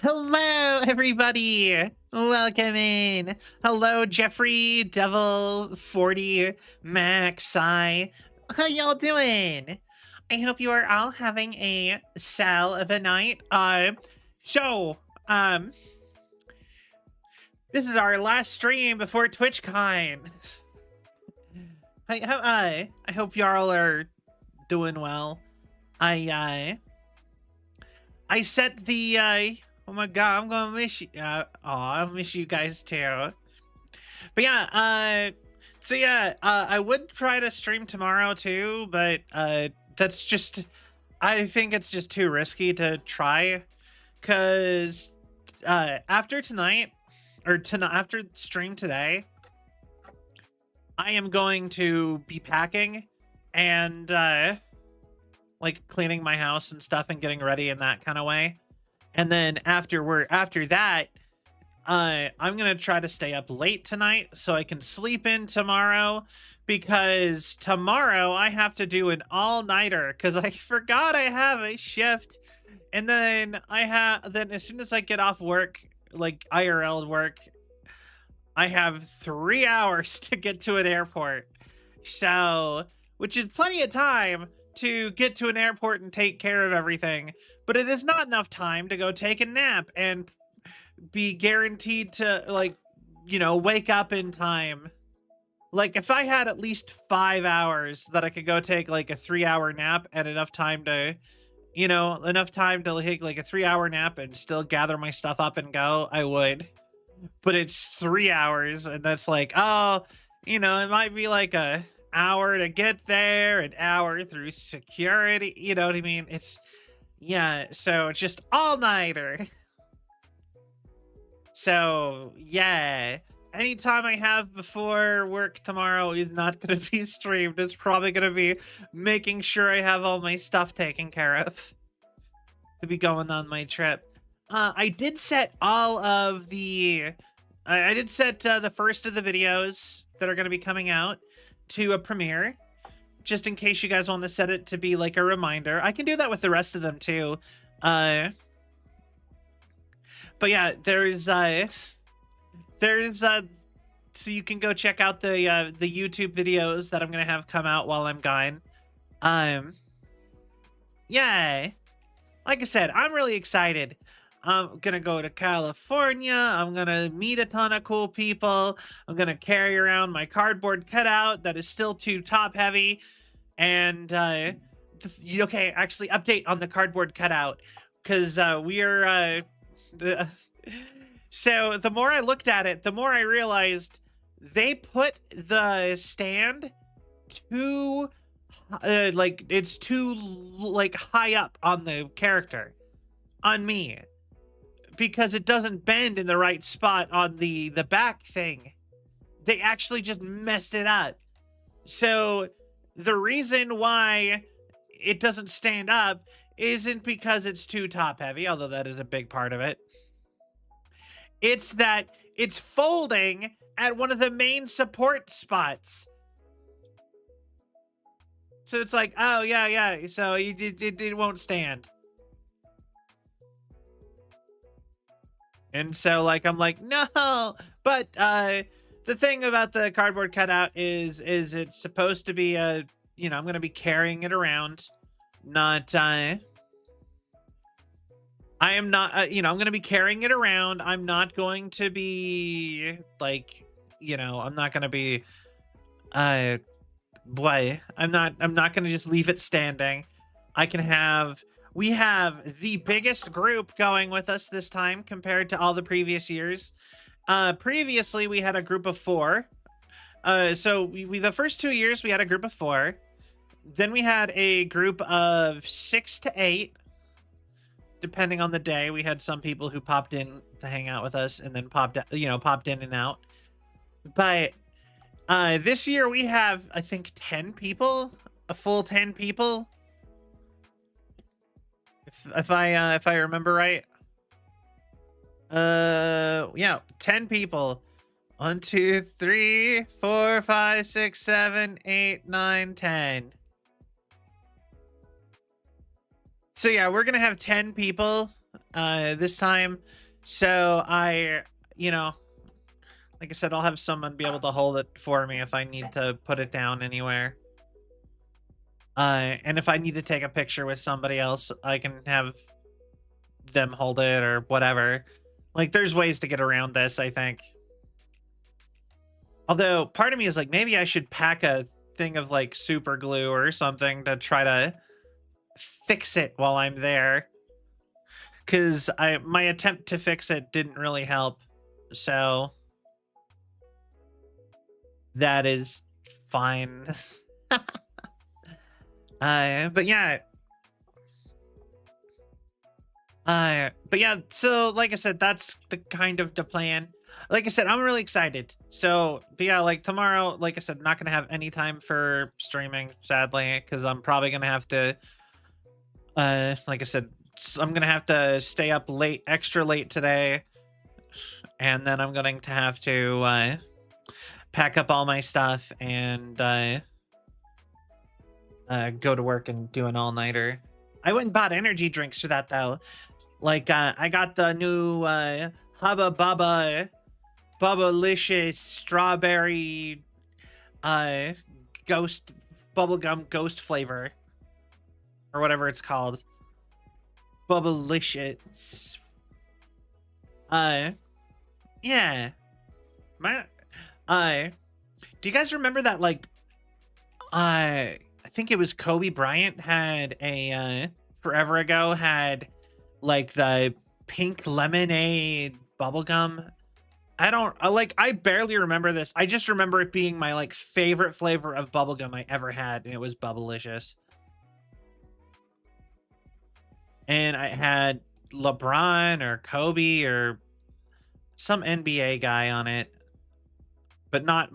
Hello, everybody. Welcome in. Hello, Jeffrey, Devil, 40, Max, I. How y'all doing? I hope you are all having a sell of a night. So, um, this is our last stream before TwitchCon. I hope y'all are doing well. I set the, oh my god, I'm gonna miss you. I'll miss you guys too. But yeah, I would try to stream tomorrow too, but, that's just, I think it's just too risky to try, cause, after tonight, or tonight, after stream today, I am going to be packing and, like cleaning my house and stuff and getting ready in that kind of way. And then after that, I'm gonna try to stay up late tonight so I can sleep in tomorrow, because tomorrow I have to do an all-nighter because I forgot I have a shift. And then then as soon as I get off work, like IRL work, I have 3 hours to get to an airport. So, which is plenty of time to get to an airport and take care of everything, but it is not enough time to go take a nap and be guaranteed to, like, you know, wake up in time. Like, if I had at least 5 hours that I could go take like a 3-hour nap and enough time to, you know, enough time to take like a 3-hour nap and still gather my stuff up and go, I would. But it's 3 hours, and that's like, oh, you know, it might be like a hour to get there, an hour through security, you know what I mean? It's, yeah, so it's just all-nighter. So, yeah, anytime I have before work tomorrow is not going to be streamed. It's probably going to be making sure I have all my stuff taken care of to be going on my trip. I did set all of the, I did set the first of the videos that are going to be coming out to a premiere, just in case you guys want to set it to be like a reminder. I can do that with the rest of them too. But yeah, there's so you can go check out the YouTube videos that I'm gonna have come out while I'm gone. Yeah, like I said, I'm really excited. I'm gonna go to California. I'm gonna meet a ton of cool people. I'm gonna carry around my cardboard cutout that is still too top heavy. And okay, actually update on the cardboard cutout, because so the more I looked at it, the more I realized they put the stand too like, it's too like high up on the character, on me, because it doesn't bend in the right spot on the back thing. They actually just messed it up. So the reason why it doesn't stand up isn't because it's too top heavy, although that is a big part of it. It's that it's folding at one of the main support spots. So it's like, oh yeah, so it won't stand. And so, like, I'm like, no. But the thing about the cardboard cutout is it's supposed to be a, you know, I'm gonna be carrying it around, not I am not, you know, I'm going to be carrying it around. I'm not going to be like, you know, I'm not going to be, boy, I'm not going to just leave it standing. We have the biggest group going with us this time compared to all the previous years. Previously we had a group of 4. So we the first 2 years we had a group of 4. Then we had a group of 6 to 8. Depending on the day. We had some people who popped in to hang out with us and then popped in and out. But this year we have, I think, 10 people, a full 10 people. If I remember right. Yeah, 10 people. 1, 2, 3, 4, 5, 6, 7, 8, 9, 10. So yeah, we're gonna have 10 people this time. So I, you know, like I said, I'll have someone be able to hold it for me if I need to put it down anywhere. And if I need to take a picture with somebody else, I can have them hold it or whatever. Like, there's ways to get around this, I think. Although, part of me is like, maybe I should pack a thing of, like, super glue or something to try to fix it while I'm there. Because my attempt to fix it didn't really help. So, that is fine. But yeah. But yeah, so like I said, that's the kind of the plan. Like I said, I'm really excited. So, but yeah, like tomorrow, like I said, not gonna have any time for streaming, sadly, because I'm probably gonna have to, like I said, I'm gonna have to stay up late, extra late today, and then I'm going to have to pack up all my stuff and go to work and do an all-nighter. I went and bought energy drinks for that though. Like I got the new Hubba Bubba Bubblicious strawberry ghost bubblegum ghost flavor or whatever it's called. Bubblicious. Yeah. My do you guys remember that, like, I think it was Kobe Bryant had a forever ago had like the pink lemonade bubblegum. I barely remember this. I just remember it being my like favorite flavor of bubblegum I ever had, and it was Bubblicious. And I had LeBron or Kobe or some NBA guy on it, but not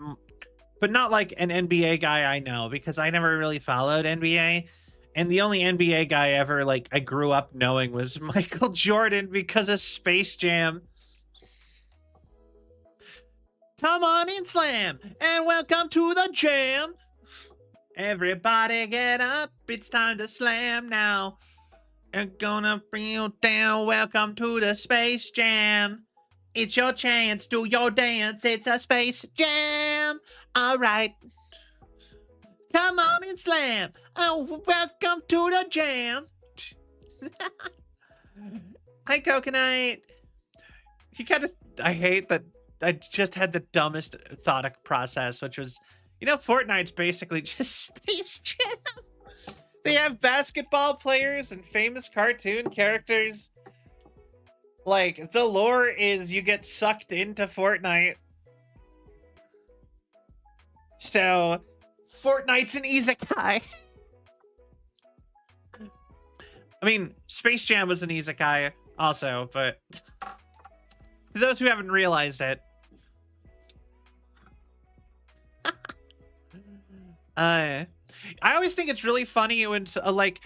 like an NBA guy I know, because I never really followed NBA. And the only NBA guy ever like I grew up knowing was Michael Jordan because of Space Jam. Come on in, slam, and welcome to the jam. Everybody get up, it's time to slam now. They're gonna bring you down, welcome to the Space Jam. It's your chance, do your dance, it's a Space Jam. All right. Come on and slam. Oh, welcome to the jam. Hi, Coconut. You gotta, I hate that I just had the dumbest thought process, which was, you know, Fortnite's basically just Space Jam. They have basketball players and famous cartoon characters. Like, the lore is you get sucked into Fortnite. So, Fortnite's an isekai. I mean, Space Jam was an isekai also, but to those who haven't realized it. I always think it's really funny when like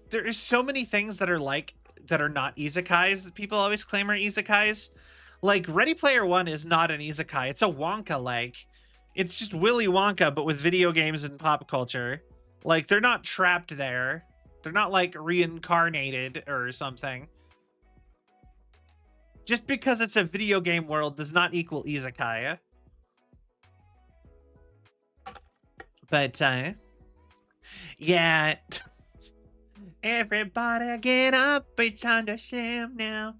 there's so many things that are like that are not isekais that people always claim are isekais. Like Ready Player One is not an isekai. It's a Wonka like. It's just Willy Wonka, but with video games and pop culture. Like, they're not trapped there. They're not, like, reincarnated or something. Just because it's a video game world does not equal isekai. But, yeah. Everybody get up, it's time to slam now.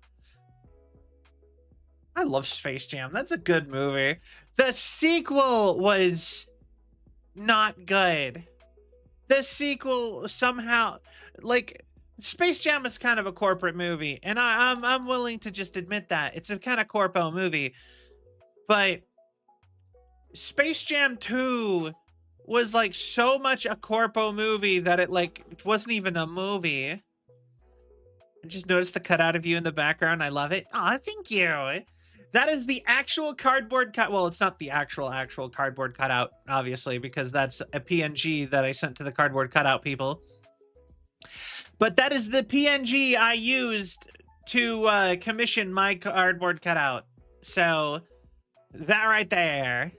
I love Space Jam. That's a good movie. The sequel was not good. The sequel somehow, like, Space Jam is kind of a corporate movie, and I'm willing to just admit that it's a kind of corpo movie. But Space Jam 2 was like so much a corpo movie that it wasn't even a movie. I just noticed the cutout of you in the background. I love it. Aw, thank you. That is the actual cardboard cut. Well, it's not the actual cardboard cutout, obviously, because that's a PNG that I sent to the cardboard cutout people. But that is the PNG I used to commission my cardboard cutout. So that right there.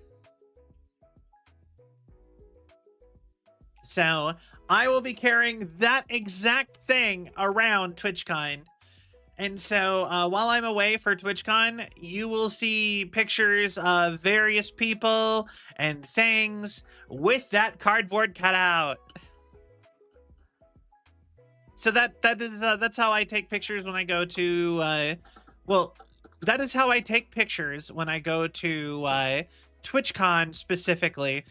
So I will be carrying that exact thing around TwitchCon. And so while I'm away for TwitchCon, you will see pictures of various people and things with that cardboard cutout. So that's how I take pictures when I go to well, that is how I take pictures when I go to TwitchCon specifically.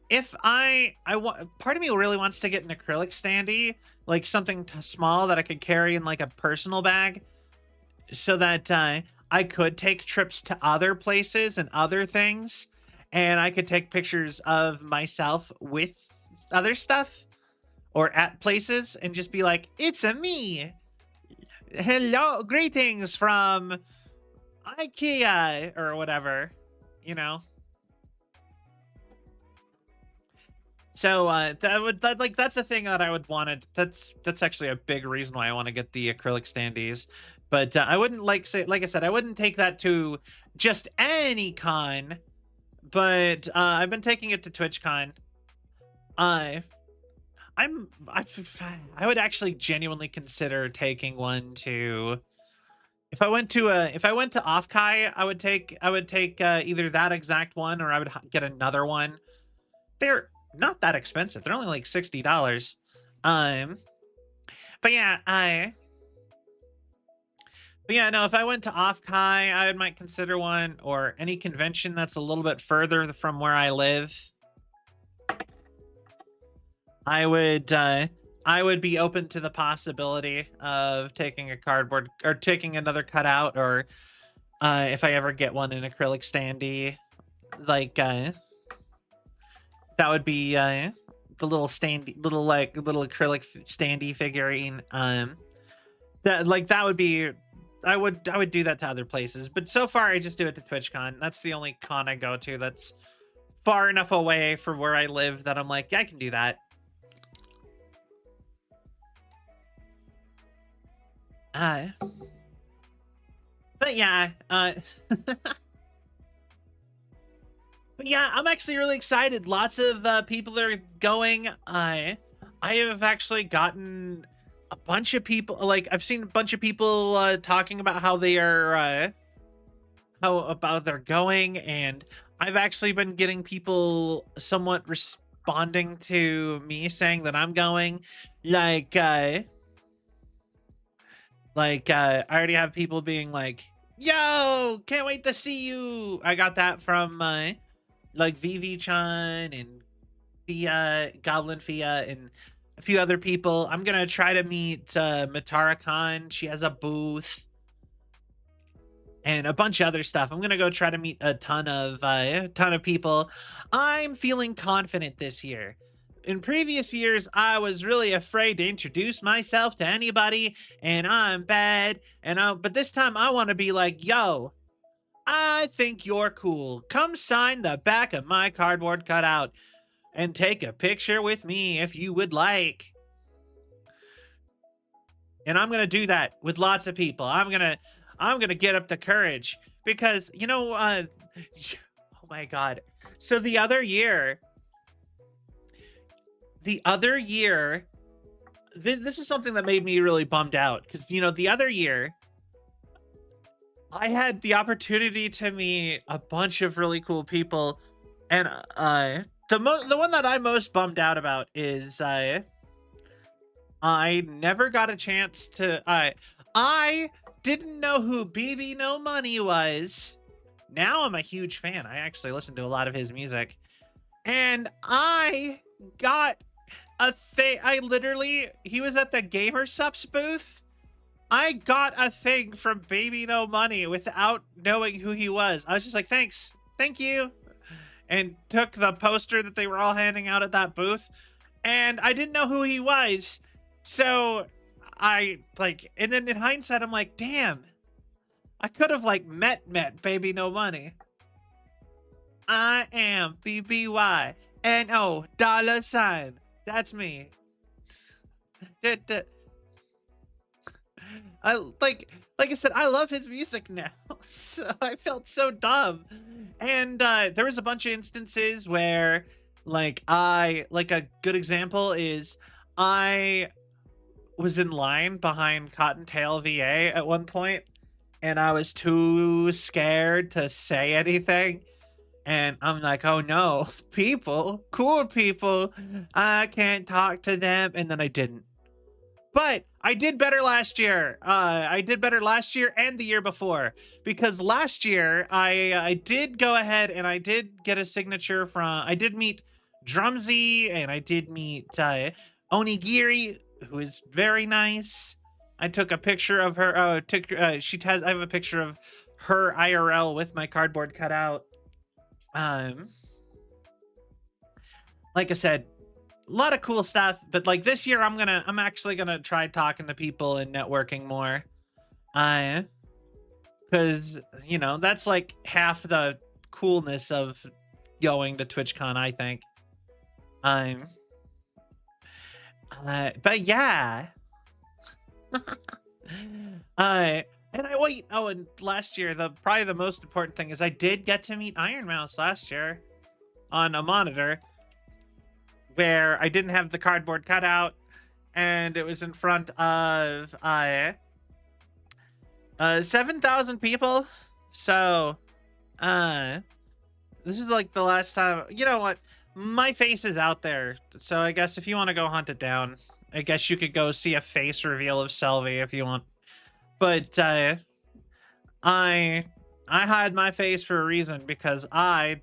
If I want, part of me really wants to get an acrylic standee, like something small that I could carry in like a personal bag, so that I could take trips to other places and other things, and I could take pictures of myself with other stuff or at places and just be like, it's a me. Hello, greetings from IKEA or whatever, you know. So that's a thing that I would want to. That's actually a big reason why I want to get the acrylic standees. But I wouldn't like I said, I wouldn't take that to just any con. But I've been taking it to TwitchCon. I I would actually genuinely consider taking one to. If I went to Offkai, I would take either that exact one or I would get another one. They're not that expensive. They're only like $60. But yeah, no, if I went to Offkai, I might consider one, or any convention that's a little bit further from where I live. I would be open to the possibility of taking a cardboard or taking another cutout, or if I ever get one in acrylic standee, like that would be the little little acrylic standee figurine. That would be. I would do that to other places, but so far I just do it to TwitchCon. That's the only con I go to that's far enough away from where I live that I'm like, yeah, I can do that. But yeah, but yeah, I'm actually really excited. Lots of people are going. I have actually gotten a bunch of people. Like, I've seen a bunch of people talking about how they are, how about they're going, and I've actually been getting people somewhat responding to me saying that I'm going. I already have people being like, "Yo, can't wait to see you." I got that from like VV-chan and Fia, Goblin Fia, and a few other people. I'm gonna try to meet Matara-kan. She has a booth and a bunch of other stuff. I'm gonna go try to meet a ton of people. I'm feeling confident this year. In previous years, I was really afraid to introduce myself to anybody, and I'm bad. But this time, I want to be like, yo, I think you're cool. Come sign the back of my cardboard cutout and take a picture with me if you would like. And I'm gonna do that with lots of people. I'm gonna get up the courage because oh my god. So the other year, this is something that made me really bummed out because the other year I had the opportunity to meet a bunch of really cool people, and the one that I'm most bummed out about is I never got a chance to I didn't know who BB No Money was. Now I'm a huge fan. I actually listen to a lot of his music, and I got a thing. He was at the Gamer Sups booth. I got a thing from Baby No Money without knowing who he was. I was just like, thanks, thank you, and took the poster that they were all handing out at that booth, and I didn't know who he was. So and then in hindsight, I'm like, damn, I could have met Baby No Money. I am BBYNO $. That's me. I like I said, I love his music now. So I felt so dumb. And there was a bunch of instances where a good example is I was in line behind Cottontail VA at one point, and I was too scared to say anything. And I'm like, oh no, people, cool people, I can't talk to them. And then I didn't. But I did better last year. I did better last year and the year before, because last year I did go ahead and I did get a signature from. I did meet Drumsy and I did meet Onigiri, who is very nice. I took a picture of her. I have a picture of her IRL with my cardboard cutout. Um, like I said, a lot of cool stuff, but like this year I'm actually gonna try talking to people and networking more. Because you know, that's like half the coolness of going to TwitchCon, I think. Um but yeah. And I wait. Oh, and last year, probably the most important thing is I did get to meet Iron Mouse last year on a monitor where I didn't have the cardboard cutout, and it was in front of 7,000 people. So this is like the last time. You know what? My face is out there, so I guess if you want to go hunt it down, I guess you could go see a face reveal of Selvi if you want. But I hide my face for a reason, because I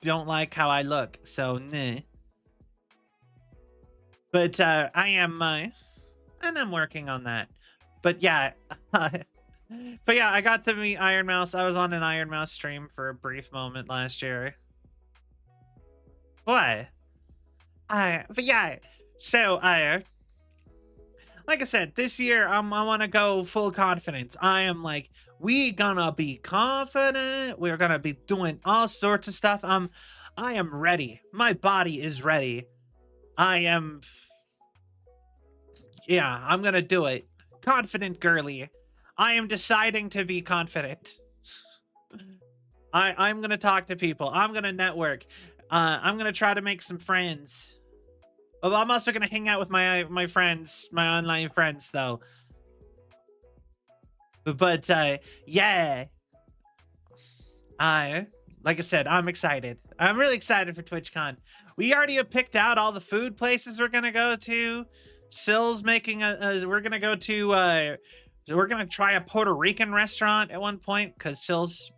don't like how I look. So nah. But I am and I'm working on that. But yeah, but yeah, I got to meet Iron Mouse. I was on an Iron Mouse stream for a brief moment last year. What? But yeah, so like I said, this year I want to go full confidence. I am like, we gonna be confident. We're gonna be doing all sorts of stuff. I am ready. My body is ready. Yeah, I'm gonna do it. Confident girly. I am deciding to be confident. I'm gonna talk to people. I'm gonna network. I'm gonna try to make some friends. Well, I'm also gonna hang out with my friends, my online friends, though. But yeah. Like I said, I'm excited. I'm really excited for TwitchCon. We already have picked out all the food places we're gonna go to. Sill's making we're gonna go to we're gonna try a Puerto Rican restaurant at one point, because Sill's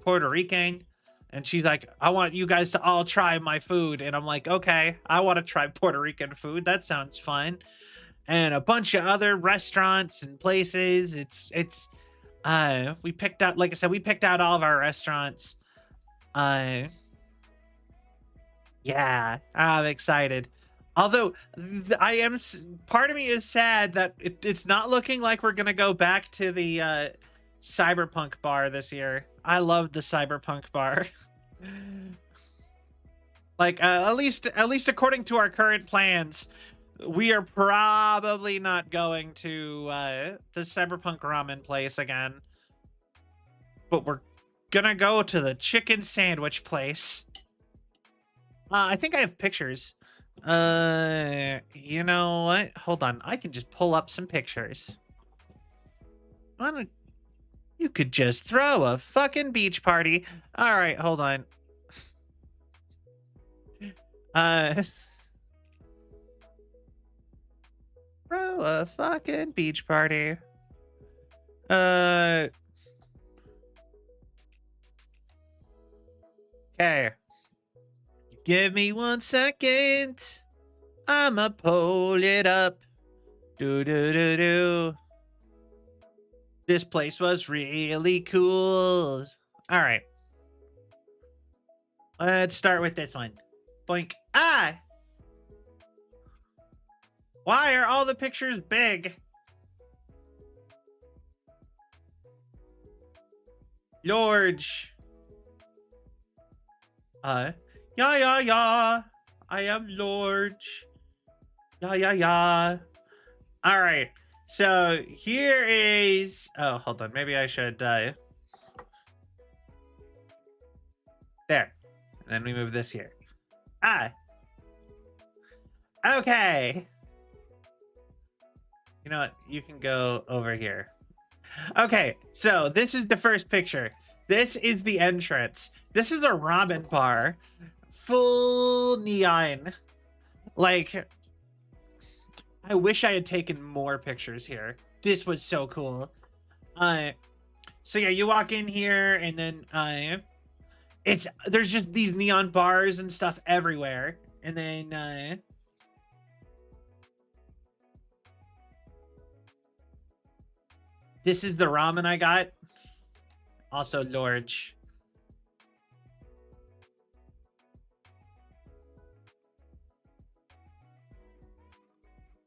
Puerto Rican, and she's like, I want you guys to all try my food. And I'm like, okay, I want to try Puerto Rican food. That sounds fun. And a bunch of other restaurants and places. We picked out, like I said, we picked out all of our restaurants. Yeah, I'm excited. Although part of me is sad that it's not looking like we're gonna go back to the cyberpunk bar this year. I love the cyberpunk bar. Like at least according to our current plans, we are probably not going to the cyberpunk ramen place again. But we're gonna go to the chicken sandwich place. I think I have pictures. You know what? Hold on. I can just pull up some pictures. Why don't you could just throw a fucking beach party? All right, hold on. Throw a fucking beach party. Okay. Give me 1 second. I'ma pull it up. Do. This place was really cool. All right. Let's start with this one. Boink. Ah! Why are all the pictures big? George. Yeah. I am Lorge. Yeah. All right. So here is. Oh, hold on. Maybe I should. There. And then we move this here. Okay. You know what? You can go over here. Okay, so this is the first picture. This is the entrance. This is a ramen bar. Full neon. Like, I wish I had taken more pictures here. This was so cool. So yeah, you walk in here and then there's just these neon bars and stuff everywhere. And then this is the ramen I got. Also large.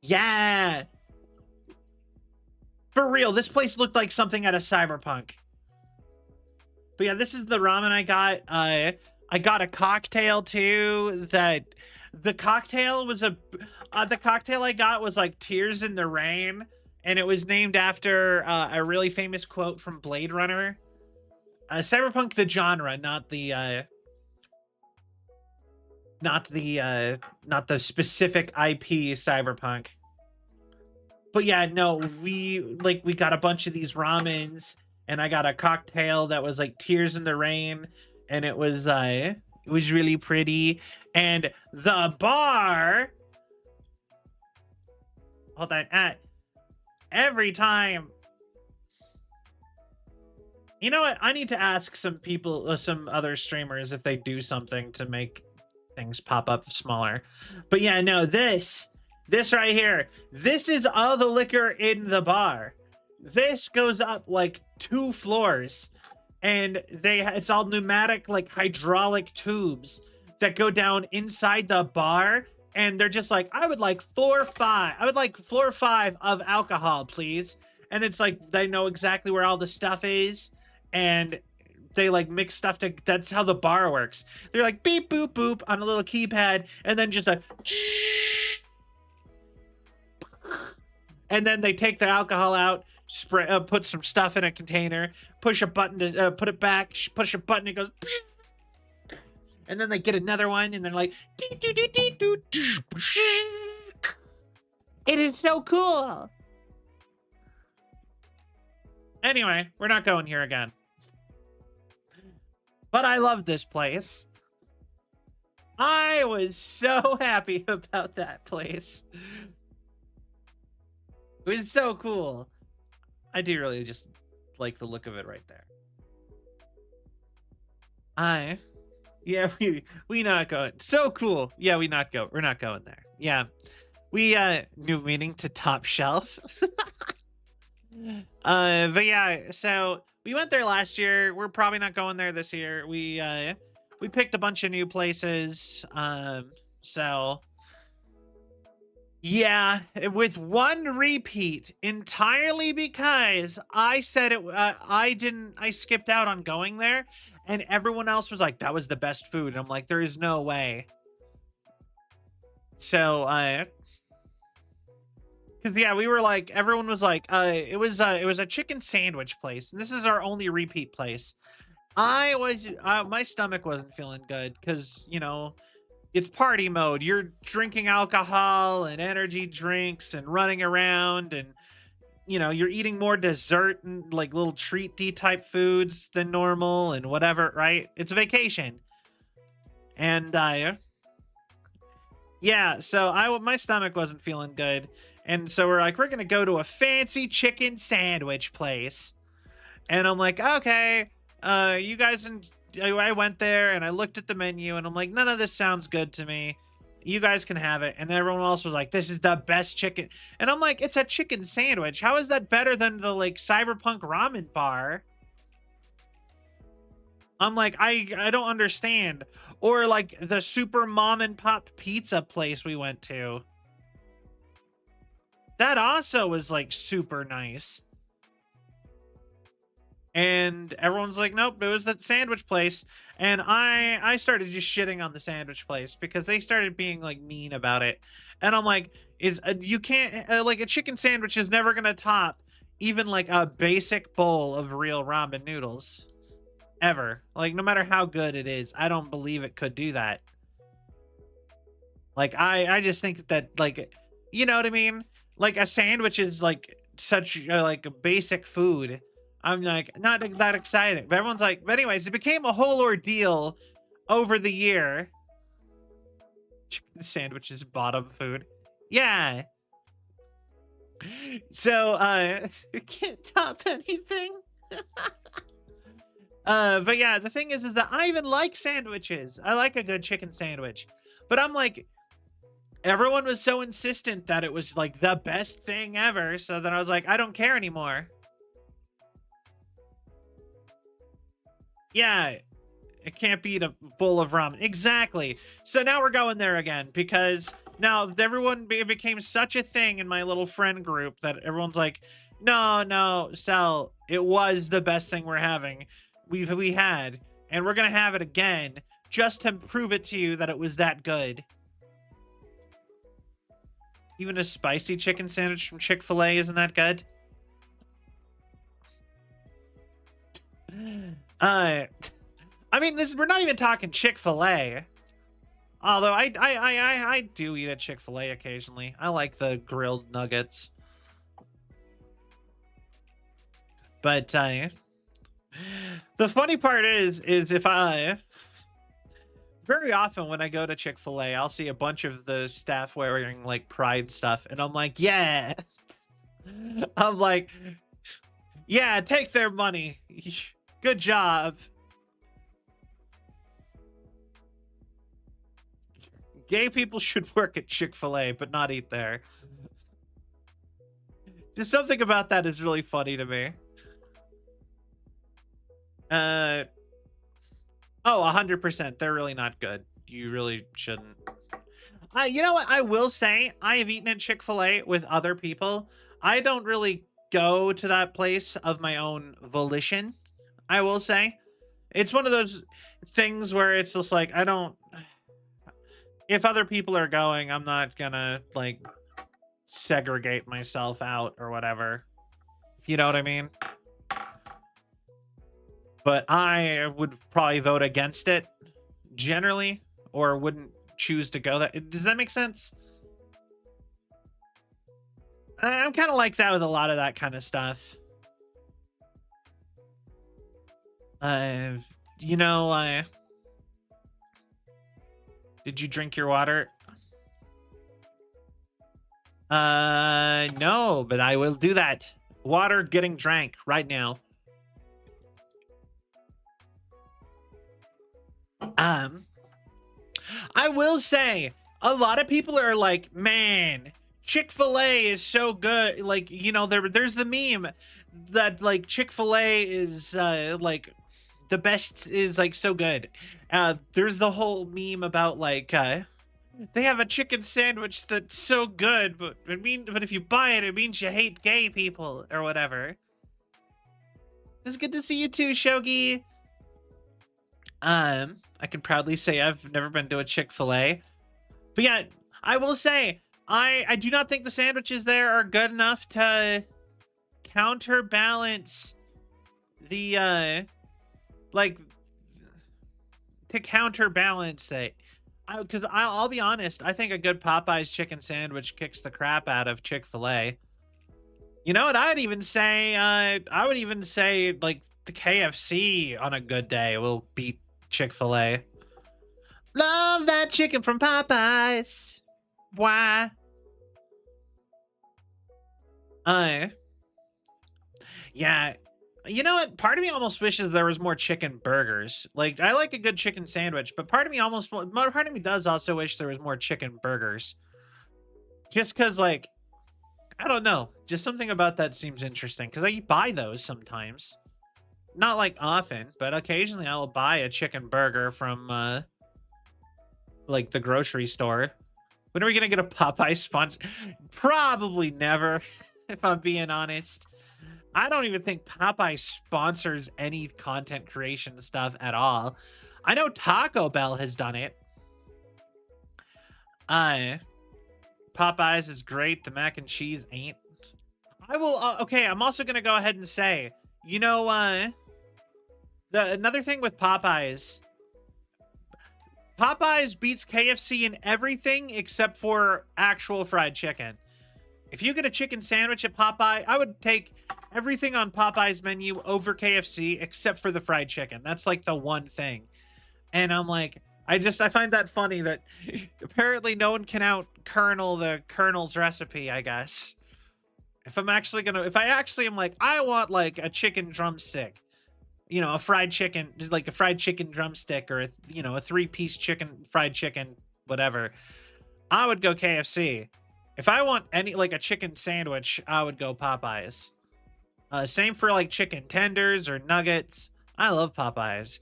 Yeah. For real, this place looked like something out of Cyberpunk. But yeah, this is the ramen I got. I got a cocktail too. The cocktail I got was like Tears in the Rain, and it was named after a really famous quote from Blade Runner. Cyberpunk the genre, not the specific IP Cyberpunk. But yeah, no, we got a bunch of these ramens, and I got a cocktail that was like Tears in the Rain, and it was really pretty. And the bar, hold on, every time, you know what? I need to ask some people, some other streamers, if they do something to make things pop up smaller. But yeah, no, this right here, this is all the liquor in the bar. This goes up like 2 floors, and it's all pneumatic, like hydraulic tubes that go down inside the bar, and they're just like, I would like floor 5 of alcohol, please. And it's like they know exactly where all the stuff is, and they like mix stuff to, that's how the bar works. They're like beep boop boop on a little keypad, and then just a and then they take the alcohol out, spray, put some stuff in a container, push a button to put it back, push a button, it goes, and then they get another one, and they're like, it is so cool. Anyway, we're not going here again. But I love this place. I was so happy about that place. It was so cool. I do really just like the look of it right there. Yeah, we not going. So cool. Yeah, we're not going there. Yeah. We new meaning to top shelf. But yeah, so we went there last year. We're probably not going there this year. We picked a bunch of new places. So yeah, with one repeat, entirely because I said it. I skipped out on going there, and everyone else was like, that was the best food. And I'm like, there is no way. So because yeah, we were like, everyone was like, it was a chicken sandwich place, and this is our only repeat place. My stomach wasn't feeling good because, you know, it's party mode. You're drinking alcohol and energy drinks and running around, and you know, you're eating more dessert and like little treaty type foods than normal and whatever, right? It's a vacation. And yeah, so my stomach wasn't feeling good. And so we're like, we're gonna go to a fancy chicken sandwich place. And I'm like, okay, you guys, I went there and I looked at the menu and I'm like, none of this sounds good to me. You guys can have it. And everyone else was like, this is the best chicken. And I'm like, it's a chicken sandwich. How is that better than the like cyberpunk ramen bar? I'm like, I don't understand. Or like the super mom and pop pizza place we went to. That also was like super nice. And everyone's like, nope, it was that sandwich place. And I started just shitting on the sandwich place because they started being like mean about it. And I'm like, you can't, like a chicken sandwich is never going to top even like a basic bowl of real ramen noodles. Ever. Like, no matter how good it is, I don't believe it could do that. Like, I just think that, like, you know what I mean? Like a sandwich is like such like a basic food. I'm like not that excited. But everyone's like, but anyways, it became a whole ordeal over the year. Chicken sandwich is bottom food. Yeah. So can't top anything. But yeah, the thing is that I even like sandwiches. I like a good chicken sandwich. But I'm like, everyone was so insistent that it was like the best thing ever. So then I was like, I don't care anymore. Yeah, it can't beat a bowl of ramen. Exactly. So now we're going there again because now everyone became such a thing in my little friend group that everyone's like, no, Cell, it was the best thing we're having. We had, and we're gonna have it again just to prove it to you that it was that good. Even a spicy chicken sandwich from Chick-fil-A isn't that good? I mean, we're not even talking Chick-fil-A. Although I do eat at Chick-fil-A occasionally. I like the grilled nuggets. But the funny part is if very often when I go to Chick-fil-A, I'll see a bunch of the staff wearing like Pride stuff, and I'm like, yeah. I'm like, yeah, take their money. Good job. Gay people should work at Chick-fil-A, but not eat there. Just something about that is really funny to me. Oh, 100%. They're really not good. You really shouldn't. You know what? I will say I have eaten at Chick-fil-A with other people. I don't really go to that place of my own volition. I will say it's one of those things where it's just like, I don't, if other people are going, I'm not gonna like segregate myself out or whatever, if you know what I mean. But I would probably vote against it generally, or wouldn't choose to go there. Does that make sense? I'm kind of like that with a lot of that kind of stuff. You know, did you drink your water? No, but I will do that. Water getting drank right now. I will say a lot of people are like, man, Chick-fil-A is so good. Like, you know, there's the meme that like Chick-fil-A is like the best, is like so good. There's the whole meme about like they have a chicken sandwich that's so good, but if you buy it, it means you hate gay people or whatever. It's good to see you too, Shogi. I can proudly say I've never been to a Chick-fil-A. But yeah, I will say, I do not think the sandwiches there are good enough to counterbalance the, like, to counterbalance it. Because I'll be honest, I think a good Popeye's chicken sandwich kicks the crap out of Chick-fil-A. You know what? I would even say, like, the KFC on a good day will beat Chick-fil-A. Love that chicken from Popeyes. Why? Yeah. You know what? Part of me almost wishes there was more chicken burgers. Like, I like a good chicken sandwich, but part of me does also wish there was more chicken burgers. Just because, like, I don't know. Just something about that seems interesting. Because I buy those sometimes. Not, like, often, but occasionally I will buy a chicken burger from, like, the grocery store. When are we going to get a Popeye sponsor? Probably never, if I'm being honest. I don't even think Popeye sponsors any content creation stuff at all. I know Taco Bell has done it. Popeyes is great. The mac and cheese ain't. I will, okay, I'm also going to go ahead and say, you know, another thing with Popeyes beats KFC in everything except for actual fried chicken. If you get a chicken sandwich at Popeye, I would take everything on Popeye's menu over KFC except for the fried chicken. That's like the one thing. And I'm like, I find that funny that apparently no one can out Colonel the Colonel's recipe, I guess. If I actually am like, I want like a chicken drumstick, you know, a fried chicken, just like a fried chicken drumstick, or, you know, a 3-piece chicken, fried chicken, whatever, I would go KFC. If I want any, like a chicken sandwich, I would go Popeyes. Same for like chicken tenders or nuggets. I love Popeyes.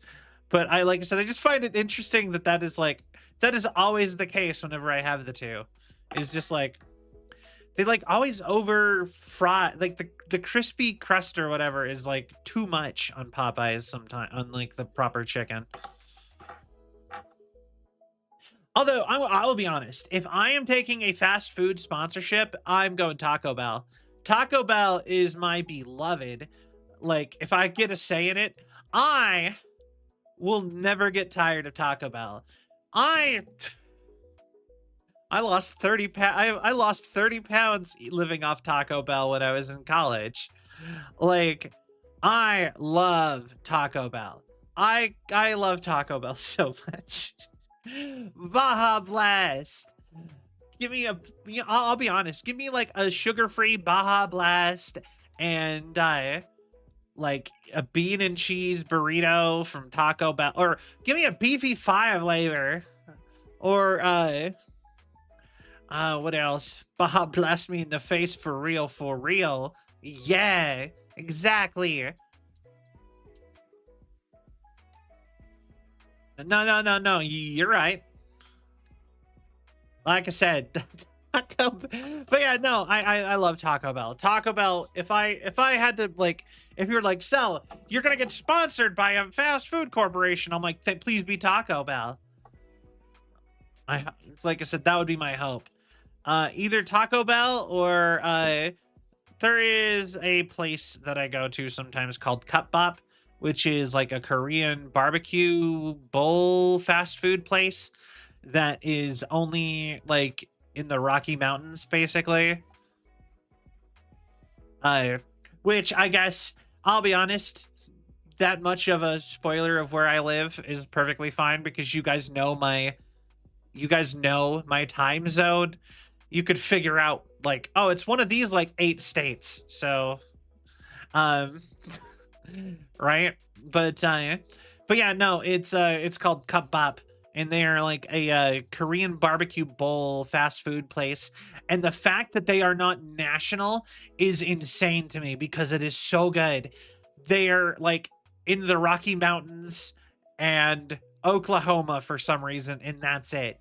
But like I said, I just find it interesting that that is always the case whenever I have the two. It's just like, they like always over fry, like the crispy crust or whatever is like too much on Popeyes sometimes, on like the proper chicken. Although I will be honest, if I am taking a fast food sponsorship, I'm going Taco Bell. Taco Bell is my beloved. Like, if I get a say in it, I will never get tired of Taco Bell. I lost 30 pounds. I lost 30 pounds living off Taco Bell when I was in college. Like, I love Taco Bell. I love Taco Bell so much. Baja Blast. Give me I'll be honest. Give me like a sugar-free Baja Blast and like a bean and cheese burrito from Taco Bell, or give me a beefy 5 flavor, or what else? Baja Blast me in the face for real. Yeah, exactly. No. You're right. Like I said, Taco, but yeah, no, I love Taco Bell. Taco Bell. If I had to, like, if you're like, Cell, you're gonna get sponsored by a fast food corporation, I'm like, please be Taco Bell. Like I said, that would be my hope. Either Taco Bell or there is a place that I go to sometimes called Cup Bop, which is like a Korean barbecue bowl fast food place that is only like in the Rocky Mountains, basically. Which I guess, I'll be honest, that much of a spoiler of where I live is perfectly fine, because you guys know my time zone. You could figure out like, oh, it's one of these like 8 states. So, right? But yeah, no, it's called Cup Bop, and they are like a Korean barbecue bowl fast food place. And the fact that they are not national is insane to me, because it is so good. They are like in the Rocky Mountains and Oklahoma for some reason, and that's it.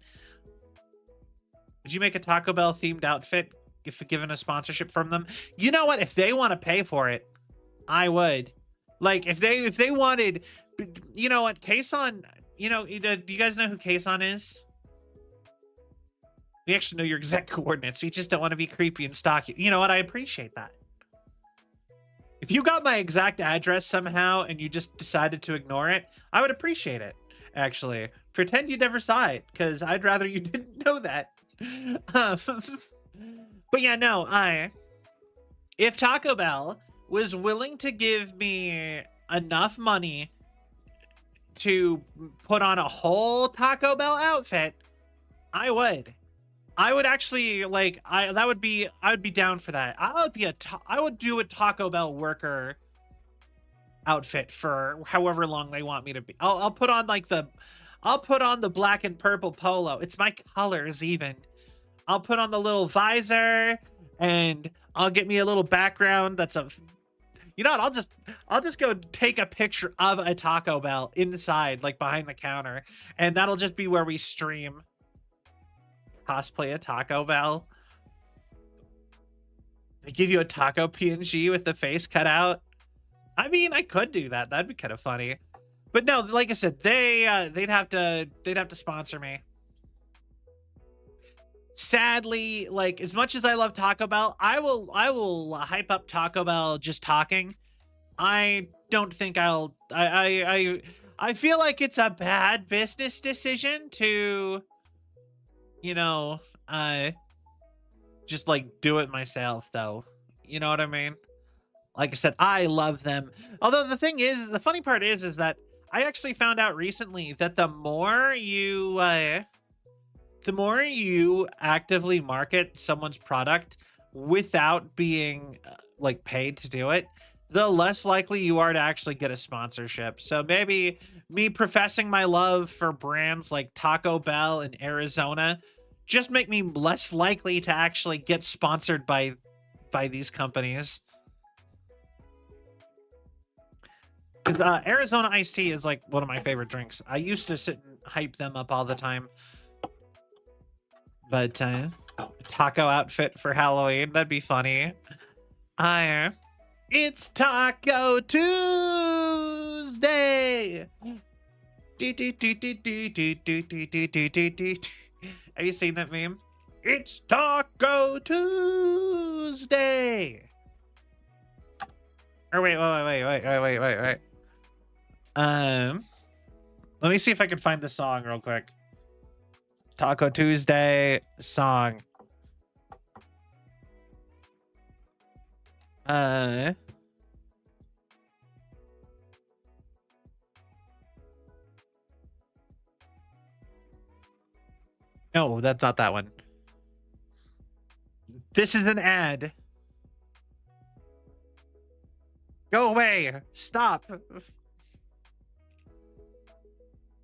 Would you make a Taco Bell themed outfit if given a sponsorship from them? You know what? If they want to pay for it, I would. Like, if they wanted, you know what, Kason, you know, do you guys know who Kason is? We actually know your exact coordinates. We just don't want to be creepy and stalk you. You know what? I appreciate that. If you got my exact address somehow and you just decided to ignore it, I would appreciate it, actually. Pretend you never saw it, because I'd rather you didn't know that. But yeah, no, if Taco Bell was willing to give me enough money to put on a whole Taco Bell outfit, I would actually, like, I would be down for that. I would do a Taco Bell worker outfit for however long they want me to be. I'll put on like I'll put on the black and purple polo. It's my colors even. I'll put on the little visor, and I'll get me a little background that's a, you know what, I'll just go take a picture of a Taco Bell inside, like behind the counter, and that'll just be where we stream. Cosplay a Taco Bell. They give you a taco PNG with the face cut out. I mean, I could do that. That'd be kind of funny. But no, like I said, they'd have to sponsor me. Sadly, like, as much as I love Taco Bell, I will hype up Taco Bell just talking. I don't think I feel like it's a bad business decision to, you know, just like do it myself though. You know what I mean? Like I said, I love them. Although the thing is, the funny part is that I actually found out recently that the more you actively market someone's product without being like paid to do it, the less likely you are to actually get a sponsorship. So maybe me professing my love for brands like Taco Bell in Arizona just make me less likely to actually get sponsored by these companies. Because Arizona iced tea is like one of my favorite drinks. I used to sit and hype them up all the time. But taco outfit for Halloween, that'd be funny. It's Taco Tuesday. Have you seen that meme? It's Taco Tuesday. Or wait. Let me see if I can find the song real quick. Taco Tuesday song. No, that's not that one. This is an ad. Go away. Stop.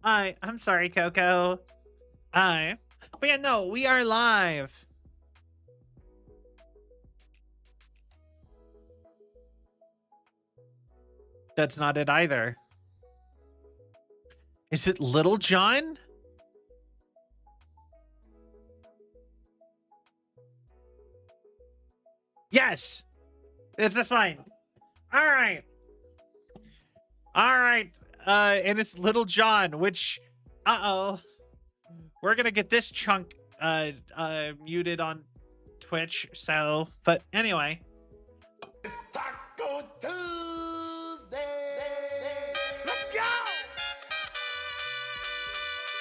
I'm sorry, Coco. But yeah, no, we are live. That's not it either. Is it Little John? Yes. It's this fine. All right. And it's Little John, which, we're gonna get this chunk muted on Twitch. So, but anyway. It's Taco Tuesday. Let's go!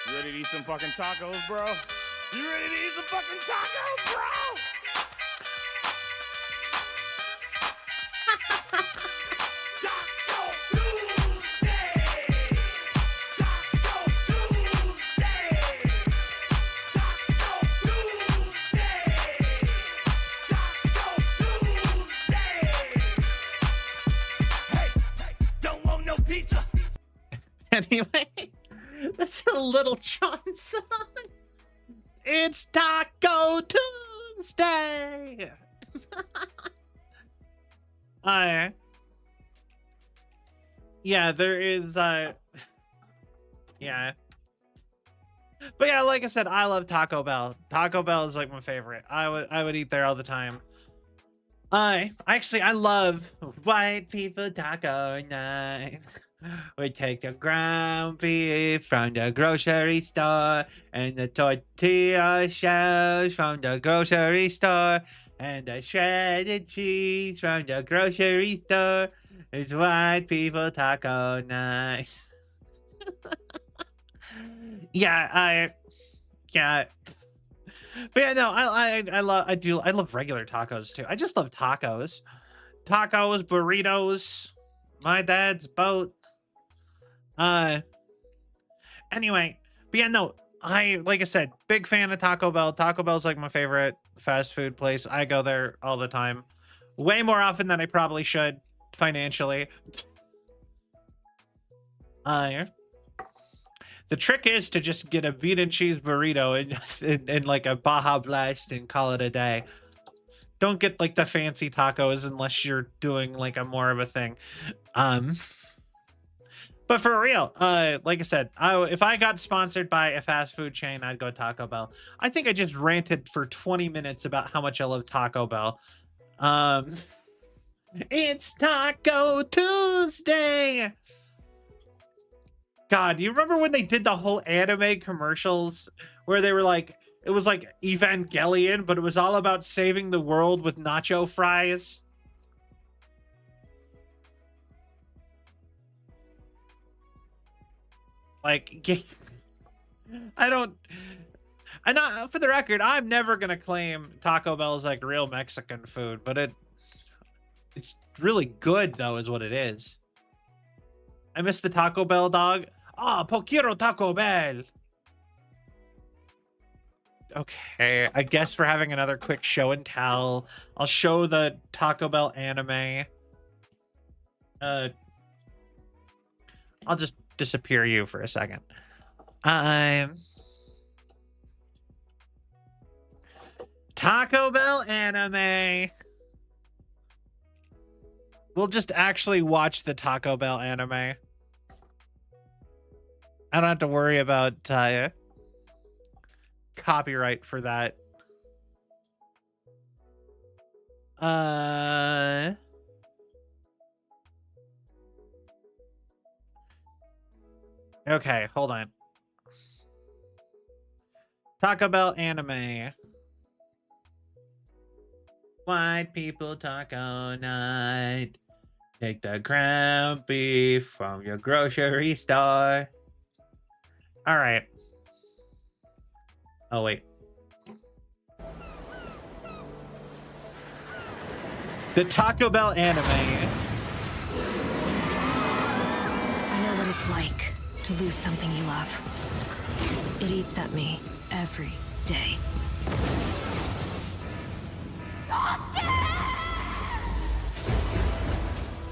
You ready to eat some fucking tacos, bro? You ready to eat some fucking tacos, bro? Anyway, that's a Little John song. It's Taco Tuesday. Yeah, there is yeah. But yeah, like I said, I love Taco Bell. Taco Bell is like my favorite. I would eat there all the time. I love white people taco night. We take the ground beef from the grocery store and the tortilla shells from the grocery store and the shredded cheese from the grocery store. It's white people taco night. Yeah. But yeah, no, I love regular tacos too. I just love tacos. Tacos, burritos, my dad's boat. Anyway, but yeah, no, like I said, big fan of Taco Bell. Taco Bell's like my favorite fast food place. I go there all the time. Way more often than I probably should financially. The trick is to just get a bean and cheese burrito and like a Baja Blast and call it a day. Don't get like the fancy tacos unless you're doing like a more of a thing. But for real, like I said, if I got sponsored by a fast food chain, I'd go Taco Bell. I think I just ranted for 20 minutes about how much I love Taco Bell. It's Taco Tuesday. God, you remember when they did the whole anime commercials where they were like, it was like Evangelion, but it was all about saving the world with nacho fries? Like, I don't And not, for the record, I'm never gonna claim Taco Bell is like real Mexican food, but it's really good though, is what it is. I miss the Taco Bell dog. Ah, Poquiero Taco Bell. Okay, I guess we're having another quick show and tell. I'll show the Taco Bell anime. I'll just disappear you for a second. Taco Bell anime. We'll just actually watch the Taco Bell anime. I don't have to worry about copyright for that. Okay, hold on. Taco Bell anime. White people talk all night. Take the ground beef from your grocery store. All right. Oh, wait. The Taco Bell anime. I know what it's like to lose something you love. It eats at me every day.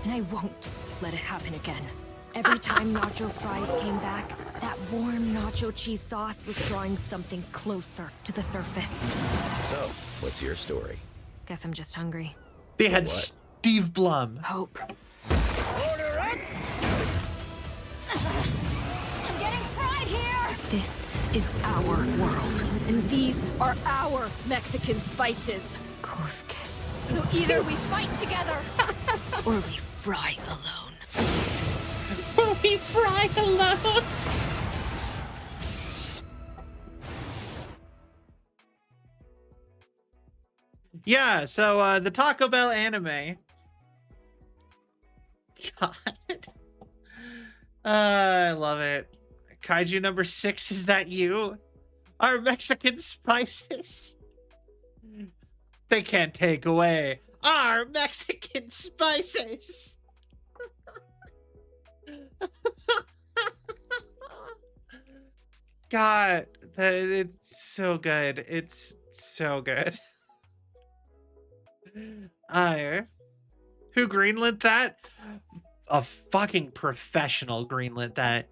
And I won't let it happen again. Every time nacho fries came back, that warm nacho cheese sauce was drawing something closer to the surface. So, what's your story? Guess I'm just hungry. They had What? Steve Blum. Hope. Order up! I'm getting fried here! This is our world, and these are our Mexican spices. Cusque. So either we fight together, or we fry alone. We fry alone. Yeah, so the Taco Bell anime. God. I love it. Kaiju number 6, is that you? Our Mexican spices. They can't take away our Mexican spices. God, it's so good. It's so good. Who greenlit that? A fucking professional greenlit that.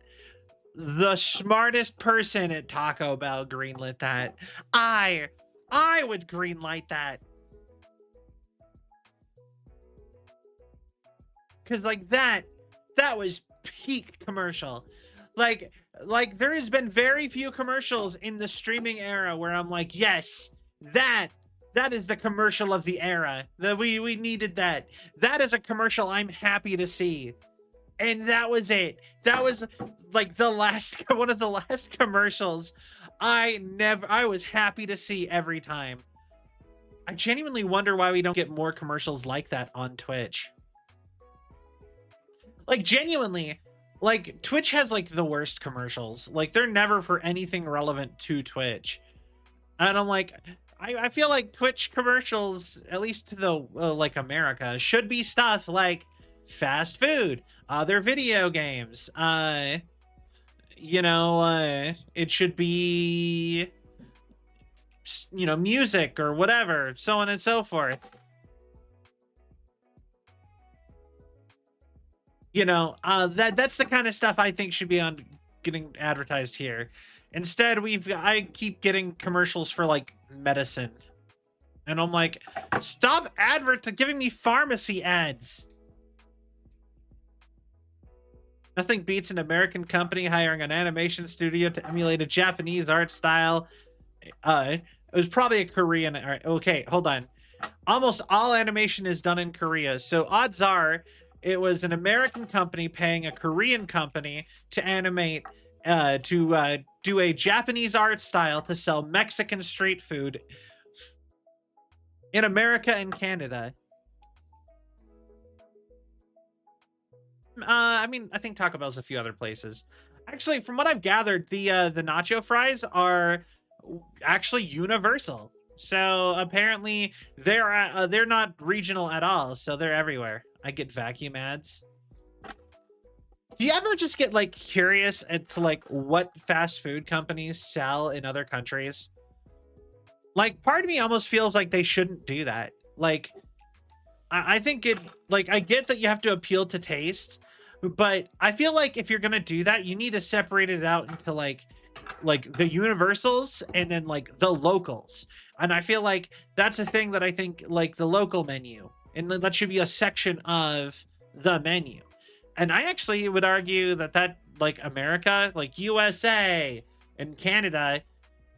The smartest person at Taco Bell greenlit that. I would greenlight that. Cause like that was peak commercial. Like there has been very few commercials in the streaming era where I'm like, yes, that is the commercial of the era. That we needed that. That is a commercial I'm happy to see. And that was it. That was like the last one of the last commercials I was happy to see every time. I genuinely wonder why we don't get more commercials like that on Twitch. Like genuinely, like Twitch has like the worst commercials. Like they're never for anything relevant to Twitch. And I'm like, I feel like Twitch commercials, at least to the like America, should be stuff like fast food, other video games, you know, it should be, you know, music or whatever, so on and so forth. You know, that's the kind of stuff I think should be on getting advertised here. Instead, I keep getting commercials for like medicine, and I'm like, stop giving me pharmacy ads. Nothing beats an American company hiring an animation studio to emulate a Japanese art style. It was probably a Korean. Okay, hold on. Almost all animation is done in Korea, so odds are it was an American company paying a Korean company to animate, to do a Japanese art style to sell Mexican street food in America and Canada. I mean, I think Taco Bell's a few other places. Actually, from what I've gathered, the nacho fries are actually universal. So apparently they're not regional at all. So they're everywhere. I get vacuum ads. Do you ever just get like curious as to like what fast food companies sell in other countries? Like part of me almost feels like they shouldn't do that. Like I think it, like, I get that you have to appeal to taste, but I feel like if you're gonna do that, you need to separate it out into like the universals and then like the locals. And I feel like that's a thing that I think like the local menu, and that should be a section of the menu. And I actually would argue that like America, like USA and Canada,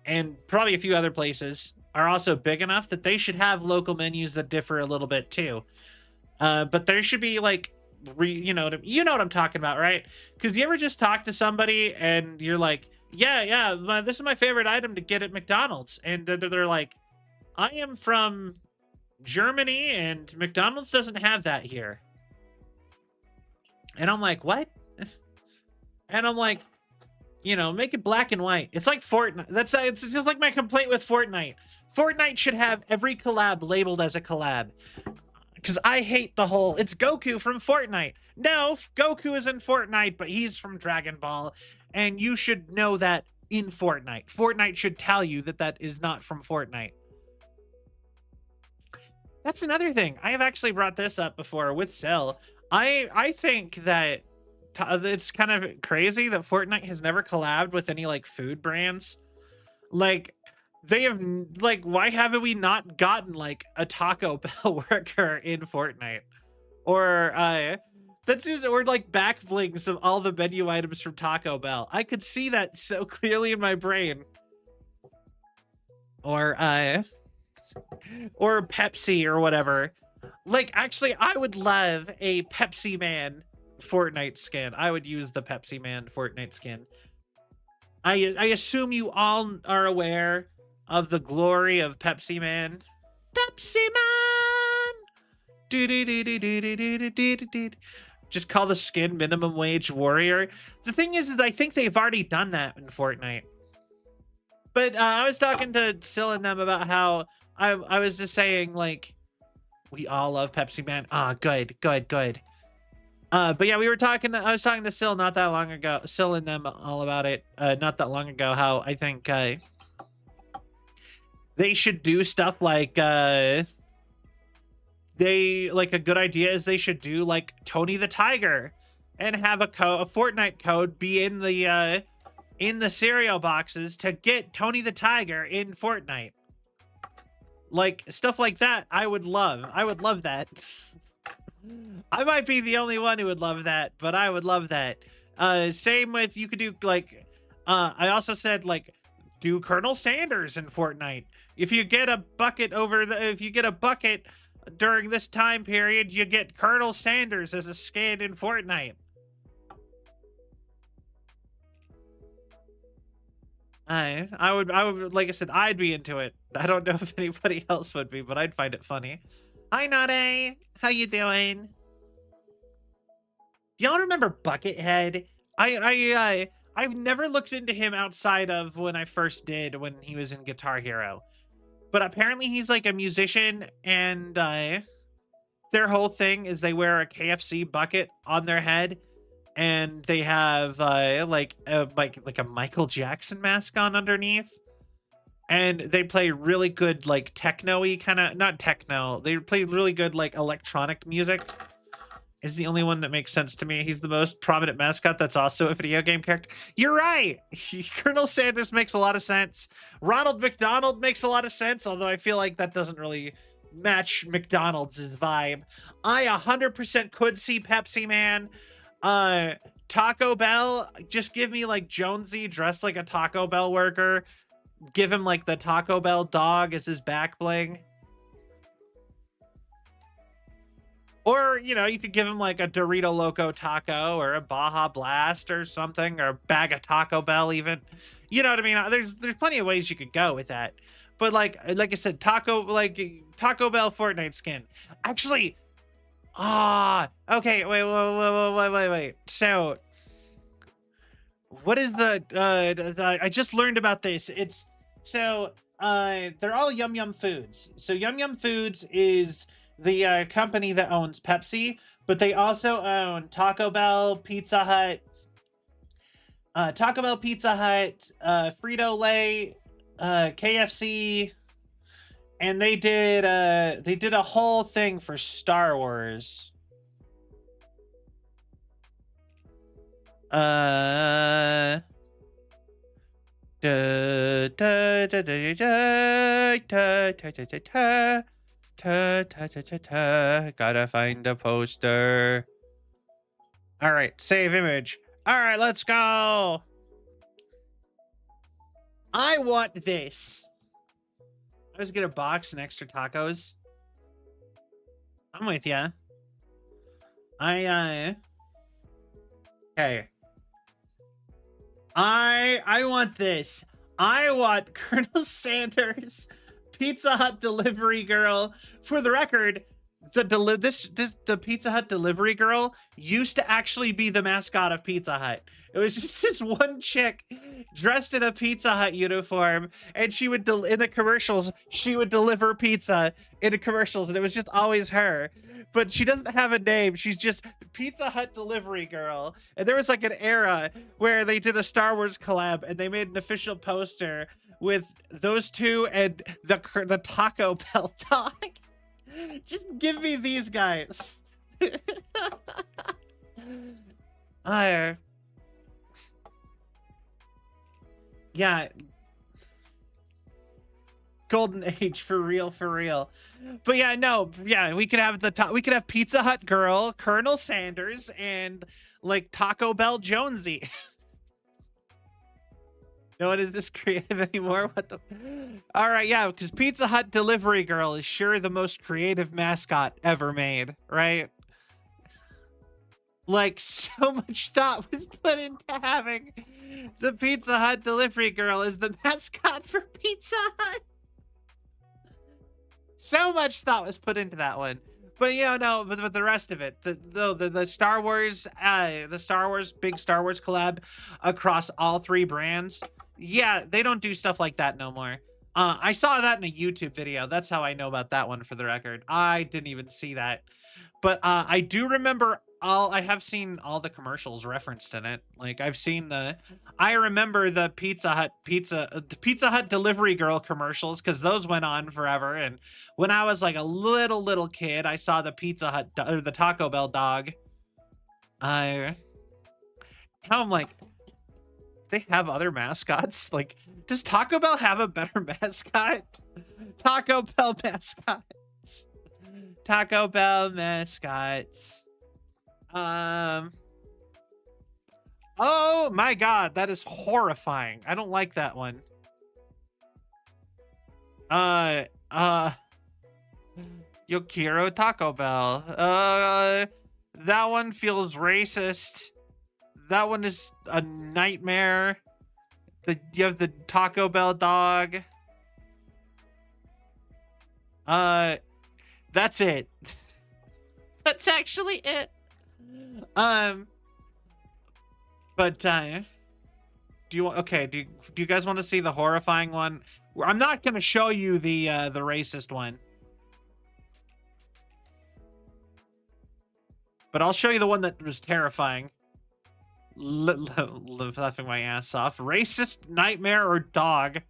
and probably a few other places are also big enough that they should have local menus that differ a little bit too. But there should be like, you know what I'm talking about, right? Because you ever just talk to somebody and you're like, yeah, this is my favorite item to get at McDonald's. And they're like, I am from Germany and McDonald's doesn't have that here. And I'm like, what? And I'm like, you know, make it black and white. It's like Fortnite. It's just like my complaint with Fortnite. Fortnite should have every collab labeled as a collab. Because I hate the whole, it's Goku from Fortnite. No, Goku is in Fortnite, but he's from Dragon Ball. And you should know that in Fortnite. Fortnite should tell you that that is not from Fortnite. That's another thing. I have actually brought this up before with Cell. I think that it's kind of crazy that Fortnite has never collabed with any like food brands. Like they have, like, why haven't we not gotten like a Taco Bell worker in Fortnite? Or that's just, or like back blings of all the menu items from Taco Bell. I could see that so clearly in my brain. Or Pepsi or whatever. Like, actually, I would love a Pepsi Man Fortnite skin. I would use the Pepsi Man Fortnite skin. I assume you all are aware of the glory of Pepsi Man. Pepsi Man! Just call the skin Minimum Wage Warrior. The thing is I think they've already done that in Fortnite. But I was talking to Sil and them about how I was just saying, like, we all love Pepsi Man. Ah, good. But yeah, I was talking to Sil not that long ago, Sil and them all about it, not that long ago, how I think they should do stuff like, a good idea is they should do like Tony the Tiger and have a Fortnite code be in the cereal boxes to get Tony the Tiger in Fortnite. Like, stuff like that, I would love that. I might be the only one who would love that, but I would love that. Same with, you could do, like, I also said, like, do Colonel Sanders in Fortnite. If you get a bucket during this time period, you get Colonel Sanders as a skin in Fortnite. I would, like I said, I'd be into it. I don't know if anybody else would be, but I'd find it funny. Hi, Nade. How you doing? Y'all remember Buckethead? I've never looked into him outside of when I first did, when he was in Guitar Hero. But apparently he's like a musician, and their whole thing is they wear a KFC bucket on their head. And they have like a Michael Jackson mask on underneath, and they play really good like techno-y kind of, not techno. They play really good like electronic music. Is the only one that makes sense to me. He's the most prominent mascot that's also a video game character. You're right. Colonel Sanders makes a lot of sense. Ronald McDonald makes a lot of sense, although I feel like that doesn't really match McDonald's vibe. I 100% could see Pepsi Man. Taco Bell, just give me like Jonesy dressed like a Taco Bell worker. Give him like the Taco Bell dog as his back bling. Or, you know, you could give him like a Dorito Loco taco or a Baja Blast or something, or a bag of Taco Bell even. You know what I mean? There's plenty of ways you could go with that. But like I said, Taco Bell Fortnite skin. Actually, okay, wait. So, what is I just learned about this. It's So they're all Yum Yum Foods. So Yum Yum Foods is the company that owns Pepsi, but they also own Taco Bell, Pizza Hut, Frito-Lay, KFC, and they did a whole thing for Star Wars. Gotta find a poster. All right, save image. All right, let's go. I want this. I was gonna box and extra tacos. I'm with ya. Okay. I want this. I want Colonel Sanders, Pizza Hut delivery girl. For the record, the Pizza Hut delivery girl used to actually be the mascot of Pizza Hut. It was just this one chick dressed in a Pizza Hut uniform, and she would in the commercials she would deliver pizza in the commercials, and it was just always her. But she doesn't have a name. She's just Pizza Hut delivery girl. And there was like an era where they did a Star Wars collab, and they made an official poster with those two and the Taco Bell dog. Just give me these guys. Yeah. Golden age for real, for real. But yeah, no, yeah, we could have we could have Pizza Hut girl, Colonel Sanders, and like Taco Bell Jonesy. No one is this creative anymore. What the? All right, yeah, because Pizza Hut delivery girl is sure the most creative mascot ever made, right? Like, so much thought was put into having the Pizza Hut delivery girl as the mascot for Pizza Hut. So much thought was put into that one. But you know, no, but the rest of it, the Star Wars, big Star Wars collab across all three brands. Yeah, they don't do stuff like that no more. I saw that in a YouTube video. That's how I know about that one, for the record. I didn't even see that. But I do remember I have seen all the commercials referenced in it. Like, I remember the Pizza Hut delivery girl commercials, because those went on forever. And when I was like a little kid, I saw the Pizza Hut or the Taco Bell dog. Now I'm like, they have other mascots. Like, does Taco Bell have a better mascot? Taco Bell mascots. Taco Bell mascots. Oh my god, that is horrifying. I don't like that one. Yokiro Taco Bell. That one feels racist. That one is a nightmare. You have the Taco Bell dog. That's it. That's actually it. But do you guys want to see the horrifying one? I'm not gonna show you the racist one, but I'll show you the one that was terrifying. Laughing my ass off. Racist, nightmare, or dog?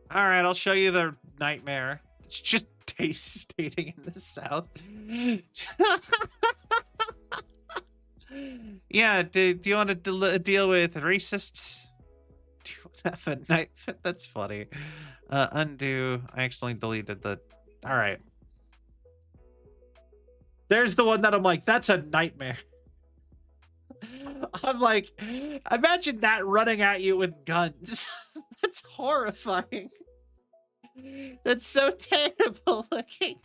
All right, I'll show you the nightmare. It's just devastating in the South. Yeah, do you want to deal with racists? Do you want to have a night? That's funny. Undo. I accidentally deleted the... All right. There's the one that I'm like, that's a nightmare. I'm like, imagine that running at you with guns. That's horrifying. That's so terrible looking.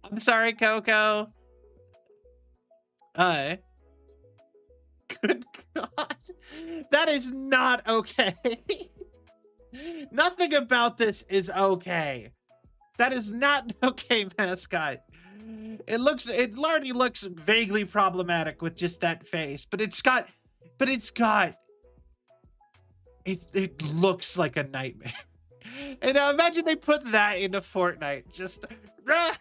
I'm sorry, Coco. Good God. That is not okay. Nothing about this is okay. That is not an okay mascot. it already looks vaguely problematic with just that face, but it looks like a nightmare. And now imagine they put that into Fortnite. Just run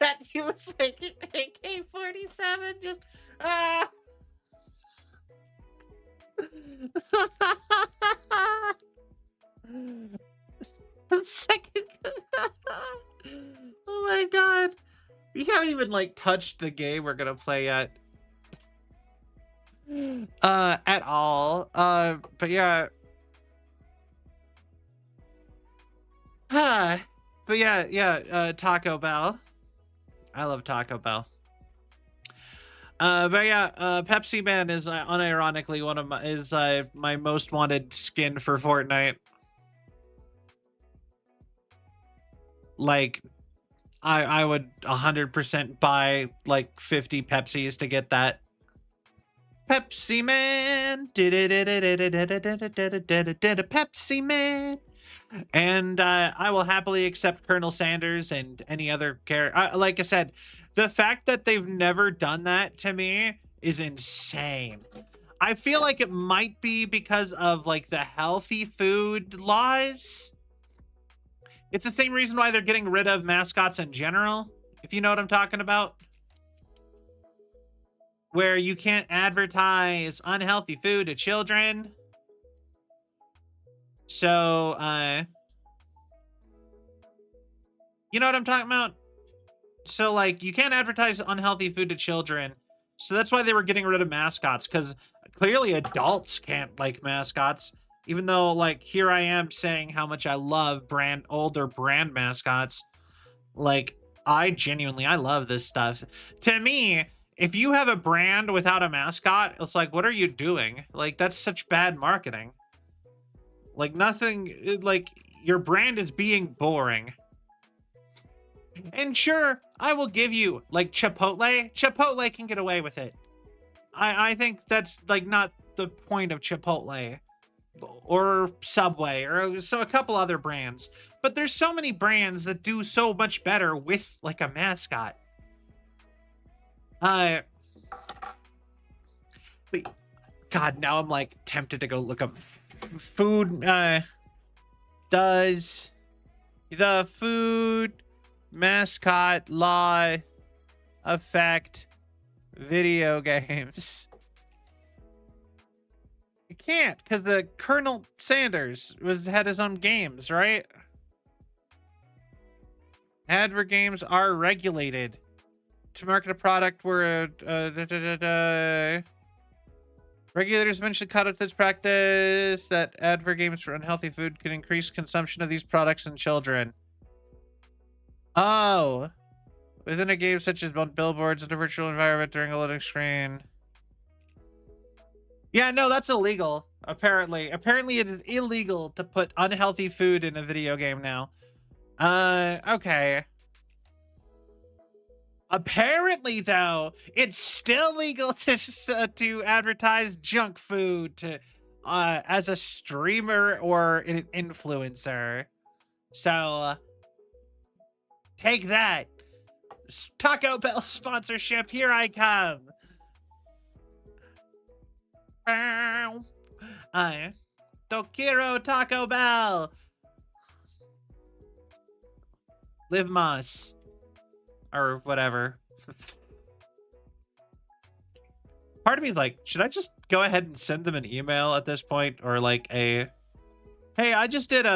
at you with like AK-47. Just second. Oh my god. We haven't even like touched the game we're gonna play yet. At all. But yeah. But yeah, Taco Bell. I love Taco Bell. But yeah, Pepsi Man is unironically one of my most wanted skin for Fortnite. Like, I would 100% buy like 50 Pepsis to get that. Pepsi Man, Pepsi Man. And I will happily accept Colonel Sanders and any other character. Like I said, the fact that they've never done that to me is insane. I feel like it might be because of like the healthy food laws. It's the same reason why they're getting rid of mascots in general, if you know what I'm talking about. Where you can't advertise unhealthy food to children. So, you know what I'm talking about? So, like, you can't advertise unhealthy food to children. So that's why they were getting rid of mascots, because clearly adults can't like mascots. Even though, like, here I am saying how much I love older brand mascots. Like, I love this stuff. To me, if you have a brand without a mascot, it's like, what are you doing? Like, that's such bad marketing. Like, nothing, like, your brand is being boring. And sure, I will give you, like, Chipotle. Chipotle can get away with it. I think that's, like, not the point of Chipotle. Or Subway, or so a couple other brands. But there's so many brands that do so much better with, like, a mascot. But, God, now I'm, like, tempted to go look up food. Does the food mascot law affect video games? You can't, because the Colonel Sanders had his own games, right? Advert games are regulated to market a product where regulators eventually caught up to this practice that advert games for unhealthy food can increase consumption of these products in children. Oh, within a game such as on billboards in a virtual environment during a loading screen. Yeah, no, that's illegal. Apparently it is illegal to put unhealthy food in a video game now. Okay. Apparently, though, it's still legal to advertise junk food to as a streamer or an influencer. So take that. Taco Bell sponsorship, here I come. Tokiro Taco Bell. Live Moss. Or whatever. Part of me is like, should I just go ahead and send them an email at this point? Or like hey, I just did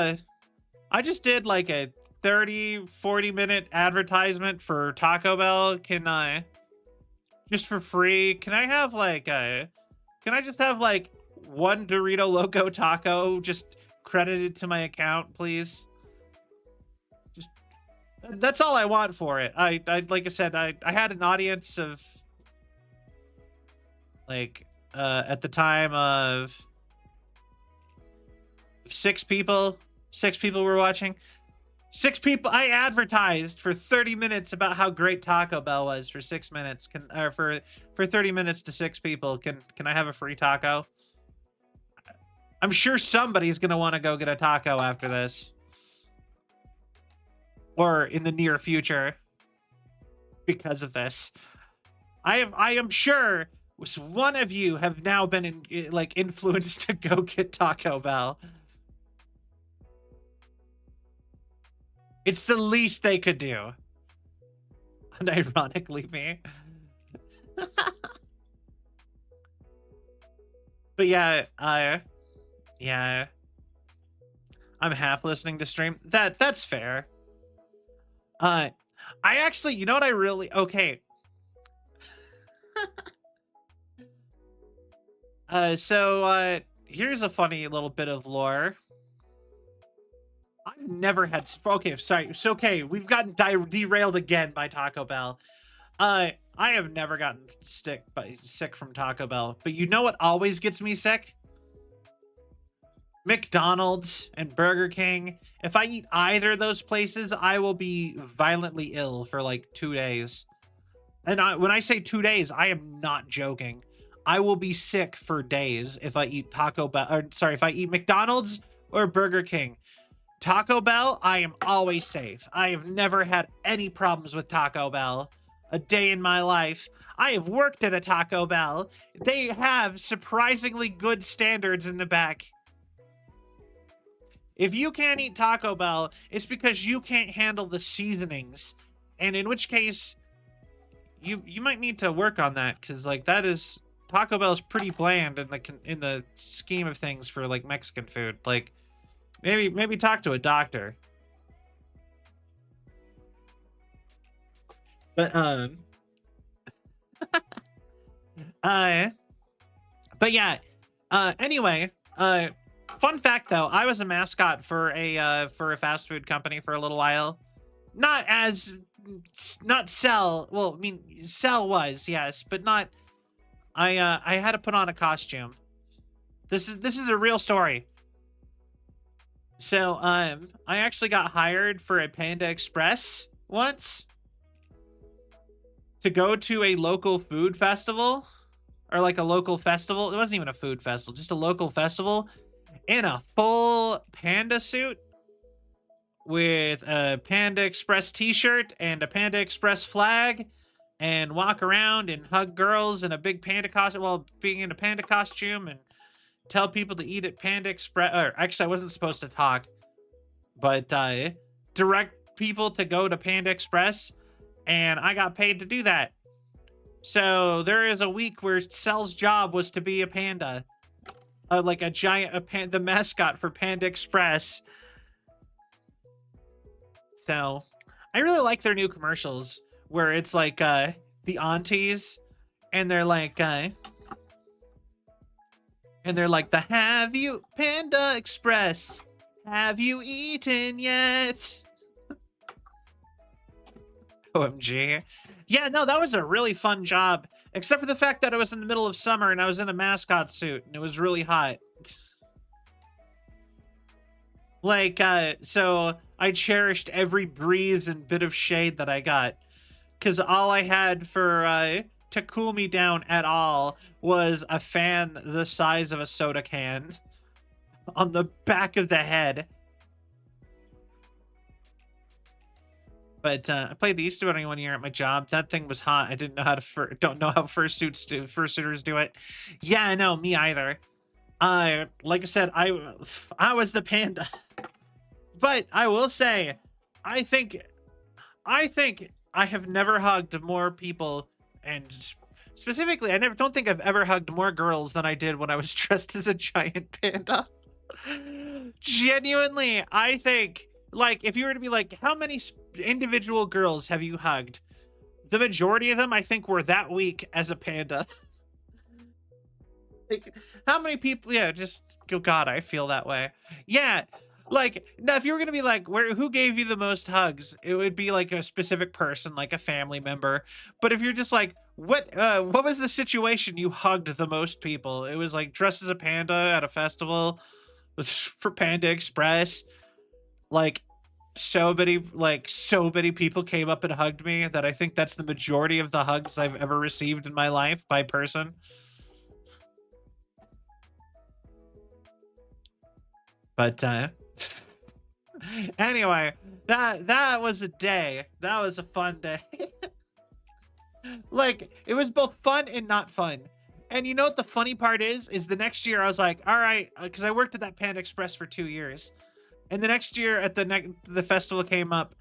like a 30-40 minute advertisement for Taco Bell. Can I just for free? Can I just have like one Dorito Loco taco just credited to my account, please? Just that's all I want for it. I like I said, I had an audience of like at the time of 6 people. 6 people were watching. 6 people. I advertised for 30 minutes about how great Taco Bell was for 6 minutes. For 30 minutes to 6 people. Can I have a free taco? I'm sure somebody's gonna want to go get a taco after this, or in the near future. because of this. I am sure one of you have now been influenced to go get Taco Bell. It's the least they could do. Unironically, me. But yeah, yeah. I'm half listening to stream. That's fair. I actually, you know what I really okay. So here's a funny little bit of lore. I've never had okay, sorry. It's okay. We've gotten derailed again by Taco Bell. I have never gotten sick from Taco Bell, but you know what always gets me sick? McDonald's and Burger King. If I eat either of those places, I will be violently ill for like 2 days. And when I say 2 days, I am not joking. I will be sick for days if I eat Taco Bell, or sorry, if I eat McDonald's or Burger King. Taco Bell, I am always safe. I have never had any problems with Taco Bell a day in my life. I have worked at a Taco Bell. They have surprisingly good standards in the back. If you can't eat Taco Bell, it's because you can't handle the seasonings. And in which case, you might need to work on that, because like Taco Bell is pretty bland in the scheme of things for like Mexican food. Like maybe talk to a doctor. But but yeah. Anyway, fun fact though, I was a mascot for a fast food company for a little while. Not Cell. Well, I mean, Cell was, yes, but not. I had to put on a costume. This is a real story. So I actually got hired for a Panda Express once to go to a local food festival, or like a local festival. It wasn't even a food festival, just a local festival, in a full panda suit with a Panda Express t-shirt and a Panda Express flag, and walk around and hug girls in a big panda costume while being in a panda costume, and tell people to eat at Panda Express. Or actually, I wasn't supposed to talk, but direct people to go to Panda Express, and I got paid to do that. So there is a week where Cell's job was to be a panda, like the mascot for Panda Express. So I really like their new commercials where it's like the aunties, and they're like the have you Panda Express, have you eaten yet? OMG. Yeah, no, that was a really fun job, except for the fact that it was in the middle of summer and I was in a mascot suit and it was really hot. Like, so I cherished every breeze and bit of shade that I got, because all I had for to cool me down at all was a fan the size of a soda can on the back of the head. But I played the Easter Bunny one year at my job. That thing was hot. I didn't know how to don't know how fursuiters do it. Yeah, I know, me either. Like I said, I was the panda. But I will say, I think I have never hugged more people, and specifically, don't think I've ever hugged more girls than I did when I was dressed as a giant panda. Genuinely, I think, like, if you were to be like, how many individual girls have you hugged? The majority of them, I think, were that week as a panda. Like, how many people? Yeah, just oh God, I feel that way. Yeah. Like, now, if you were gonna be like, who gave you the most hugs? It would be like a specific person, like a family member. But if you're just like, what was the situation you hugged the most people? It was like dressed as a panda at a festival for Panda Express. Like, so many people came up and hugged me that I think that's the majority of the hugs I've ever received in my life by person. But anyway, that was a day. That was a fun day. Like, it was both fun and not fun. And you know what the funny part is the next year I was like, all right, because I worked at that Panda Express for 2 years. And the next year at the festival came up,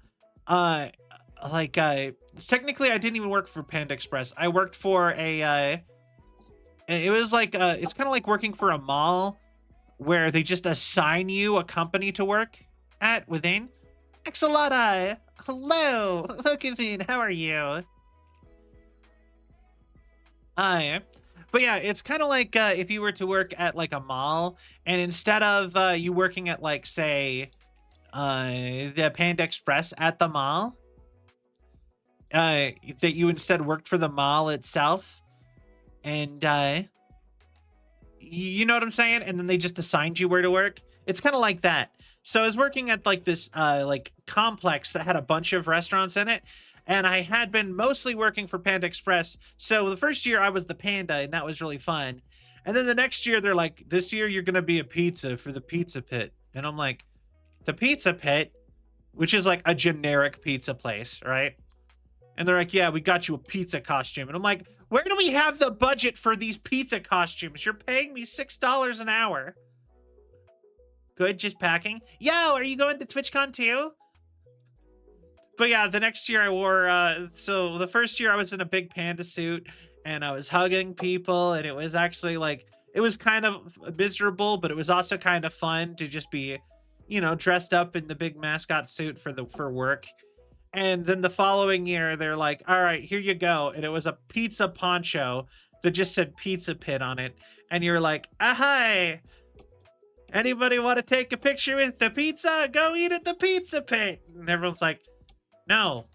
uh, technically I didn't even work for Panda Express. I worked for it was like, it's kind of like working for a mall where they just assign you a company to work at within. Exalata, hello, welcome in, how are you? But yeah, it's kind of like if you were to work at like a mall, and instead of you working at like say the Panda Express at the mall, that you instead worked for the mall itself, and you know what I'm saying? And then they just assigned you where to work. It's kind of like that. So I was working at like this like complex that had a bunch of restaurants in it. And I had been mostly working for Panda Express. So the first year I was the panda, and that was really fun. And then the next year they're like, this year you're going to be a pizza for the Pizza Pit. And I'm like, the Pizza Pit, which is like a generic pizza place, right? And they're like, yeah, we got you a pizza costume. And I'm like, where do we have the budget for these pizza costumes? You're paying me $6 an hour. Good, just packing. Yo, are you going to TwitchCon too? But yeah, the next year I wore, so the first year I was in a big panda suit and I was hugging people, and it was actually like, it was kind of miserable, but it was also kind of fun to just be, you know, dressed up in the big mascot suit for work. And then the following year they're like, all right, here you go. And it was a pizza poncho that just said Pizza Pit on it. And you're like, hi, anybody want to take a picture with the pizza? Go eat at the Pizza Pit. And everyone's like, no.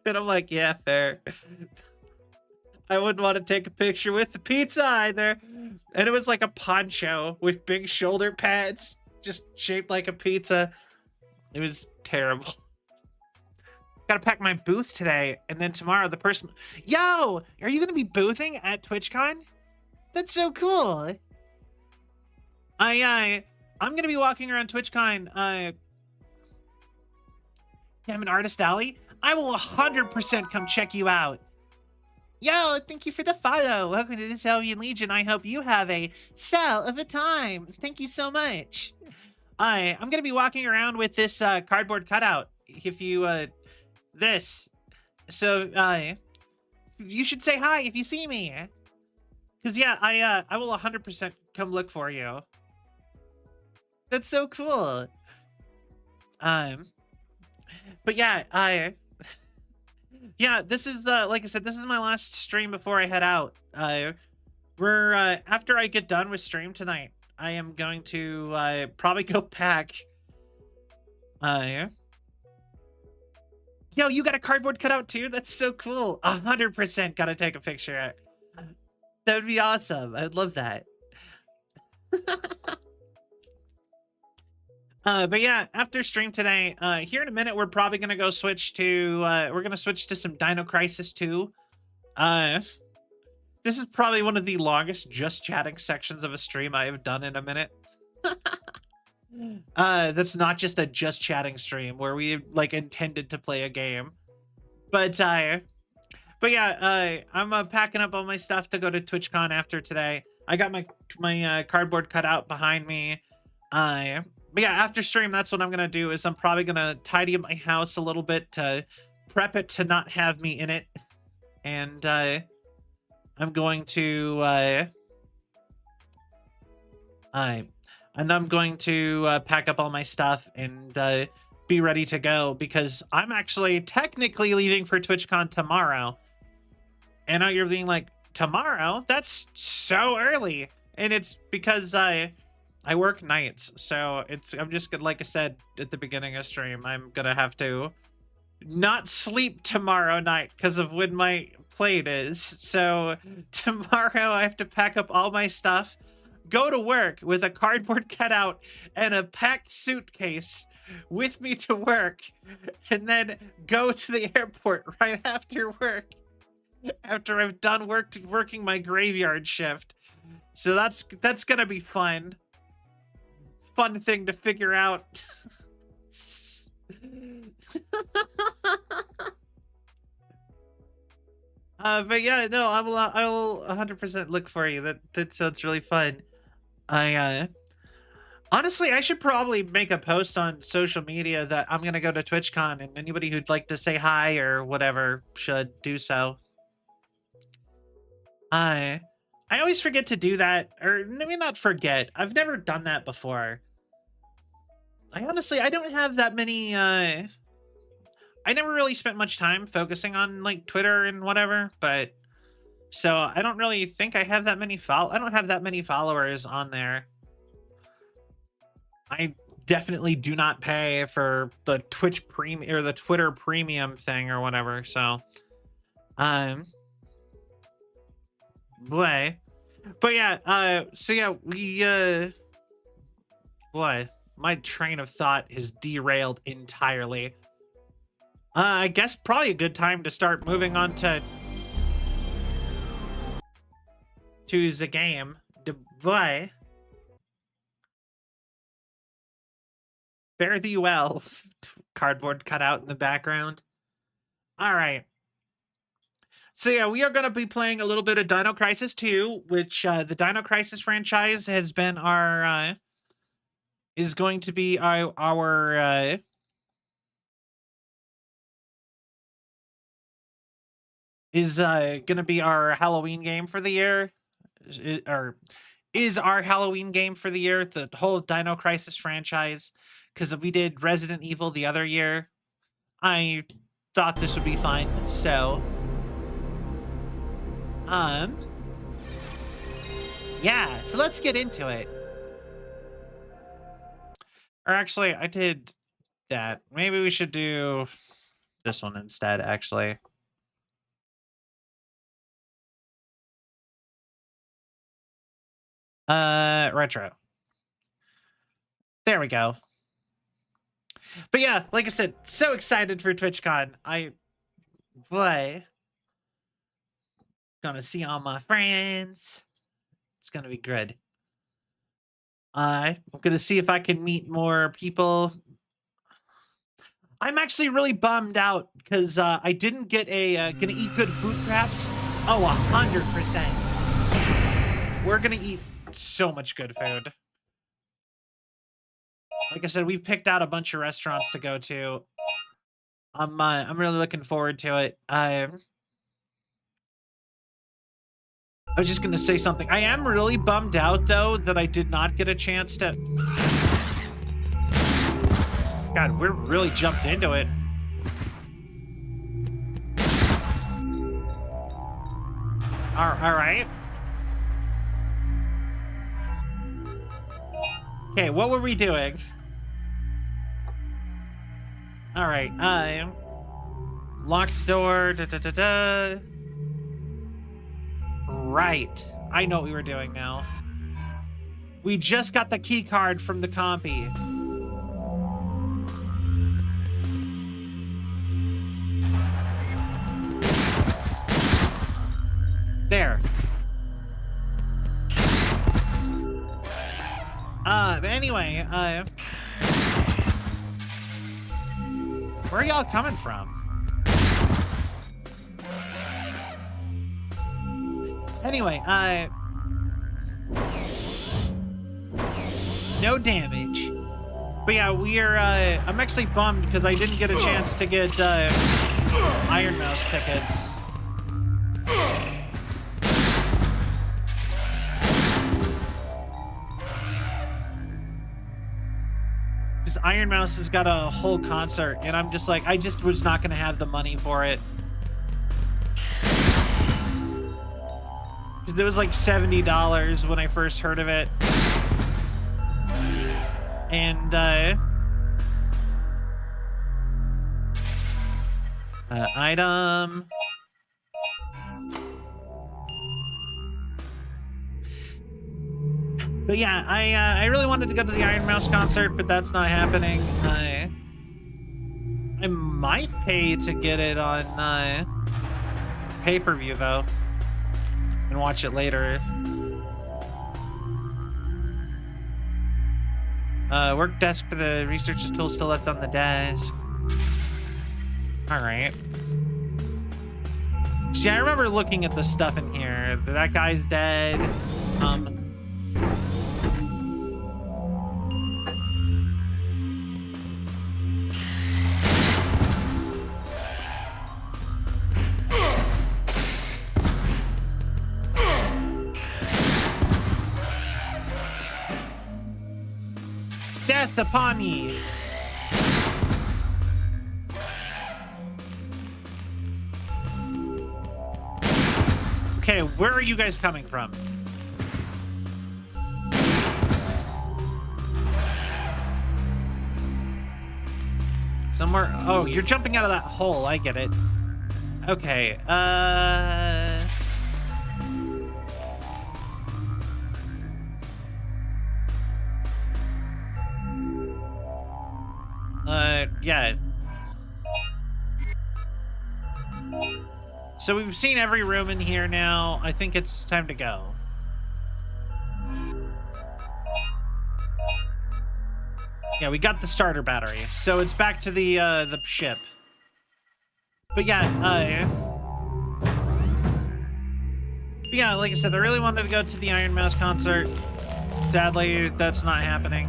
And I'm like, yeah, fair. I wouldn't want to take a picture with the pizza either. And it was like a poncho with big shoulder pads, just shaped like a pizza. It was terrible. Gotta pack my booth today, and then tomorrow the person... Yo! Are you gonna be boothing at TwitchCon? That's so cool. I'm gonna be walking around TwitchCon, I'm an artist alley. I will 100% come check you out. Yo, thank you for the follow. Welcome to the Celvion Legion. I hope you have a cell of a time. Thank you so much. I'm going to be walking around with this cardboard cutout. If you, this. So, you should say hi if you see me. Because, yeah, I will 100% come look for you. That's so cool. But yeah, yeah, this is, like I said, this is my last stream before I head out. After I get done with stream tonight, I am going to, probably go pack. Yo, you got a cardboard cutout too? That's so cool. 100% gotta take a picture. That would be awesome. I'd love that. But yeah, after stream today, here in a minute, we're probably gonna go switch to, we're gonna switch to some Dino Crisis 2. This is probably one of the longest just chatting sections of a stream I have done in a minute. That's not just a just chatting stream where we like intended to play a game. But yeah, I'm packing up all my stuff to go to TwitchCon after today. I got my cardboard cutout behind me. But yeah, after stream, that's what I'm gonna do. Is I'm probably gonna tidy up my house a little bit to prep it to not have me in it, and I'm going to I'm going to pack up all my stuff and be ready to go, because I'm actually technically leaving for TwitchCon tomorrow. And now you're being like, tomorrow? That's so early. And it's because I work nights, so I'm just gonna, like I said at the beginning of stream, I'm gonna have to not sleep tomorrow night because of when my plate is. So tomorrow I have to pack up all my stuff, go to work with a cardboard cutout and a packed suitcase with me to work, and then go to the airport right after work, after I've done working my graveyard shift. So that's gonna be fun. Fun thing to figure out. But yeah, no, I will 100% look for you. That sounds really fun. Honestly, I should probably make a post on social media that I'm gonna go to TwitchCon, and anybody who'd like to say hi or whatever should do so. I always forget to do that, or maybe not forget. I've never done that before. I don't have that many, I never really spent much time focusing on, like, Twitter and whatever, but, so I don't really think I have that many I don't have that many followers on there. I definitely do not pay for the Twitch premium or the Twitter premium thing or whatever, so, boy. But yeah, so yeah, boy, my train of thought is derailed entirely. I guess probably a good time to start moving on to the game. Boy. Fare thee well. Cardboard cutout in the background. All right. So yeah, we are going to be playing a little bit of Dino Crisis 2, which the Dino Crisis franchise has been our is going to be our going to be our Halloween game for the year, or is our Halloween game for the year, the whole Dino Crisis franchise, because we did Resident Evil the other year. I thought this would be fun, so yeah, so let's get into it. Or actually, I did that. Maybe we should do this one instead, actually. Retro. There we go. But yeah, like I said, so excited for TwitchCon. Boy, gonna see all my friends. It's gonna be good. I'm gonna see if I can meet more people. I'm actually really bummed out because I didn't get a gonna eat good food perhaps. Oh, 100%. We're gonna eat so much good food. Like I said, we've picked out a bunch of restaurants to go to. I'm really looking forward to it. I was just gonna say something. I am really bummed out though that I did not get a chance to. God, we're really jumped into it. All right. Okay, what were we doing? All right, locked door, Right, I know what we were doing now. We just got the key card from the compy. There. Anyway, where are y'all coming from? Anyway, no damage. But yeah, we're, I'm actually bummed because I didn't get a chance to get, Iron Mouse tickets. Iron Mouse has got a whole concert, and I'm just like, I just was not going to have the money for it. Because it was like $70 when I first heard of it. And, item. But yeah, I really wanted to go to the Iron Mouse concert, but that's not happening. I might pay to get it on pay-per-view though, and watch it later. Work desk for the researcher's tool still left on the desk. All right. See, I remember looking at the stuff in here. That guy's dead. Death upon ye. Okay, where are you guys coming from? Somewhere. Oh, you're jumping out of that hole. I get it. Okay. Yeah. So we've seen every room in here now. I think it's time to go. Yeah, we got the starter battery. So it's back to the ship. But yeah, like I said, I really wanted to go to the Iron Mouse concert. Sadly, that's not happening.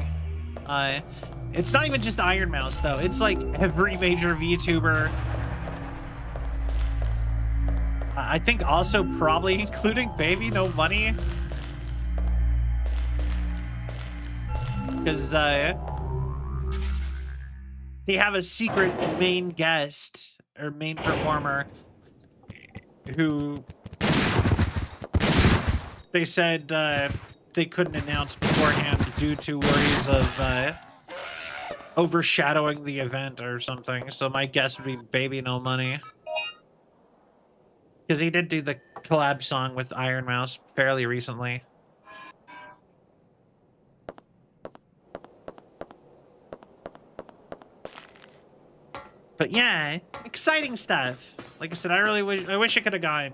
It's not even just Iron Mouse, though. It's like every major VTuber. I think also probably including Baby No Money. Because they have a secret main guest or main performer who they said they couldn't announce beforehand due to worries of overshadowing the event or something. So my guess would be Baby No Money. Because he did do the collab song with Iron Mouse fairly recently. But yeah, exciting stuff. Like I said, I wish I could have gone.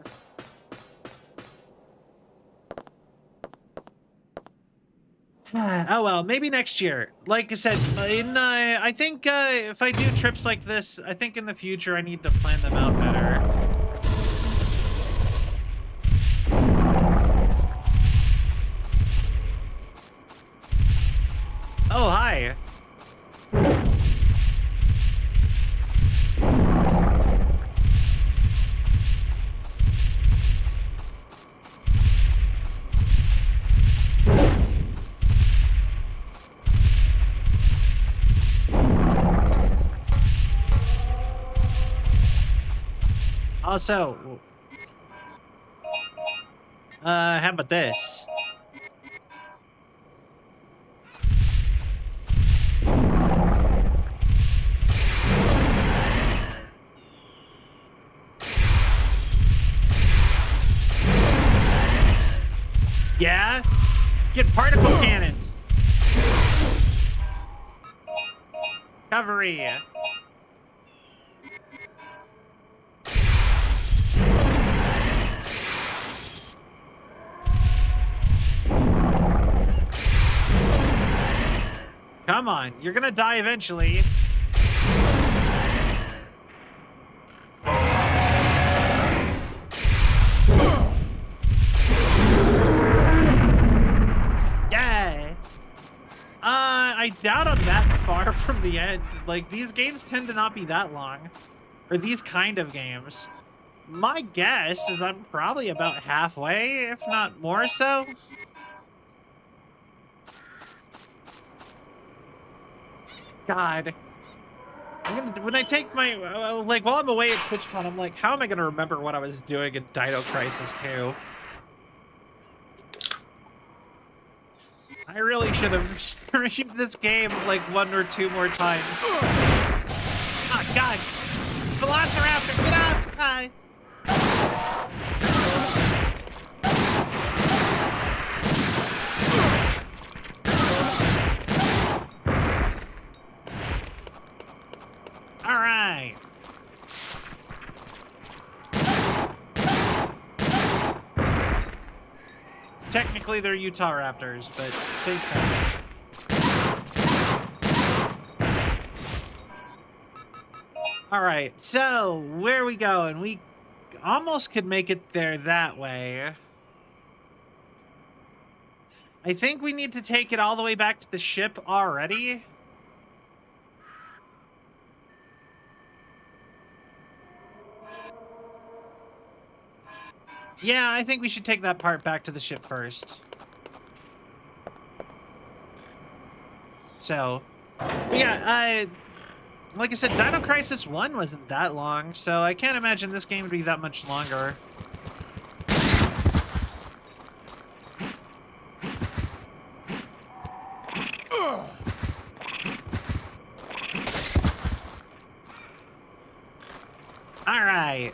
Oh well, maybe next year. Like I said, I think if I do trips like this, I think in the future I need to plan them out better. Oh, hi. Also, how about this? Yeah? Get particle cannons. Cavalry. Come on, you're gonna die eventually. Yeah. I doubt I'm that far from the end. Like, these games tend to not be that long. Or these kind of games. My guess is I'm probably about halfway, if not more so. God. When I take my, like, while I'm away at TwitchCon, I'm like, how am I going to remember what I was doing in Dino Crisis 2? I really should have streamed this game, like, 1 or 2 more times. Oh, God. Velociraptor, get off! Hi. All right. Technically, they're Utah Raptors, but same thing. All right, so where are we going? almost could make it there that way. I think we need to take it all the way back to the ship already. Yeah, I think we should take that part back to the ship first. So, but yeah, like I said, Dino Crisis 1 wasn't that long, so I can't imagine this game would be that much longer. All right.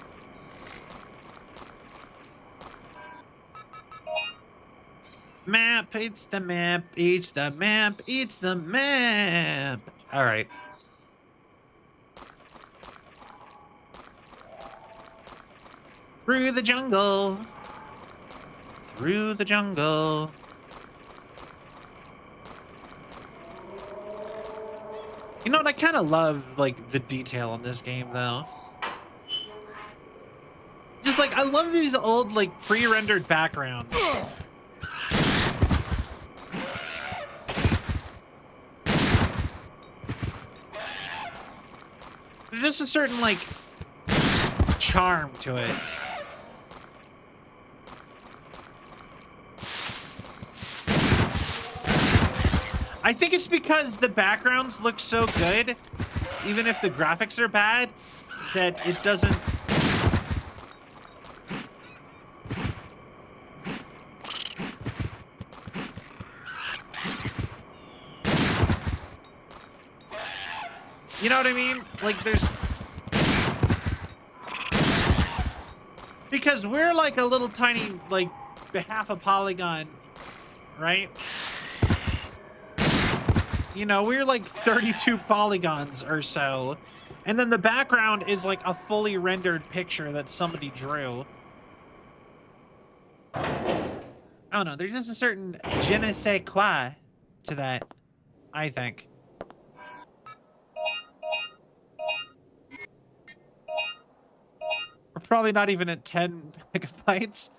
Map, it's the map, it's the map, it's the map. All right. Through the jungle. Through the jungle. You know what? I kind of love, like, the detail in this game, though. Just, like, I love these old, like, pre-rendered backgrounds. There's just a certain, like, charm to it. I think it's because the backgrounds look so good, even if the graphics are bad, that it doesn't... You know what I mean? Like, there's... Because we're like a little tiny, like, half a polygon, right? You know, we're like 32 polygons or so. And then the background is like a fully rendered picture that somebody drew. I don't know, there's just a certain je ne sais quoi to that, I think. We're probably not even at 10 megabytes.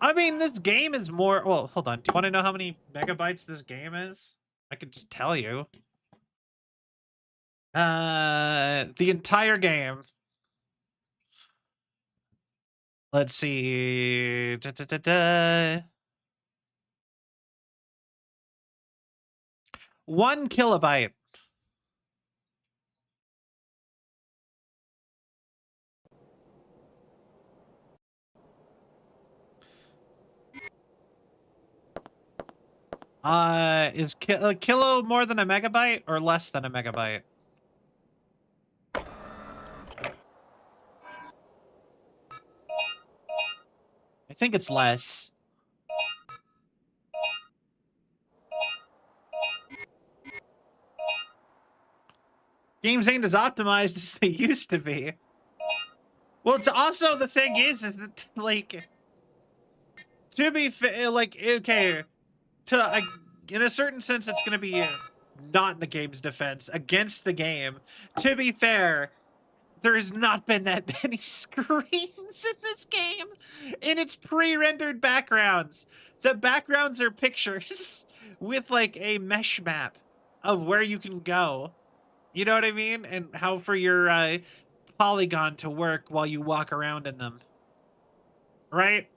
I mean, this game is more... Well, hold on. Do you want to know how many megabytes this game is? I could just tell you. The entire game. Let's see. 1 kilobyte. Is a kilo more than a megabyte or less than a megabyte? I think it's less. Games ain't as optimized as they used to be. Well, it's also, the thing is that, like, to be fair, like, okay, in a certain sense, it's gonna be not in the game's defense, against the game. To be fair, there has not been that many screens in this game, and it's pre-rendered backgrounds. The backgrounds are pictures with, like, a mesh map of where you can go. You know what I mean? And how for your polygon to work while you walk around in them. Right?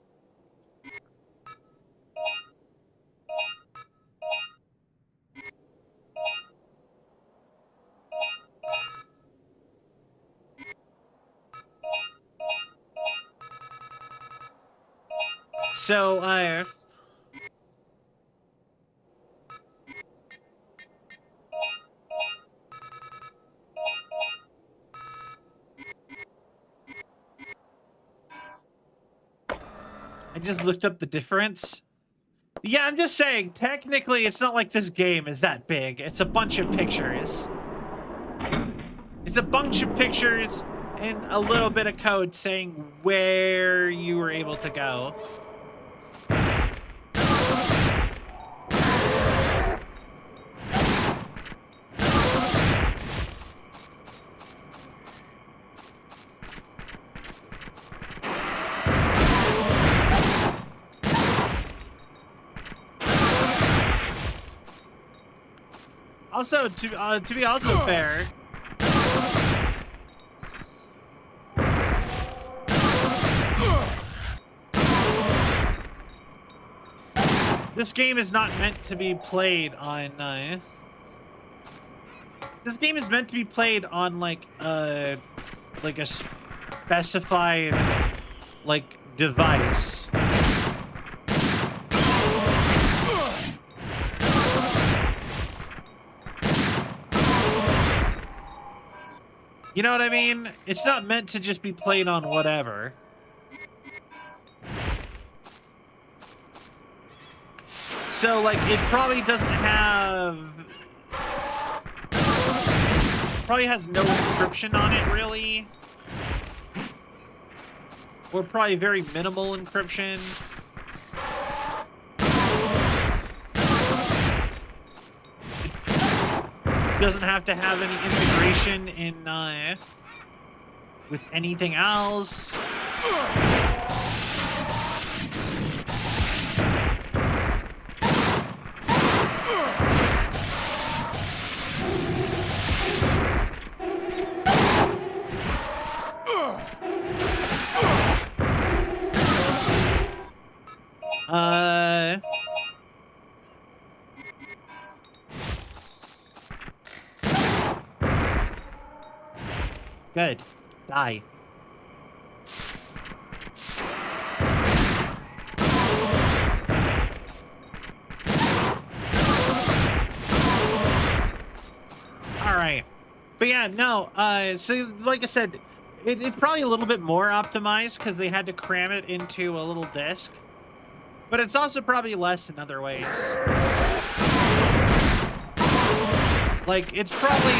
So, I just looked up the difference. Yeah, I'm just saying, technically, it's not like this game is that big. It's a bunch of pictures. It's a bunch of pictures and a little bit of code saying where you were able to go. Also, to be also fair, this game is not meant to be played on. This game is meant to be played on like a specified like device. You know what I mean? It's not meant to just be played on whatever. So, like, it probably doesn't have... Probably has no encryption on it, really. Or probably very minimal encryption. Doesn't have to have any integration in with anything else. Good. Die. Alright. But yeah, no, so like I said, it's probably a little bit more optimized because they had to cram it into a little disc. But it's also probably less in other ways. Like, it's probably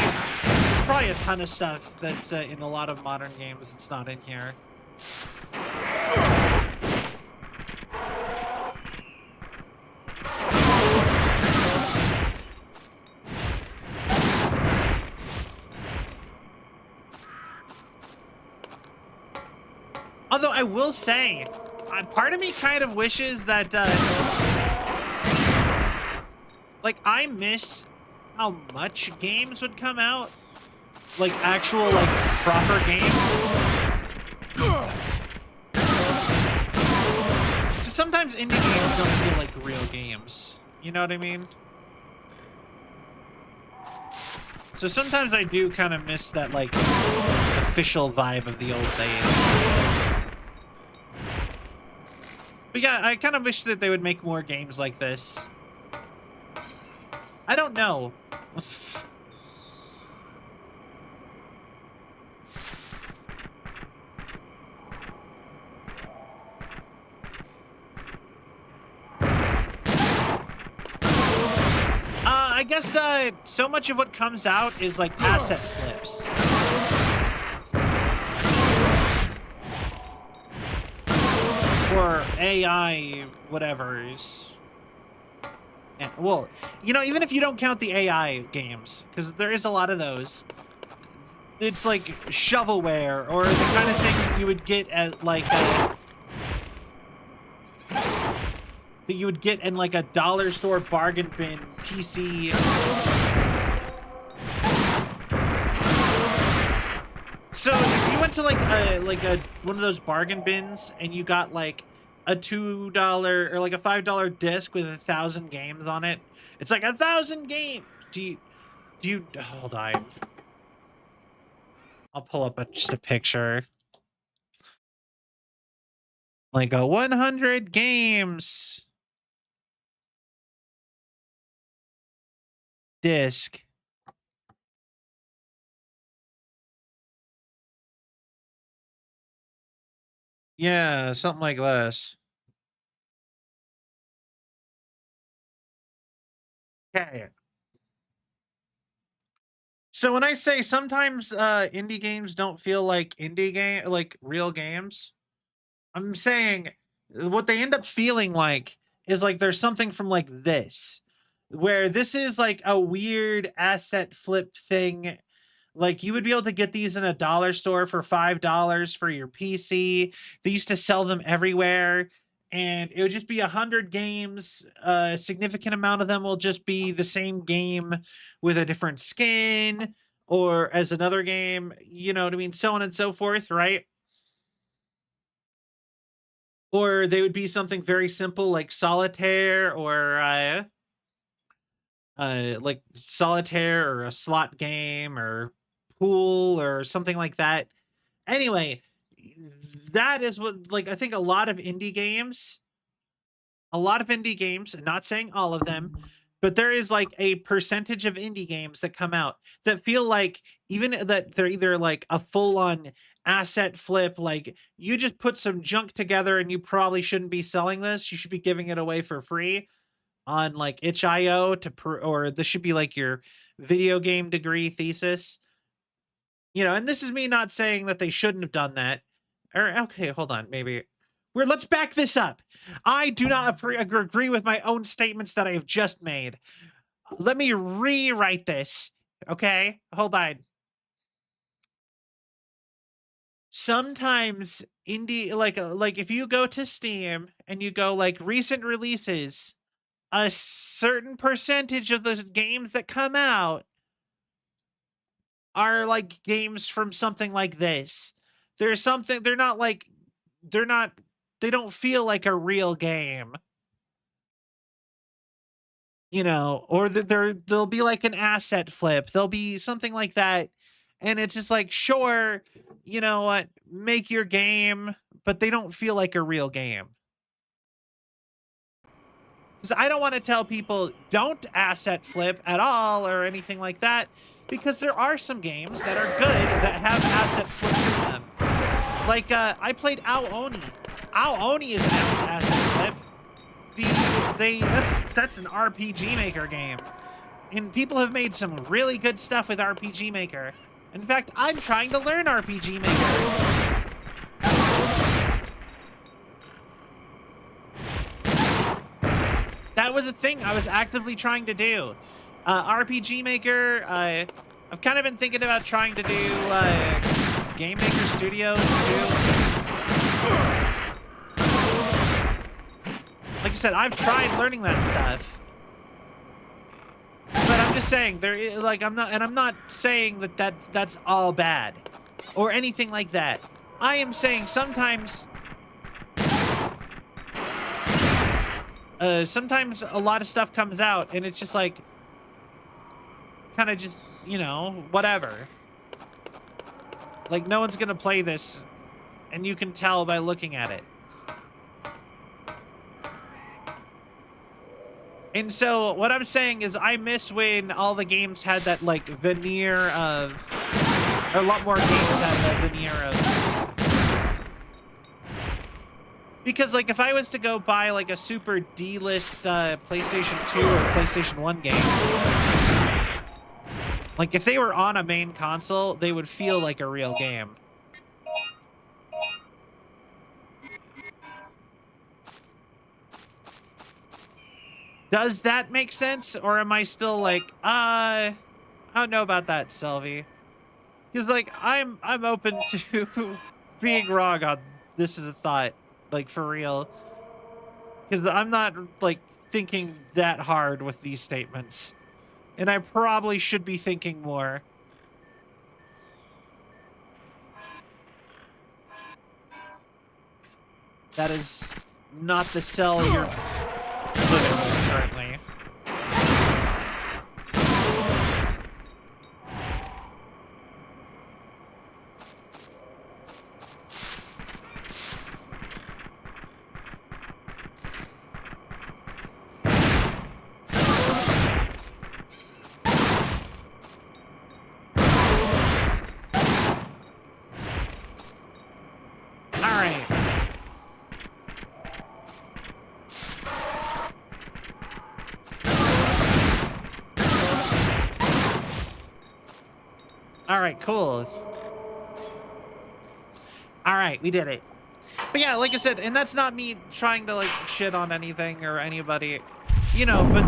a ton of stuff that's in a lot of modern games that's not in here. Although I will say, part of me kind of wishes that, like, I miss how much games would come out. Like, actual, like, proper games. Sometimes indie games don't feel like real games. You know what I mean? So sometimes I do kind of miss that, like, official vibe of the old days. But yeah, I kind of wish that they would make more games like this. I don't know. I guess so much of what comes out is like asset flips. Or AI whatevers. Yeah, well, you know, even if you don't count the AI games, because there is a lot of those, it's like shovelware or the kind of thing that you would get at like that you would get in like a dollar store bargain bin PC. So if you went to like a one of those bargain bins and you got like a $2 or like a $5 disc with 1,000 games on it, it's like 1,000 games. Do you hold on? I'll pull up just a picture. Like a 100 games disc. Yeah, something like this. Okay. So when I say sometimes indie games don't feel like like real games, I'm saying what they end up feeling like is like there's something from like this, where this is like a weird asset flip thing. Like you would be able to get these in a dollar store for $5 for your PC. They used to sell them everywhere. and it would just be 100 games. A significant amount of them will just be the same game with a different skin or as another game, you know what I mean? So on and so forth, right? Or they would be something very simple like solitaire or like solitaire or a slot game or pool or something like that. Anyway, that is what, like, I think a lot of indie games, not saying all of them, but there is like a percentage of indie games that come out that feel like, even that they're either like a full on asset flip, like you just put some junk together and you probably shouldn't be selling this. You should be giving it away for free on like itch.io or this should be like your video game degree thesis. You know, and this is me not saying that they shouldn't have done that. Or okay, hold on, maybe let's back this up. I do not agree with my own statements that I have just made. Let me rewrite this. Okay, hold on. Sometimes indie, like if you go to Steam and you go like recent releases, a certain percentage of the games that come out are like games from something like this. There's something, they don't feel like a real game. You know, or there'll be like an asset flip. There'll be something like that. And it's just like, sure, you know what, make your game, but they don't feel like a real game. Because I don't want to tell people don't asset flip at all or anything like that, because there are some games that are good that have asset flips in them. Like, I played Ao Oni. Ao Oni is an asset flip. That's an RPG Maker game. And people have made some really good stuff with RPG Maker. In fact, I'm trying to learn RPG Maker. That was a thing I was actively trying to do. RPG Maker, I've kind of been thinking about trying to do Game Maker Studio too. Like I said, I've tried learning that stuff. But I'm just saying, I'm not saying that that's all bad or anything like that. I am saying sometimes sometimes a lot of stuff comes out and it's just like kind of just, you know, whatever. Like no one's gonna play this and you can tell by looking at it. And so what I'm saying is I miss when all the games had that like veneer of, or a lot more games had that veneer of, because like if I was to go buy like a super D-list PlayStation 2 or PlayStation 1 game, like if they were on a main console, they would feel like a real game. Does that make sense? Or am I still like, I don't know about that, Selvi. Because like, I'm open to being wrong on this as a thought, like for real. Because I'm not like thinking that hard with these statements. And I probably should be thinking more. That is not the cell you're living with currently. All right, cool. All right, we did it. But yeah, like I said, and that's not me trying to like shit on anything or anybody, you know, but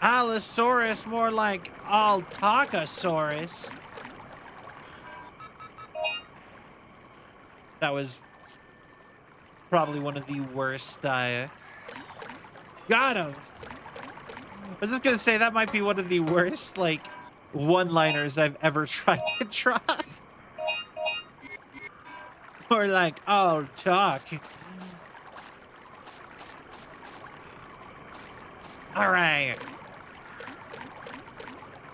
Allosaurus, more like Altacosaurus. That was probably one of the worst. Got him. I was just gonna say that might be one of the worst, like, one-liners I've ever tried to drop. Or like, oh, talk. All right.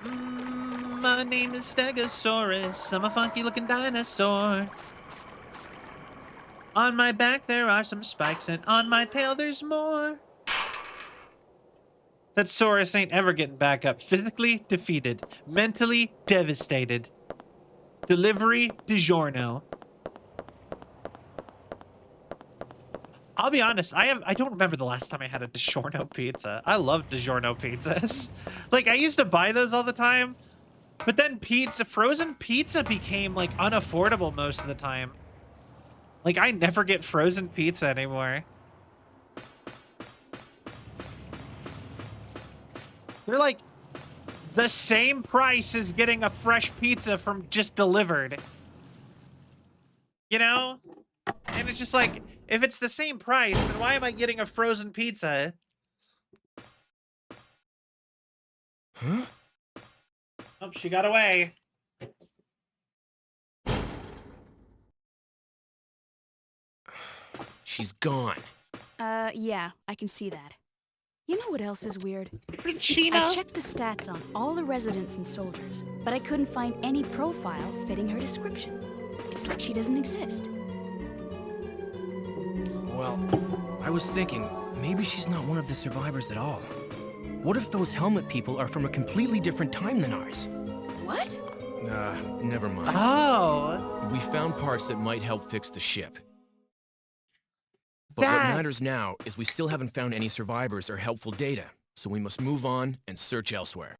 My name is Stegosaurus. I'm a funky-looking dinosaur. On my back there are some spikes, and on my tail there's more. That Saurus ain't ever getting back up. Physically defeated. Mentally devastated. Delivery DiGiorno. I'll be honest, I don't remember the last time I had a DiGiorno pizza. I love DiGiorno pizzas. Like, I used to buy those all the time, but then frozen pizza became, like, unaffordable most of the time. Like, I never get frozen pizza anymore. They're like the same price as getting a fresh pizza from just delivered. You know? And it's just like, if it's the same price, then why am I getting a frozen pizza? Huh? Oh, she got away. She's gone. Yeah, I can see that. You know what else is weird? Regina. I checked the stats on all the residents and soldiers, but I couldn't find any profile fitting her description. It's like she doesn't exist. Well, I was thinking, maybe she's not one of the survivors at all. What if those helmet people are from a completely different time than ours? What? Never mind. Oh. We found parts that might help fix the ship. But what matters now is we still haven't found any survivors or helpful data, so we must move on and search elsewhere.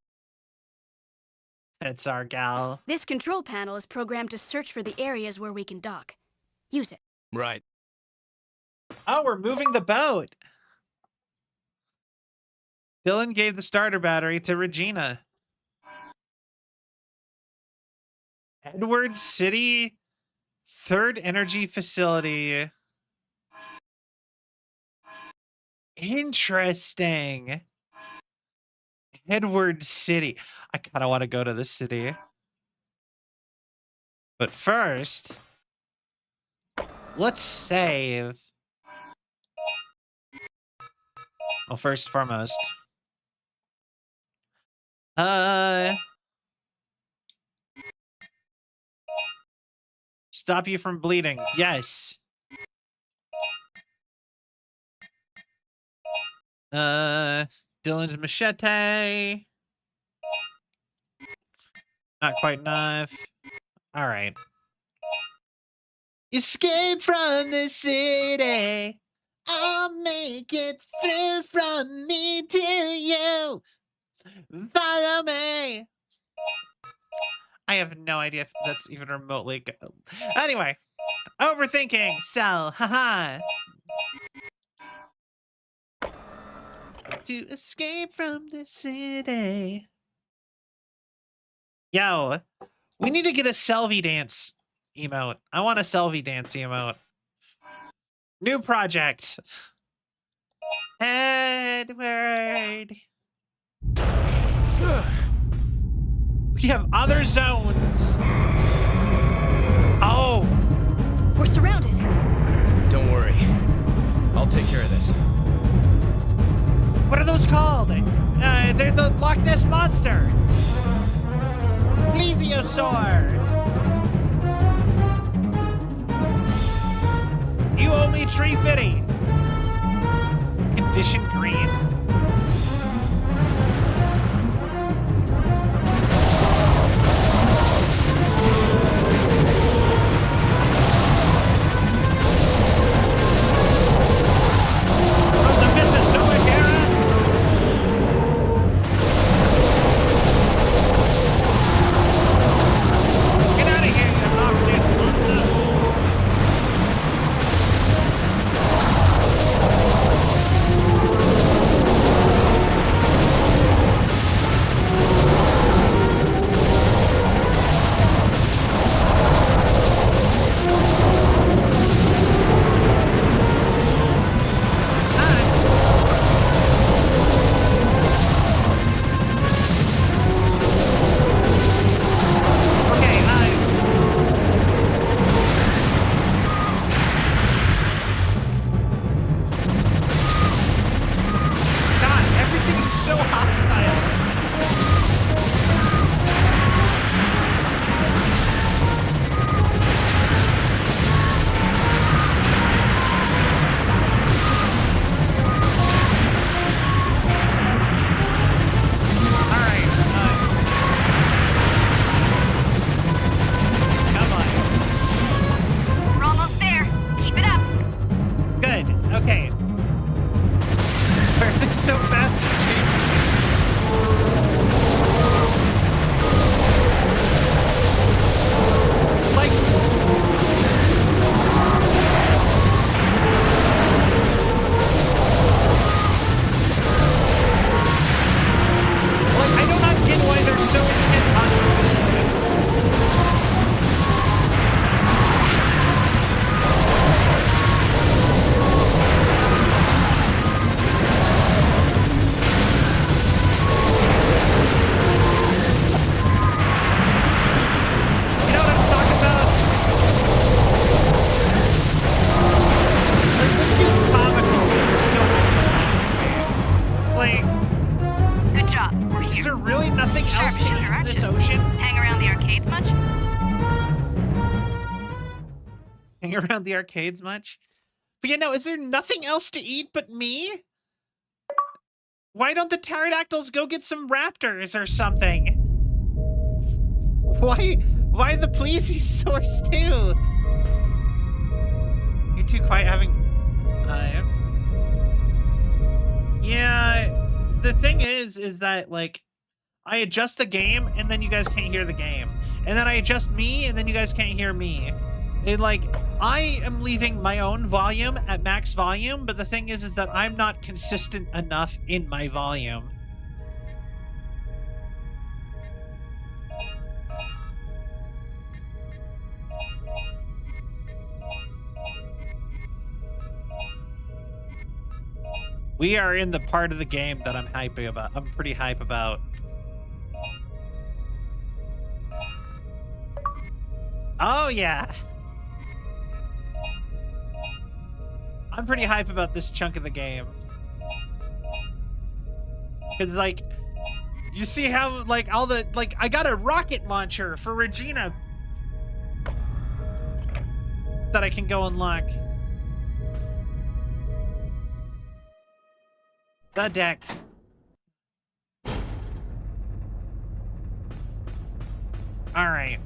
It's our gal. This control panel is programmed to search for the areas where we can dock. Use it. Right. Oh, we're moving the boat. Dylan gave the starter battery to Regina. Edward City, third energy facility. Interesting. Edward City. I kind of want to go to this city. But first, let's save. Well, first and foremost. Stop you from bleeding. Yes. Dylan's machete. Not quite enough. All right. Escape from the city. I'll make it through from me to you. Follow me. I have no idea if that's even remotely good. Anyway, overthinking. Sell. Haha. To escape from the city. Yo, we need to get a Selvi dance emote. I want a Selvi dance emote. New project. Edward. We have other zones. Oh. We're surrounded. Don't worry. I'll take care of this. What are those called? They're the Loch Ness Monster. Plesiosaur. You owe me tree fitty. Condition green. From the Mesozoic era. Get out of here, you Loch Ness monster. so fast and chasing me. Like, I do not get why they're so intent on me. You know what I'm talking about? Like, this feels comical, but there's so many. Like, Good job. We're is here. there really nothing else to eat in this ocean? Hang around the arcades much? Hang around the arcades much? But you know, is there nothing else to eat but me? Why don't the pterodactyls go get some raptors or something? Why the plesiosaurs too? You're too quiet having... yeah, the thing is that, like, I adjust the game and then you guys can't hear the game. And then I adjust me and then you guys can't hear me. And, like, I am leaving my own volume at max volume, but the thing is that I'm not consistent enough in my volume. We are in the part of the game that I'm hyping about. I'm pretty hype about. Oh, yeah. I'm pretty hype about this chunk of the game. Because, like, you see how, like, all the, like, I got a rocket launcher for Regina that I can go unlock. The deck. Alright.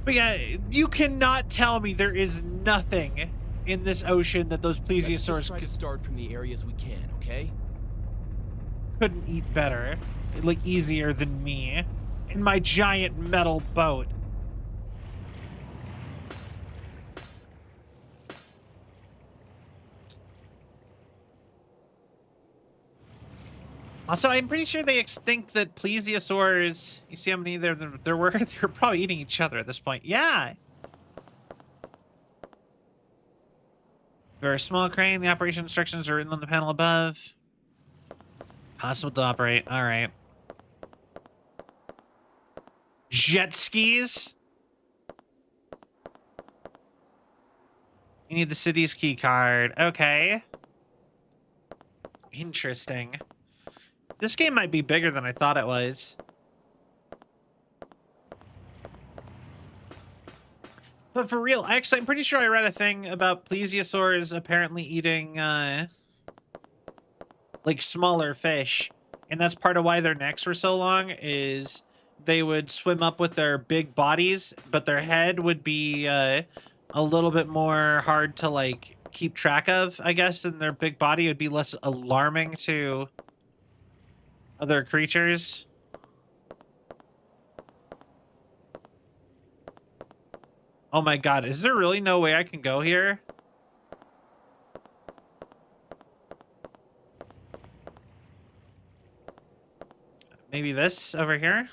But yeah, you cannot tell me there is nothing in this ocean that those Let's just plesiosaurs try to start from the areas we can, okay? couldn't eat better. Like, easier than me. In my giant metal boat. Also, I'm pretty sure they think that plesiosaurs, you see how many there were? They're probably eating each other at this point. Yeah. Very small crane. The operation instructions are written on the panel above. Possible to operate. All right. Jet skis. You need the city's key card. Okay. Interesting. This game might be bigger than I thought it was. But for real, actually, I'm pretty sure I read a thing about plesiosaurs apparently eating, like, smaller fish. And that's part of why their necks were so long, is they would swim up with their big bodies, but their head would be, a little bit more hard to, like, keep track of, I guess, and their big body would be less alarming to other creatures. Oh my god, is there really no way I can go here? Maybe this over here?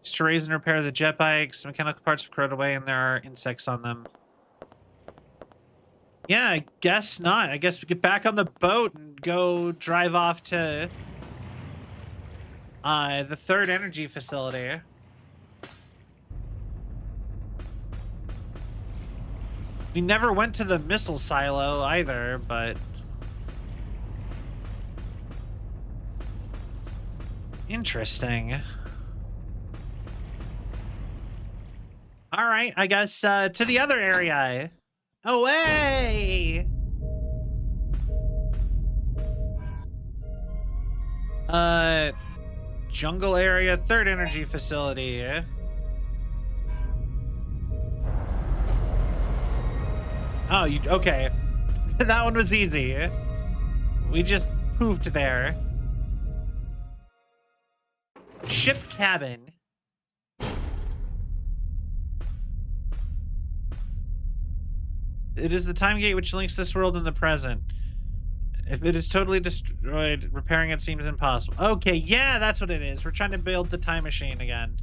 Just to raise and repair the jet bikes. Mechanical parts have corroded away and there are insects on them. Yeah, I guess not. I guess we get back on the boat and go drive off to the third energy facility. We never went to the missile silo either, but... Interesting. All right, I guess to the other area. Away! Jungle area, third energy facility. Oh, you okay? That one was easy. We just poofed there. Ship cabin. It is the time gate which links this world and the present. If it is totally destroyed, repairing it seems impossible. Okay, yeah, that's what it is. We're trying to build the time machine again.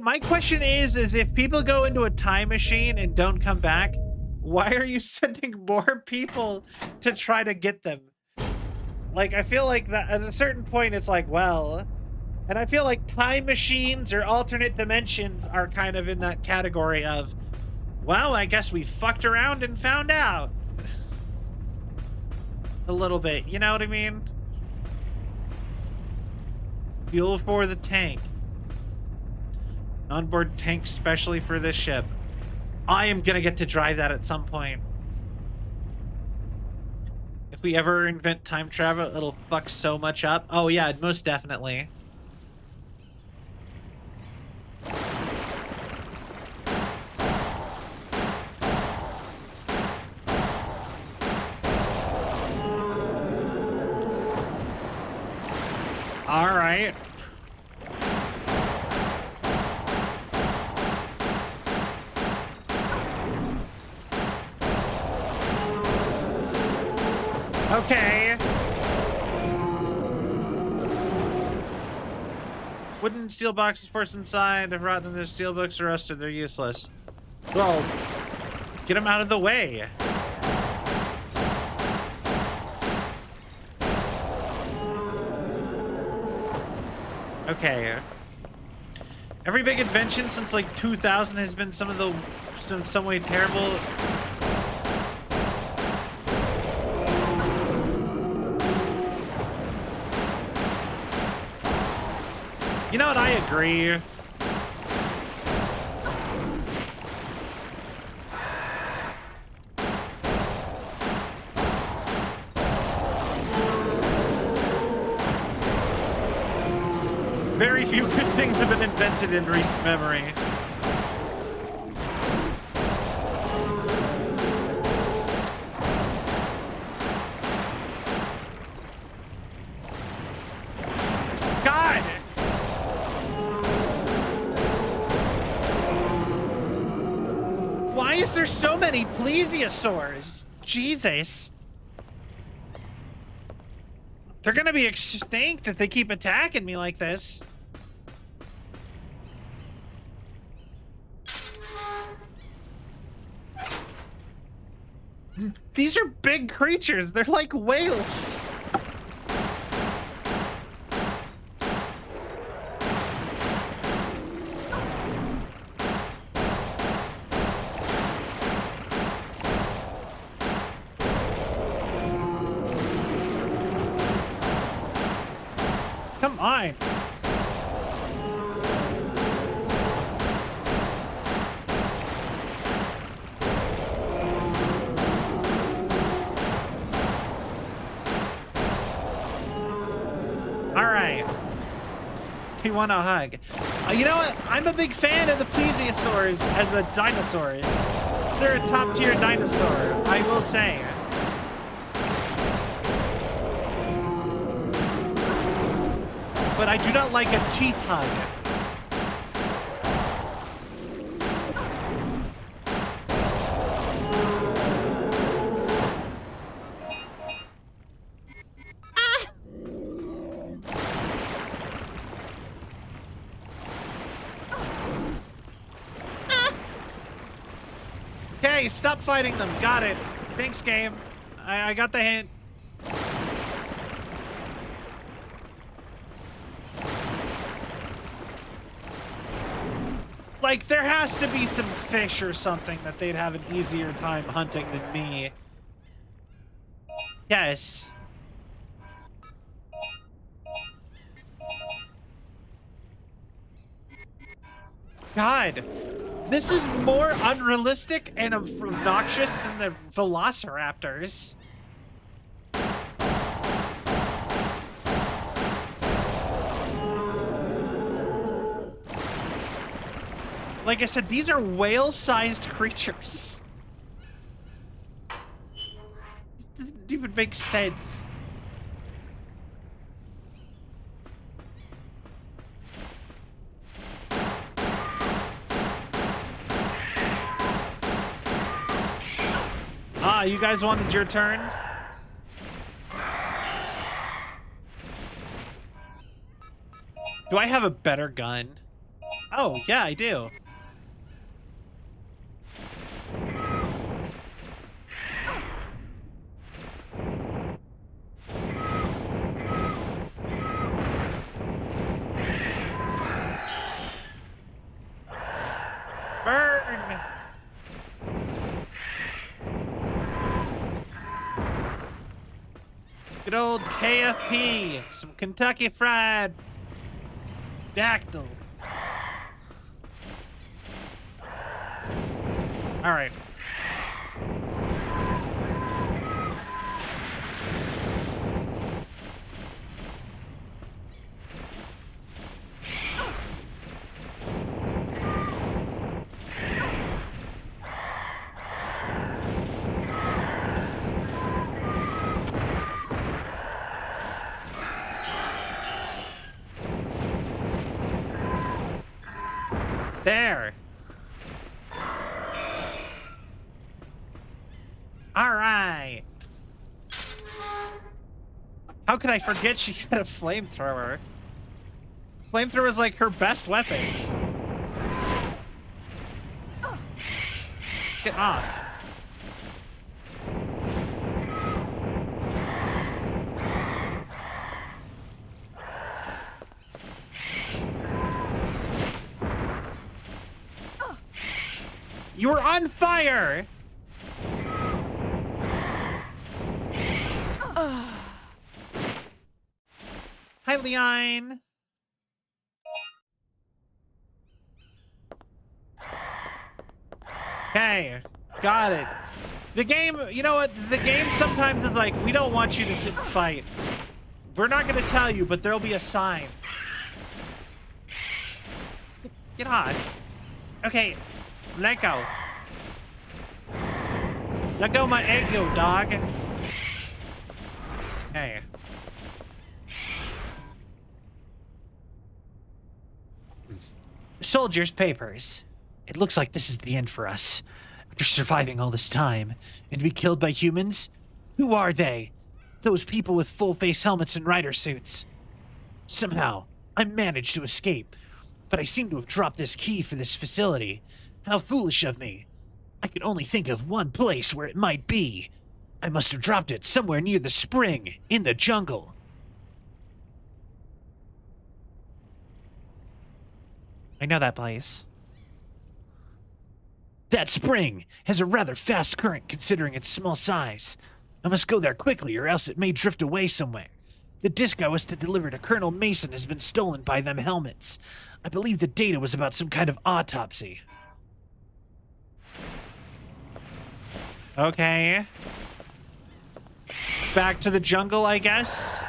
My question is if people go into a time machine and don't come back, why are you sending more people to try to get them? Like, I feel like that at a certain point, it's like, well, and I feel like time machines or alternate dimensions are kind of in that category of, well, I guess we fucked around and found out. A little bit, you know what I mean? Fuel for the tank. Onboard tank specially for this ship. I am gonna get to drive that at some point. If we ever invent time travel, it'll fuck so much up. Oh yeah, most definitely. All right. Okay. Wooden steel boxes forced inside. If rotten, the steel books are rusted. They're useless. Well, get them out of the way. Okay. Every big invention since like 2000 has been some way terrible. You know what? I agree. Very few good things have been invented in recent memory. God! Why is there so many plesiosaurs? Jesus. They're gonna be extinct if they keep attacking me like this. These are big creatures. They're like whales. Come on. All right. You want a hug? You know what? I'm a big fan of the plesiosaurs as a dinosaur. They're a top-tier dinosaur, I will say. But I do not like a teeth hug. Okay, stop fighting them. Got it. Thanks, game. I got the hint. Like, there has to be some fish or something that they'd have an easier time hunting than me. Yes. God, this is more unrealistic and obnoxious than the velociraptors. Like I said, these are whale-sized creatures. This doesn't even make sense. Ah, you guys wanted your turn? Do I have a better gun? Oh, yeah, I do. Burn! Good old KFP. Some Kentucky Fried Dactyl. All right. There. All right. How could I forget she had a flamethrower? Flamethrower is like her best weapon. Get off. You were on fire! Hi, Leon. Okay, got it. The game, you know what? The game sometimes is like, we don't want you to sit and fight. We're not gonna tell you, but there'll be a sign. Get off. Okay, let go. Let go my ego, dog. Hey. Soldier's papers. It looks like this is the end for us. After surviving all this time, and be killed by humans? Who are they? Those people with full-face helmets and rider suits. Somehow, I managed to escape, but I seem to have dropped this key for this facility. How foolish of me. I can only think of one place where it might be. I must have dropped it somewhere near the spring, in the jungle. I know that place. That spring has a rather fast current considering its small size. I must go there quickly or else it may drift away somewhere. The disc I was to deliver to Colonel Mason has been stolen by them helmets. I believe the data was about some kind of autopsy. Okay. Back to the jungle, I guess.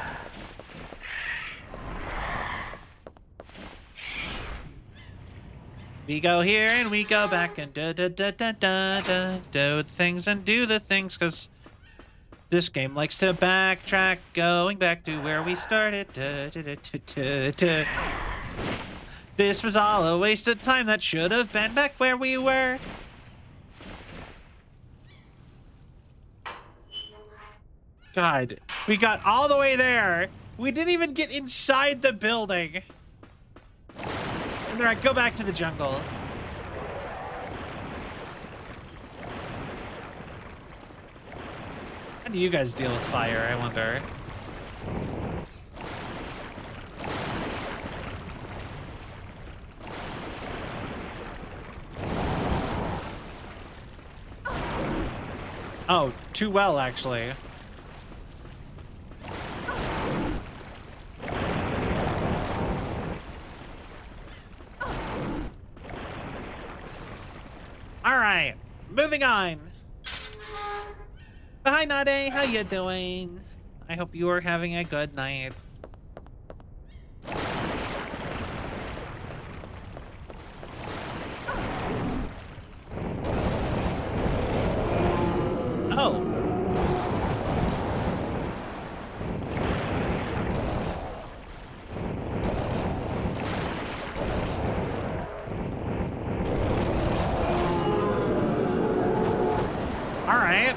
We go here and we go back and do things and do the things, because this game likes to backtrack, going back to where we started. This was all a waste of time that should have been back where we were. God, we got all the way there. We didn't even get inside the building. All right, go back to the jungle. How do you guys deal with fire, I wonder? Oh, too well, actually. All right, moving on. Hi, Nade. How you doing? I hope you are having a good night. All right.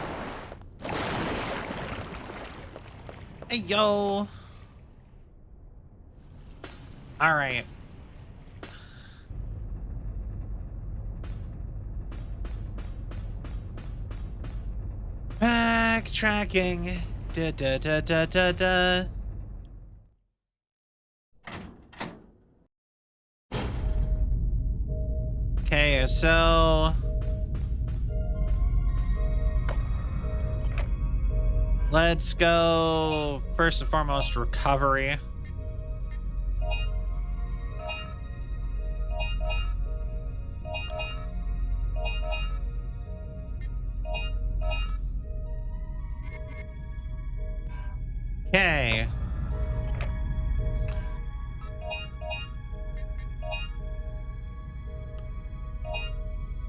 Hey, yo. All right. Backtracking. Da da da da da da. Okay, so let's go first and foremost recovery. Okay.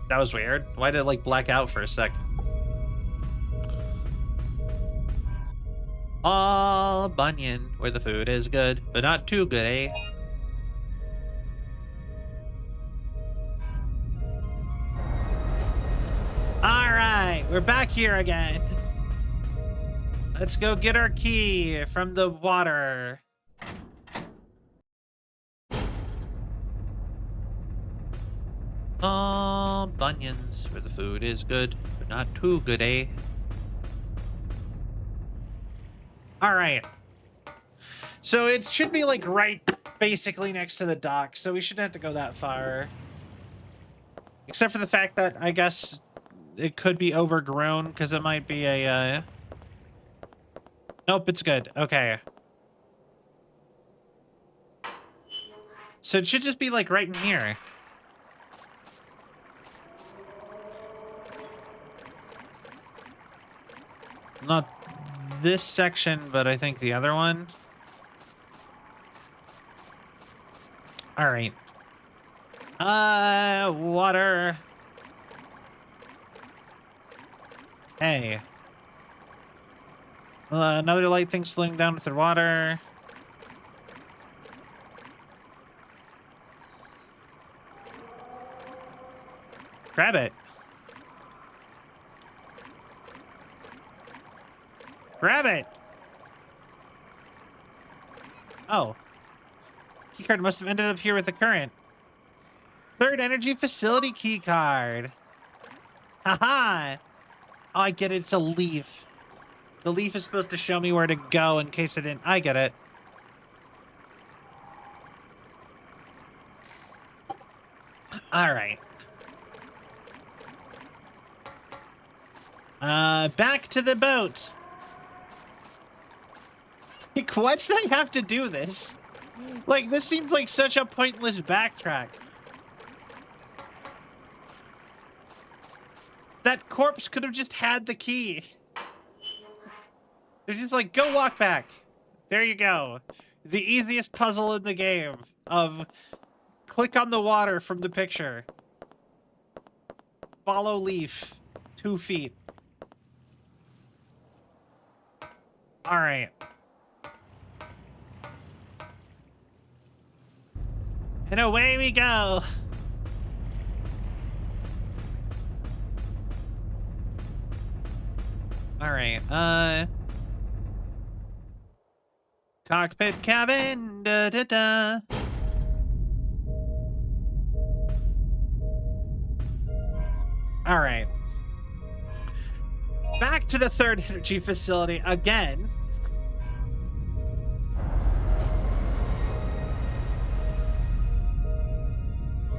That was weird. Why did it like black out for a sec? Oh, Bunyan, where the food is good, but not too good, eh? All right, we're back here again. Let's go get our key from the water. Oh, Bunions, where the food is good, but not too good, eh? All right. So it should be like right basically next to the dock, so we shouldn't have to go that far. Except for the fact that I guess it could be overgrown because it might be a Nope, it's good. Okay. So it should just be like right in here. Not this section, but I think the other one. All right. Water. Hey. Another light thing slowing down with the water. Grab it. Grab it. Oh. Keycard must have ended up here with the current. Third energy facility keycard. Haha. Oh, I get it. It's a leaf. The leaf is supposed to show me where to go in case I didn't. I get it. All right. Back to the boat. Like, why did I have to do this? Like, this seems like such a pointless backtrack. That corpse could have just had the key. They're just like, go walk back. There you go. The easiest puzzle in the game of click on the water from the picture. Follow leaf. 2 feet. All right. And away we go. All right. Cockpit cabin. Da da da. All right. Back to the third energy facility again.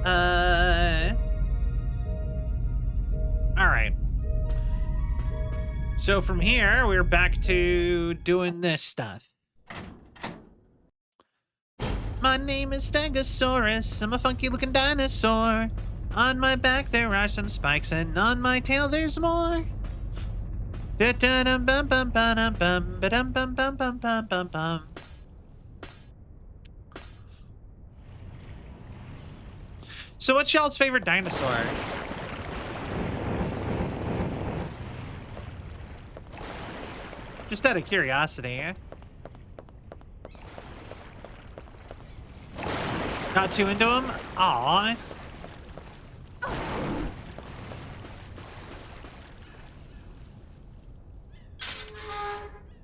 All right. So from here, we're back to doing this stuff. My name is Stegosaurus. I'm a funky looking dinosaur. On my back there are some spikes, and on my tail there's more. So what's y'all's favorite dinosaur? Just out of curiosity. Not too into him? Aww.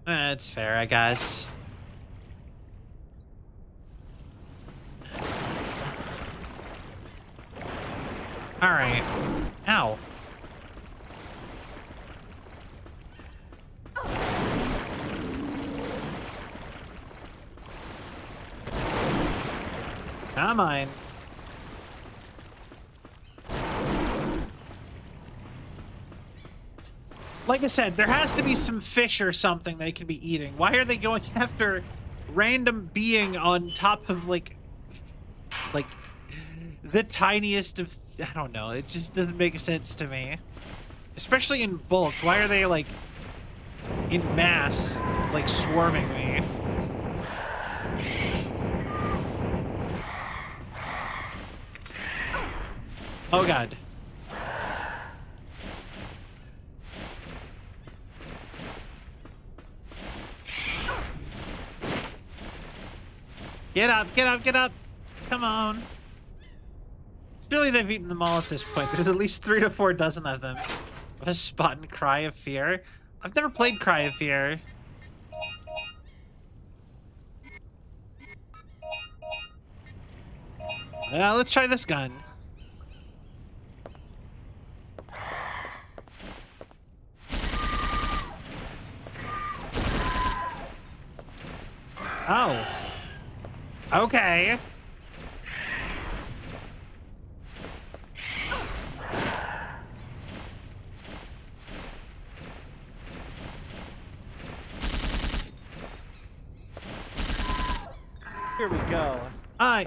That's fair, I guess. All right. Ow. Come on. Like I said, there has to be some fish or something they can be eating. Why are they going after random being on top of like the tiniest of, I don't know, it just doesn't make sense to me. Especially in bulk. Why are they like in mass, like swarming me? Oh god. Get up, get up, get up! Come on. Surely they've eaten them all at this point. There's at least 3 to 4 dozen of them. A spot and Cry of Fear? I've never played Cry of Fear. Let's try this gun. Oh. Okay. Here we go.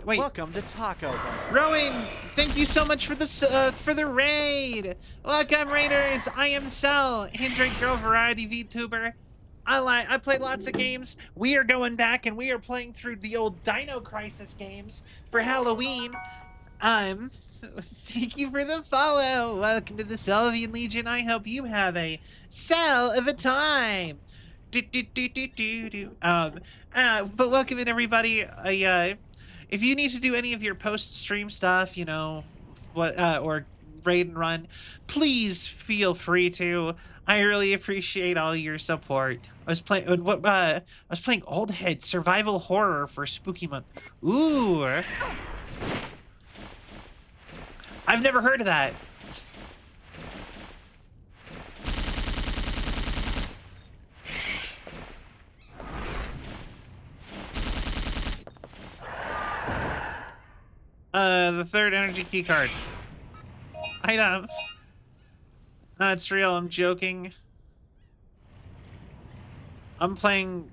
Wait. Welcome to Taco Bar. Rowan, thank you so much for the raid. Welcome, raiders. I am Cell, Android Girl Variety VTuber. I play lots of games. We are going back and we are playing through the old Dino Crisis games for Halloween. Thank you for the follow. Welcome to the Celvion Legion. I hope you have a cell of a time. But welcome in, everybody. If you need to do any of your post-stream stuff, you know, or raid and run, please feel free to. I really appreciate all your support. I was playing Old Head Survival Horror for Spooky Month. Ooh. I've never heard of that. The third energy key card. Item. It's real, I'm joking. I'm playing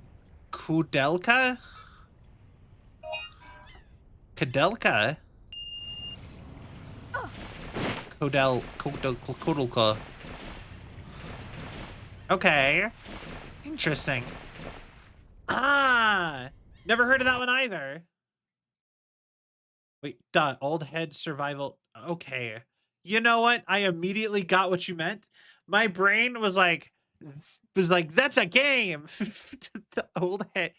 Kudelka? Kudelka? Kudelka. Okay. Interesting. Never heard of that one either. Wait, Old Head Survival. Okay. You know what? I immediately got what you meant. My brain was like, that's a game. The Old Head.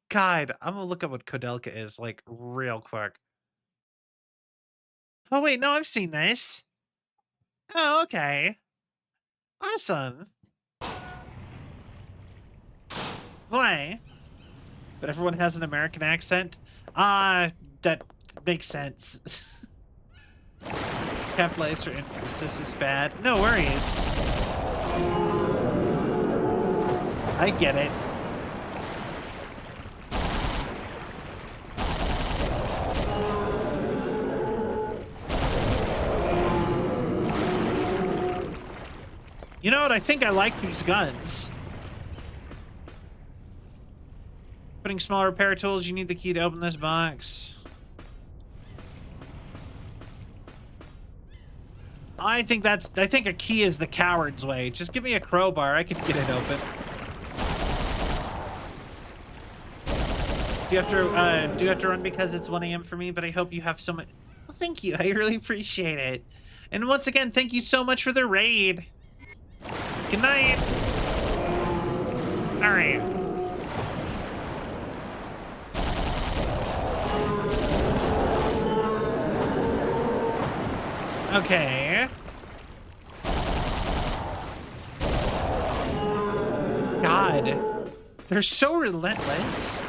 God, I'm gonna look up what Kudelka is, like, real quick. Oh, wait, no, I've seen this. Oh, okay. Awesome. Why? But everyone has an American accent? That makes sense. Capitalize for emphasis is bad. No worries. I get it. You know what? I think I like these guns. Putting smaller repair tools, you need the key to open this box. I think a key is the coward's way. Just give me a crowbar, I can get it open. Do you have to run because it's 1 AM for me? But I hope you have so much. Well, thank you. I really appreciate it. And once again, thank you so much for the raid. Good night. All right. Okay. God. They're so relentless.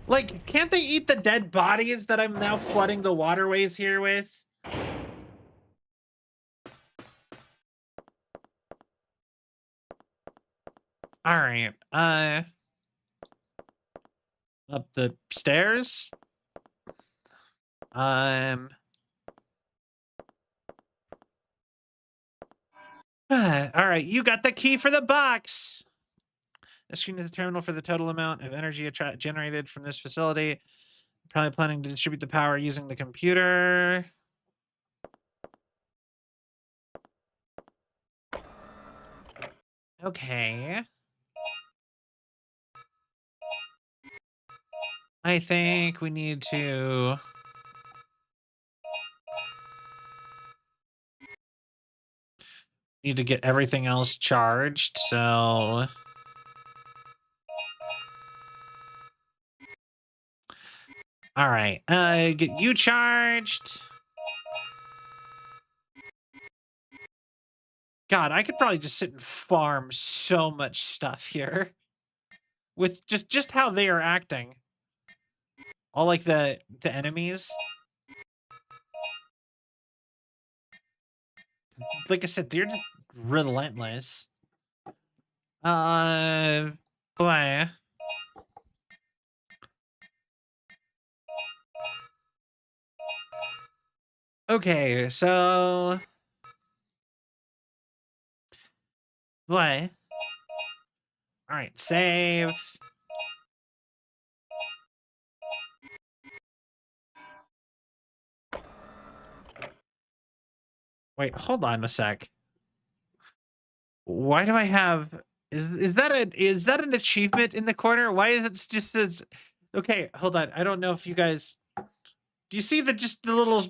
Like, can't they eat the dead bodies that I'm now flooding the waterways here with? All right. Up the stairs. All right, you got the key for the box. The screen is a terminal for the total amount of energy generated from this facility. Probably planning to distribute the power using the computer. Okay. I think we need to... Need to get everything else charged, so... All right, get you charged. God, I could probably just sit and farm so much stuff here. With just how they are acting. All like the enemies. Like I said, they're just relentless. Boy. Okay, so... What? Alright, save. Wait, hold on a sec. Why do I have... Is that an achievement in the corner? Why is it just says... Okay, hold on. I don't know if you guys... Do you see just the little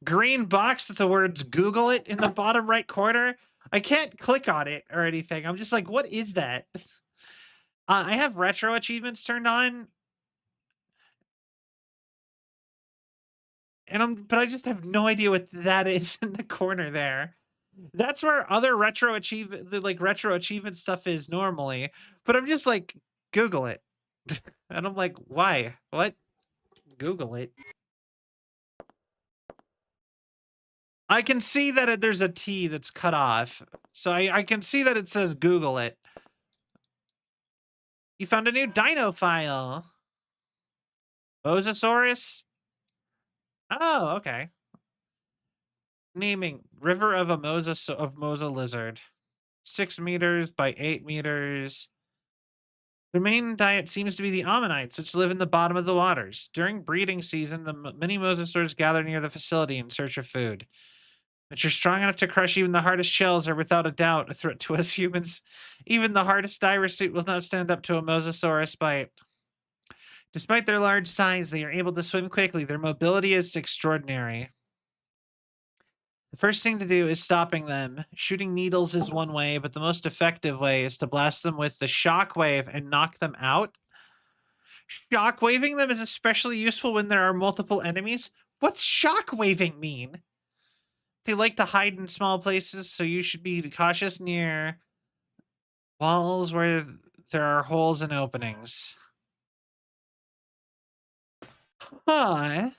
green box with the words Google it in the bottom right corner? I can't click on it or anything. I'm just like, what is that? I have retro achievements turned on. But I just have no idea what that is in the corner there. That's where other retro achievement stuff is normally. But I'm just like, Google it. And I'm like, why? What? Google it. I can see that there's a T that's cut off. So I can see that it says Google it. You found a new Dino file. Mosasaurus? Oh, okay. Naming River of Mosa Lizard. 6 meters by 8 meters. Their main diet seems to be the ammonites, which live in the bottom of the waters. During breeding season, the many mosasaurs gather near the facility in search of food. Which are strong enough to crush even the hardest shells are without a doubt a threat to us humans. Even the hardest diver suit will not stand up to a mosasaurus bite. Despite their large size, they are able to swim quickly. Their mobility is extraordinary. The first thing to do is stopping them. Shooting needles is one way, but the most effective way is to blast them with the shockwave and knock them out. Shockwaving them is especially useful when there are multiple enemies. What's shockwaving mean? They like to hide in small places, so you should be cautious near walls where there are holes and openings. Huh.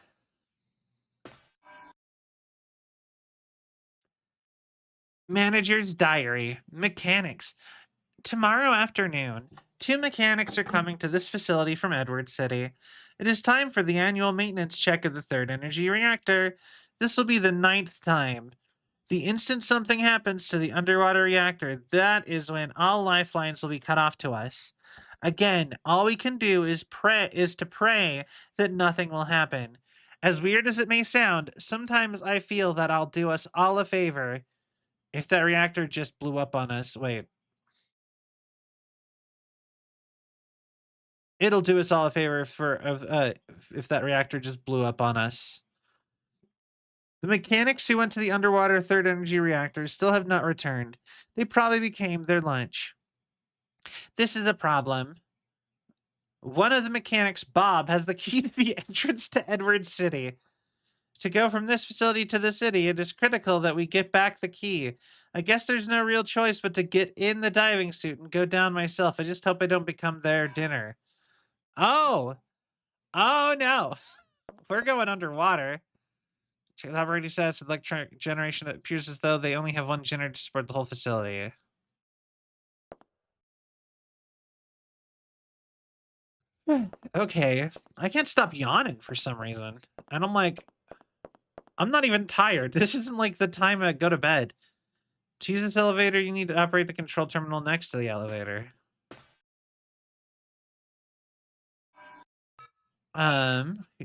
Manager's diary. Mechanics. Tomorrow afternoon, 2 mechanics are coming to this facility from Edward City. It is time for the annual maintenance check of the 3rd energy reactor. This will be the 9th time. The instant something happens to the underwater reactor, that is when all lifelines will be cut off to us. Again, all we can do is to pray that nothing will happen. As weird as it may sound, sometimes I feel that I'll do us all a favor if that reactor just blew up on us. Wait. It'll do us all a favor if that reactor just blew up on us. The mechanics who went to the underwater 3rd energy reactor still have not returned. They probably became their lunch. This is a problem. One of the mechanics, Bob, has the key to the entrance to Edward City. To go from this facility to the city, it is critical that we get back the key. I guess there's no real choice but to get in the diving suit and go down myself. I just hope I don't become their dinner. Oh! Oh no! We're going underwater. Check the operating status of electronic generation. It appears as though they only have one generator to support the whole facility. Okay. I can't stop yawning for some reason. And I'm like, I'm not even tired. This isn't like the time I go to bed. To use this elevator, you need to operate the control terminal next to the elevator.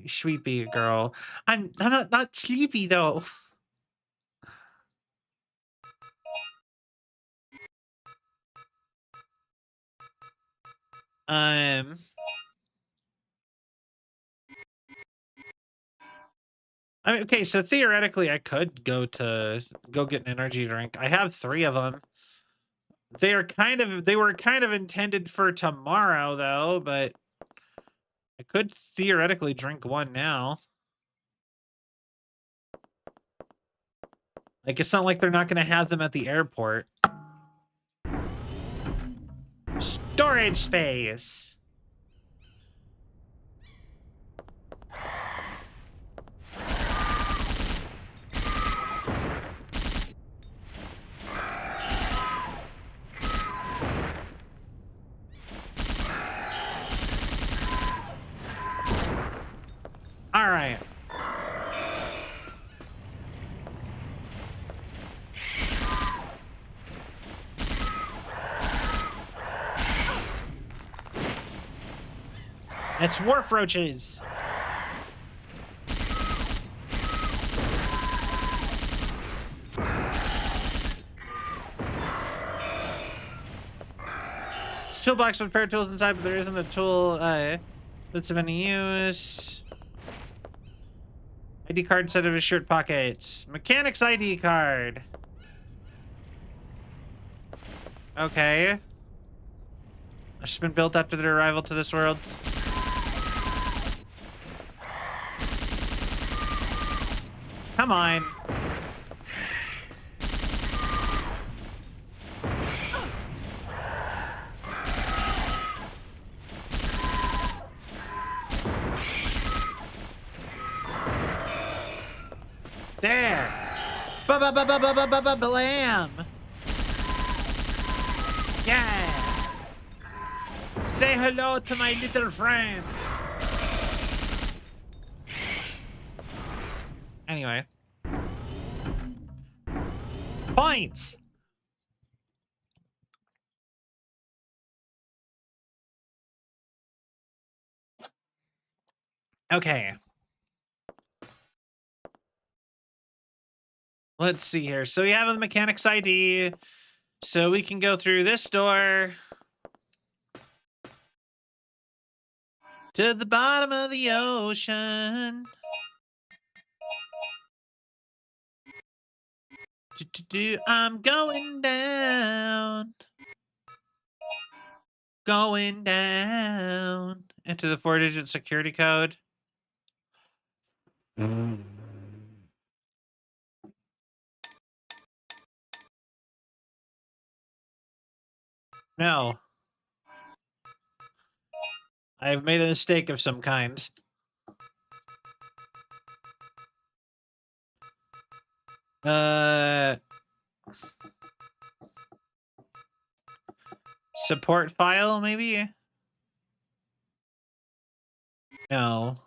Sleepy girl. I'm not sleepy though. Um I mean, okay, so theoretically I could go get an energy drink. I have 3 of them. They were kind of intended for tomorrow though, but I could theoretically drink one now. Like, it's not like they're not going to have them at the airport. Storage space. All right. It's wharf roaches. It's a toolbox with a pair of tools inside, but there isn't a tool that's of any use. ID card instead of his shirt pockets. Mechanic's ID card. Okay. I've just been built after their arrival to this world. Come on. There. Blam. Yeah. Say hello to my little friend. Anyway. Points. Okay. Let's see here. So we have the mechanic's ID. So we can go through this door to the bottom of the ocean. I'm going down. Going down. Enter the 4-digit security code. No. I've made a mistake of some kind. Support file, maybe? No.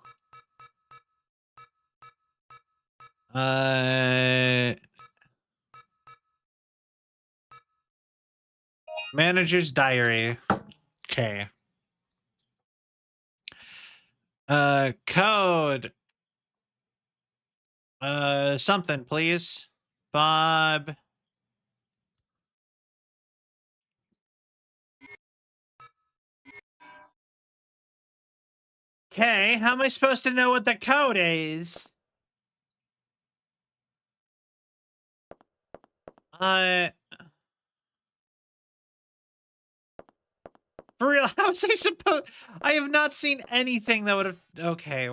Manager's diary. Okay. Code. Something, please. Bob. Okay, how am I supposed to know what the code is? For real, how was I supposed? I have not seen anything that would have. Okay,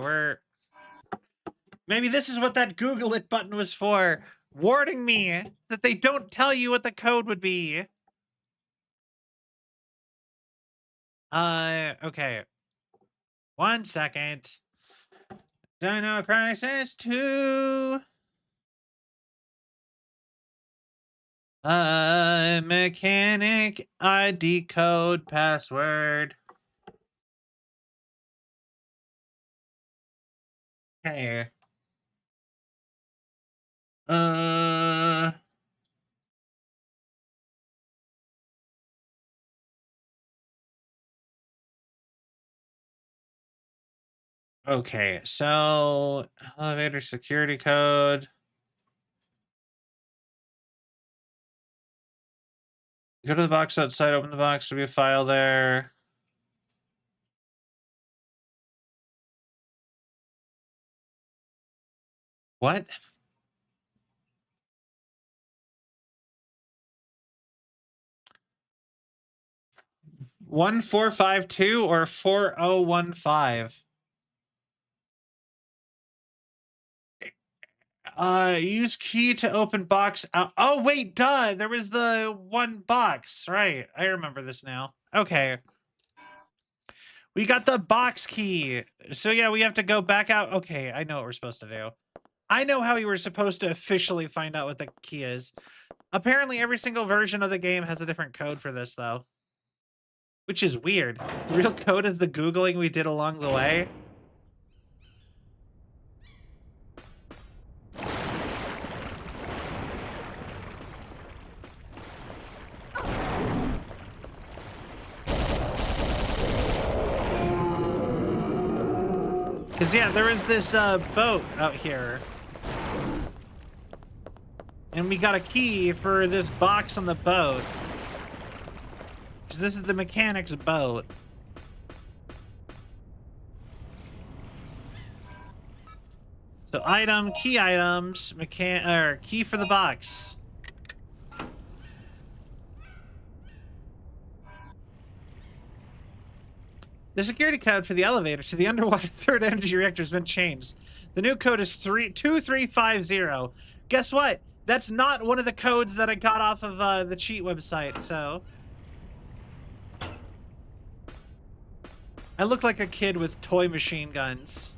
maybe this is what that Google it button was for, warning me that they don't tell you what the code would be. Okay. 1 second. Dino Crisis 2. Mechanic ID code password. Okay. Okay, so elevator security code. Go to the box outside, open the box, there'll be a file there. What? One 452 or 4015? Use key to open box. Oh wait, duh. There was the one box, right? I remember this now. Okay. We got the box key. So yeah, we have to go back out. Okay, I know what we're supposed to do. I know how you were supposed to officially find out what the key is. Apparently every single version of the game has a different code for this though. Which is weird. The real code is the Googling we did along the way. Because, yeah, there is this boat out here. And we got a key for this box on the boat. Because this is the mechanic's boat. So item, key items, key for the box. The security code for the elevator to the underwater third energy reactor has been changed. The new code is 2350. Guess what? That's not one of the codes that I got off of the cheat website, so. I look like a kid with toy machine guns.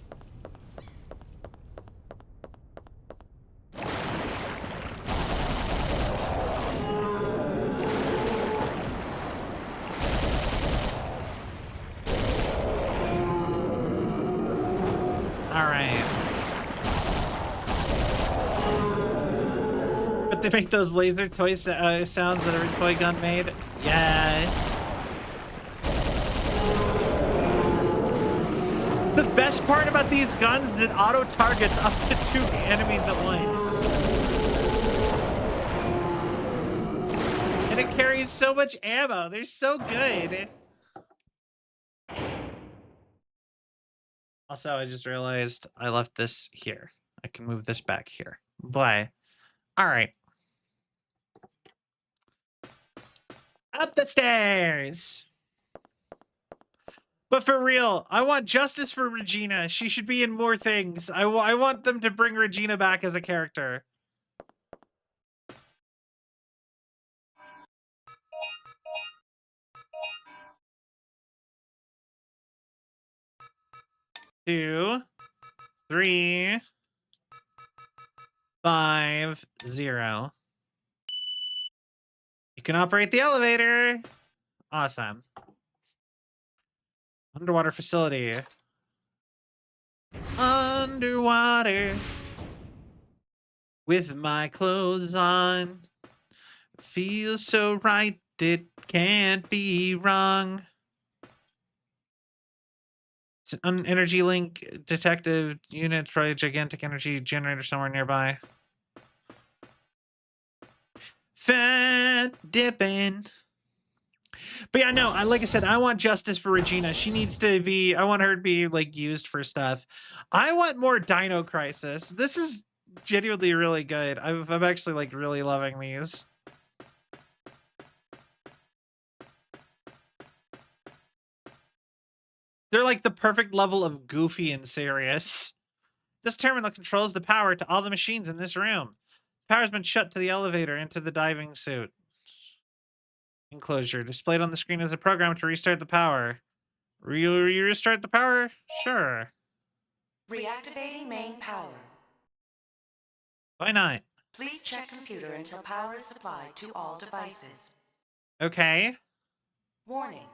But they make those laser toy sounds that every toy gun made. Yeah. The best part about these guns is it auto targets up to 2 enemies at once. And it carries so much ammo. They're so good. Also, I just realized I left this here. I can move this back here. Bye. All right. Up the stairs. But for real, I want justice for Regina. She should be in more things. I want them to bring Regina back as a character. Two, 3, 5, 0. You can operate the elevator. Awesome. Underwater facility. Underwater. With my clothes on. Feels so right, it can't be wrong. It's an energy link detective unit, probably a gigantic energy generator somewhere nearby. Fat dipping. But yeah, no, like I said, I want justice for Regina. She needs to be, I want her to be like used for stuff. I want more Dino Crisis. This is genuinely really good. I'm actually like really loving these. They're like the perfect level of goofy and serious. This terminal controls the power to all the machines in this room. The power's been shut to the elevator into the diving suit. Enclosure. Displayed on the screen as a program to restart the power. Restart the power? Sure. Reactivating main power. Why not? Please check computer until power is supplied to all devices. Okay. Warning.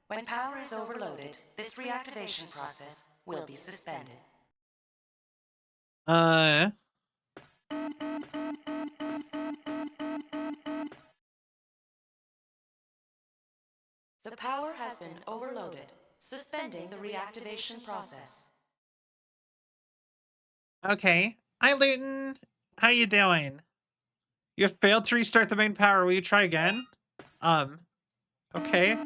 When power is overloaded, this reactivation process will be suspended. The power has been overloaded, suspending the reactivation process. Okay. Hi, Luton. How you doing? You have failed to restart the main power. Will you try again? Okay.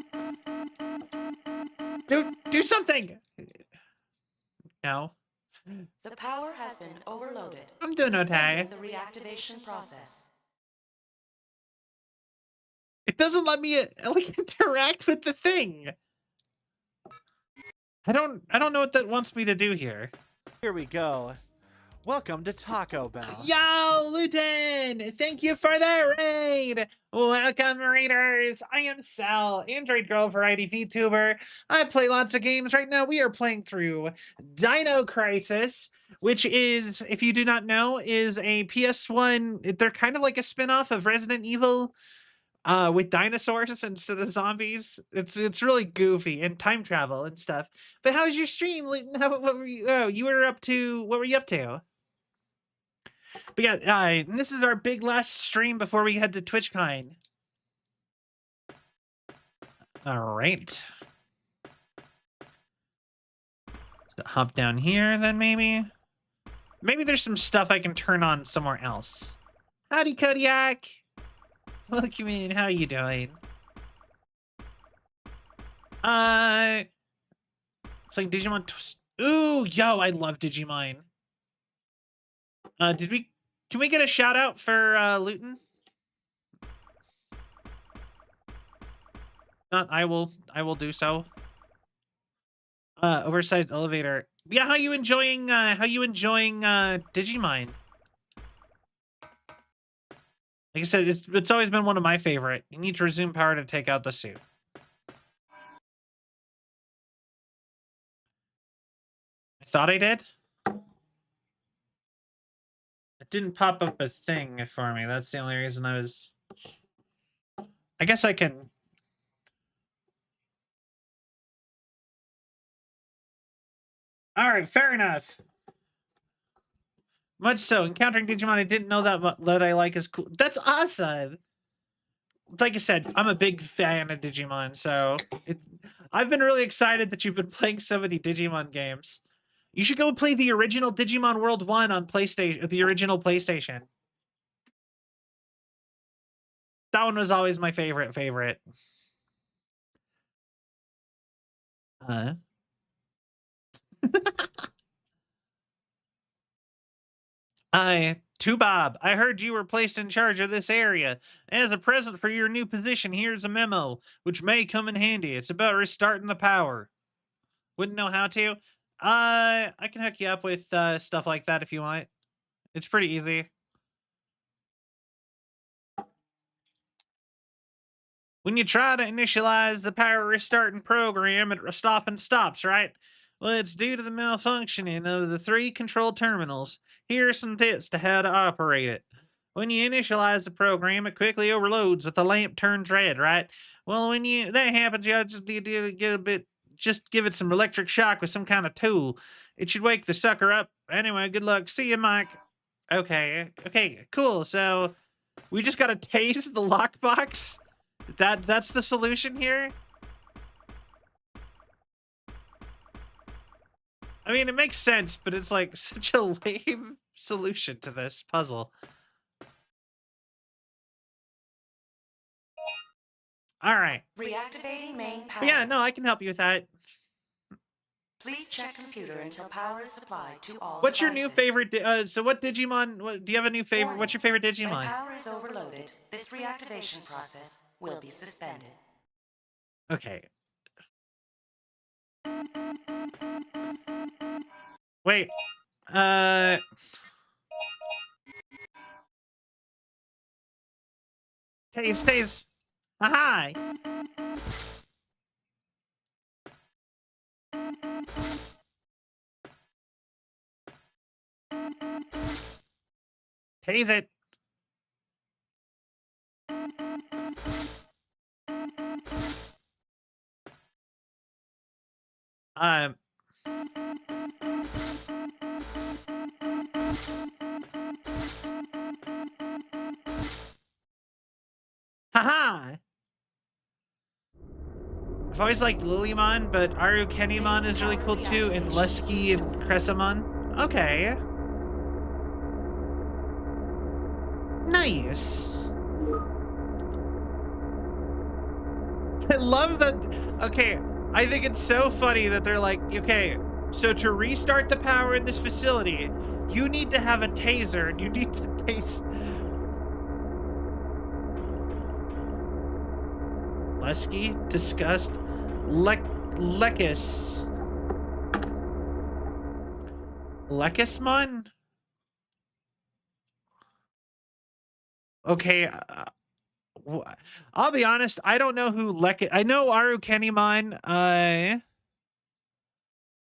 Do something! No. The power has been overloaded. I'm doing okay. Suspending the reactivation process. It doesn't let me like interact with the thing. I don't know what that wants me to do here. Here we go. Welcome to Taco Bell. Yo, Luton! Thank you for the raid! Welcome, raiders! I am Cell, Android Girl Variety VTuber. I play lots of games. Right now, we are playing through Dino Crisis, which is, if you do not know, is a PS1... They're kind of like a spin-off of Resident Evil with dinosaurs instead of zombies. It's really goofy and time travel and stuff. But how was your stream, Luton? What were you... Oh, you were up to... What were you up to? But yeah, this is our big last stream before we head to TwitchCon. All right. So hop down here then maybe. Maybe there's some stuff I can turn on somewhere else. Howdy, Kodiak. Welcome in. How you doing? Playing Digimon. Ooh, yo, I love Digimon. Can we get a shout out for Luton? Not, I will do so. Oversized elevator. Yeah, how you enjoying Digimon? Like I said, it's always been one of my favorite. You need to resume power to take out the suit. I thought I did. It didn't pop up a thing for me. That's the only reason I was... I guess I can... Alright, fair enough. Much so. Encountering Digimon I didn't know that I like is cool. That's awesome! Like I said, I'm a big fan of Digimon, so... I've been really excited that you've been playing so many Digimon games. You should go play the original Digimon World 1 on PlayStation, the original PlayStation. That one was always my favorite. Bob, I heard you were placed in charge of this area. As a present for your new position, here's a memo, which may come in handy. It's about restarting the power. Wouldn't know how to? I can hook you up with stuff like that if you want. It's pretty easy. When you try to initialize the power restarting program, it stops, right? Well, it's due to the malfunctioning of the 3 control terminals. Here are some tips to how to operate it. When you initialize the program, it quickly overloads with the lamp turns red, right? Well, when that happens, you just need to just give it some electric shock with some kind of tool. It should wake the sucker up. Anyway, good luck. See you, Mike. Okay, cool. So we just gotta tase the lockbox. That's the solution here. I mean, it makes sense, but it's like such a lame solution to this puzzle. All right. Reactivating main power. Yeah, no, I can help you with that. Please check computer until power is supplied to all What's your devices. new favorite? So what Digimon? Do you have a new favorite? Warning. What's your favorite Digimon? When power is overloaded, this reactivation process will be suspended. Okay. Wait. Stays. Hi. Tase it. Um. Haha. I've always liked Lilymon, but Arukenimon is really cool too, and Lusky and Cressamon. Okay. Nice. I love that. Okay, I think it's so funny that they're like, okay, so to restart the power in this facility, you need to have a taser, and you need to tase. Lusky, Disgust, Lekis. Lekismon? Okay, I'll be honest, I don't know who I know Arukenimon, I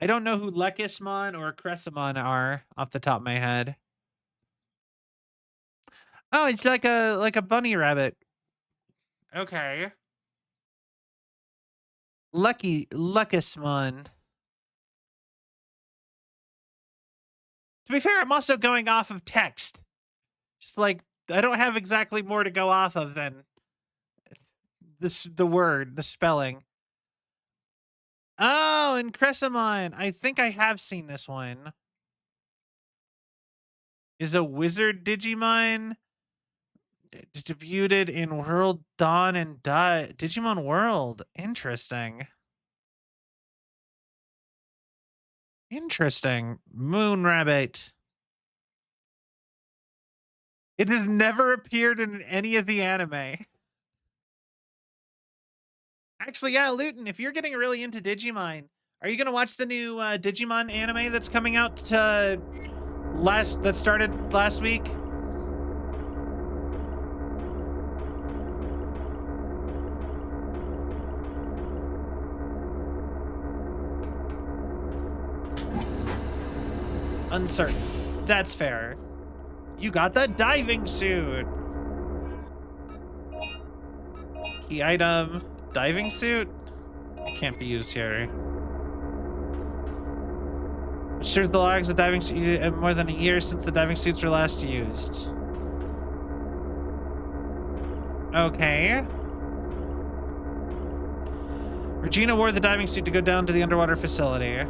don't know who Lekismon or Cressamon are off the top of my head. Oh, it's like a bunny rabbit. Okay. Lekismon. To be fair, I'm also going off of text. Just like, I don't have exactly more to go off of than the word, the spelling. Oh, and Cressamon. I think I have seen this one. Is a wizard Digimon debuted in World Dawn and Digimon World. Interesting. Interesting. Moon Rabbit. It has never appeared in any of the anime. Actually, yeah, Luton, if you're getting really into Digimon, are you going to watch the new Digimon anime that's coming out that started last week? Uncertain. That's fair. You got the diving suit. Key item. Diving suit? It can't be used here. Sure, the logs of diving suit more than a year since the diving suits were last used. Okay. Regina wore the diving suit to go down to the underwater facility.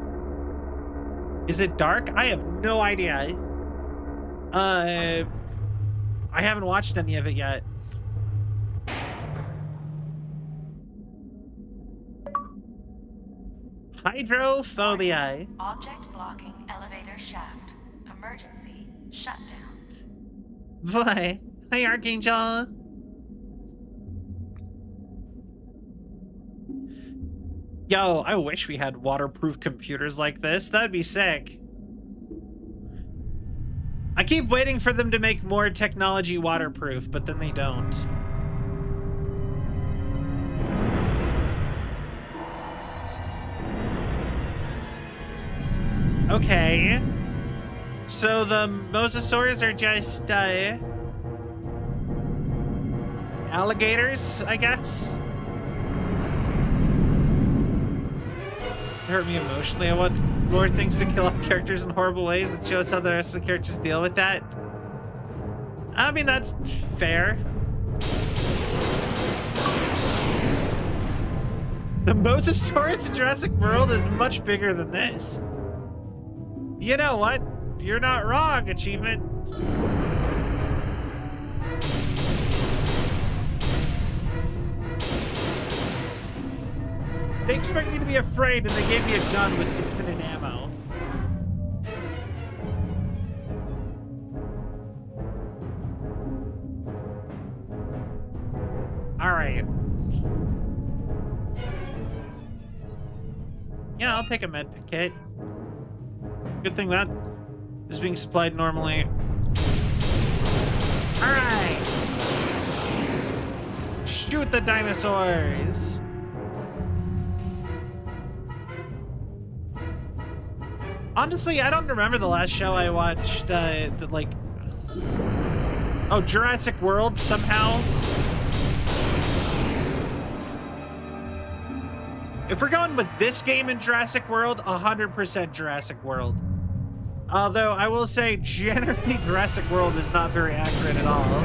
Is it dark? I have no idea. I haven't watched any of it yet. Hydrophobia. Object blocking elevator shaft. Emergency shutdown. Boy. Hi, Archangel. Yo, I wish we had waterproof computers like this. That'd be sick. I keep waiting for them to make more technology waterproof, but then they don't. Okay. So the mosasaurs are just alligators, I guess. It hurt me emotionally. I want more things to kill off characters in horrible ways that shows how the rest of the characters deal with that. I mean, that's fair. The Mosasaurus in Jurassic World is much bigger than this. You know what? You're not wrong, achievement. They expect me to be afraid, and they gave me a gun with infinite ammo. All right. Yeah, I'll take a med kit. Good thing that is being supplied normally. All right. Shoot the dinosaurs. Honestly, I don't remember the last show I watched. Oh, Jurassic World somehow. If we're going with this game in Jurassic World, 100% Jurassic World. Although I will say, generally, Jurassic World is not very accurate at all.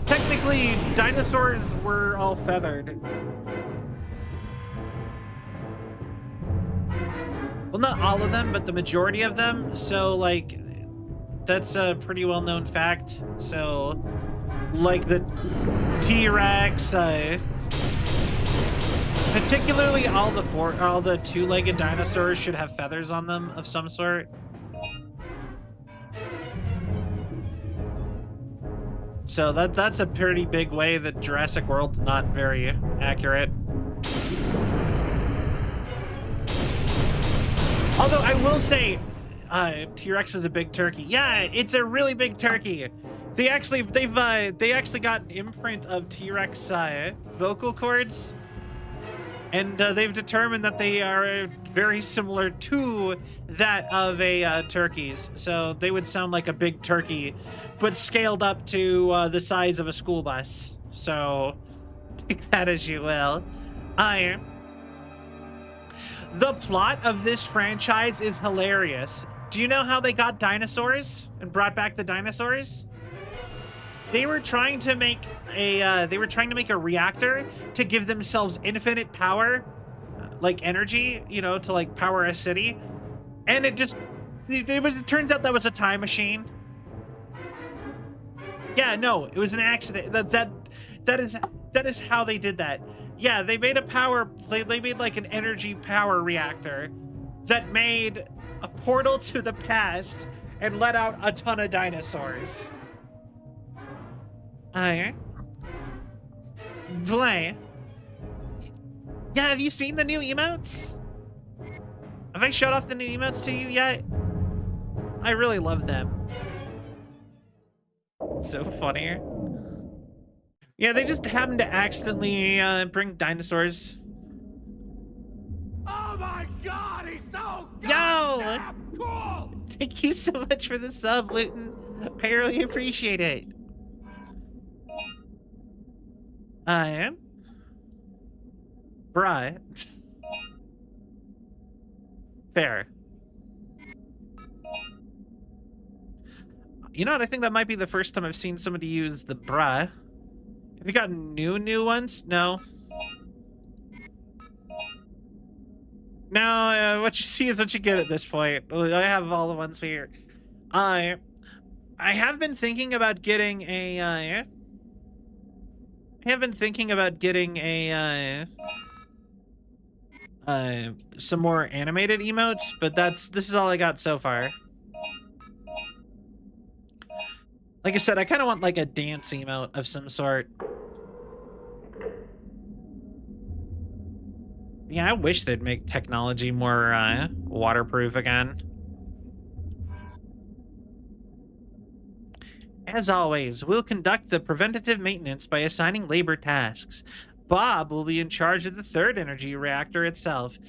Technically, dinosaurs were all feathered. Well, not all of them, but the majority of them. So, like, that's a pretty well-known fact. So, like the T-Rex, particularly all the two-legged dinosaurs should have feathers on them of some sort. So that's a pretty big way that Jurassic World's not very accurate. Although I will say, T-Rex is a big turkey. Yeah, it's a really big turkey. They actually got an imprint of T-Rex vocal cords, and they've determined that they are very similar to that of a turkey's. So they would sound like a big turkey, but scaled up to the size of a school bus. So take that as you will. The plot of this franchise is hilarious. Do you know how they got dinosaurs and brought back the dinosaurs? They were trying to make a reactor to give themselves infinite power, like energy, you know, to like power a city. And it turns out that was a time machine. Yeah, no, it was an accident. That is how they did that. Yeah, they made they made like an energy power reactor that made a portal to the past and let out a ton of dinosaurs. Boy. Yeah, have you seen the new emotes? Have I showed off the new emotes to you yet? I really love them. It's so funny. Yeah, they just happened to accidentally bring dinosaurs. Oh my god, he's so Yo! cool! Thank you so much for the sub, Luton. I really appreciate it. I am. Bruh. Fair. You know what? I think that might be the first time I've seen somebody use the bruh. Have you got new ones? No. No, what you see is what you get at this point. I have all the ones here. I have been thinking about getting a some more animated emotes, but this is all I got so far. Like I said, I kind of want like a dance emote of some sort. Yeah, I wish they'd make technology more waterproof again. As always, we'll conduct the preventative maintenance by assigning labor tasks. Bob will be in charge of the third energy reactor itself.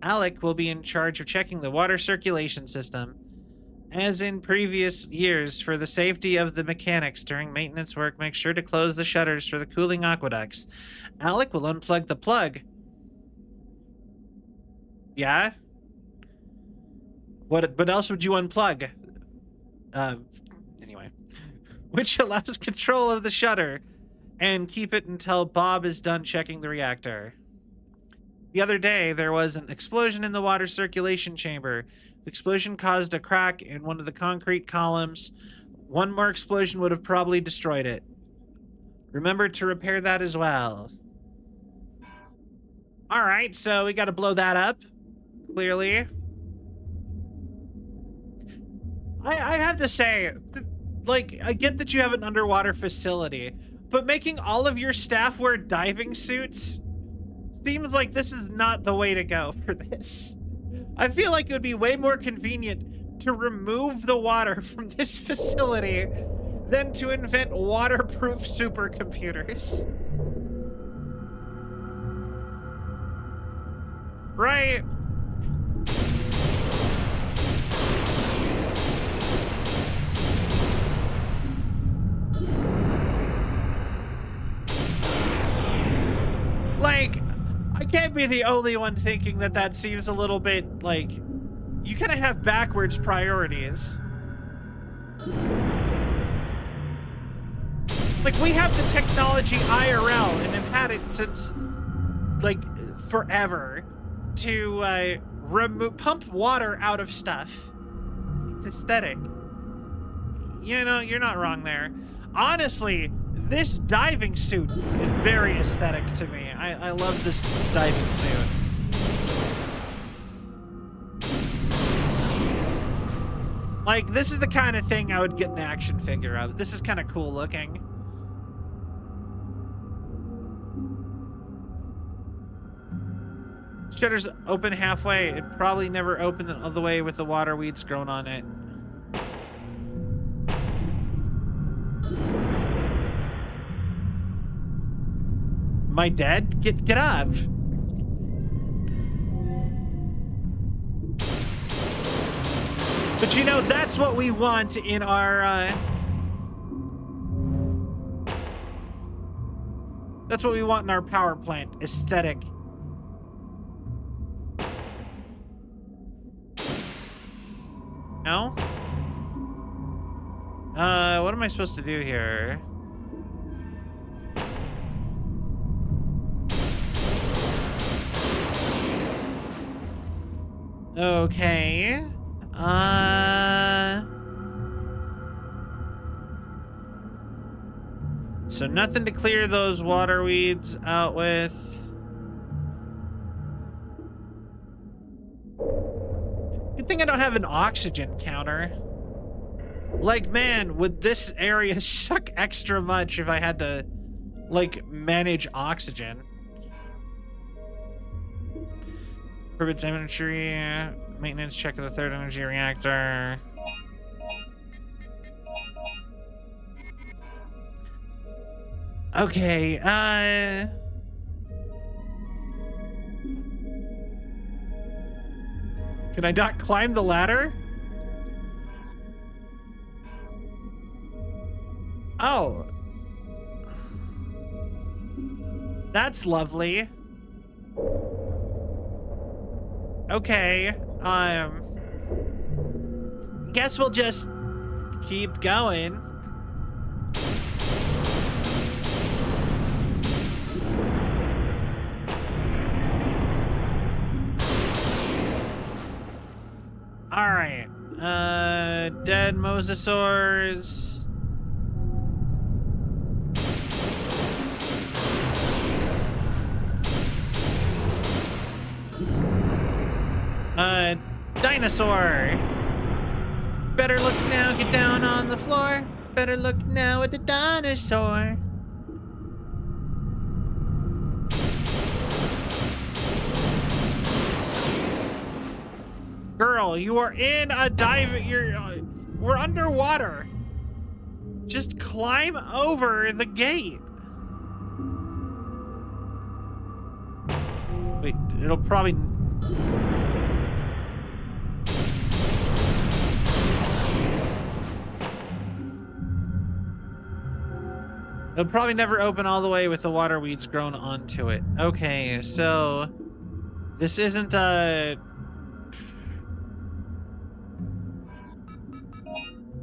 Alec will be in charge of checking the water circulation system. As in previous years, for the safety of the mechanics during maintenance work, make sure to close the shutters for the cooling aqueducts. Alec will unplug the plug. Yeah? What else would you unplug? Anyway. Which allows control of the shutter and keep it until Bob is done checking the reactor. The other day, there was an explosion in the water circulation chamber. The explosion caused a crack in one of the concrete columns. One more explosion would have probably destroyed it. Remember to repair that as well. All right, so we got to blow that up. Clearly. I have to say, like, I get that you have an underwater facility, but making all of your staff wear diving suits seems like this is not the way to go for this. I feel like it would be way more convenient to remove the water from this facility than to invent waterproof supercomputers. Right? Like, I can't be the only one thinking that that seems a little bit like you kind of have backwards priorities. Like, we have the technology IRL and have had it since like forever to pump water out of stuff. It's aesthetic. You know, you're not wrong there. Honestly, this diving suit is very aesthetic to me. I love this diving suit. Like, this is the kind of thing I would get an action figure of. This is kind of cool looking. Shutter's open halfway. It probably never opened all the way with the water weeds growing on it. Am I dead? Get up. But you know, that's what we want in our that's what we want in our power plant. Aesthetic. No? What am I supposed to do here? Okay. So nothing to clear those water weeds out with. Good thing I don't have an oxygen counter. Like, man, would this area suck extra much if I had to, like, manage oxygen? Private inventory, maintenance check of the third energy reactor. Okay, can I not climb the ladder? Oh. That's lovely. Okay, guess we'll just keep going. All right, dead mosasaurs. Dinosaur. Better look now, get down on the floor. Better look now at the dinosaur. Girl, you are in a dive. We're underwater. Just climb over the gate. Wait, it'll probably. It'll probably never open all the way with the water weeds grown onto it. Okay, so this isn't a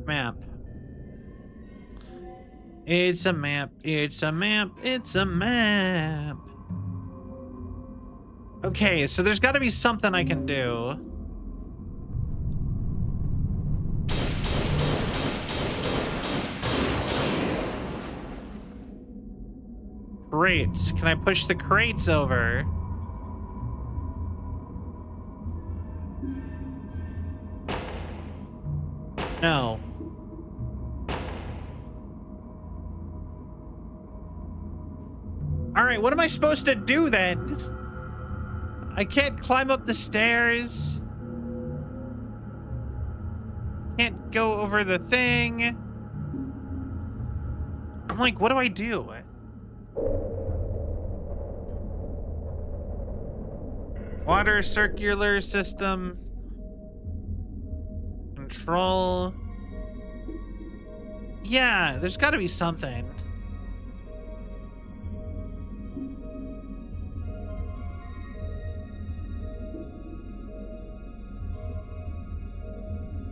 map. It's a map. It's a map. It's a map. Okay, so there's got to be something I can do. Crates. Can I push the crates over? No. All right, what am I supposed to do then? I can't climb up the stairs. Can't go over the thing. I'm like, what do I do? Water circular system. Control. Yeah, there's got to be something.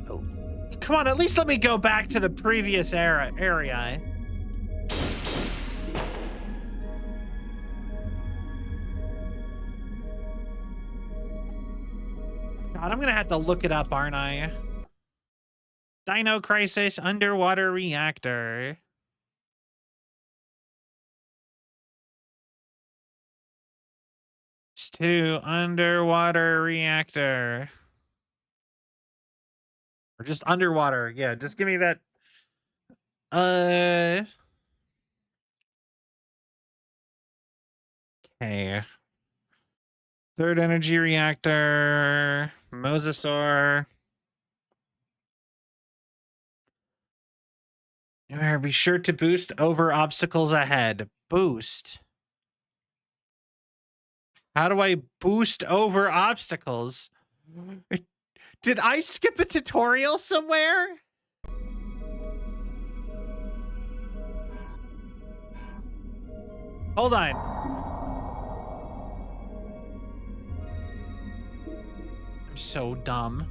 Oh, come on, at least let me go back to the previous area. God, I'm gonna have to look it up, aren't I? Dino Crisis Underwater Reactor. It's 2 Underwater Reactor. Or just underwater. Yeah, just give me that. Okay. 3rd energy reactor. Mosasaur. Be sure to boost over obstacles ahead. Boost. How do I boost over obstacles? Did I skip a tutorial somewhere? Hold on. I'm so dumb.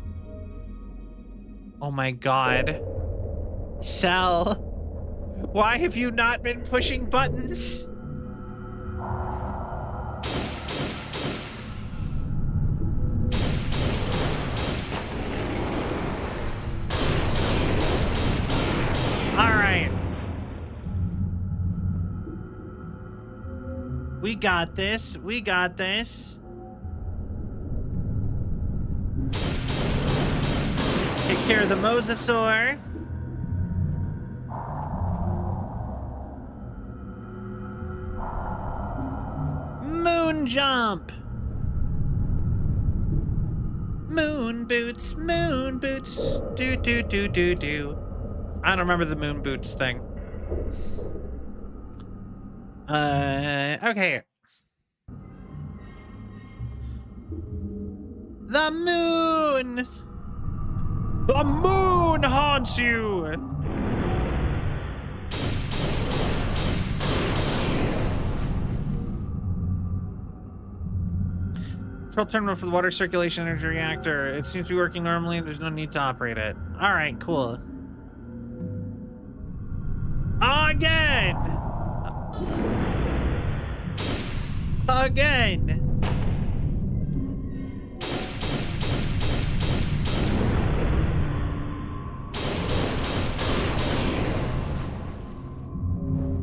Oh my god. Cell, why have you not been pushing buttons? All right. We got this. We got this. Take care of the Mosasaur. Moon jump. Moon boots, moon boots. Do, do, do, do, do. I don't remember the moon boots thing. Okay. The moon! The moon haunts you! Control terminal for the water circulation energy reactor. It seems to be working normally and there's no need to operate it. Alright, cool. Again! Again!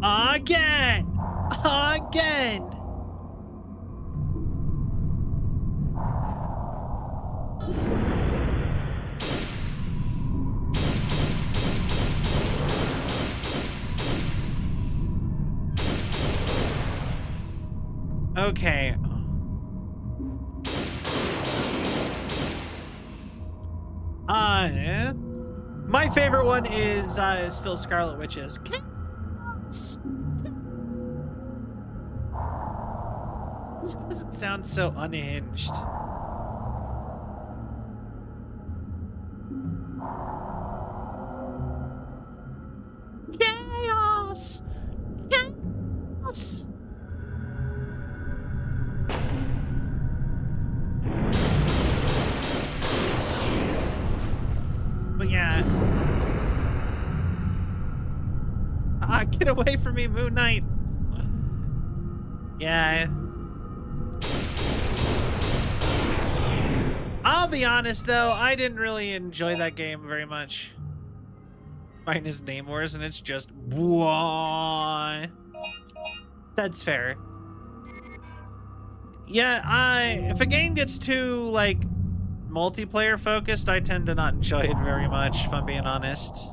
Again! Again! Okay. My favorite one is still Scarlet Witch's. Chaos. Just because it sounds so unhinged. Chaos! Chaos! But yeah. Get away from me, Moon Knight. Yeah. I'll be honest though, I didn't really enjoy that game very much. Mine is Name Wars and it's just whoa. That's fair. Yeah, if a game gets too like multiplayer focused, I tend to not enjoy it very much, if I'm being honest.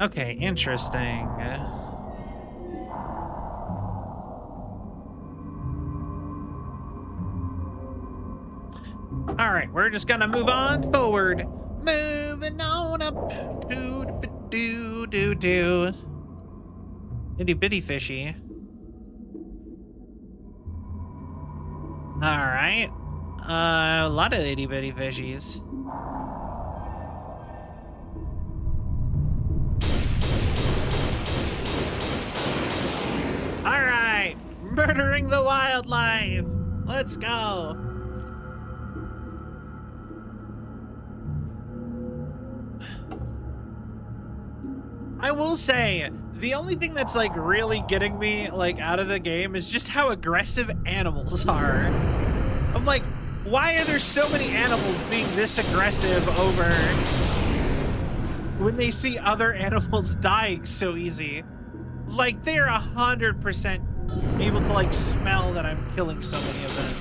Okay, interesting. All right, we're just gonna move on forward. Moving on up. Do do do do. Itty bitty fishy. All right. A lot of itty bitty fishies. All right, murdering the wildlife. Let's go. I will say, the only thing that's like really getting me like out of the game is just how aggressive animals are. I'm like, why are there so many animals being this aggressive over when they see other animals dying so easy? Like, they're 100% able to like smell that I'm killing so many of them.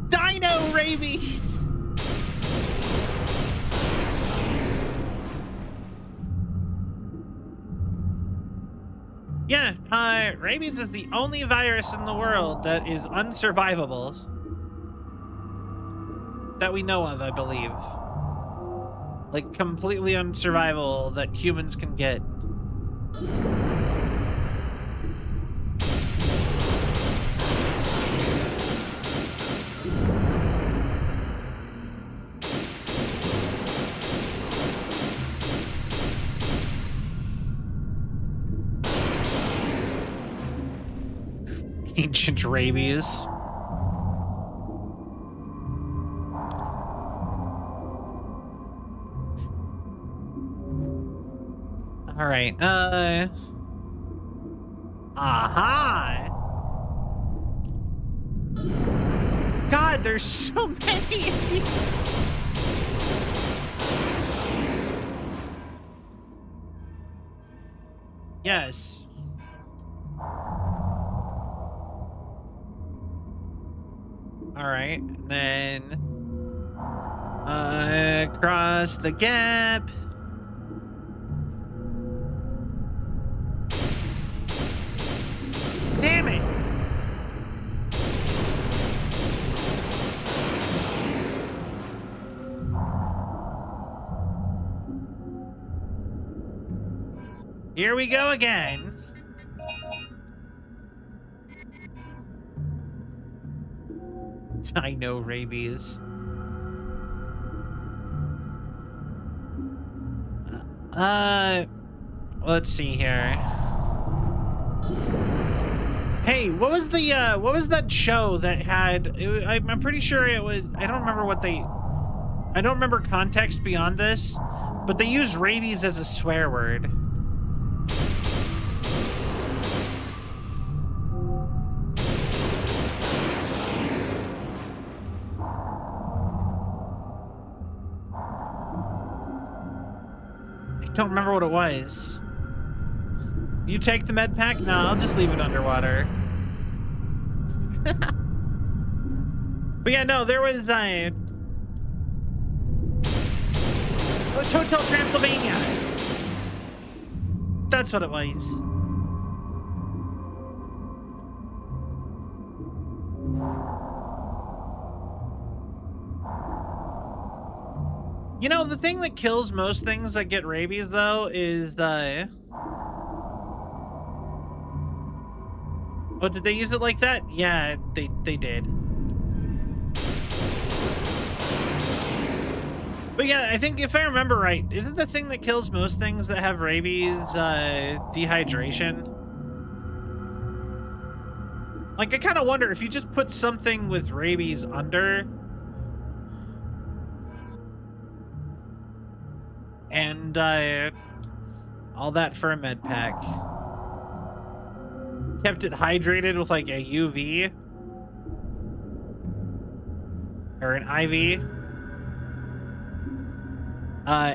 Dino rabies! Yeah, rabies is the only virus in the world that is unsurvivable. That we know of, I believe. Like, completely unsurvivable that humans can get. Ancient rabies. All right, aha! God, there's so many of these. Yes. All right, then across the gap. Damn it! Here we go again. I know rabies. Let's see here. Hey, what was that show that had, I'm pretty sure it was, I don't remember context beyond this, but they use rabies as a swear word. I don't remember what it was. You take the med pack? No, I'll just leave it underwater. But yeah, no, there was it's Hotel Transylvania. That's what it was. You know, the thing that kills most things that get rabies, though, is the... Oh, did they use it like that? Yeah, they did. But yeah, I think if I remember right, isn't the thing that kills most things that have rabies, dehydration? Like, I kind of wonder if you just put something with rabies under... And, all that for a med pack. Kept it hydrated with, like, a UV. Or an IV.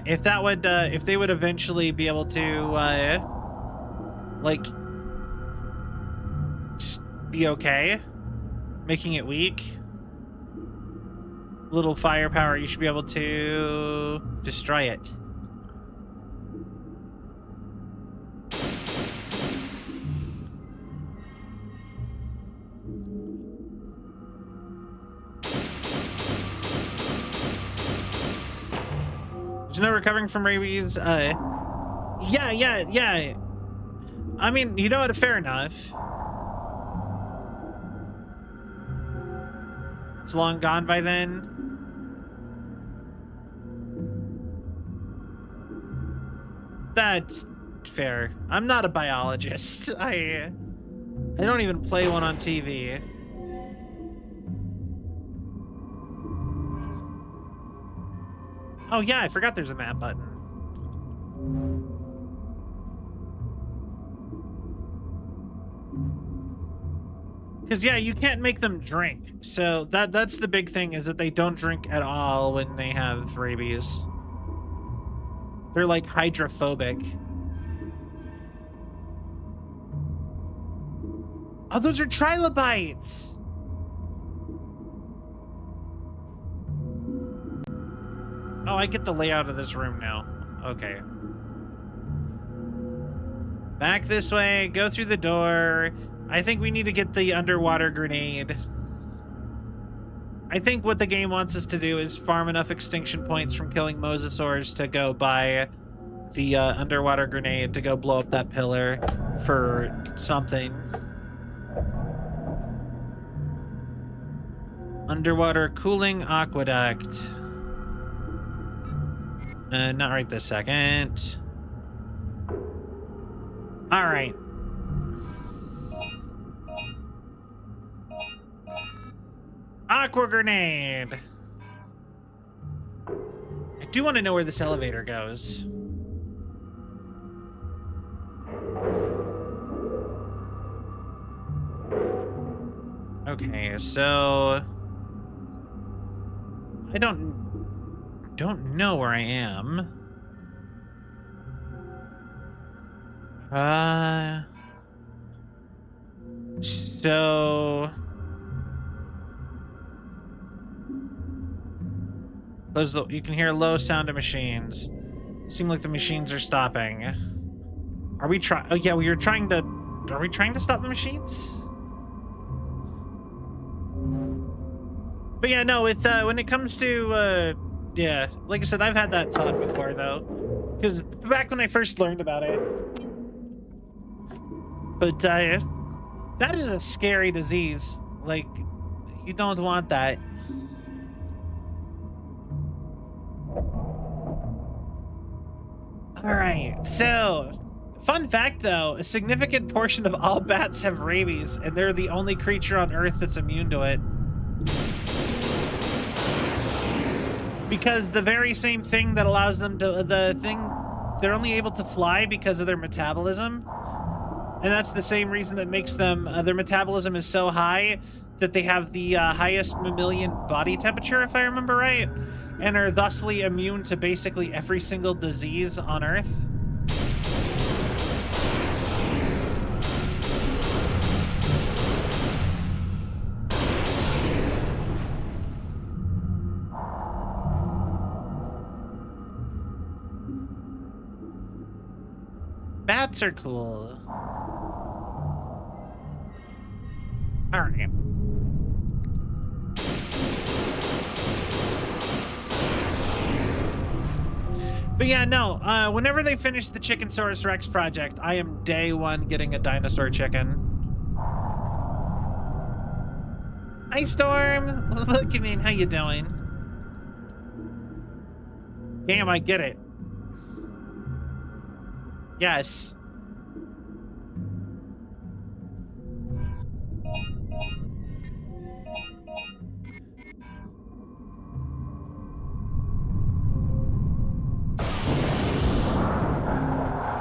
If that would, if they would eventually be able to, like, just be okay. Making it weak. little firepower, you should be able to destroy it. There's no recovering from rabies. Yeah. I mean, you know what? Fair enough. It's long gone by then. That's fair. I'm not a biologist. I don't even play one on TV. Oh yeah, I forgot there's a map button. Because yeah, you can't make them drink. So that's the big thing, is that they don't drink at all when they have rabies. They're like hydrophobic. Oh, those are trilobites. Oh, I get the layout of this room now. Okay. Back this way, go through the door. I think we need to get the underwater grenade. I think what the game wants us to do is farm enough extinction points from killing mosasaurs to go buy the underwater grenade to go blow up that pillar for something. Underwater cooling aqueduct. Not right this second. All right. Aqua grenade. I do want to know where this elevator goes. Okay, so I don't know where I am. So you can hear low sound of machines. Seem like the machines are stopping. Are we trying? Oh yeah, we were trying to. Are we trying to stop the machines? But yeah, no. With when it comes to yeah, like I said, I've had that thought before though, because back when I first learned about it. But that is a scary disease. Like, you don't want that. All right, so fun fact though, a significant portion of all bats have rabies, and they're the only creature on Earth that's immune to it. Because the very same thing that allows them to, they're only able to fly because of their metabolism. And that's the same reason that makes them, their metabolism is so high that they have the highest mammalian body temperature, if I remember right, and are thusly immune to basically every single disease on Earth. Bats are cool. All right. But yeah, no, whenever they finish the Chickensaurus Rex project, I am day one getting a dinosaur chicken. Hi, Storm. Look at me. How you doing? Damn, I get it. Yes.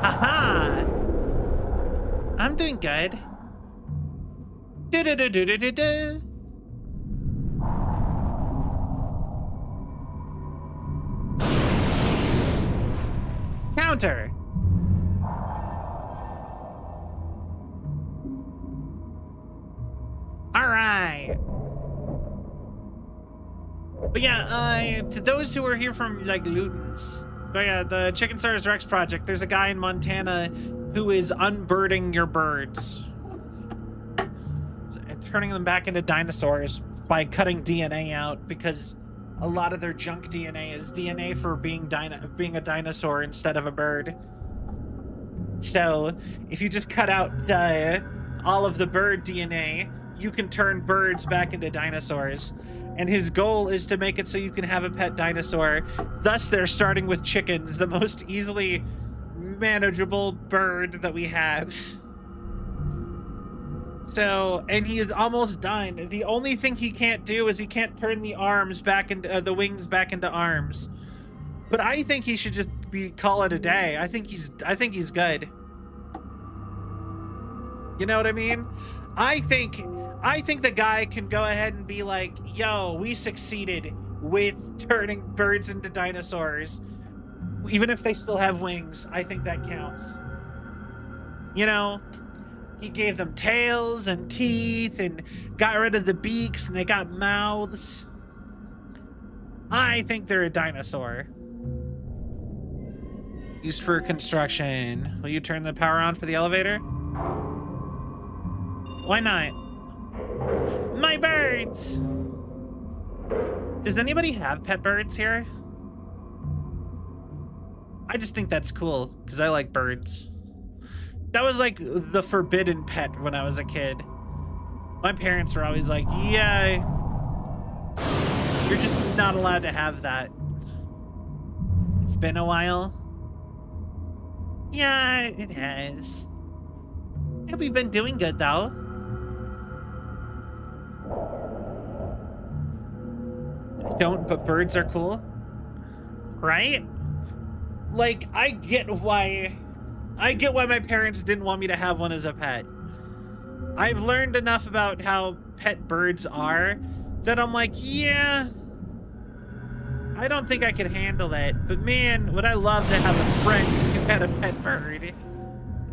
Haha! I'm doing good. Do-do-do-do-do-do-do. Counter. All right. But yeah, to those who are here from like Lutens, but yeah, the Chicken Stars Rex project, there's a guy in Montana who is unbirding your birds and turning them back into dinosaurs by cutting DNA out, because a lot of their junk DNA is DNA for being a dinosaur instead of a bird. So if you just cut out all of the bird DNA, you can turn birds back into dinosaurs. And his goal is to make it so you can have a pet dinosaur. Thus, they're starting with chickens, the most easily manageable bird that we have. So, and he is almost done. The only thing he can't do is he can't turn the arms back into the wings back into arms. But I think he should just call it a day. I think he's good. You know what I mean? I think the guy can go ahead and be like, yo, we succeeded with turning birds into dinosaurs. Even if they still have wings, I think that counts. You know, he gave them tails and teeth and got rid of the beaks and they got mouths. I think they're a dinosaur. Used for construction. Will you turn the power on for the elevator? Why not? My birds! Does anybody have pet birds here? I just think that's cool, because I like birds. That was like the forbidden pet when I was a kid. My parents were always like, yeah, you're just not allowed to have that. It's been a while. Yeah, it has. Hope you've been doing good, though. I don't, but birds are cool. Right? Like, I get why my parents didn't want me to have one as a pet. I've learned enough about how pet birds are that I'm like, yeah, I don't think I could handle that. But man, would I love to have a friend who had a pet bird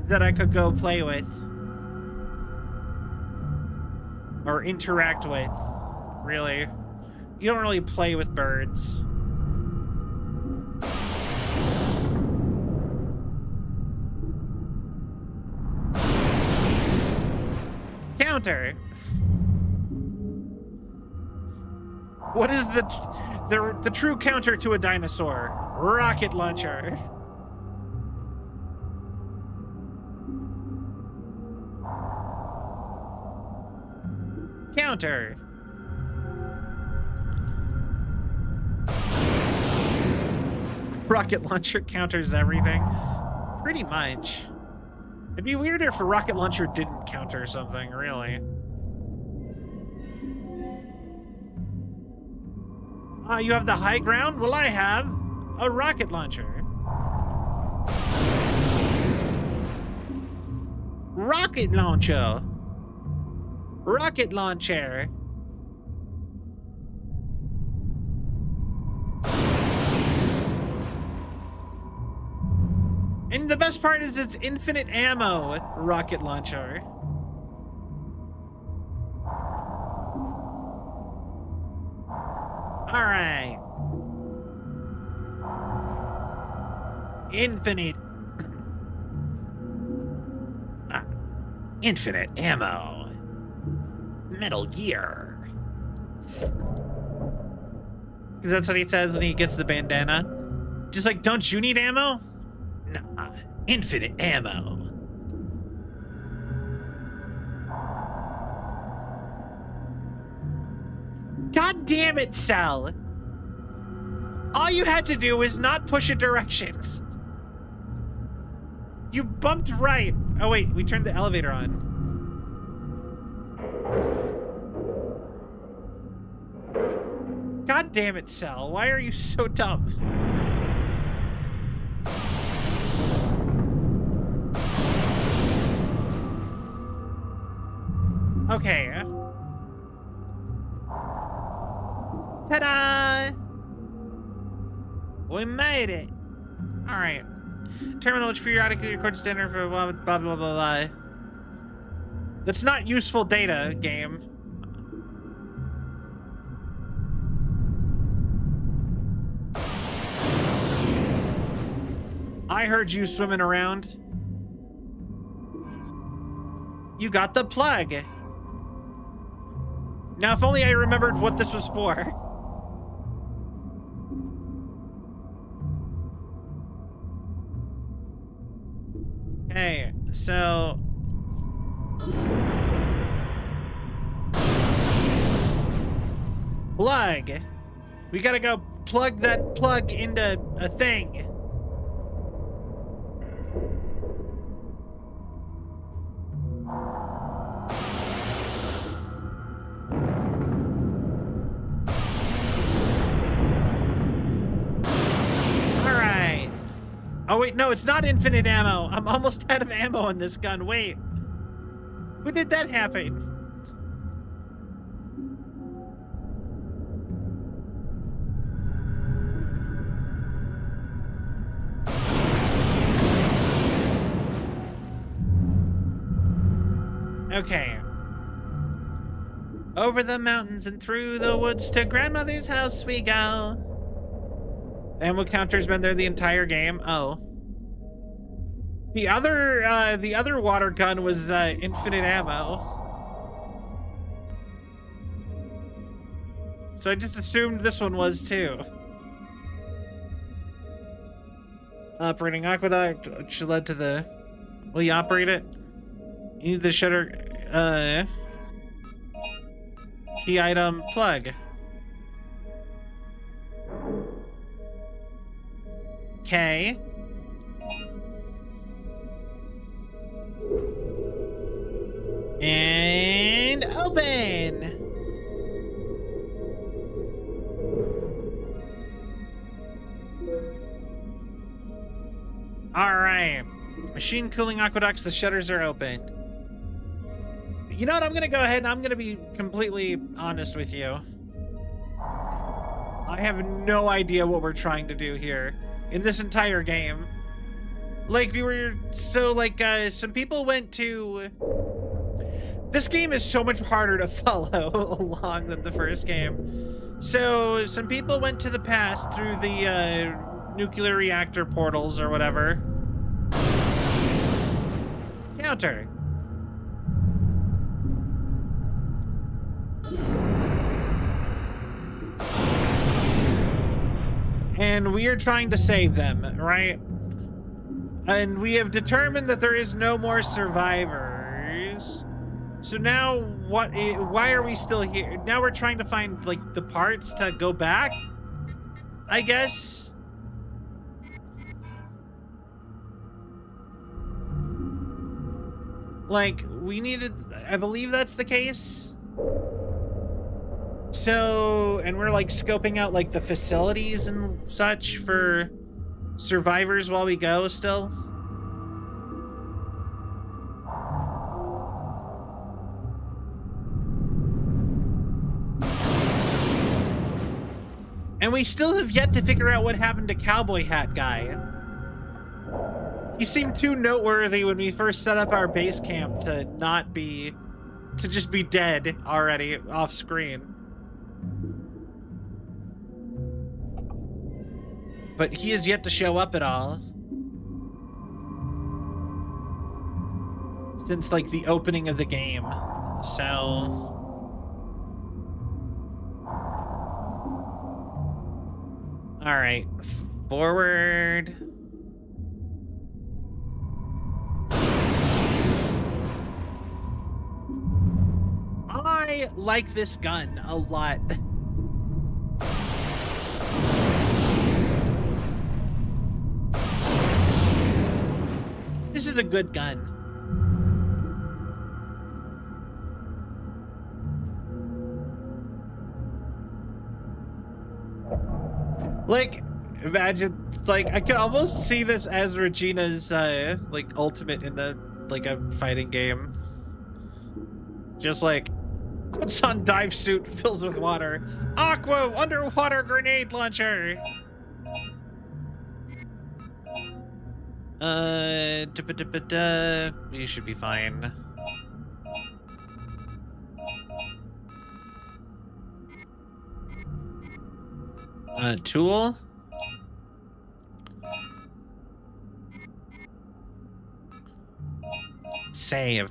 that I could go play with. Or interact with, really. You don't really play with birds. Counter. What is the true counter to a dinosaur? Rocket launcher. Counter. Rocket launcher counters everything. Pretty much. It'd be weirder if a rocket launcher didn't counter something, really. You have the high ground? Well, I have a rocket launcher. Rocket launcher. Rocket launcher. And the best part is it's infinite ammo rocket launcher. All right. Infinite. Infinite ammo. Metal Gear. Because that's what he says when he gets the bandana. Just like, don't you need ammo? Nah, infinite ammo. God damn it, Sal. All you had to do was not push a direction. You bumped right. Oh wait, we turned the elevator on. God damn it, Sal. Why are you so dumb? Okay. Ta-da! We made it. All right. Terminal which periodically records standard for blah, blah, blah, blah, blah. That's not useful data, game. I heard you swimming around. You got the plug. Now, if only I remembered what this was for. Okay, so... Plug. We gotta go plug that plug into a thing. Alright. Oh wait, no, it's not infinite ammo. I'm almost out of ammo on this gun. Wait. When did that happen? Okay. Over the mountains and through the woods to grandmother's house we go. Ammo counter's been there the entire game. Oh. The other water gun was infinite ammo. So I just assumed this one was too. Operating aqueduct, which led to the... Will you operate it? You need the shutter, key item, plug. Okay. And open. All right. Machine cooling aqueducts, the shutters are open. You know what? I'm going to go ahead and I'm going to be completely honest with you. I have no idea what we're trying to do here in this entire game. Like, some people went to... This game is so much harder to follow along than the first game. So, some people went to the past through the nuclear reactor portals or whatever. Counter. And we are trying to save them, right? And we have determined that there is no more survivors. So now why are we still here? Now we're trying to find like the parts to go back, I guess. Like we needed, I believe that's the case. So, and we're like scoping out like the facilities and such for survivors while we go still. And we still have yet to figure out what happened to Cowboy Hat Guy. He seemed too noteworthy when we first set up our base camp to just be dead already off screen. But he is yet to show up at all. Since like the opening of the game. So... Alright, forward. I like this gun a lot. This is a good gun. Like, imagine, like, I can almost see this as Regina's, like, ultimate in the, like, a fighting game. Just, like, puts on dive suit, fills with water. Aqua underwater grenade launcher! You should be fine. Tool. save.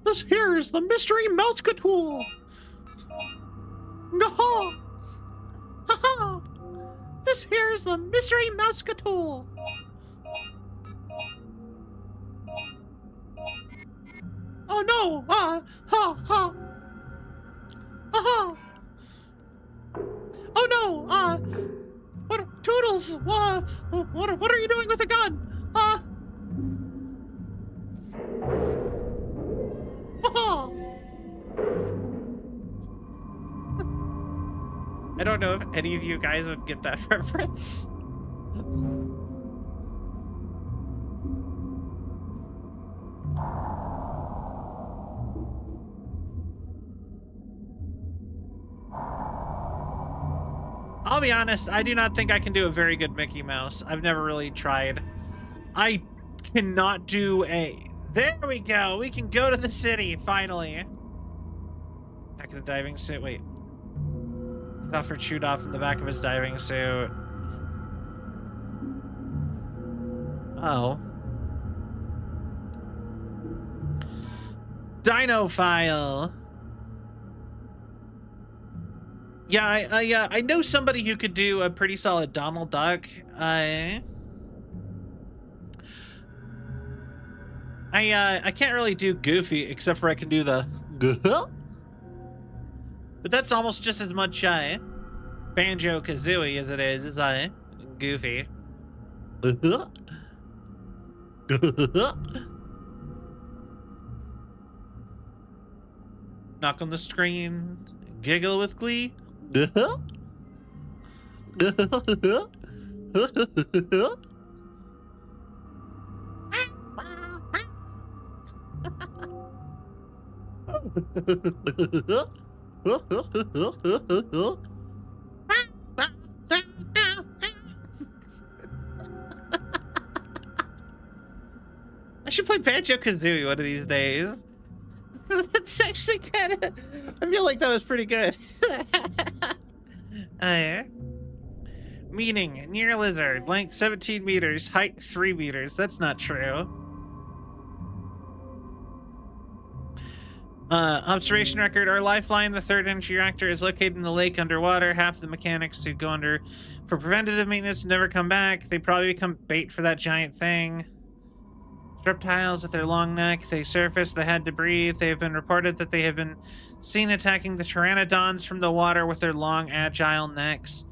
This here is the mystery Melskatool. Gaha! Haha! This here is the mystery Melskatool. Oh no! Ha ha! Aha! Oh no! What, Toodles? What are you doing with a gun? I don't know if any of you guys would get that reference. I'll be honest, I do not think I can do a very good Mickey Mouse. I've never really tried. I cannot do a... There we go. We can go to the city, finally. Back of the diving suit. Wait. Cut off or chewed off in the back of his diving suit. Oh. Dino file. Yeah, I know somebody who could do a pretty solid Donald Duck. I can't really do Goofy, except for I can do the but that's almost just as much Banjo-Kazooie as it is Goofy. Knock on the screen, giggle with glee. I should play Banjo-Kazooie one of these days. That's actually kind of... I feel like that was pretty good. Meaning, near lizard, length 17 meters, height 3 meters. That's not true. Observation record. Our lifeline, the third energy reactor, is located in the lake underwater. Half the mechanics who go under for preventative maintenance never come back. They probably become bait for that giant thing. Reptiles with their long neck. They surface, they had to breathe. They have been reported that they have been seen attacking the pteranodons from the water with their long, agile necks.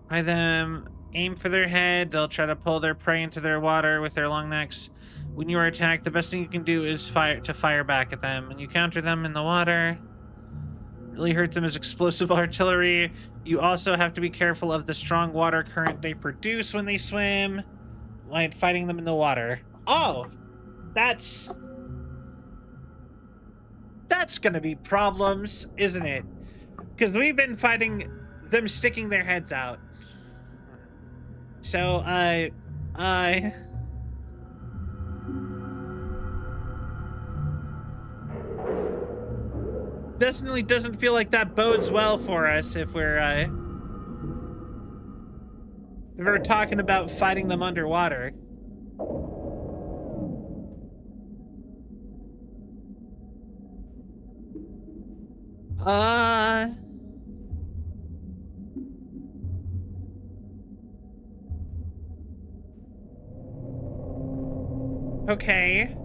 By them, aim for their head. They'll try to pull their prey into their water with their long necks. When you are attacked, the best thing you can do is fire back at them. When you counter them in the water, really hurt them as explosive artillery. You also have to be careful of the strong water current they produce when they swim while fighting them in the water. Oh! That's gonna be problems, isn't it? Because we've been fighting them sticking their heads out. So, definitely doesn't feel like that bodes well for us if we're talking about fighting them underwater. Okay.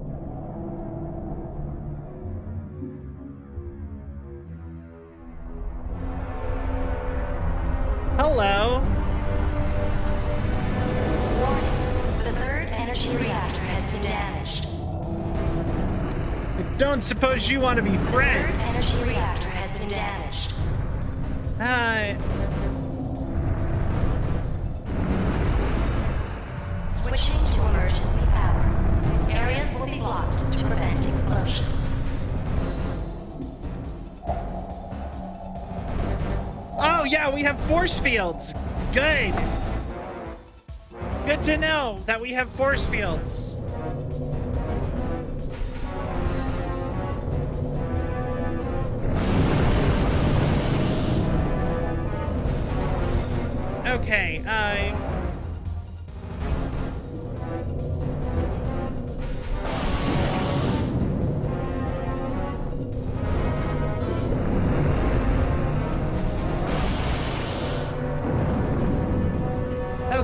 Hello. Warning. The third energy reactor has been damaged. I don't suppose you want to be friends. The third energy reactor has been damaged. Switching to emergency power. Areas will be blocked to prevent explosions. Oh yeah, we have force fields. Good. Good to know that we have force fields. Okay,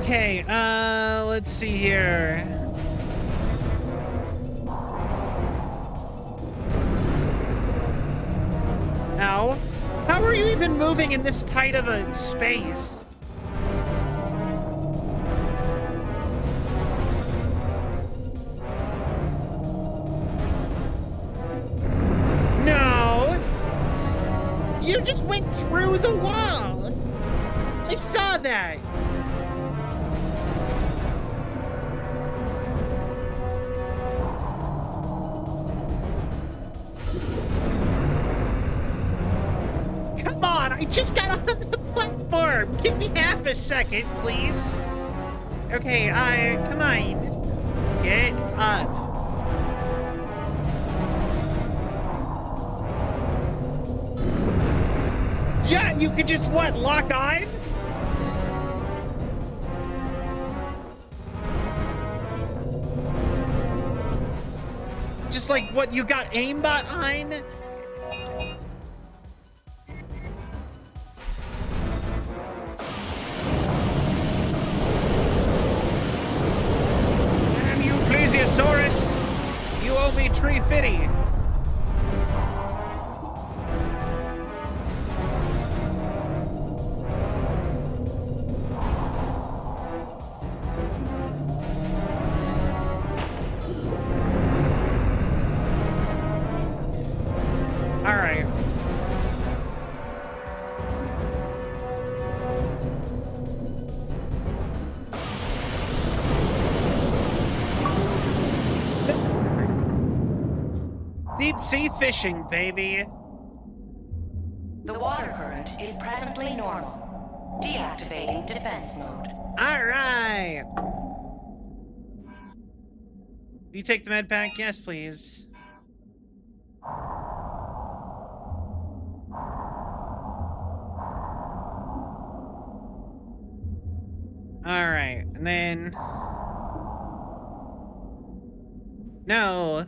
Okay, let's see here. Ow. How are you even moving in this tight of a space? No! You just went through the wall! I saw that! Come on, I just got on the platform! Give me half a second, please. Okay, come on. Get up. Yeah, you could just, what, lock on? Just like, what, you got aimbot on? Damn you, Plesiosaurus! You owe me Tree Fitty. All right. Deep sea fishing, baby. The water current is presently normal. Deactivating defense mode. All right. You take the med pack? Yes, please. All right, and then no.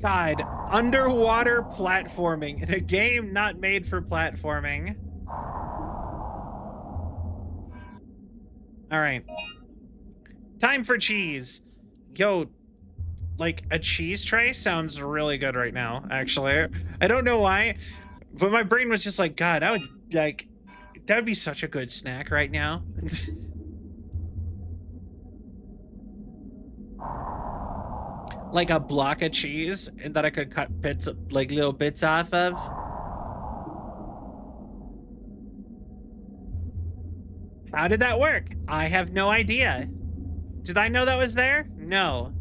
God, underwater platforming in a game not made for platforming. All right. Time for cheese. Yo, like a cheese tray sounds really good right now, actually. I don't know why, but my brain was just like, God, that would be such a good snack right now. Like a block of cheese and that I could cut bits, like little bits off of. How did that work? I have no idea. Did I know that was there? No.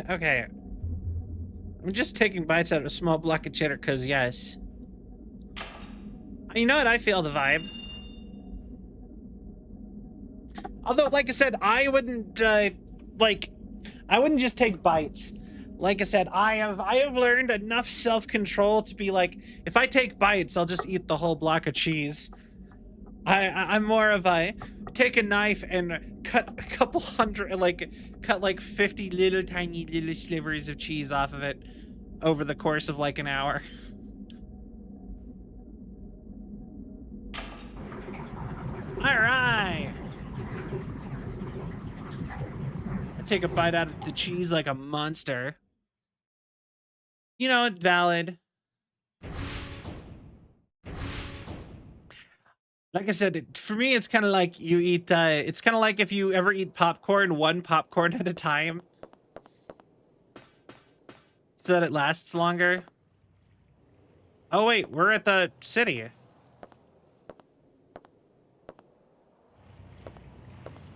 Okay. I'm just taking bites out of a small block of cheddar because, yes. You know what? I feel the vibe. Although, like I said, I wouldn't, I wouldn't just take bites. Like I said, I have learned enough self-control to be like, if I take bites, I'll just eat the whole block of cheese. I'm more of a take a knife and cut a couple hundred, cut like 50 little tiny little slivers of cheese off of it over the course of like an hour. All right. I take a bite out of the cheese like a monster. You know, valid. Like I said, for me, it's kind of like you eat, it's kind of like if you ever eat popcorn, one popcorn at a time. So that it lasts longer. Oh, wait, we're at the city.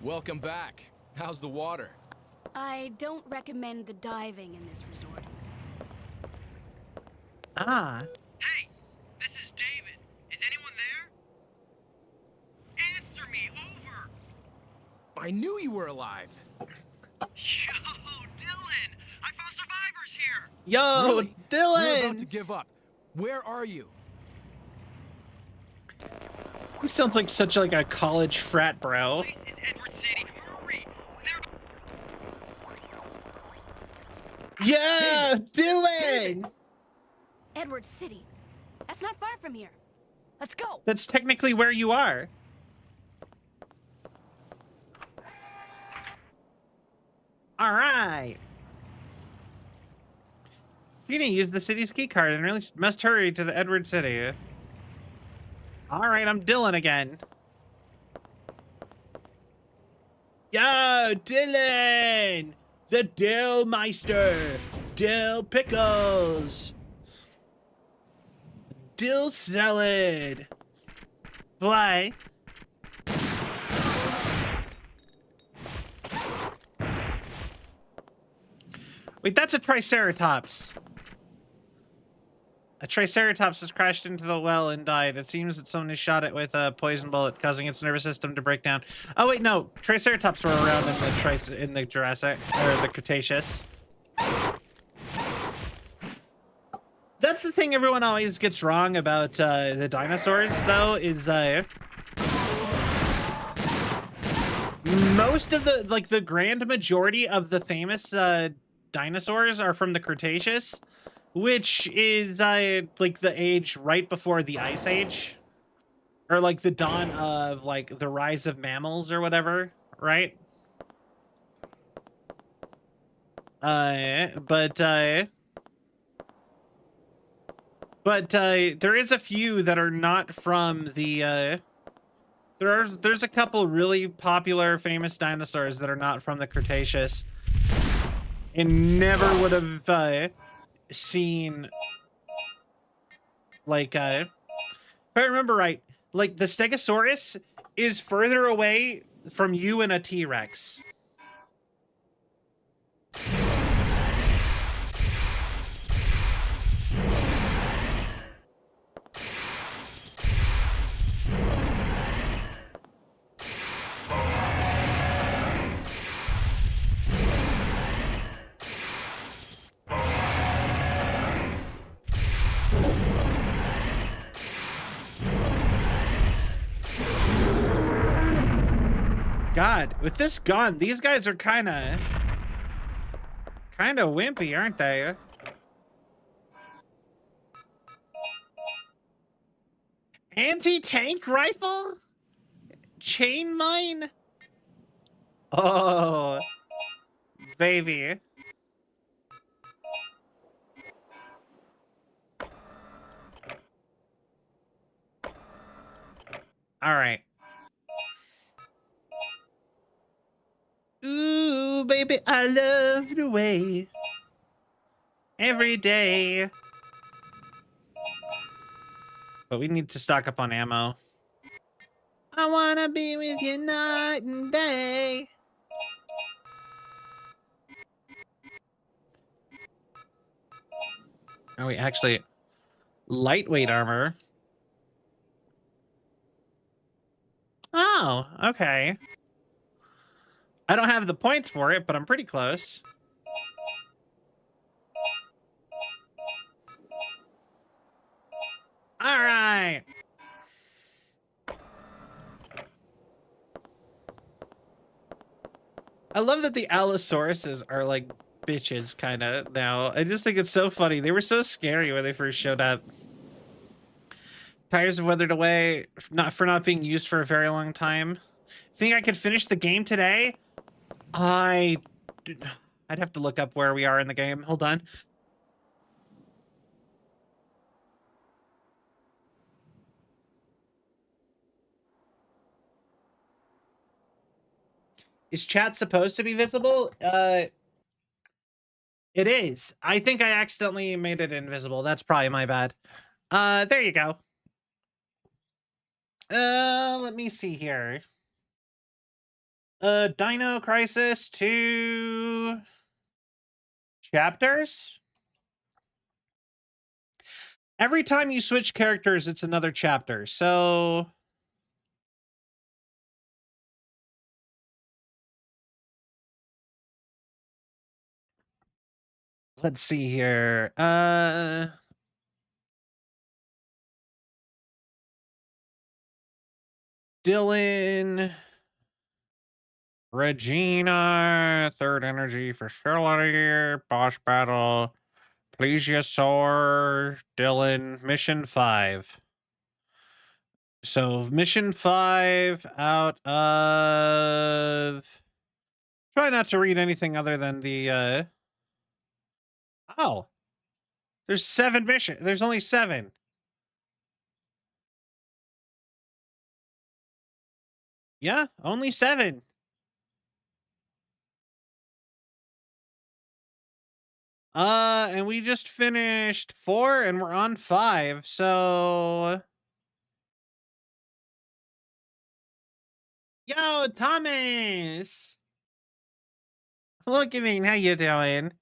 Welcome back. How's the water? I don't recommend the diving in this resort. Ah. Hey, this is David. Is anyone there? Answer me, over! I knew you were alive. Yo, Dylan! I found survivors here! Yo, Really? We're about to Dylan! give up. Where are you? He sounds like such like a college frat bro. Place is Edward City. Hurry! Yeah, Dylan! Edward City. That's not far from here. Let's go. That's technically where you are. All right. Gina used the city's key card and really must hurry to the Edward City. All right, I'm Dylan again. Yo, Dylan! The Dill Meister! Dill pickles! Dill salad! Why? Wait, that's a Triceratops. A Triceratops has crashed into the well and died. It seems that someone has shot it with a poison bullet, causing its nervous system to break down. Oh wait, no. Triceratops were around in the Jurassic or the Cretaceous. That's the thing everyone always gets wrong about the dinosaurs, though, is most of the grand majority of the famous dinosaurs are from the Cretaceous, which is like the age right before the Ice Age, or like the dawn of like the rise of mammals or whatever, right? But there is a few that are not from the there's a couple really popular famous dinosaurs that are not from the Cretaceous and never would have seen like if I remember right, like the Stegosaurus is further away from you and a T-Rex. God, with this gun, these guys are kind of wimpy, aren't they? Anti-tank rifle? Chain mine? Oh, baby. All right. Ooh, baby, I love the way every day. But we need to stock up on ammo. I wanna be with you night and day. Oh, wait, actually, lightweight armor. Oh, okay. I don't have the points for it, but I'm pretty close. All right. I love that the Allosauruses are like bitches kind of now. I just think it's so funny. They were so scary when they first showed up. Tires have weathered away, for not being used for a very long time. Think I could finish the game today? I'd have to look up where we are in the game. Hold on. Is chat supposed to be visible? It is. I think I accidentally made it invisible. That's probably my bad. There you go. Let me see here. Dino Crisis 2 chapters. Every time you switch characters, it's another chapter. So let's see here. Dylan Regina, third energy facility, boss battle, plesiosaur, Dylan, mission 5. So mission 5 out of, try not to read anything other than the, oh, there's 7 missions. There's only 7. Yeah, only 7. And we just finished 4 and we're on 5. So, yo, Thomas. Look at me. How you doing?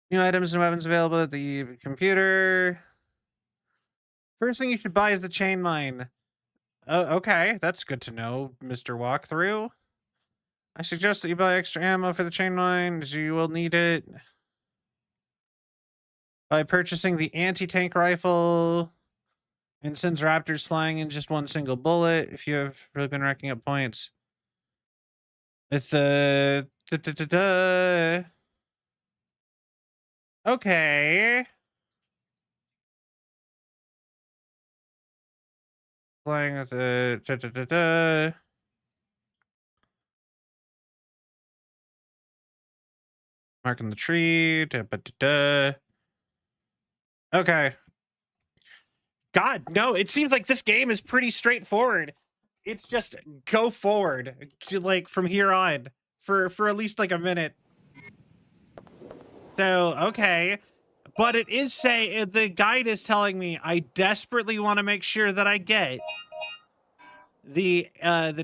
New items and weapons available at the computer. First thing you should buy is the chain mine. Okay, that's good to know, Mr. Walkthrough. I suggest that you buy extra ammo for the chain mine, as you will need it. By purchasing the anti-tank rifle, and sends raptors flying in just one single bullet, if you have really been racking up points. With the... Okay. Playing with the... Marking the tree. Okay. God, no, it seems like this game is pretty straightforward. It's just go forward, like, from here on, for at least, like, a minute. So, okay. But it is the guide is telling me I desperately want to make sure that I get the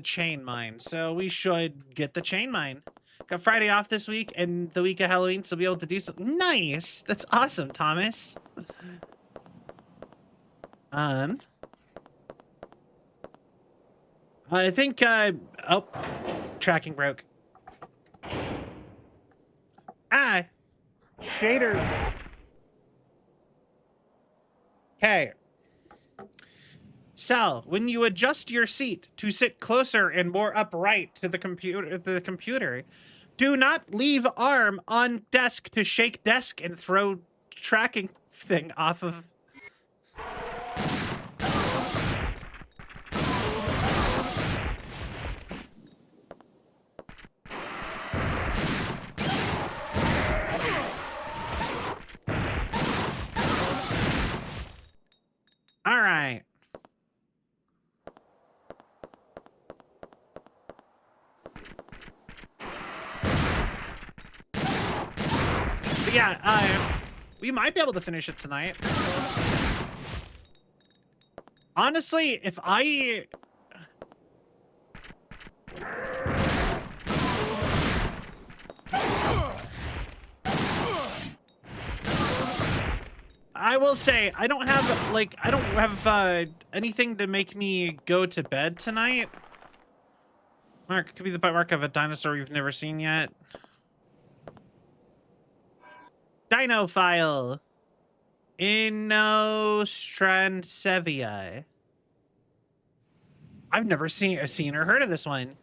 chain mine. So we should get the chain mine. Got Friday off this week and the week of Halloween, so be able to do something. Nice. That's awesome, Thomas. I think oh, tracking broke. Ah, shader. Okay. Sal, when you adjust your seat to sit closer and more upright to the computer, do not leave arm on desk to shake desk and throw tracking thing off of. All right. But yeah, we might be able to finish it tonight. Honestly, if I will say I don't have anything to make me go to bed tonight. Mark, could be the mark of a dinosaur we've never seen yet. Dino file. Celvion. I've never seen or heard of this one.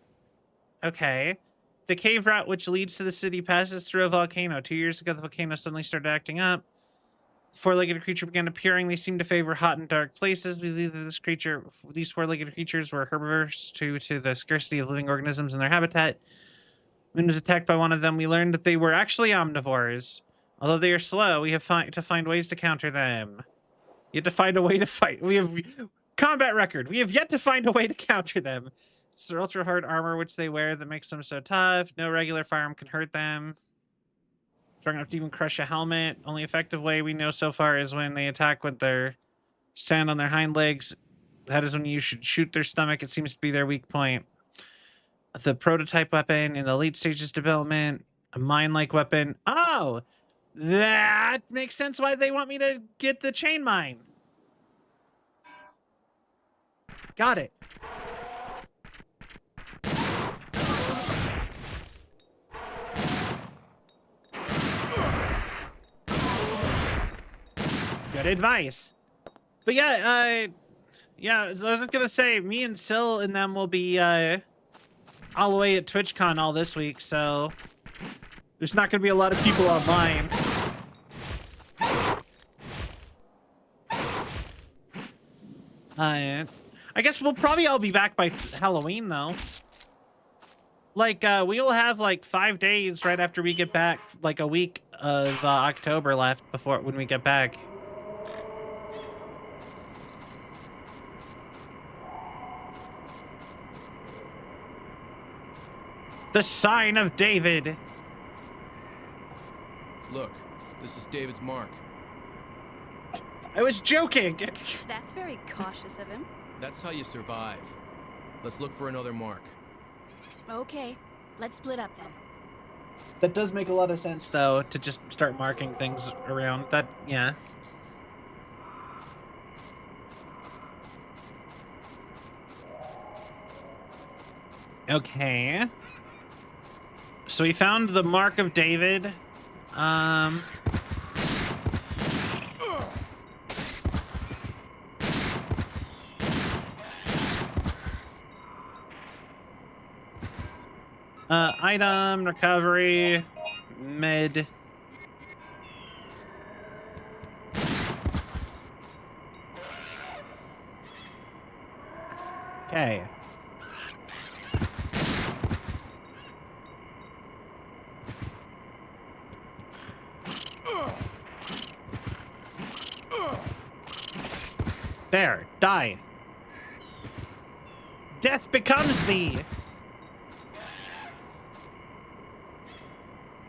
Okay. The cave route which leads to the city passes through a volcano. 2 years ago, the volcano suddenly started acting up. Four-legged creature began appearing. They seemed to favor hot and dark places. We believe that these four-legged creatures were herbivores due to the scarcity of living organisms in their habitat. When it was attacked by one of them, we learned that they were actually omnivores. Although they are slow, we have to find ways to counter them. You have to find a way to fight. We have combat record. We have yet to find a way to counter them. It's their ultra hard armor which they wear that makes them so tough. No regular firearm can hurt them. Strong enough to even crush a helmet. Only effective way we know so far is when they attack with their stand on their hind legs. That is when you should shoot their stomach. It seems to be their weak point. The prototype weapon in the late stages development. A mine-like weapon. Oh! That makes sense why they want me to get the chain mine. Got it. Good advice. But yeah, Yeah, so I was gonna say, me and Sil and them will be all the way at TwitchCon all this week, so there's not gonna be a lot of people online. I guess we'll probably all be back by Halloween, though. Like, we'll have like 5 days right after we get back, like a week of October left before when we get back. The sign of David. Look, this is David's mark. I was joking. That's very cautious of him. That's how you survive. Let's look for another mark. Okay, let's split up then. That does make a lot of sense, though, to just start marking things around. That, yeah. Okay. So we found the mark of David. Item, recovery, mid. Okay. There, die. Death becomes thee.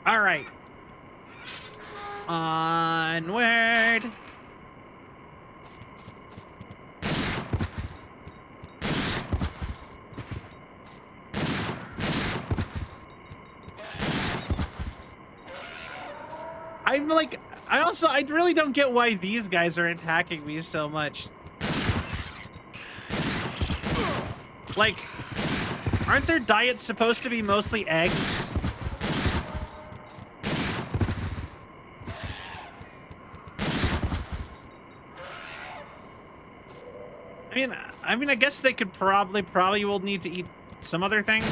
All right. Onward. I'm like, I really don't get why these guys are attacking me so much. Like, aren't their diets supposed to be mostly eggs? I mean, I guess they could probably will need to eat some other things.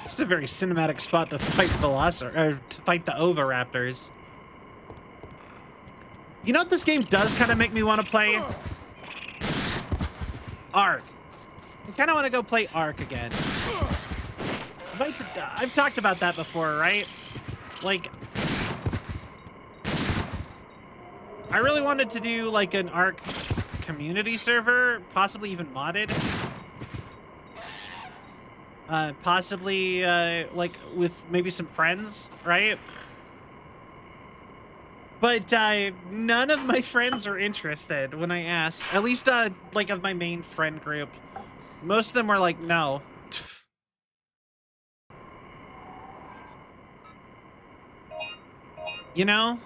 This is a very cinematic spot to fight to fight the Oviraptors. You know what this game does kind of make me want to play? Ark. I kind of want to go play Ark again. I've talked about that before, right? Like, I really wanted to do like an Ark community server, possibly even modded. Possibly like with maybe some friends, right? But none of my friends are interested when I asked. At least like of my main friend group. Most of them were like, no. You know?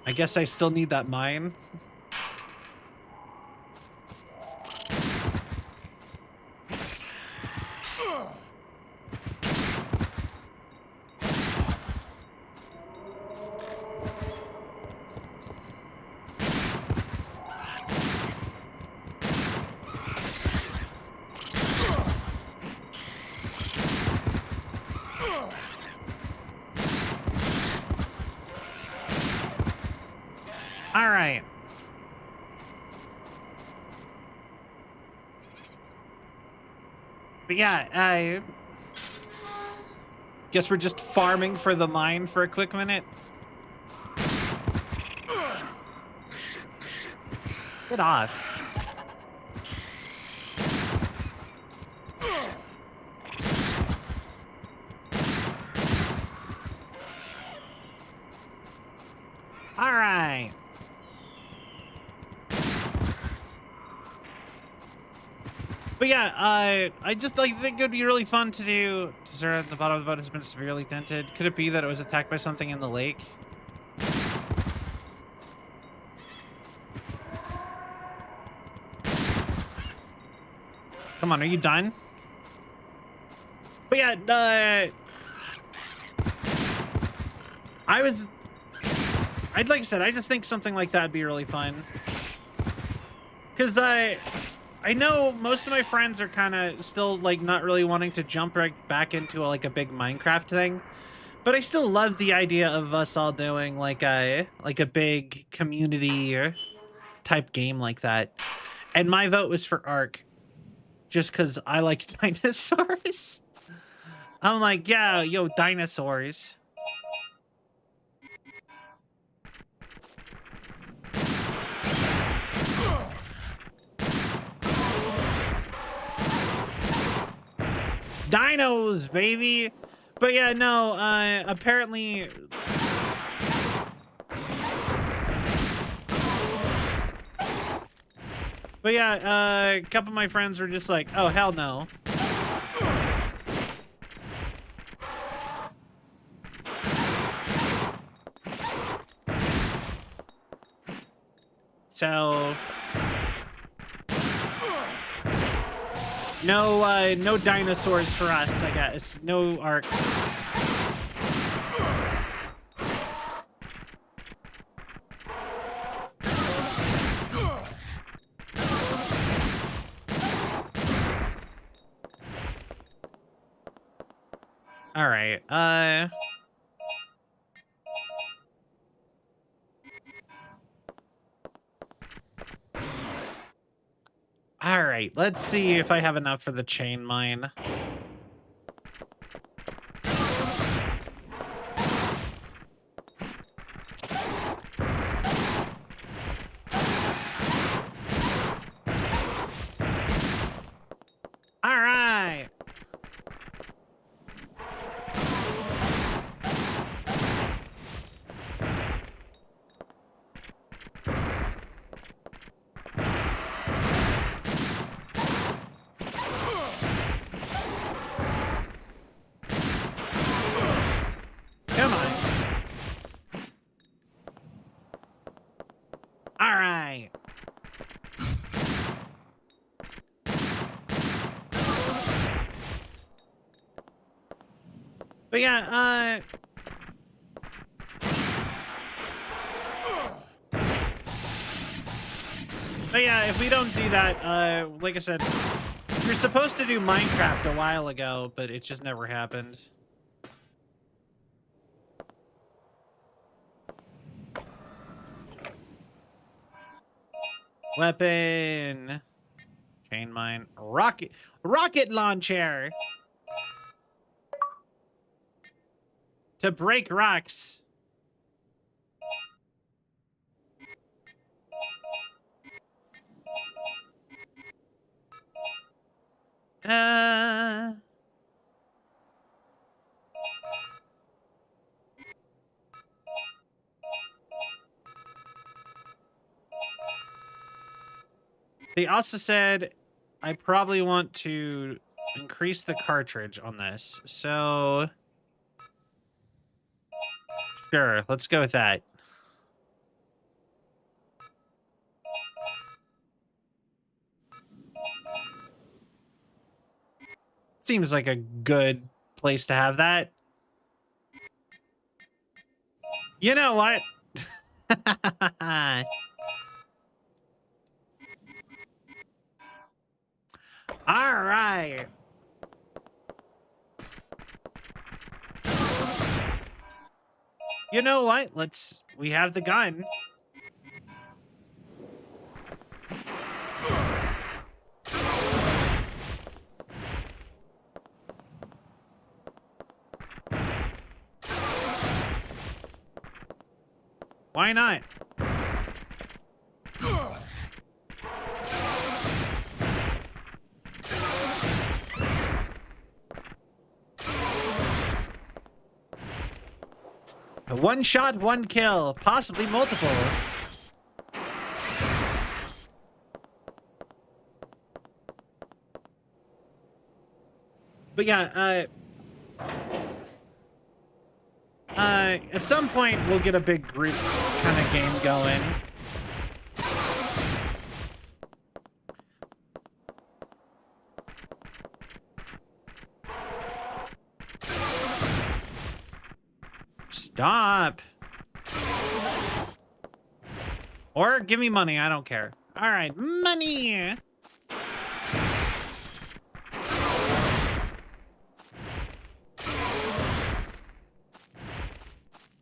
I guess I still need that mine. All right. But yeah, I guess we're just farming for the mine for a quick minute. Get off. All right. But yeah, I just like think it'd be really fun to do. Dessert at the bottom of the boat has been severely dented. Could it be that it was attacked by something in the lake? Come on, are you done? But yeah, like I said, I just think something like that would be really fun. Cause I know most of my friends are kind of still like not really wanting to jump right back into like a big Minecraft thing, but I still love the idea of us all doing like a big community type game like that. And my vote was for Ark, just cause I like dinosaurs. I'm like, yeah, yo, dinosaurs. Dinos, baby. But yeah, no, apparently but yeah, a couple of my friends were just like, oh hell no. So no dinosaurs for us, I guess. No Ark. All right. All right, let's see if I have enough for the chain mine. All right. Come on. All right. But yeah, but yeah, if we don't do that, like I said, we were supposed to do Minecraft a while ago, but it just never happened. Weapon. Chain mine. Rocket launcher. To break rocks. They also said I probably want to increase the cartridge on this. So sure, let's go with that. Seems like a good place to have that. You know what? All right. You know what? We have the gun. Why not? One shot, one kill, possibly multiple. But yeah, at some point we'll get a big group kind of game going. Stop. Or give me money, I don't care. All right, money.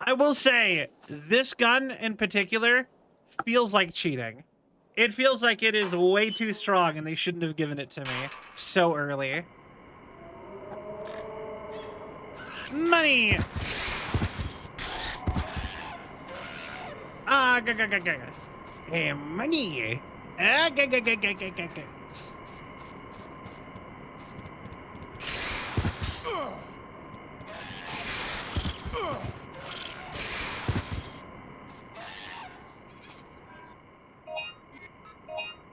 I will say, this gun in particular feels like cheating. It feels like it is way too strong and they shouldn't have given it to me so early. Money! Ah, hey, money! Ah,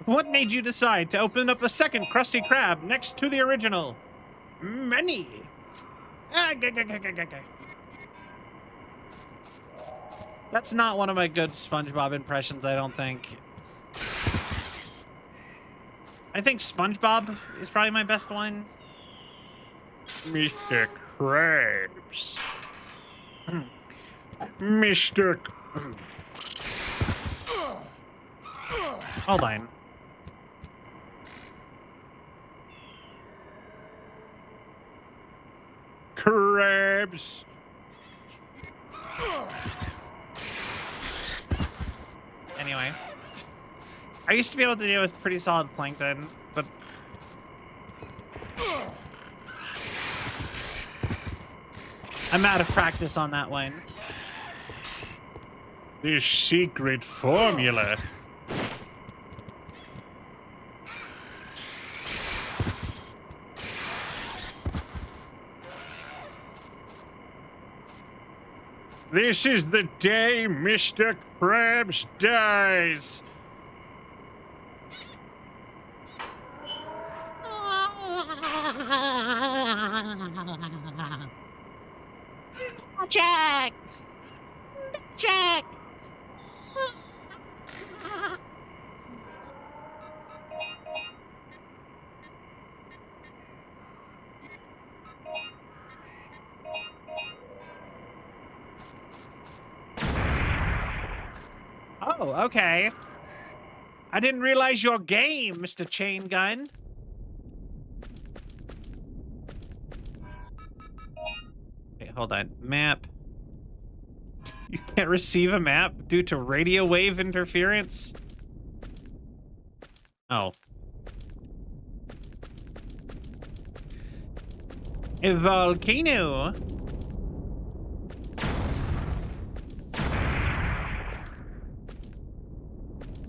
What made you decide to open up a second Krusty Krab next to the original? Money! Ah, That's not one of my good SpongeBob impressions, I don't think. I think SpongeBob is probably my best one. Mr. Krabs. Mr. Hold on. Krabs. Anyway, I used to be able to deal with pretty solid plankton, but I'm out of practice on that one. This secret formula. This is the day Mr. Krabs dies. Jack! Jack! Oh, okay. I didn't realize your game, Mr. Chain Gun. Okay, hold on. Map. You can't receive a map due to radio wave interference? Oh. A volcano.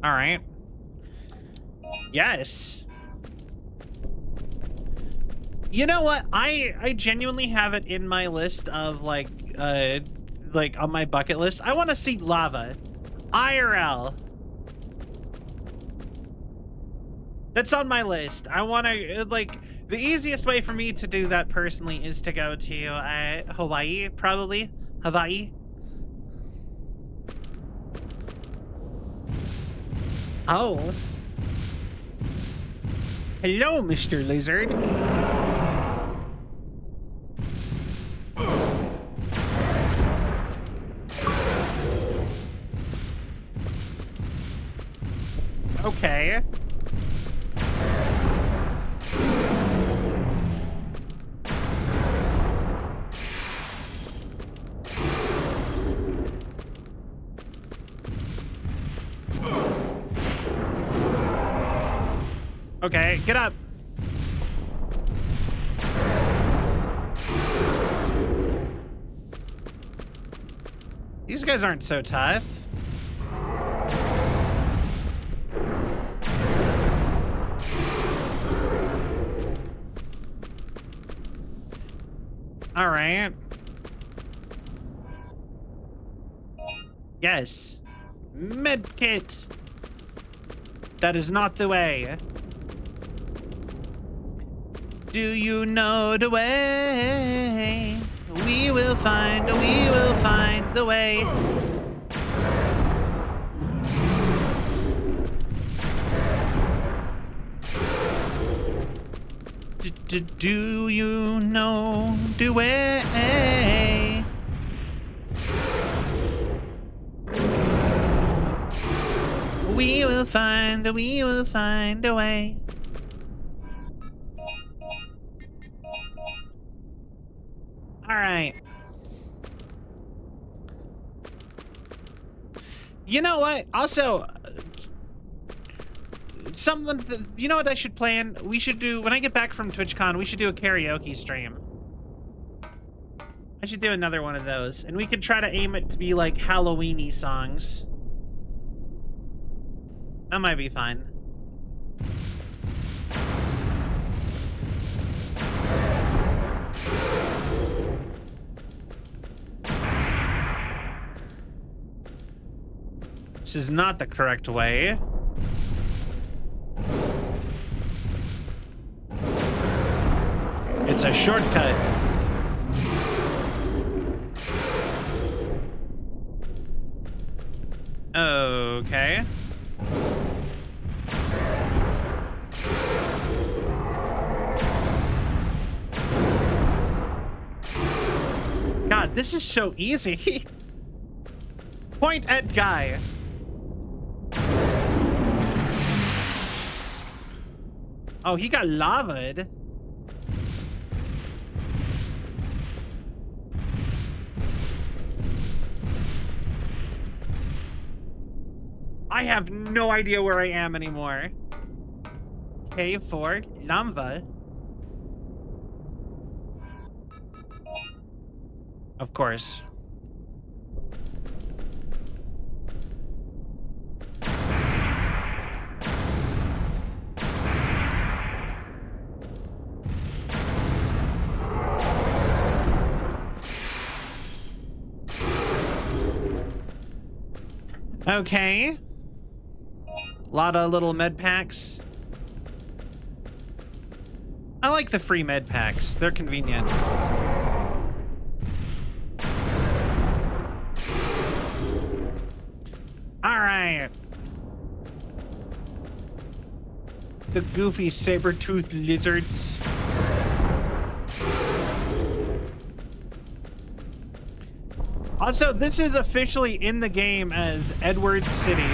All right. Yes. You know what? I genuinely have it in my list of like on my bucket list. I want to see lava. IRL. That's on my list. I want to like the easiest way for me to do that personally is to go to Hawaii, probably. Hawaii. Oh. Hello, Mr. Lizard. Okay. Okay, get up. These guys aren't so tough. All right. Yes. Medkit. That is not the way. Do you know the way? We will find the way. Do you know the way? We will find a way. All right. You know what? Also, something, you know what I should plan? We should do, when I get back from TwitchCon, we should do a karaoke stream. I should do another one of those. And we could try to aim it to be like Halloween-y songs. That might be fine. This is not the correct way. It's a shortcut. Okay. God, this is so easy. Point at guy. Oh, he got lavaed. I have no idea where I am anymore. K for lava. Of course. Okay. Lot of little med packs. I like the free med packs. They're convenient. All right. The goofy saber-toothed lizards. Also, this is officially in the game as Edward City.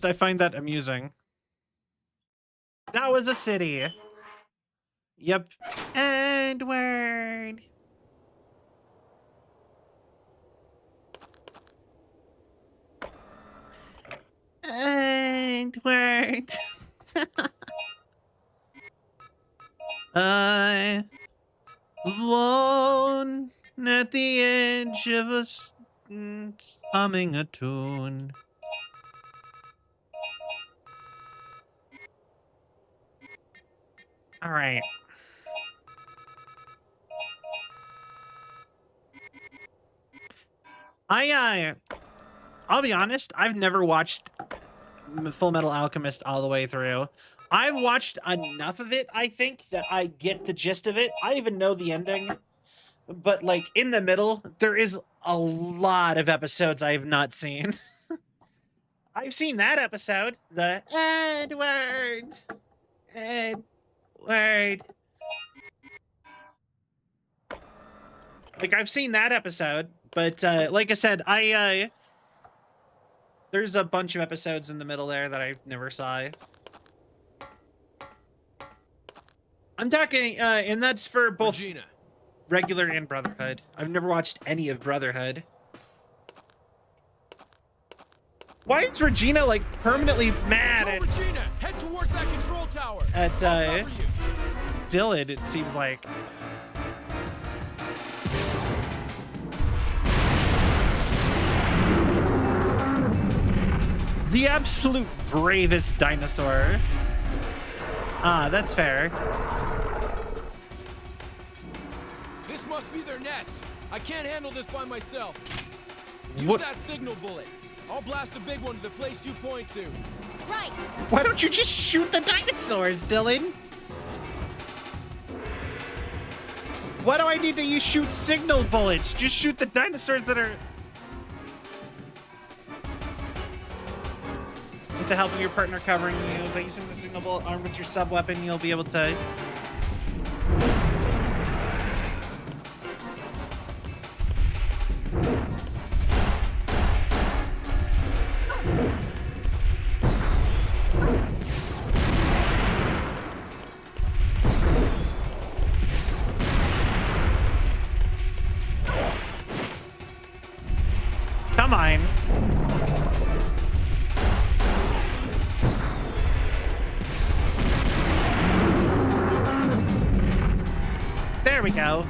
I find that amusing. That was a city. Yep. Edward. Edward. Alone at the edge of a humming a tune. All right. I'll be honest, I've never watched Full Metal Alchemist all the way through. I've watched enough of it, I think, that I get the gist of it. I even know the ending. But, like, in the middle, there is a lot of episodes I have not seen. I've seen that episode. The Edward. Like, I've seen that episode. But, like I said, there's a bunch of episodes in the middle there that I never saw. I'm talking, and that's for both Regina. Regular and Brotherhood. I've never watched any of Brotherhood. Why is Regina, like, permanently mad at... Regina, head towards that control tower. At, Dylan, it seems like. The absolute bravest dinosaur. Ah, that's fair. This must be their nest. I can't handle this by myself. Use What? that signal bullet. I'll blast a big one to the place you point to. Right. Why don't you just shoot the dinosaurs, Dylan? Why do I need to shoot signal bullets? Just shoot the dinosaurs that are... With the help of your partner covering you, by using the signal bullet armed with your sub-weapon, you'll be able to... Come on. There we go.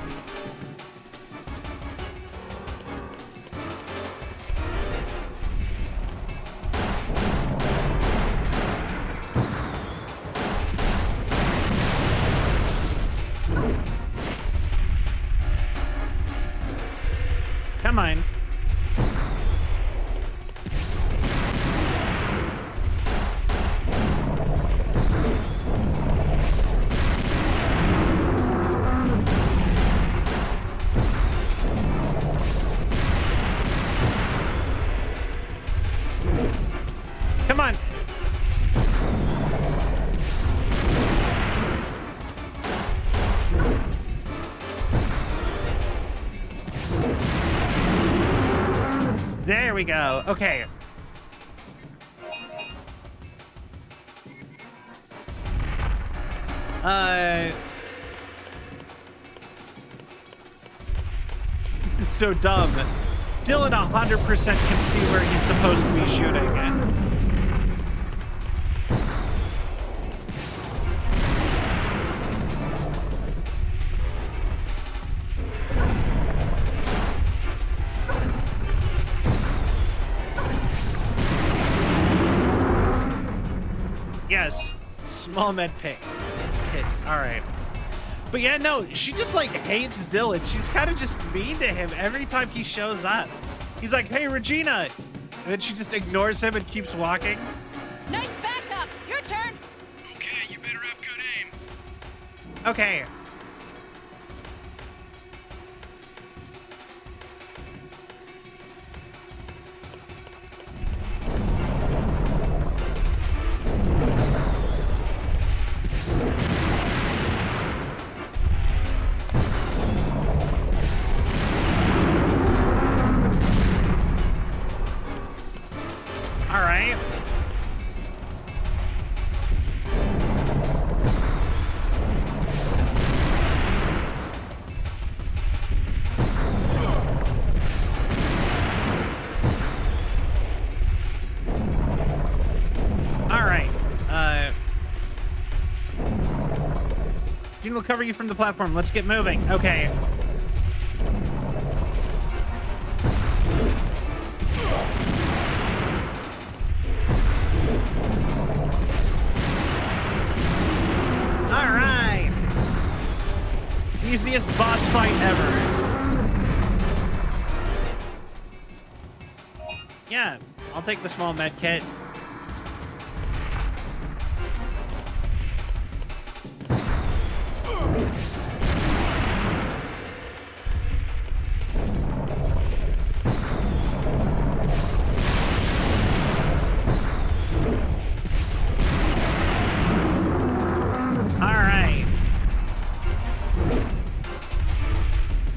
Come on. Come on. There we go. Okay. This is so dumb. Dylan 100% can see where he's supposed to be shooting it. Yes, small med pit. All right. But yeah, no, she just like hates Dylan. She's kind of just mean to him every time he shows up. He's like, hey, Regina. And then she just ignores him and keeps walking. Nice backup. Your turn. Okay, you better have good aim. Okay. All right. All right. Gene will cover you from the platform. Let's get moving. Okay. All right. Easiest boss fight ever. Yeah, I'll take the small med kit.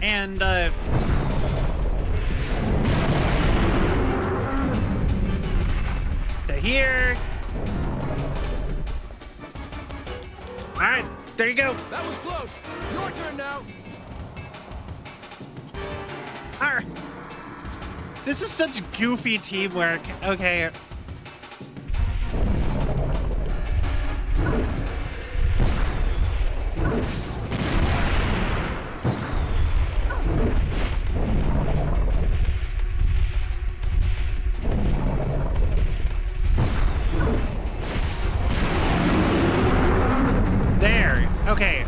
And to here. All right, there you go. That was close. Your turn now. All right. This is such goofy teamwork. Okay. There. Okay.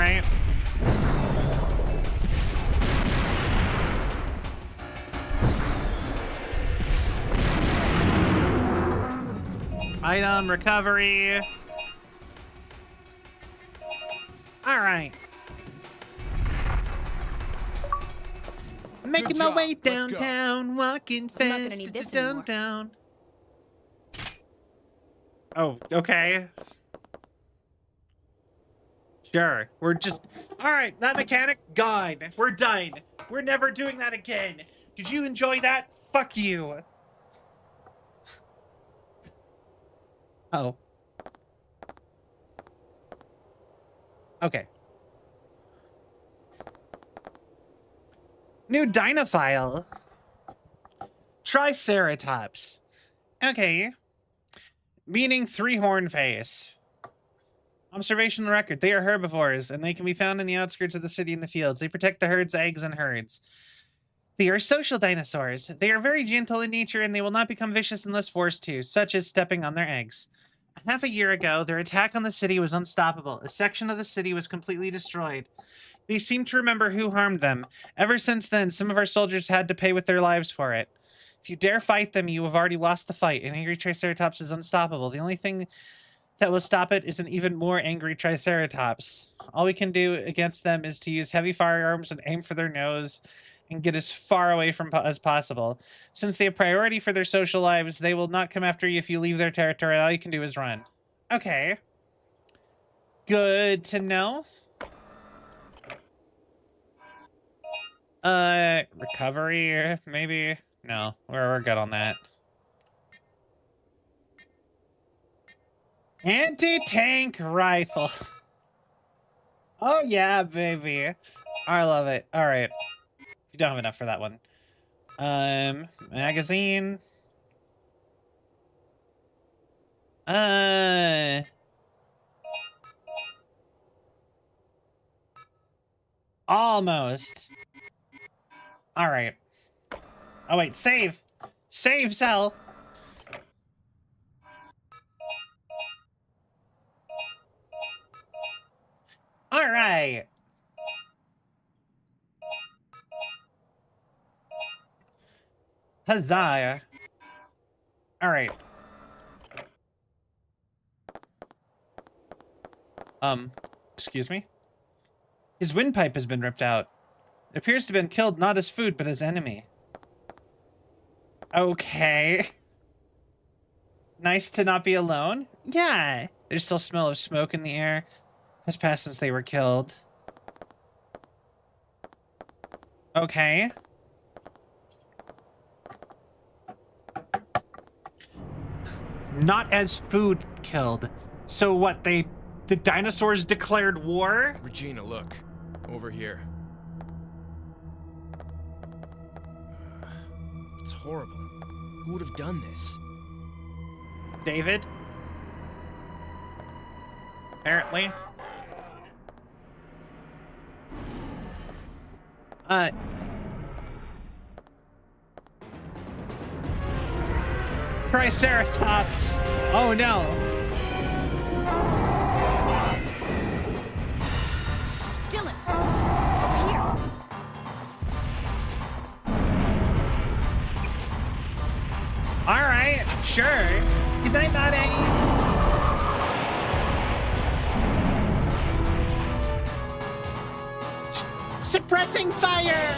right. Item recovery. All right. Making my way downtown, walking I'm not gonna fast need this downtown. Oh, okay. Sure. We're just... All right, that mechanic, gone. We're done. We're never doing that again. Did you enjoy that? Fuck you. Oh. Okay. New Dino file. Triceratops. Okay. Meaning three-horn face. Observational record. They are herbivores, and they can be found in the outskirts of the city and the fields. They protect the herd's eggs and herds. They are social dinosaurs. They are very gentle in nature, and they will not become vicious unless forced to, such as stepping on their eggs. Half a year ago, their attack on the city was unstoppable. A section of the city was completely destroyed. They seem to remember who harmed them. Ever since then, some of our soldiers had to pay with their lives for it. If you dare fight them, you have already lost the fight. An angry Triceratops is unstoppable. The only thing that will stop it is an even more angry Triceratops. All we can do against them is to use heavy firearms and aim for their nose and get as far away from as possible. Since they have priority for their social lives, they will not come after you if you leave their territory. All you can do is run. Okay. Good to know. Recovery, maybe? No, we're good on that. Anti-tank rifle. Oh yeah, baby. I love it. All right. You don't have enough for that one. Magazine. Almost. All right. Oh wait, save. Save cell. All right. Huzzah. All right. Excuse me? His windpipe has been ripped out. It appears to have been killed not as food, but as enemy. Okay. Nice to not be alone. Yeah. There's still smell of smoke in the air. Has passed since they were killed. Okay. Not as food killed. So what, the dinosaurs declared war? Regina, look. Over here. It's horrible. Who would have done this? David? Apparently. Triceratops. Oh no. Dylan, over here. All right, sure. Good night, Maddie. Suppressing fire!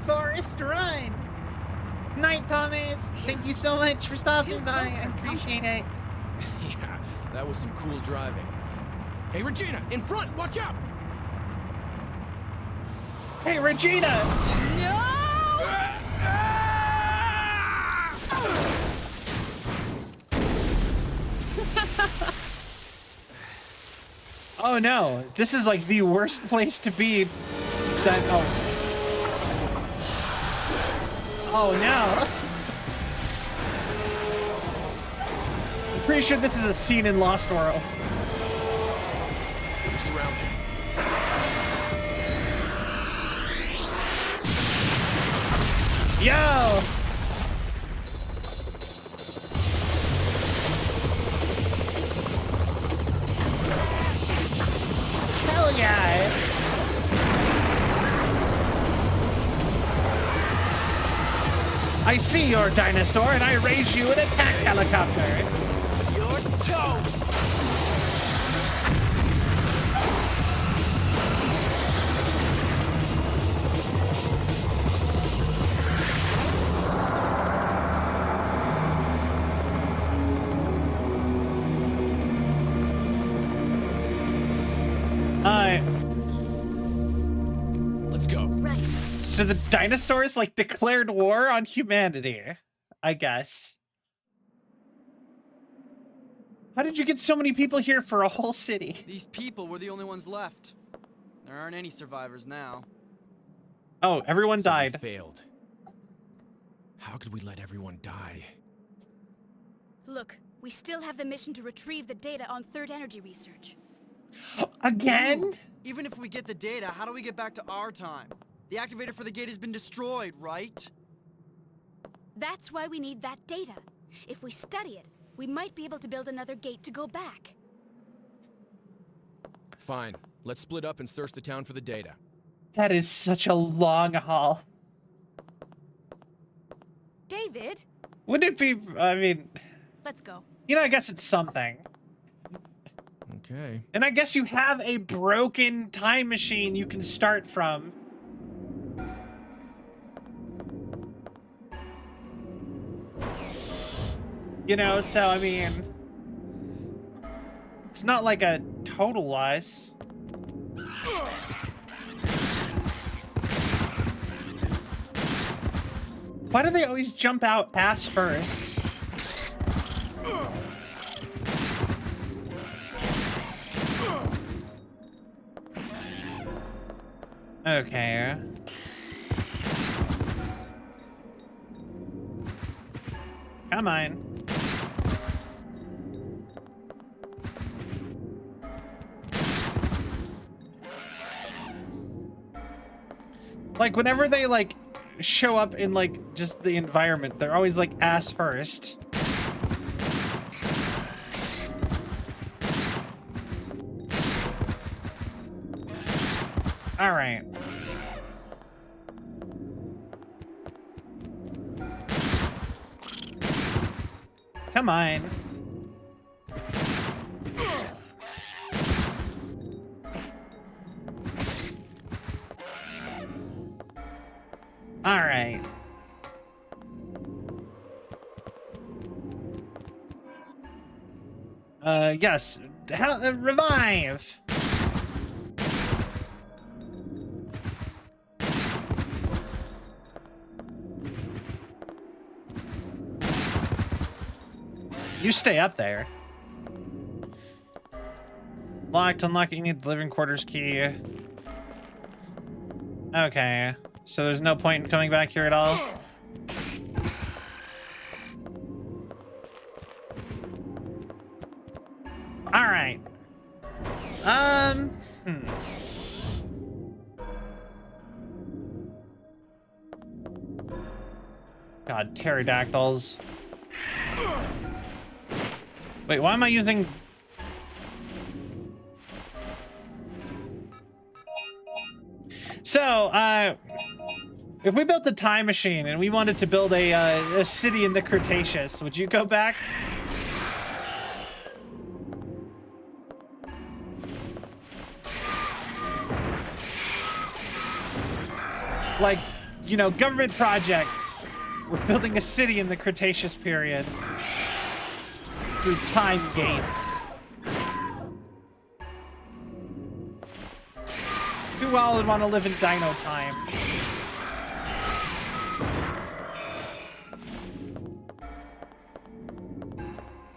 Forest Run. Night, Thomas. Thank you so much for stopping by. I appreciate it. Yeah, that was some cool driving. Hey, Regina, in front! Watch out! Hey, Regina! Oh no, this is like the worst place to be. Oh no. I'm pretty sure this is a scene in Lost World. We're surrounded. Yo! Hell yeah! I see your dinosaur and I raise you an attack helicopter. You're toast! Let's go. Right. So the dinosaurs like declared war on humanity, I guess. How did you get so many people here for a whole city? These people were the only ones left. There aren't any survivors now. Oh, everyone So we died. failed. How could we let everyone die? Look, we still have the mission to retrieve the data on third energy research. Again? Even if we get the data, how do we get back to our time? The activator for the gate has been destroyed, right? That's why we need that data. If we study it, we might be able to build another gate to go back. Fine. Let's split up and search the town for the data. That is such a long haul. David, Wouldn't it be, I mean, let's go. you know, I guess it's something. Okay. And I guess you have a broken time machine you can start from. You know, so I mean, it's not like a total loss. Why do they always jump out ass first? Okay. Come on. Like, whenever they, like, show up in, like, just the environment, they're always, like, ass first. All right. Come on. All right. Yes. Revive. You stay up there. Locked, unlock, you need the living quarters key. Okay. So there's no point in coming back here at all? Alright. God, pterodactyls. Wait, why am I using... So, if we built a time machine and we wanted to build a city in the Cretaceous, would you go back? you know, government project. We're building a city in the Cretaceous period. Through time gates. Who all would want to live in Dino time?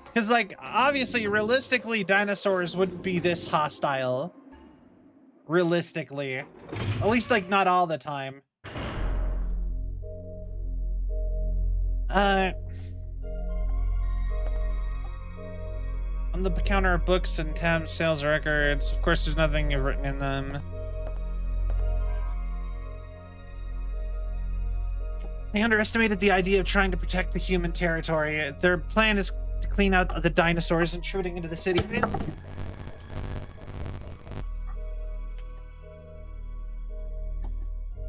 Because, like, obviously, realistically, dinosaurs wouldn't be this hostile. Realistically. At least, like, not all the time. On the counter of books and tabs, sales records. Of course, there's nothing you've written in them. They underestimated the idea of trying to protect the human territory. Their plan is to clean out the dinosaurs intruding into the city.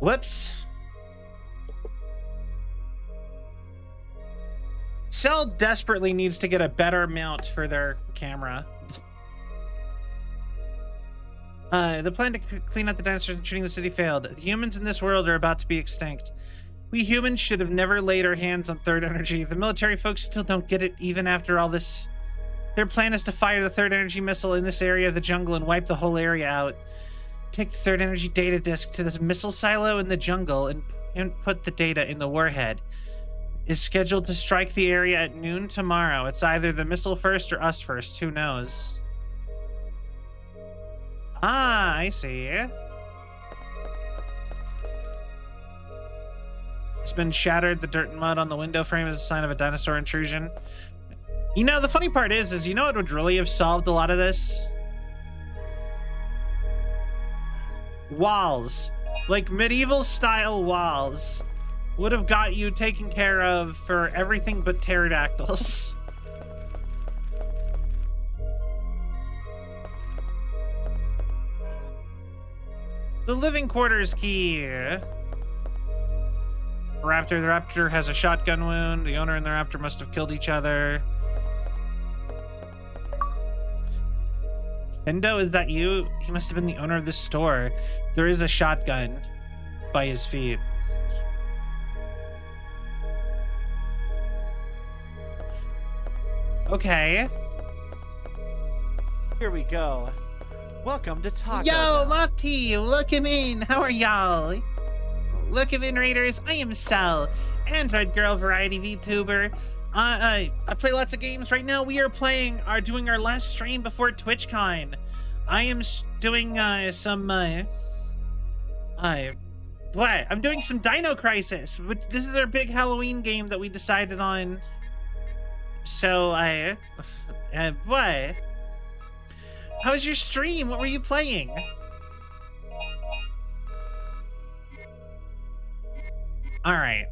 Whoops. Cell desperately needs to get a better mount for their camera. The plan to clean out the dinosaurs intruding the city failed. The humans in this world are about to be extinct. We humans should have never laid our hands on third energy. The military folks still don't get it even after all this. Their plan is to fire the third energy missile in this area of the jungle and wipe the whole area out. Take the third energy data disk to this missile silo in the jungle and input the data in the warhead. Is scheduled to strike the area at noon tomorrow. It's either the missile first or us first. Who knows? Ah, I see. It's been shattered. The dirt and mud on the window frame is a sign of a dinosaur intrusion. You know, the funny part is you know what would really have solved a lot of this? Walls. Like medieval style walls would have got you taken care of for everything but pterodactyls. The living quarters key. Raptor. The raptor has a shotgun wound. The owner and the raptor must have killed each other. Kendo, is that you? He must have been the owner of this store. There is a shotgun by his feet. Okay. Here we go. Welcome to Taco Yo, Bell. Mati, welcome in. How are y'all? Welcome in, Raiders. I am Cell, Android Girl Variety VTuber. I play lots of games right now. We are doing our last stream before TwitchCon. I am doing I'm doing some Dino Crisis. This is our big Halloween game that we decided on. So what? How was your stream? What were you playing? All right.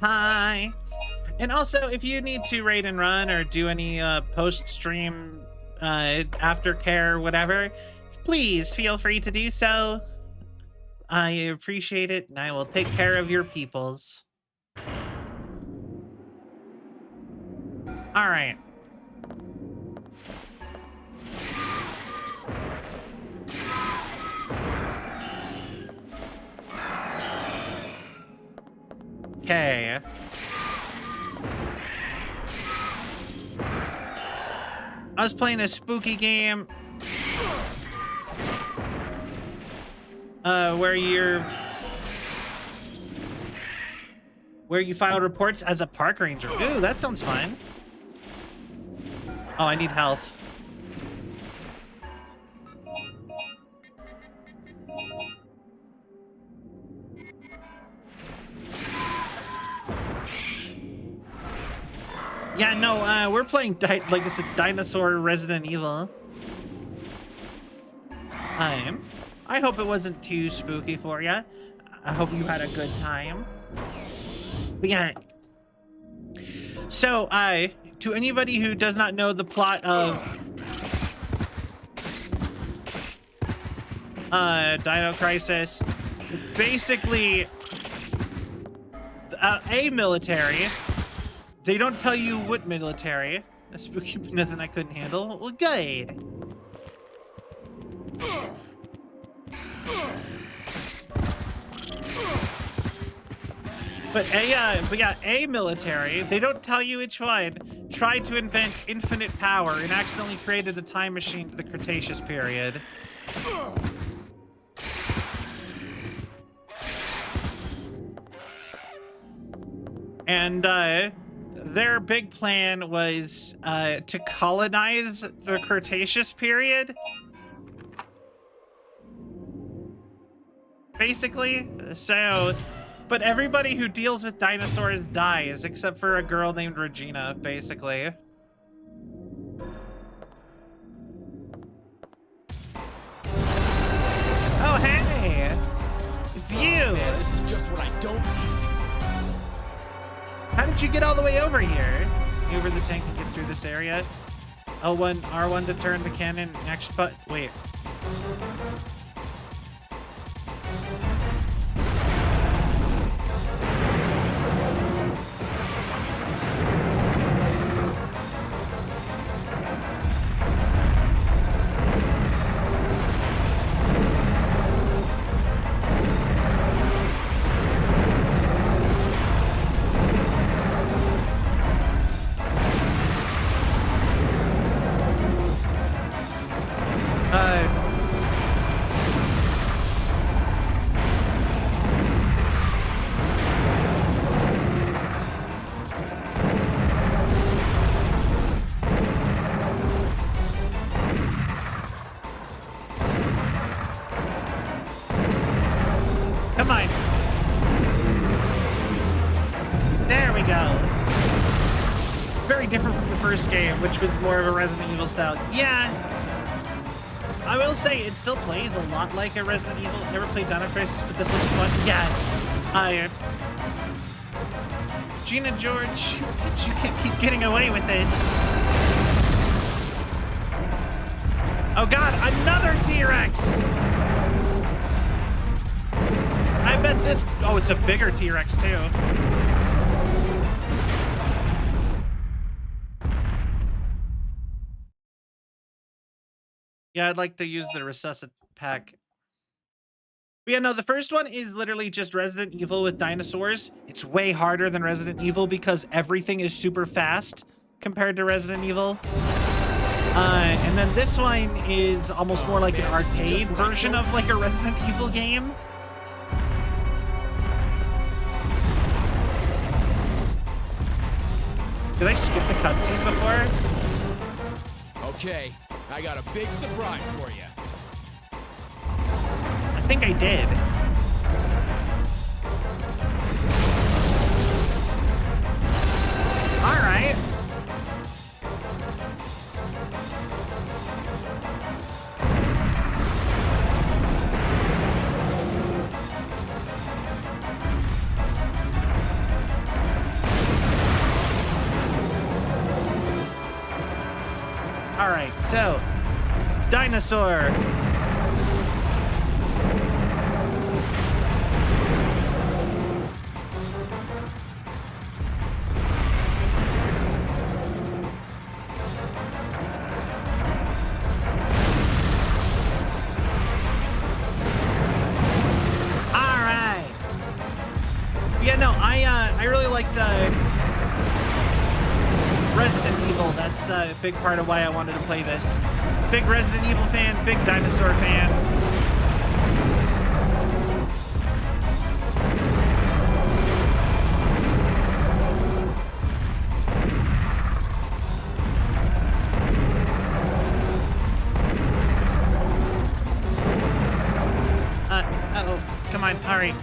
Hi. And also, if you need to raid and run or do any post-stream aftercare, whatever, please feel free to do so. I appreciate it, and I will take care of your peoples. All right. Okay. I was playing a spooky game where you file reports as a park ranger. Ooh, that sounds fun. Oh, I need health. Yeah, no, we're playing, like I said, Dinosaur Resident Evil. I hope it wasn't too spooky for you. I hope you had a good time. But yeah. So, to anybody who does not know the plot of Dino Crisis, basically, a military. They don't tell you what military. A spooky nothing I couldn't handle. Well, good. But a military, they don't tell you which one, tried to invent infinite power and accidentally created a time machine to the Cretaceous period. And their big plan was to colonize the Cretaceous period. Basically, so, but everybody who deals with dinosaurs dies except for a girl named Regina, basically. Oh, hey! It's you! Man, this is just what I don't need. How did you get all the way over here? Maneuver the tank to get through this area. L1, R1 to turn the cannon. Next, but wait. Come on. There we go. It's very different from the first game, which was more of a Resident Evil style. Yeah. I will say it still plays a lot like a Resident Evil. Never played Dino Crisis, but this looks fun. Yeah. Gina George, you can't keep getting away with this. Oh god, another T-Rex! I bet this... Oh, it's a bigger T-Rex, too. Yeah, I'd like to use the Resuscit pack. But yeah, no, the first one is literally just Resident Evil with dinosaurs. It's way harder than Resident Evil because everything is super fast compared to Resident Evil. And then this one is almost more like an arcade version of like a Resident Evil game. Did I skip the cutscene before? Okay, I got a big surprise for you. I think I did. All right. All right, so Dinosaur. All right. Yeah, no, I really liked Resident Evil. That's a big part of why I wanted to play this. Big Resident Evil fan, big Dinosaur fan. Uh-oh. Come on, all right.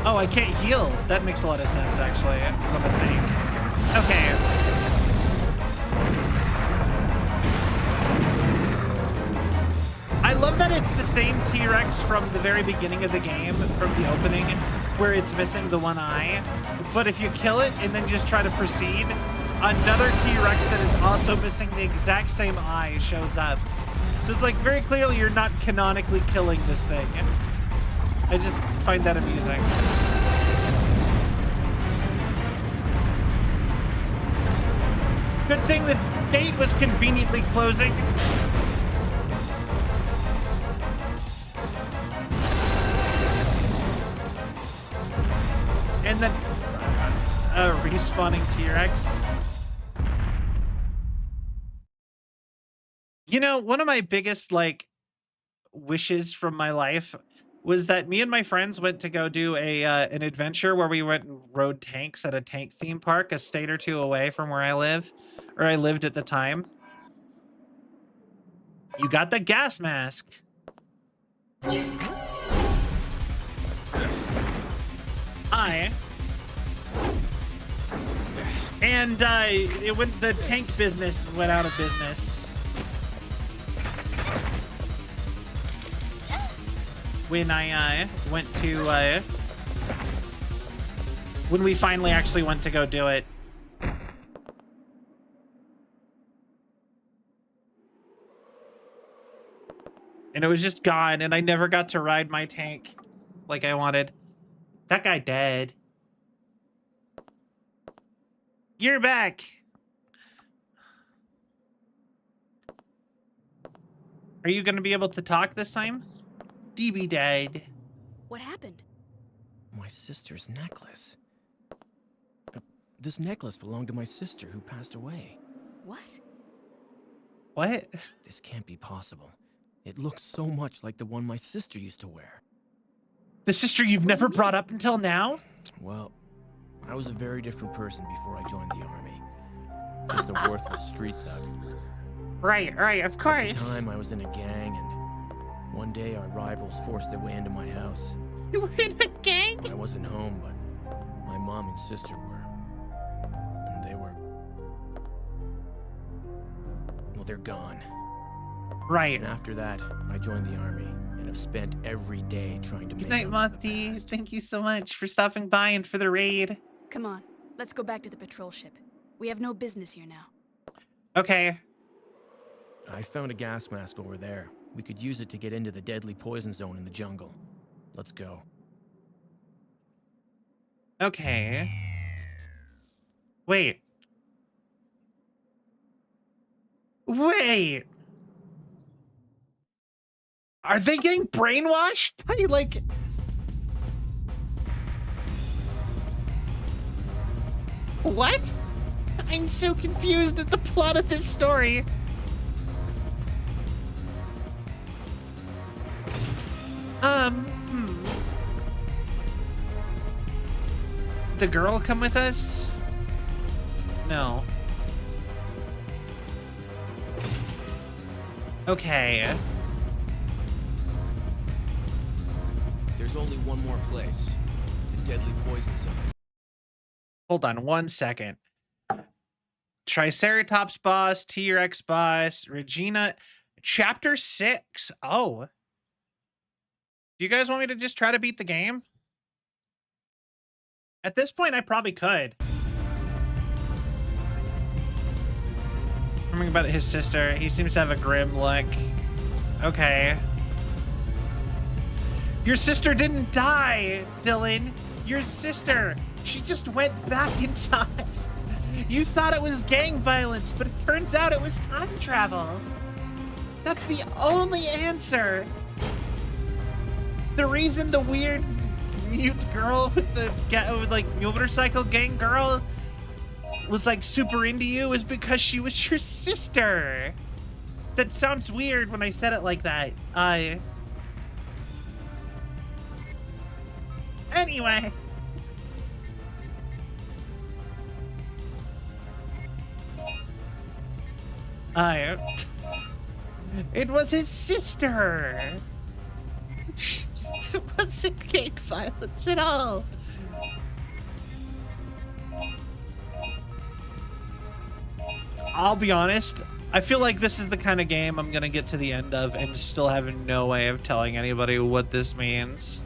Oh, I can't heal. That makes a lot of sense, actually, because I'm a tank. Okay. I love that it's the same T-Rex from the very beginning of the game, from the opening, where it's missing the one eye. But if you kill it and then just try to proceed, another T-Rex that is also missing the exact same eye shows up. So it's like very clearly you're not canonically killing this thing. I just find that amusing. Good thing this gate was conveniently closing. respawning T-Rex. You know, one of my biggest, like, wishes from my life was that me and my friends went to go do an adventure where we went and rode tanks at a tank theme park a state or two away from where I live, or I lived at the time. You got the gas mask. And the tank business went out of business. When I went to, when we finally actually went to go do it. And it was just gone, and I never got to ride my tank like I wanted. That guy dead. You're back. Are you gonna be able to talk this time? DB died. What happened? My sister's necklace. This necklace belonged to my sister who passed away. What? What? This can't be possible. It looks so much like the one my sister used to wear. The sister you've never brought up until now? Well, I was a very different person before I joined the army. Just a worthless street thug. Right, of course. At the time, I was in a gang, and one day our rivals forced their way into my house. You were in a gang? I wasn't home, but my mom and sister were. And they were... well, they're gone. Right. And after that, I joined the army, and have spent every day trying to Good make night, up for the Mothi. past. Thank you so much for stopping by and for the raid. Come on, let's go back to the patrol ship. We have no business here now. Okay. I found a gas mask over there. We could use it to get into the deadly poison zone in the jungle. Let's go. Okay. Wait. Are they getting brainwashed by, like... What? I'm so confused at the plot of this story. The girl come with us? No. Okay. There's only one more place. The deadly poison zone. Hold on 1 second. Triceratops boss, T-Rex boss, Regina, chapter 6. Oh. Do you guys want me to just try to beat the game? At this point, I probably could. Remembering about his sister. He seems to have a grim look. Okay. Your sister didn't die, Dylan. Your sister. She just went back in time. You thought it was gang violence, but it turns out it was time travel. That's the only answer. The reason the weird mute girl with the like motorcycle gang girl was like super into you is because she was your sister. That sounds weird when I said it like that. Anyway. It was his sister. It wasn't gang violence at all. I'll be honest, I feel like this is the kind of game I'm gonna get to the end of and still have no way of telling anybody what this means.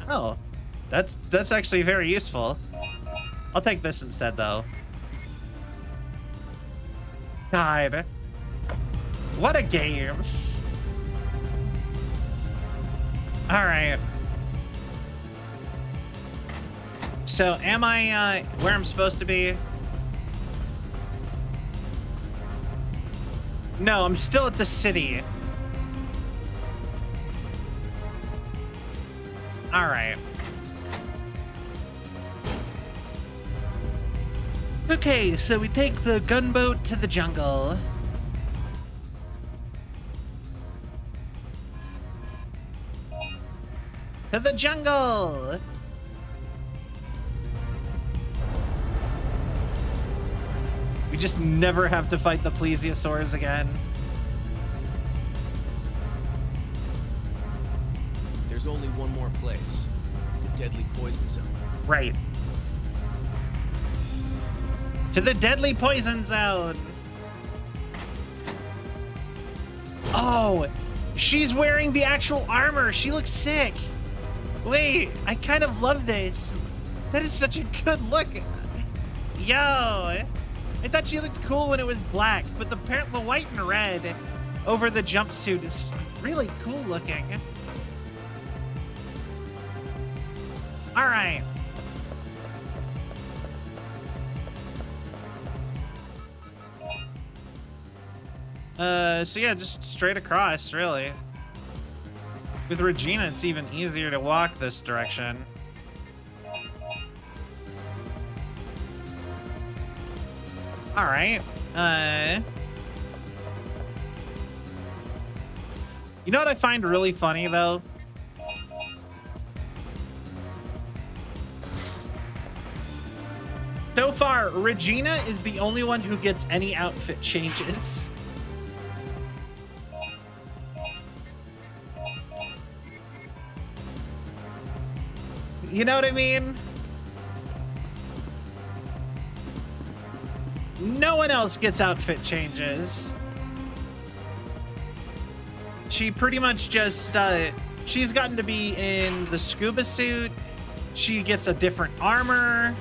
Oh, that's actually very useful. I'll take this instead, though. God. What a game. All right. So, am I where I'm supposed to be? No, I'm still at the city. All right. Okay, so we take the gunboat to the jungle. To the jungle! We just never have to fight the plesiosaurs again. There's only one more place. The deadly poison zone. Right. To the deadly poison zone! Oh! She's wearing the actual armor! She looks sick! Wait, I kind of love this. That is such a good look. Yo! I thought she looked cool when it was black, but the white and red over the jumpsuit is really cool looking. Alright. So yeah, just straight across, really. With Regina, it's even easier to walk this direction. Alright. You know what I find really funny, though? So far, Regina is the only one who gets any outfit changes. You know what I mean? No one else gets outfit changes. She pretty much just, she's gotten to be in the scuba suit. She gets a different armor.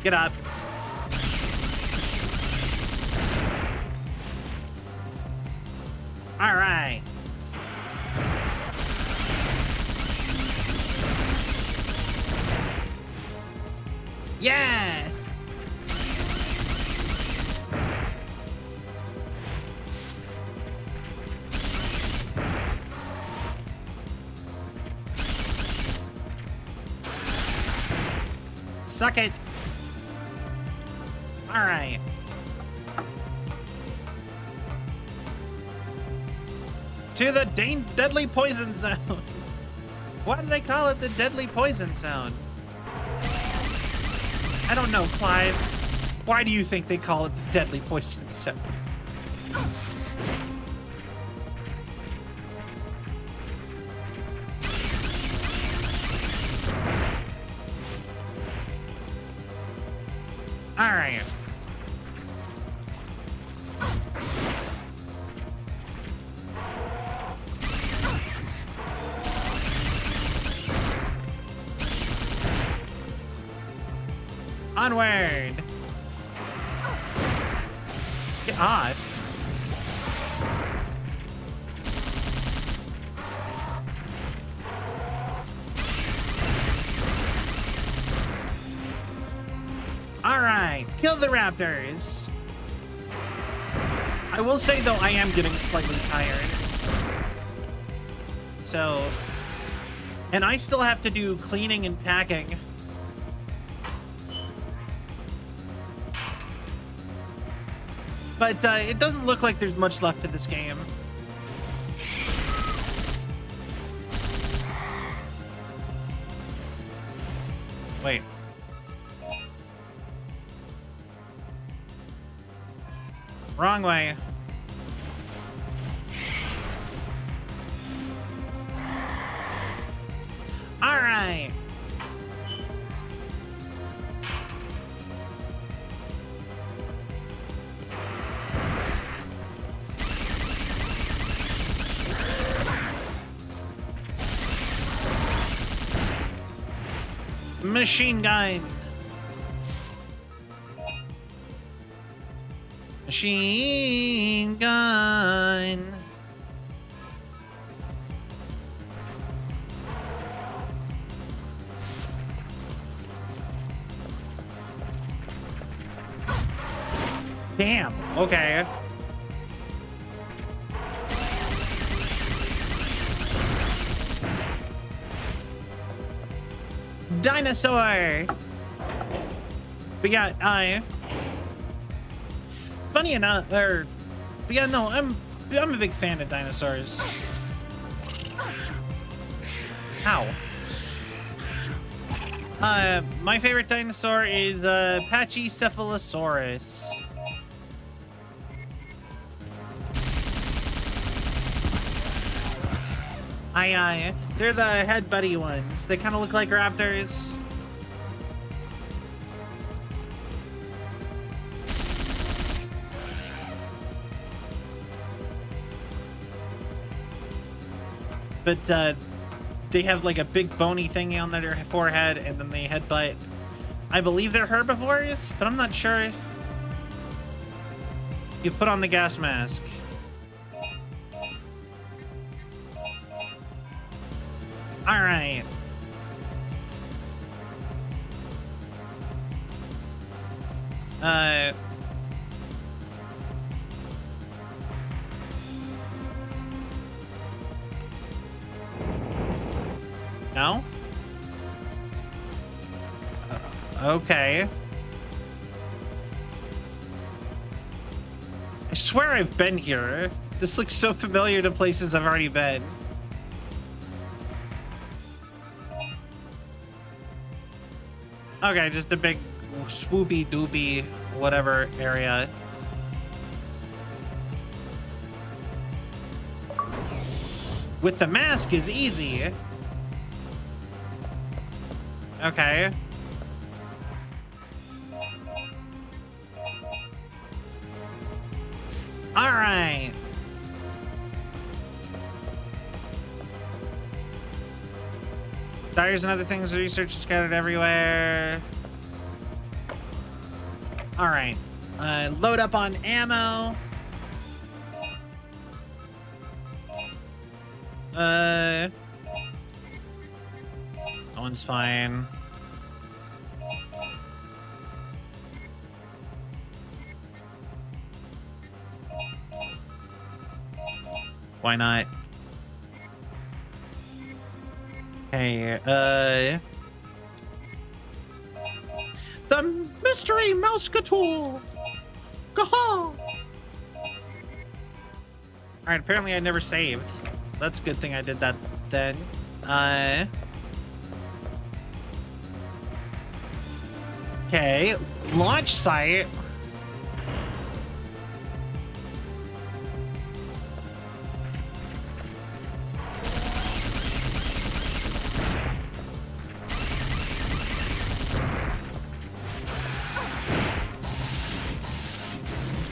Get up. All right. Yeah. Suck it. All right. To the deadly poison zone. Why do they call it the deadly poison zone? I don't know, Clive. Why do you think they call it the deadly poison zone? All right. Onward! Get off. Alright, kill the raptors. I will say, though, I am getting slightly tired. So... And I still have to do cleaning and packing. But it doesn't look like there's much left of this game. Wait. Wrong way. All right. Machine gun. Machine gun. Damn. Okay. Dinosaur. But yeah, funny enough, but yeah, no, I'm a big fan of dinosaurs. Ow. My favorite dinosaur is Pachycephalosaurus. They're the head buddy ones. They kind of look like raptors. But they have like a big bony thingy on their forehead, and then they headbutt. I believe they're herbivores, but I'm not sure. You put on the gas mask. All right. No? Okay. I swear I've been here. This looks so familiar to places I've already been. Okay, just a big swoopy doopy whatever area. With the mask is easy. Okay. All right. Tires and other things research is scattered everywhere. All right. Load up on ammo. That one's fine. Why not? Hey, the mystery mousecatool. Gaha! Alright, apparently I never saved. That's a good thing I did that then. Okay, launch site.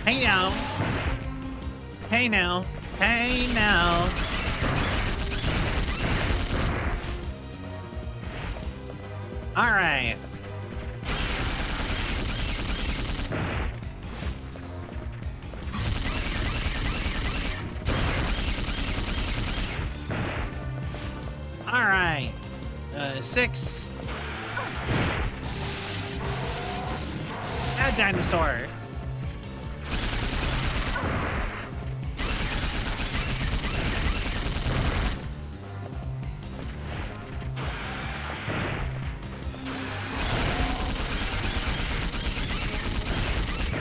Hey now. Hey now. Hey now. All right. All right. 6. A dinosaur.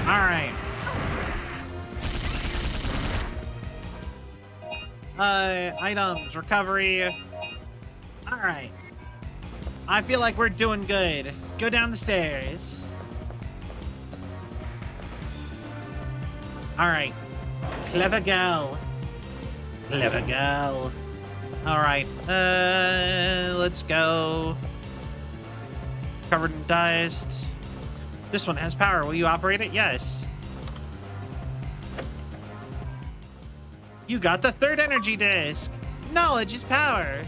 All right. Items, recovery. All right. I feel like we're doing good. Go down the stairs. All right. Clever girl. Clever girl. All right. Let's go. Covered in dust. This one has power. Will you operate it? Yes. You got the 3rd energy disc. Knowledge is power.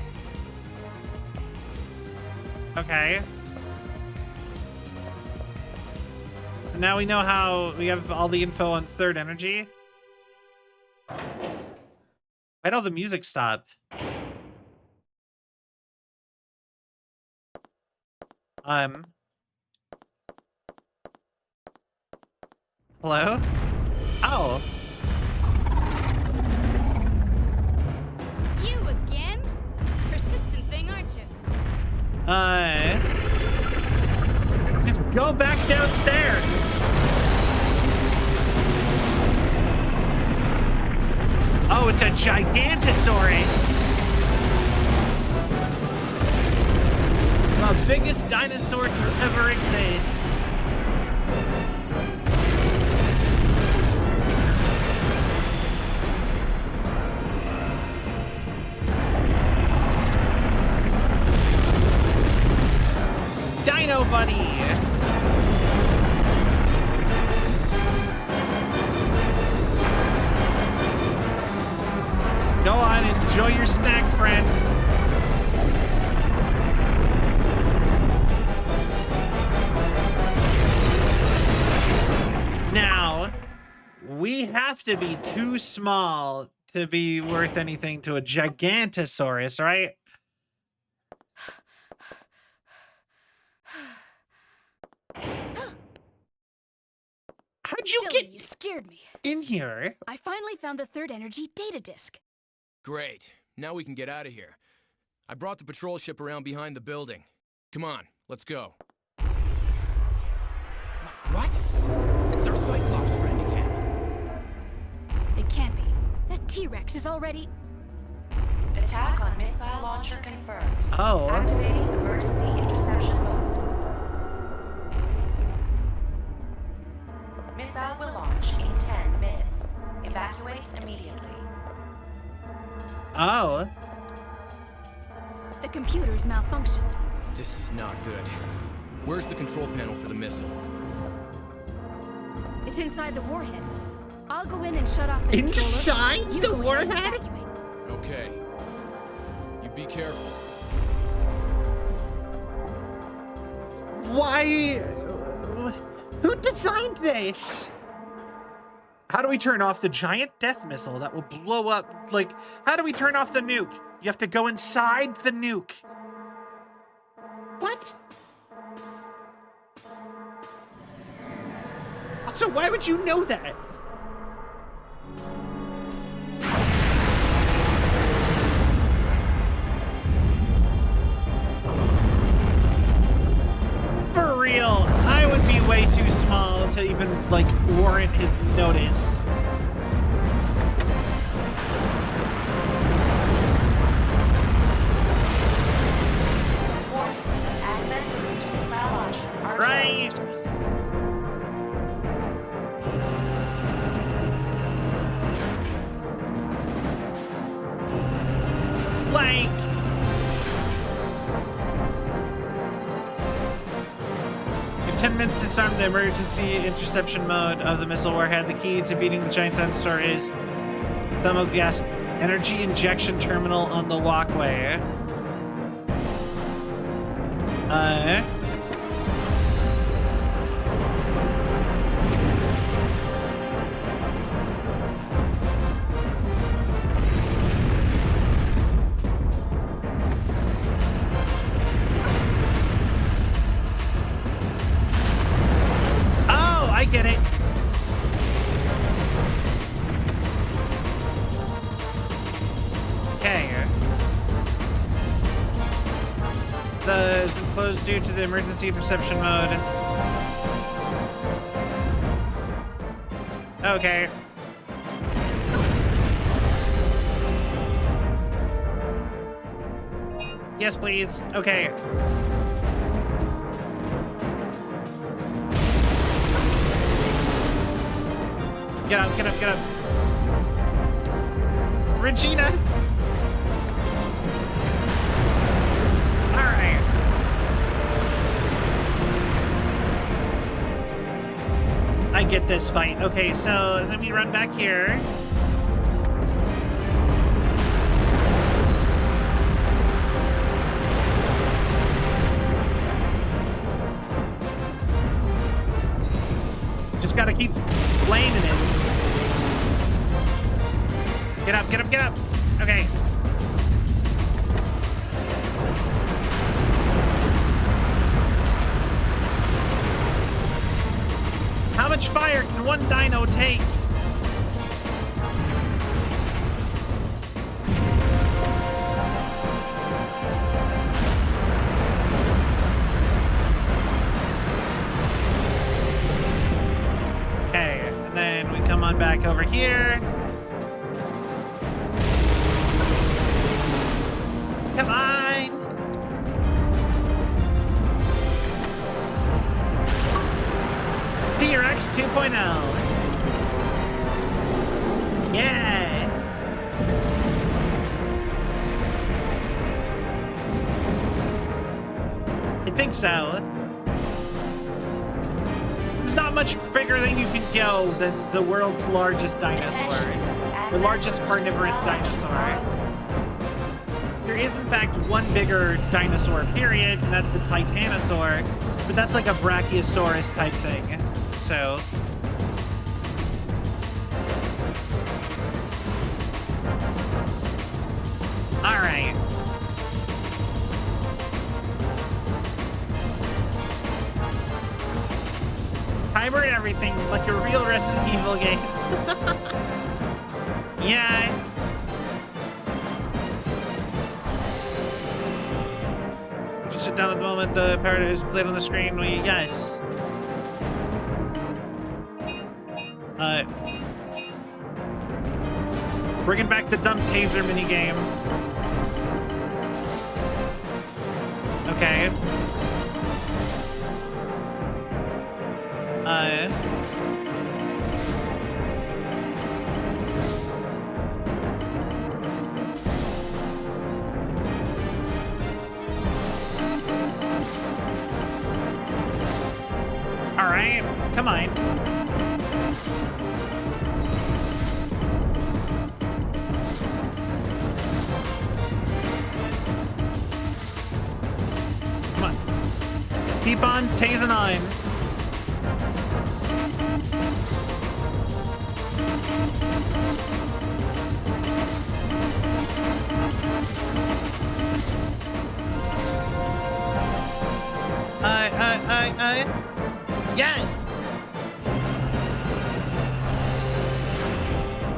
Okay. So now we know how we have all the info on 3rd energy. Why'd all the music stop? Hello? Oh. You again? Persistent thing, aren't you? Just go back downstairs. Oh, it's a Gigantosaurus. The biggest dinosaur to ever exist. Dino Buddy. Go on, enjoy your snack, friend. Now, we have to be too small to be worth anything to a Gigantosaurus, right? How'd you Dylan, get you scared me. in here? I finally found the third energy data disk. Great. Now we can get out of here. I brought the patrol ship around behind the building. Come on, let's go. What? It's our Cyclops friend again. It can't be. That T-Rex is already... Attack on missile launcher confirmed. Oh. Activating emergency interception mode. Missile will launch in 10 minutes. Evacuate immediately. Oh. The computer's malfunctioned. This is not good. Where's the control panel for the missile? It's inside the warhead. I'll go in and shut off the Inside controller. You the go ahead and warhead? evacuate. Okay. You be careful. Why? Who designed this? How do we turn off the giant death missile that will blow up? Like, how do we turn off the nuke? You have to go inside the nuke. What? Also, why would you know that? For real, I would be way too small to even, like, warrant his notice. Access routes to missile launcher are Right. closed. Like, you have 10 minutes to disarm the emergency interception mode of the missile warhead. The key to beating the giant dinosaur is thermogas energy injection terminal on the walkway. Oh, I get it. Okay. Has been closed due to the emergency interception mode. Okay. Yes, please. Okay. Get up, get up, get up. Regina! Alright. I get this fight. Okay, so let me run back here. Just gotta keep flaming it. Get up, get up, get up. Okay. How much fire can one dino take? back over here. Come on. T-Rex 2.0. Yeah. I think so. It's not much bigger than you can go than the world's largest dinosaur. The largest carnivorous dinosaur. There is, in fact, one bigger dinosaur, period, and that's the Titanosaur. But that's like a Brachiosaurus type thing. So... Alright. Timer and everything, like a real Resident Evil game. Yeah. Just sit down at the moment the parrot is played on the screen. Yes. Bringing back the dumb taser minigame. Okay. All right, come on. Come on. Keep on tasing on. Yes!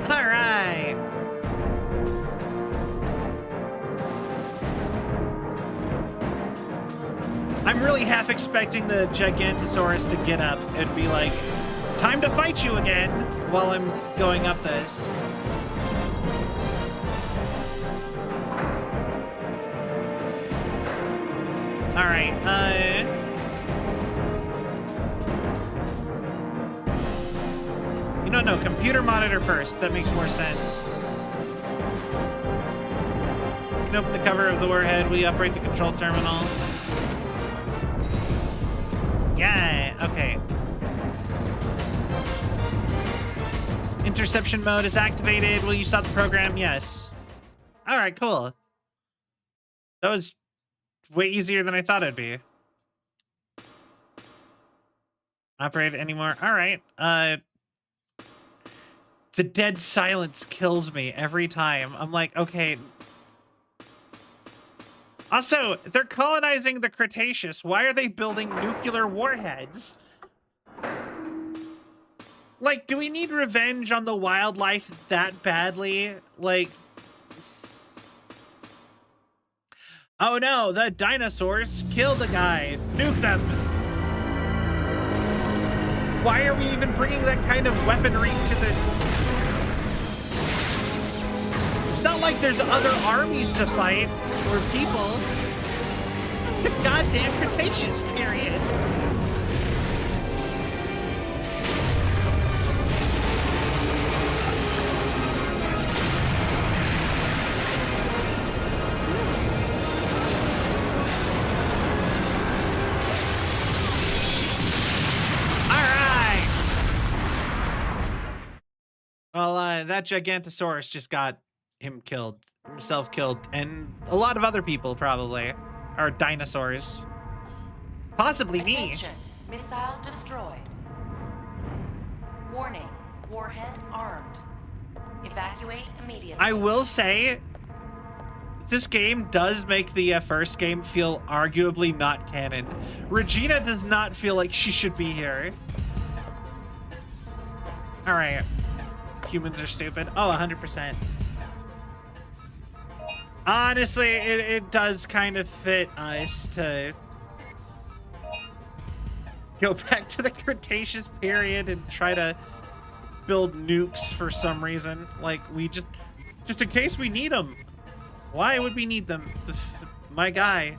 All right. I'm really half expecting the Gigantosaurus to get up and be like, time to fight you again, while I'm going up this. All right, No, computer monitor first. That makes more sense. You can open the cover of the warhead. We operate the control terminal. Yeah, okay. Interception mode is activated. Will you stop the program? Yes. All right, cool. That was way easier than I thought it'd be. Operate anymore. All right. The dead silence kills me every time. I'm like, okay. Also, they're colonizing the Cretaceous. Why are they building nuclear warheads? Like, do we need revenge on the wildlife that badly? Like, oh no, the dinosaurs killed the guy. Nuke them. Why are we even bringing that kind of weaponry to the... It's not like there's other armies to fight, or people. It's the goddamn Cretaceous period. Well, that Gigantosaurus just got himself killed, and a lot of other people probably, or dinosaurs. Possibly me. Attention, missile destroyed. Warning, warhead armed. Evacuate immediately. I will say, this game does make the first game feel arguably not canon. Regina does not feel like she should be here. All right. Humans are stupid. Oh, 100%. Honestly, it does kind of fit us to go back to the Cretaceous period and try to build nukes for some reason. Like, we just in case we need them. Why would we need them? My guy.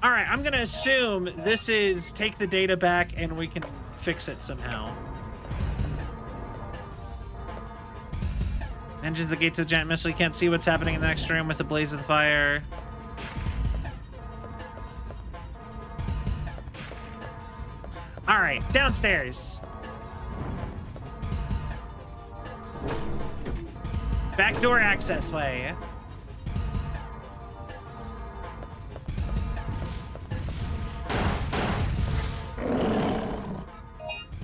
All right, I'm gonna assume this is take the data back and we can fix it somehow. Engine the gate to the giant missile. You can't see what's happening in the next room with the blaze of fire. All right, downstairs. Backdoor access way.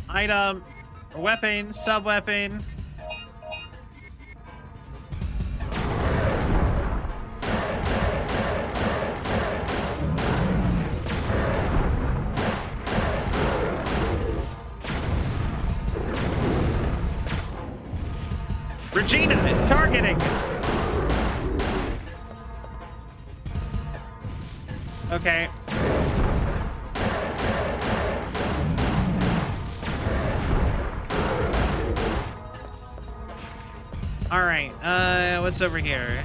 Item, weapon, sub-weapon. Regina, targeting. Okay. All right, what's over here?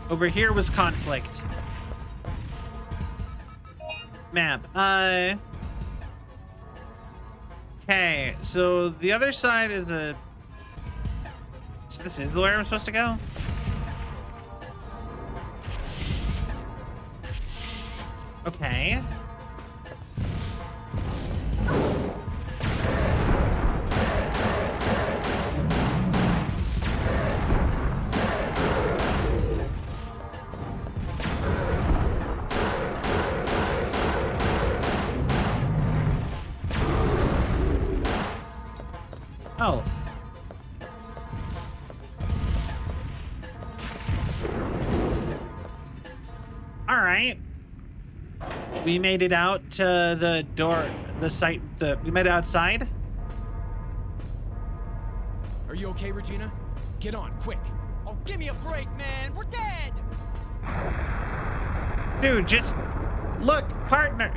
Over here was conflict. Map, okay, so the other side is a... So this is the way I'm supposed to go? Okay. Oh. All right. We made it out to the door, the site, we made it outside. Are you okay, Regina? Get on, quick. Oh, give me a break, man. We're dead. Dude, just look, partner.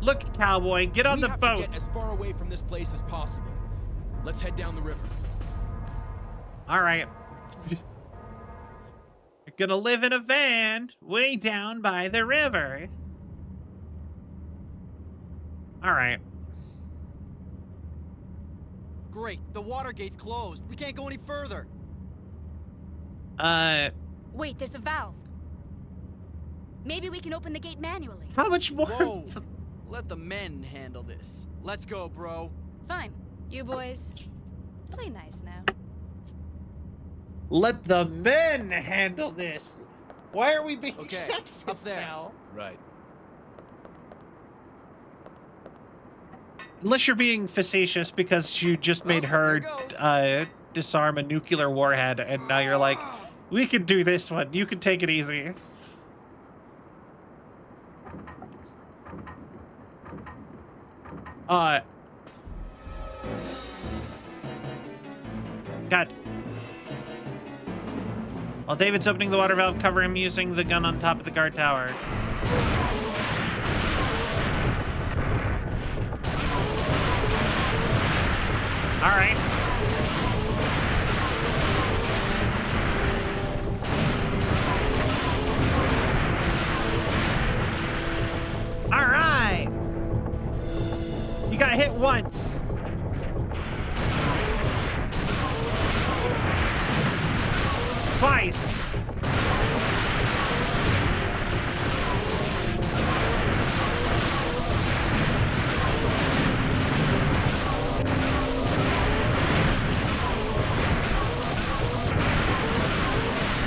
Look, cowboy, get on the boat. We have to get as far away from this place as possible. Let's head down the river. All right. You're gonna live in a van way down by the river. All right. Great. The water gate's closed. We can't go any further. Wait, there's a valve. Maybe we can open the gate manually. How much more? Whoa. Let the men handle this. Let's go, bro. Fine. You boys, play nice now. Let the men handle this. Why are we being Okay, sexist up there. now? Right. Unless you're being facetious because you just made her disarm a nuclear warhead, and now you're like, we can do this one. You can take it easy. God. While David's opening the water valve, cover him using the gun on top of the guard tower. All right. All right. You got hit once. Twice.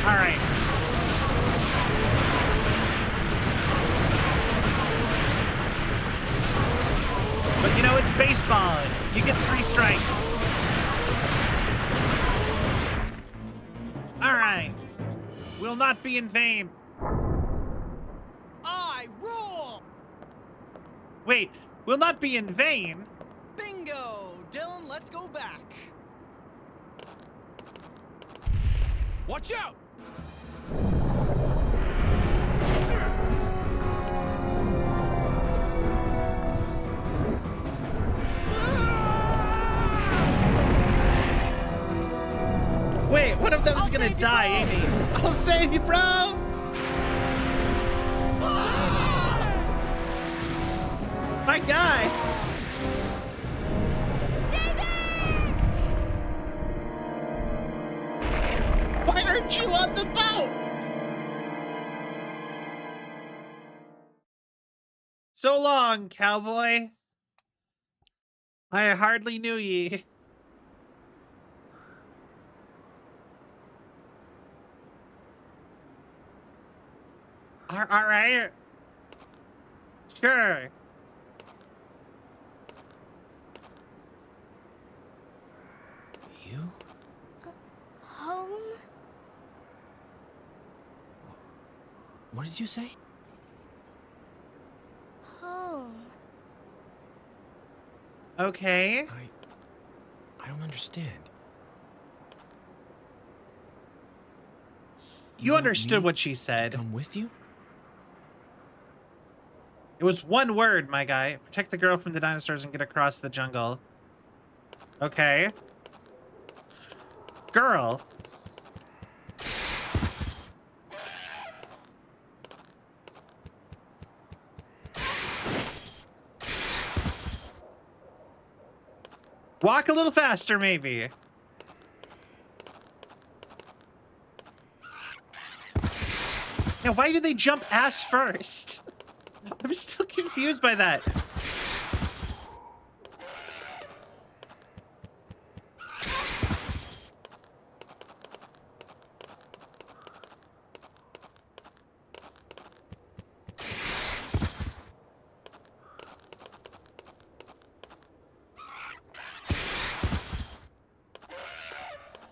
All right. But you know, it's baseball. You get 3 strikes. All right. Will not be in vain. I rule! Wait, will not be in vain? Bingo! Dylan, let's go back. Watch out! one of them's gonna die, ain't he? I'll save you, bro! My guy! David! Why aren't you on the boat? So long, cowboy. I hardly knew ye. All right. Sure. You? Home? What did you say? Home. Okay. I don't understand. You want understood me what she to said. come with you? It was one word, my guy. Protect the girl from the dinosaurs and get across the jungle. Okay. Girl. Walk a little faster, maybe. Yeah, why do they jump ass first? I'm still confused by that.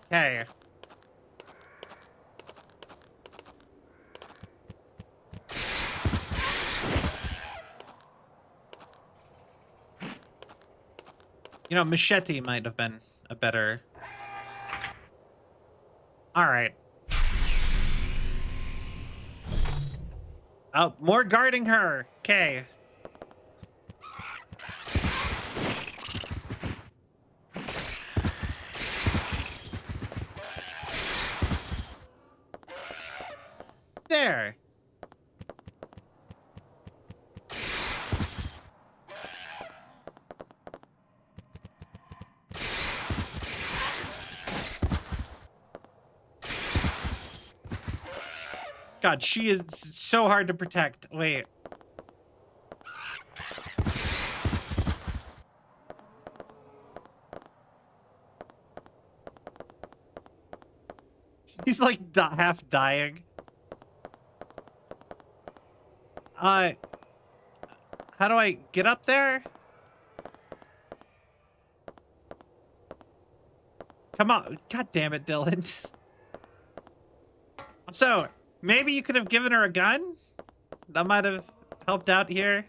Okay. You know, machete might have been a better... Alright. Oh, more guarding her. Okay. There. God, she is so hard to protect. Wait. He's like half dying. How do I get up there? Come on. God damn it, Dylan. So, maybe you could have given her a gun? That might have helped out here.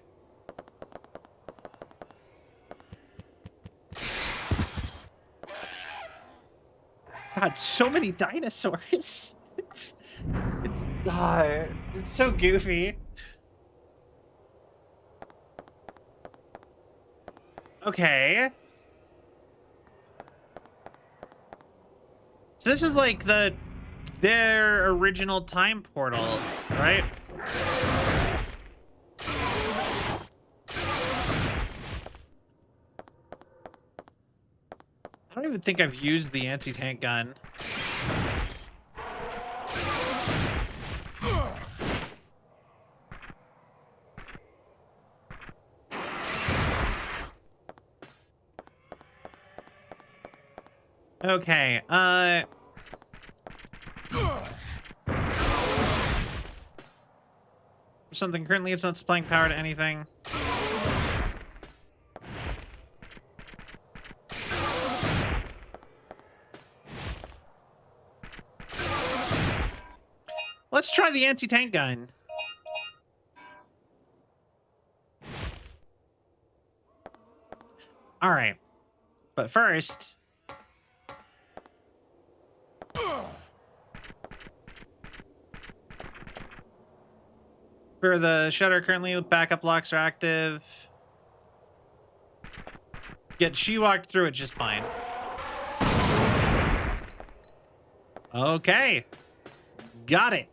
God, so many dinosaurs. It's so goofy. Okay. So this is like their original time portal, right? I don't even think I've used the anti-tank gun. Okay, something. Currently it's not supplying power to anything. Let's try the anti-tank gun. All right, but first, for the shutter, currently backup locks are active. Yet she walked through it just fine. Okay. Got it.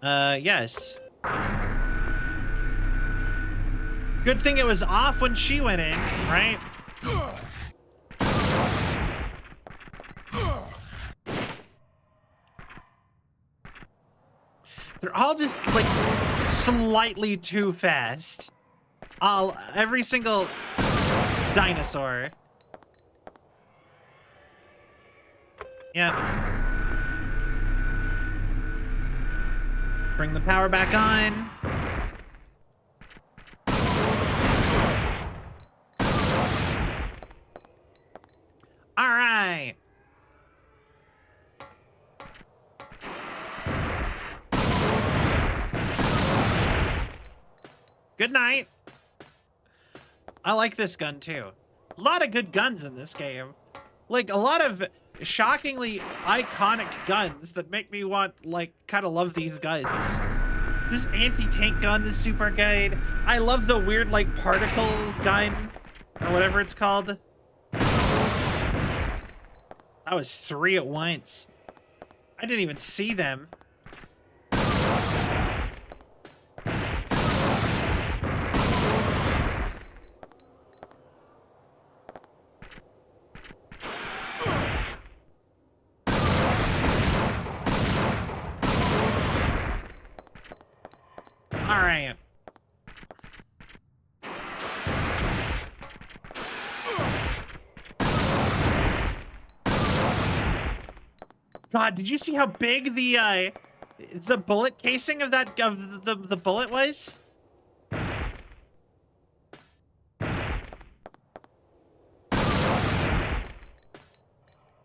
Yes. Good thing it was off when she went in, right? They're all just, like, slightly too fast. Every single dinosaur. Yep. Bring the power back on. All right. Good night. I like this gun too. A lot of good guns in this game. Like a lot of shockingly iconic guns that make me want, like, kind of love these guns. This anti-tank gun is super good. I love the weird, like, particle gun or whatever it's called. That was 3 at once. I didn't even see them. All right. God, did you see how big the bullet casing of that the bullet was?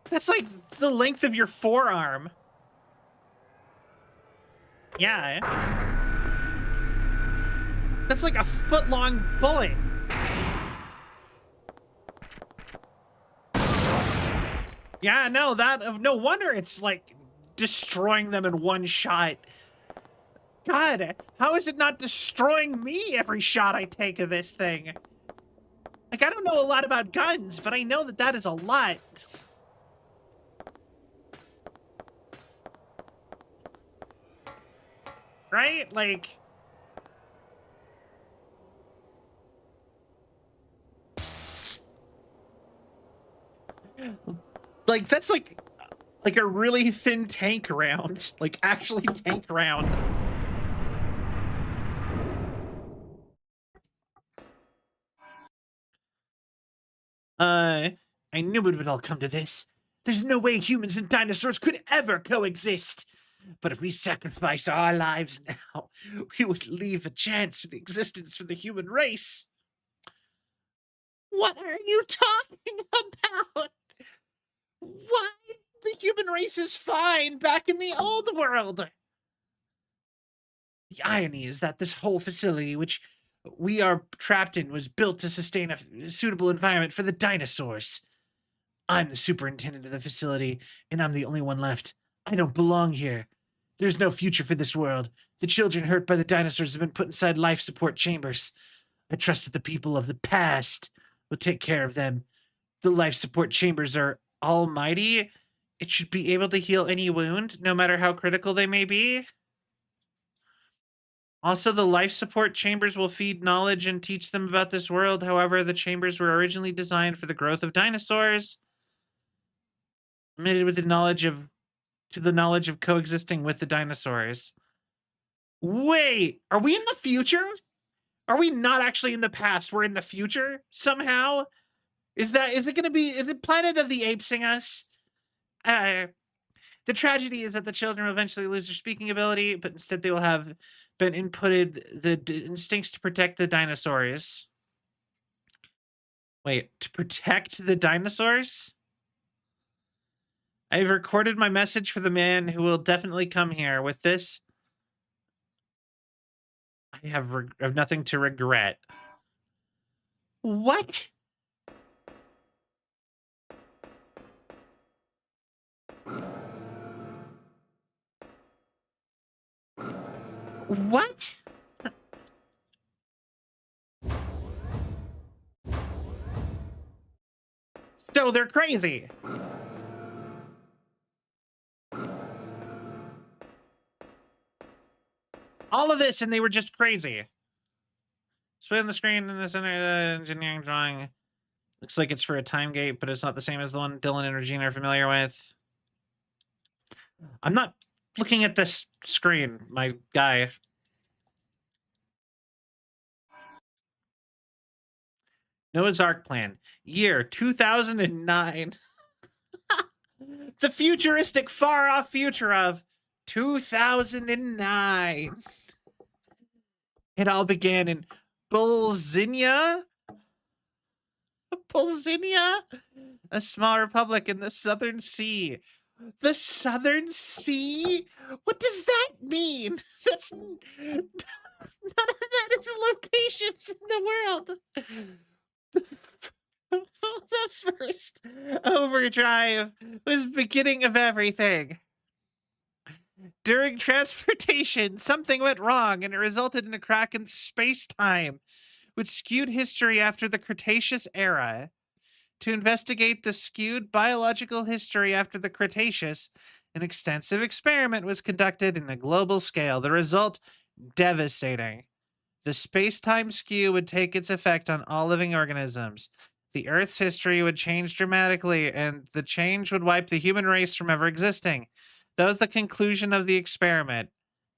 That's like the length of your forearm. Yeah. That's like a foot-long bullet. Yeah, no, no wonder it's like destroying them in one shot. God, how is it not destroying me every shot I take of this thing? Like, I don't know a lot about guns, but I know that that is a lot. Right? Like that's like a really thin tank round. Like, actually tank round. I knew it would all come to this. There's no way humans and dinosaurs could ever coexist. But if we sacrifice our lives now, we would leave a chance for the existence for the human race. What are you talking about? Why? The human race is fine back in the old world. The irony is that this whole facility, which we are trapped in, was built to sustain a suitable environment for the dinosaurs. I'm the superintendent of the facility, and I'm the only one left. I don't belong here. There's no future for this world. The children hurt by the dinosaurs have been put inside life support chambers. I trust that the people of the past will take care of them. The life support chambers are almighty. It should be able to heal any wound, no matter how critical they may be. Also, the life support chambers will feed knowledge and teach them about this world. However, the chambers were originally designed for the growth of dinosaurs, limited with the knowledge of coexisting with the dinosaurs. Wait, are we in the future? Are we not actually in the past? We're in the future somehow? Is it Planet of the Apes-ing us? The tragedy is that the children will eventually lose their speaking ability, but instead they will have been inputted the instincts to protect the dinosaurs. Wait, to protect the dinosaurs? I've recorded my message for the man who will definitely come here. With this, I have nothing to regret. What? What? So they're crazy. all of this, and they were just crazy. Split on the screen in the center engineering drawing. Looks like it's for a time gate, but it's not the same as the one Dylan and Regina are familiar with. I'm not looking at this screen, my guy. Noah's Ark plan. Year 2009. The futuristic far-off future of 2009. It all began in Bolzinia, a small republic in the Southern Sea. The Southern Sea? What does that mean? That's none of that is locations in the world. The first overdrive was beginning of everything. During transportation, something went wrong and it resulted in a crack in space-time, which skewed history after the Cretaceous era. To investigate the skewed biological history after the Cretaceous, an extensive experiment was conducted in a global scale. The result, devastating. The space-time skew would take its effect on all living organisms. The Earth's history would change dramatically, and the change would wipe the human race from ever existing. That was the conclusion of the experiment.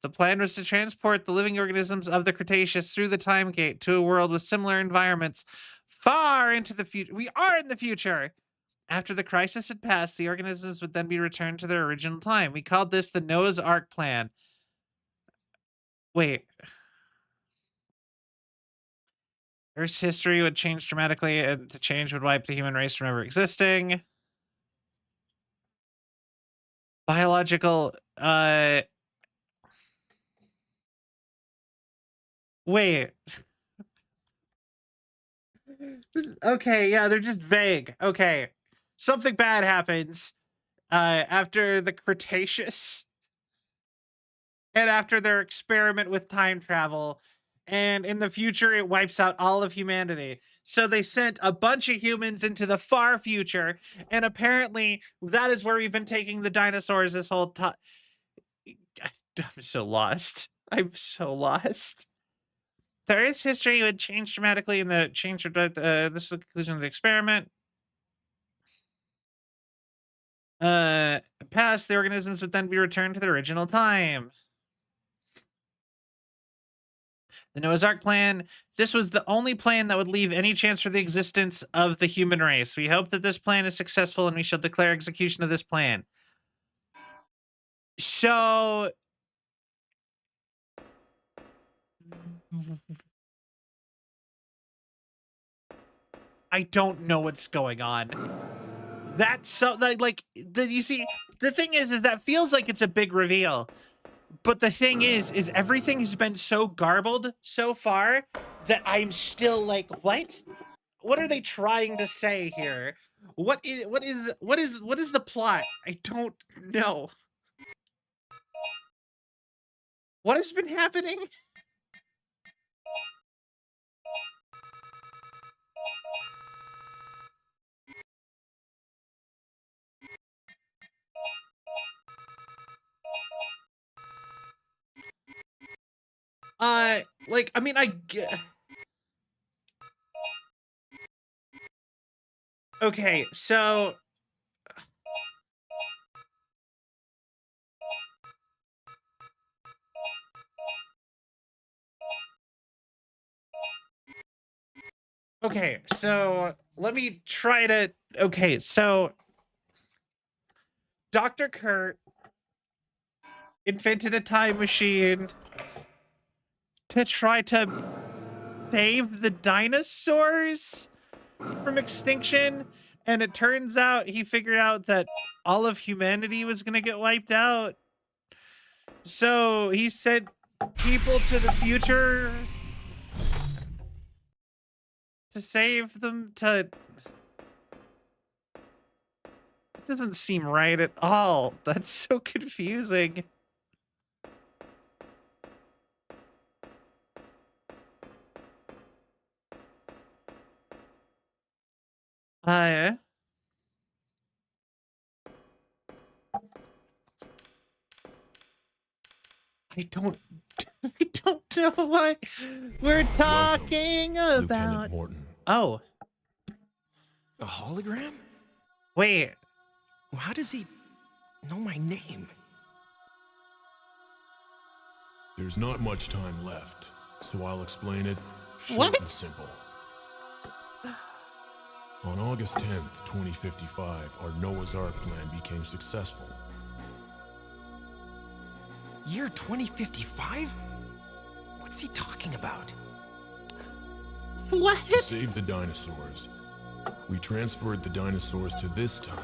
The plan was to transport the living organisms of the Cretaceous through the time gate to a world with similar environments far into the future. We are in the future! After the crisis had passed, the organisms would then be returned to their original time. We called this the Noah's Ark plan. Wait. Earth's history would change dramatically, and the change would wipe the human race from ever existing. Biological, wait. Okay, yeah, they're just vague. Okay. Something bad happens, after the Cretaceous. And after their experiment with time travel. And in the future, it wipes out all of humanity. So they sent a bunch of humans into the far future. And apparently, that is where we've been taking the dinosaurs this whole time. I'm so lost. I'm so lost. The Earth's history would change dramatically in the change of this is the conclusion of the experiment. Past, the organisms would then be returned to their original time. The Noah's Ark plan. This was the only plan that would leave any chance for the existence of the human race. We hope that this plan is successful and we shall declare execution of this plan. So... I don't know what's going on. That's so, like, you see, the thing is that feels like it's a big reveal. But the thing is everything has been so garbled so far that I'm still like, what? What are they trying to say here? What is the plot? I don't know. What has been happening? Like, I mean, okay, so... Okay, so let me try to... Okay, so... Dr. Kurt invented a time machine to try to save the dinosaurs from extinction, and it turns out he figured out that all of humanity was gonna get wiped out. So he sent people to the future to save them. It doesn't seem right at all. That's so confusing. I don't I don't know what we're talking Lieutenant about. Morton. Oh, A hologram? wait. Well, how does he know my name? There's not much time left, so I'll explain it short What? and simple. On August 10th, 2055, our Noah's Ark plan became successful. Year 2055? What's he talking about? What? To save the dinosaurs, we transferred the dinosaurs to this time,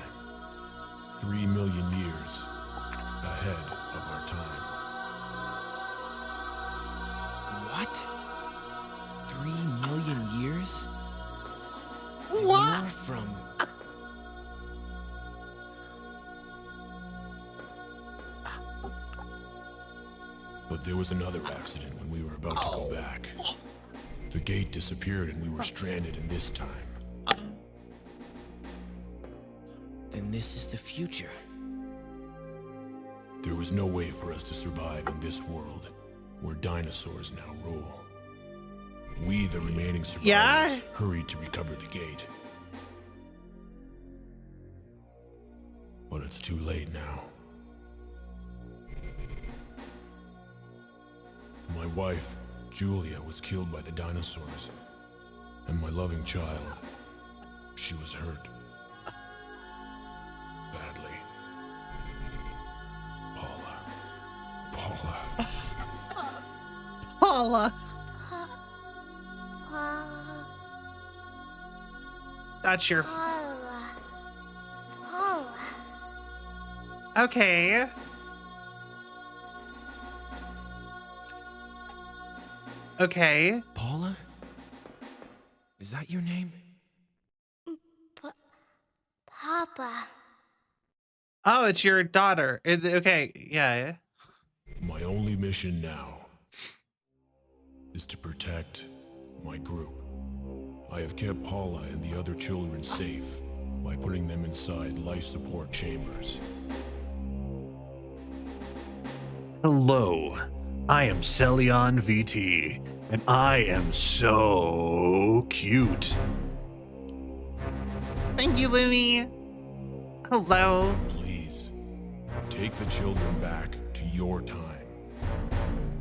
3 million years ahead of our time. What? 3 million years? What? You're from... But there was another accident when we were about to go back. The gate disappeared and we were stranded in this time. Then this is the future. There was no way for us to survive in this world, where dinosaurs now rule. We, the remaining survivors, hurried to recover the gate. But it's too late now. My wife, Julia, was killed by the dinosaurs. And my loving child, she was hurt. Badly. Paula. Paula. That's your... Okay. Okay. Paula? Is that your name? Papa. Oh, it's your daughter. Okay, yeah. My only mission now is to protect my group. I have kept Paula and the other children safe by putting them inside life support chambers. Hello, I am Celvion VT, and I am so cute. Thank you, Louie. Hello. Please, take the children back to your time.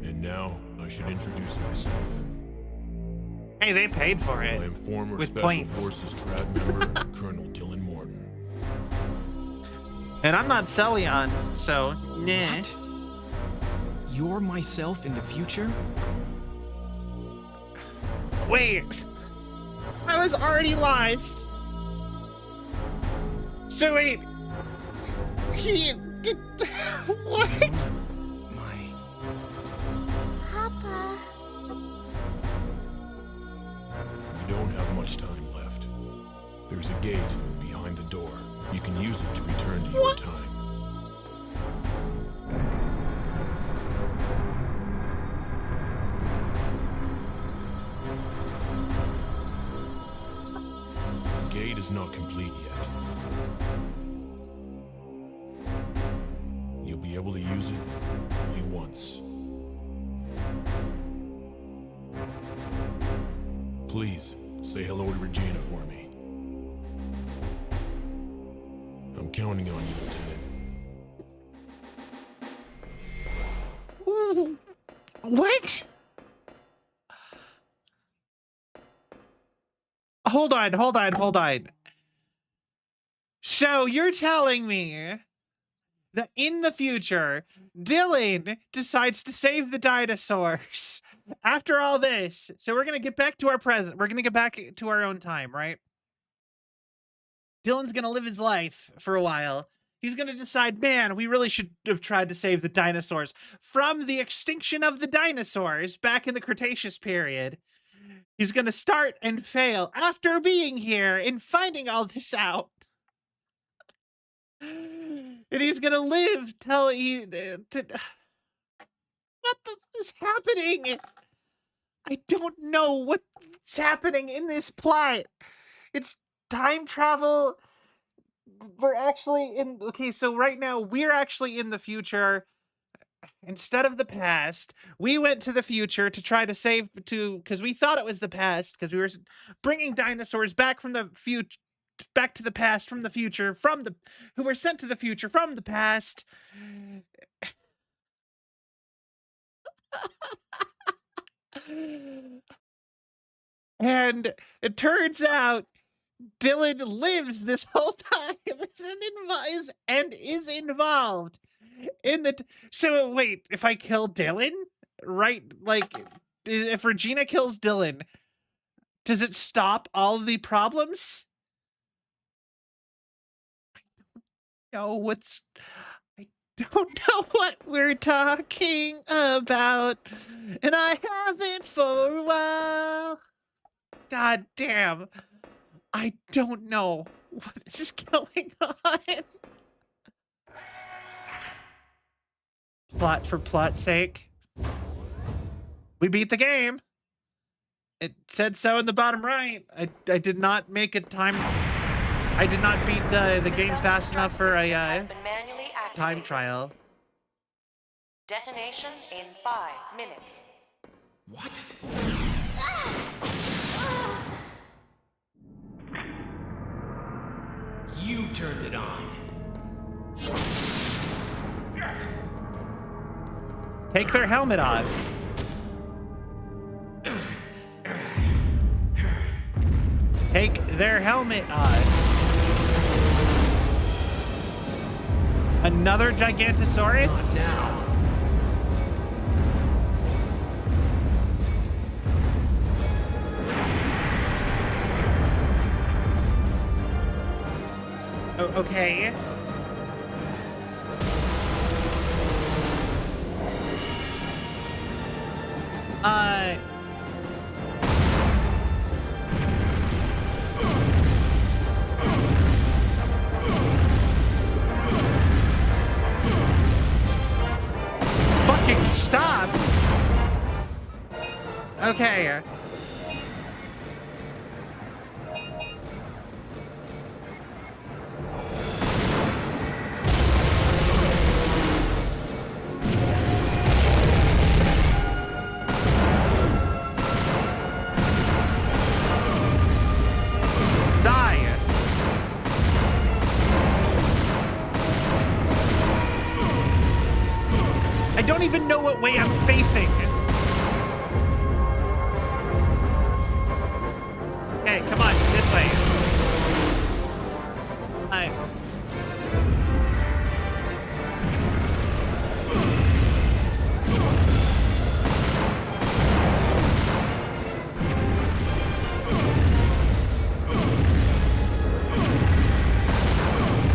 And now, I should introduce myself. Hey, they paid for it. I am former with Special points. Forces Trad member, Colonel Dylan Morton. And I'm not Celvion, so nah. What? You're myself in the future? Wait. I was already lost. So wait. What? My... Papa. We don't have much time left. There's a gate behind the door. You can use it to return to your time. The gate is not complete yet. You'll be able to use it only once. Please, say hello to Regina for me. I'm counting on you, Lieutenant. What? Hold on. So you're telling me that in the future, Dylan decides to save the dinosaurs after all this. So we're going to get back to our present. We're going to get back to our own time, right? Dylan's going to live his life for a while. He's going to decide, man, we really should have tried to save the dinosaurs from the extinction of the dinosaurs back in the Cretaceous period. He's going to start and fail after being here and finding all this out. And he's going to live till he... what the is happening? I don't know what's happening in this plot. It's time travel. We're actually in... Okay, so right now, we're actually in the future. instead of the past, we went to the future to try to save because we thought it was the past because we were bringing dinosaurs back from the future, back to the past from the future, who were sent to the future from the past. And it turns out Dylan lives this whole time and is involved in the. So wait, if I kill Dylan, right? Like, if Regina kills Dylan, does it stop all the problems? No, I don't know what we're talking about, and I haven't for a while. God damn. I don't know what is going on. Plot for plot's sake. We beat the game. It said so in the bottom right. I did not make a time. I did not beat the game fast enough for a time trial. Detonation in 5 minutes. What? You turned it on. Take their helmet off. Take their helmet off. Another Gigantosaurus? Not now. Oh, okay. Fucking stop! Okay. I don't even know what way I'm facing. Okay, come on, this way.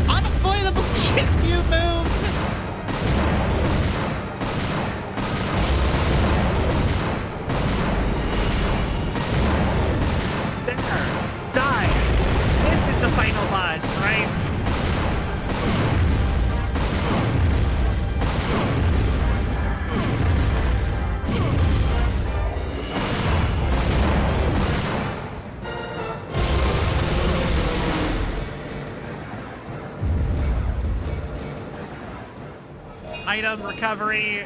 Unavoidable chip, you move. The final boss, right? Item recovery,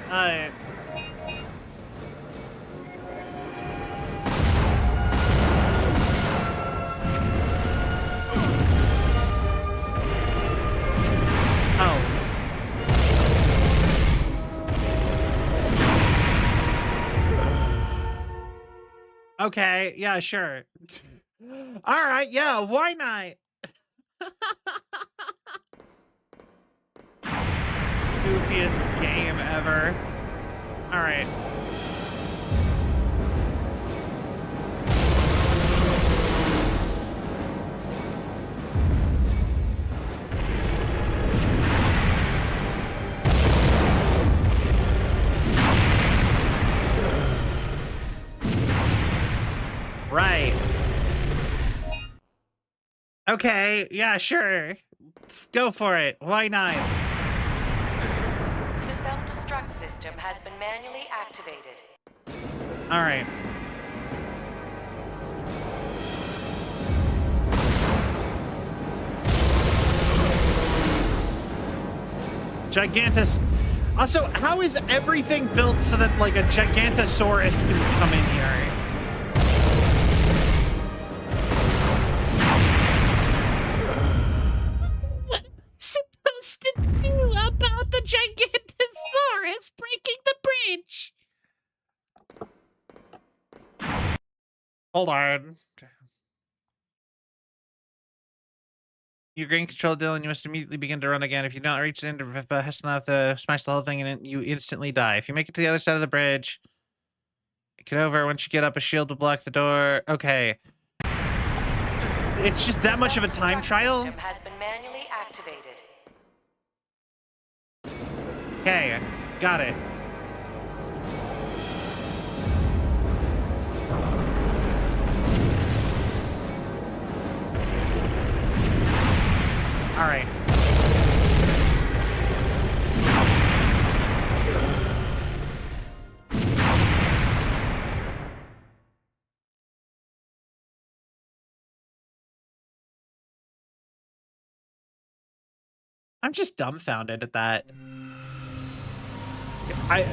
okay, yeah, sure. All right, yeah, why not? Goofiest game ever. All right. Right. Okay, yeah, sure. Go for it. Why not? The self-destruct system has been manually activated. All right. Gigantus. Also, how is everything built so that like a Gigantosaurus can come in here? What am I supposed to do about the Gigantosaurus breaking the bridge? Hold on. You gain control, Dylan. You must immediately begin to run again. If you don't reach the end of Hesnath, smash the whole thing and you instantly die. If you make it to the other side of the bridge, get over. Once you get up, a shield will block the door. Okay. It's just that much of a time trial? System has been manually activated. Okay, got it. All right. I'm just dumbfounded at that. I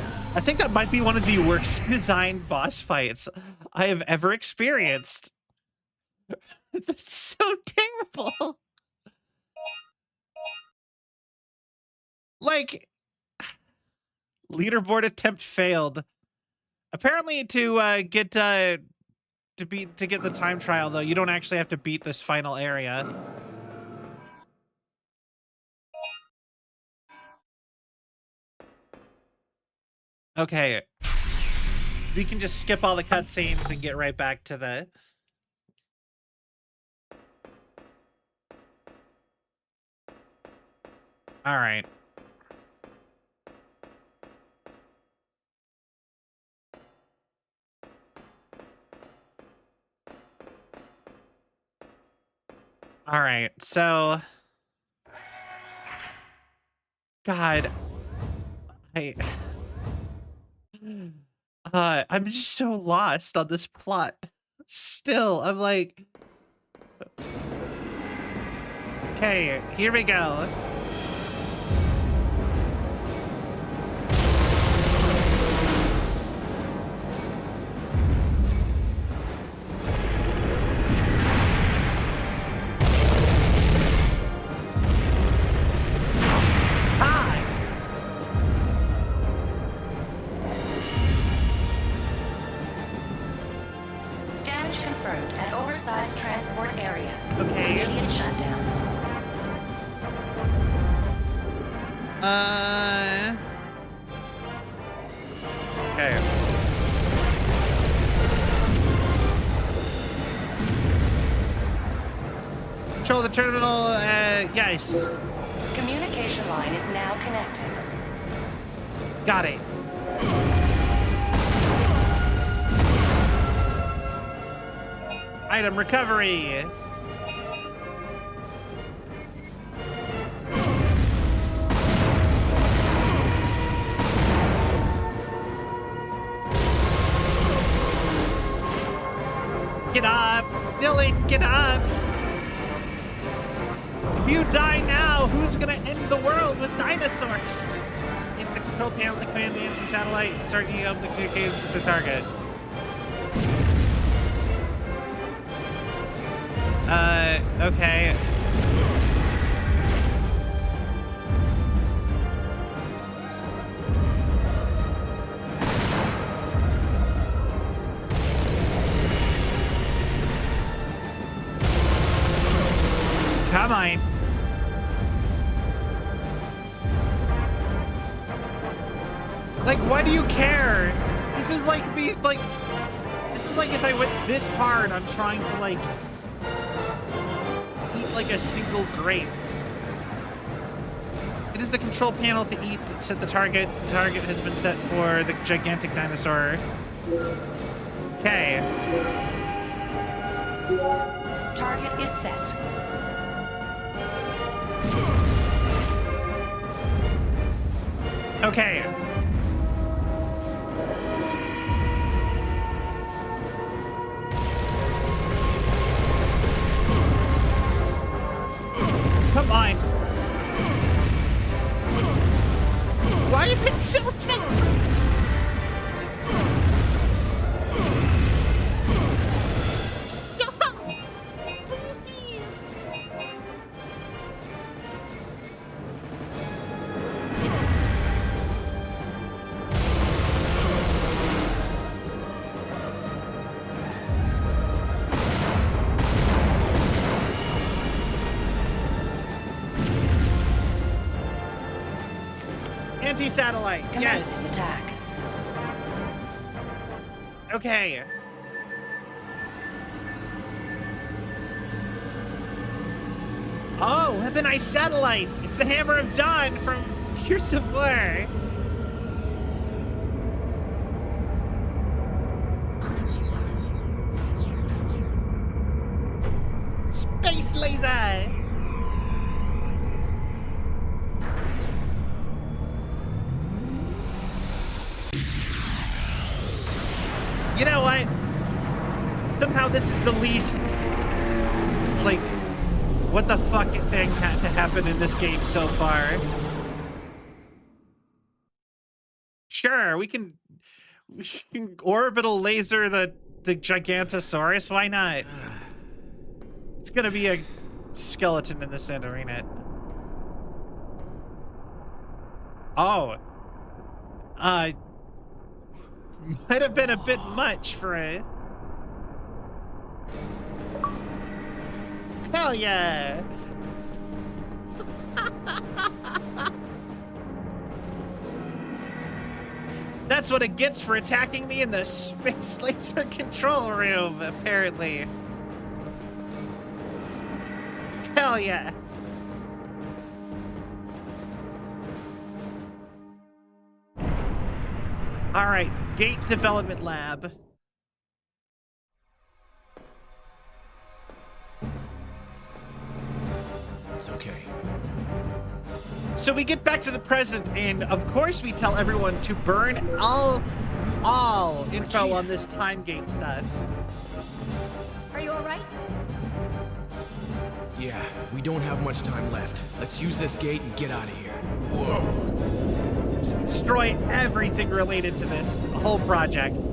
think that might be one of the worst designed boss fights I have ever experienced. That's so terrible. Like, leaderboard attempt failed. Apparently, to get the time trial though, you don't actually have to beat this final area. Okay, we can just skip all the cutscenes and get right back to the. All right. All right, so God, I'm just so lost on this plot. Still, I'm like, okay, here we go. An oversized transport area. Okay. Immediate shutdown. Okay. Control the terminal, yes. Communication line is now connected. Got it. Item recovery. Get up, Dylan, get up. If you die now, who's gonna end the world with dinosaurs? Hit the control panel to command the anti-satellite and start using up the communications with the target. Okay. Come on. Like, why do you care? This is like me, like, this is like if I went this hard on trying to, like, eat like a single grape. It is the control panel to eat that set the target. Target has been set for the gigantic dinosaur. Okay. Target is set. Okay. Come on. Why is it so fast? Stop! Please. Anti-satellite, yes. Attack. Okay. Oh, weaponized satellite! It's the Hammer of Dawn from Gears of War. Space laser! You know what? Somehow this is the least, like, what the fuck thing had to happen in this game so far. Sure, we can orbital laser the Gigantosaurus. Why not? It's gonna be a skeleton in the center, ain't it? Oh. Might have been a bit much for a... Hell yeah! That's what it gets for attacking me in the space laser control room, apparently. Hell yeah! All right, Gate Development Lab. It's okay. So we get back to the present, and of course we tell everyone to burn all info on this time gate stuff. Are you all right? Yeah, we don't have much time left. Let's use this gate and get out of here. Whoa. Just destroy everything related to this whole project.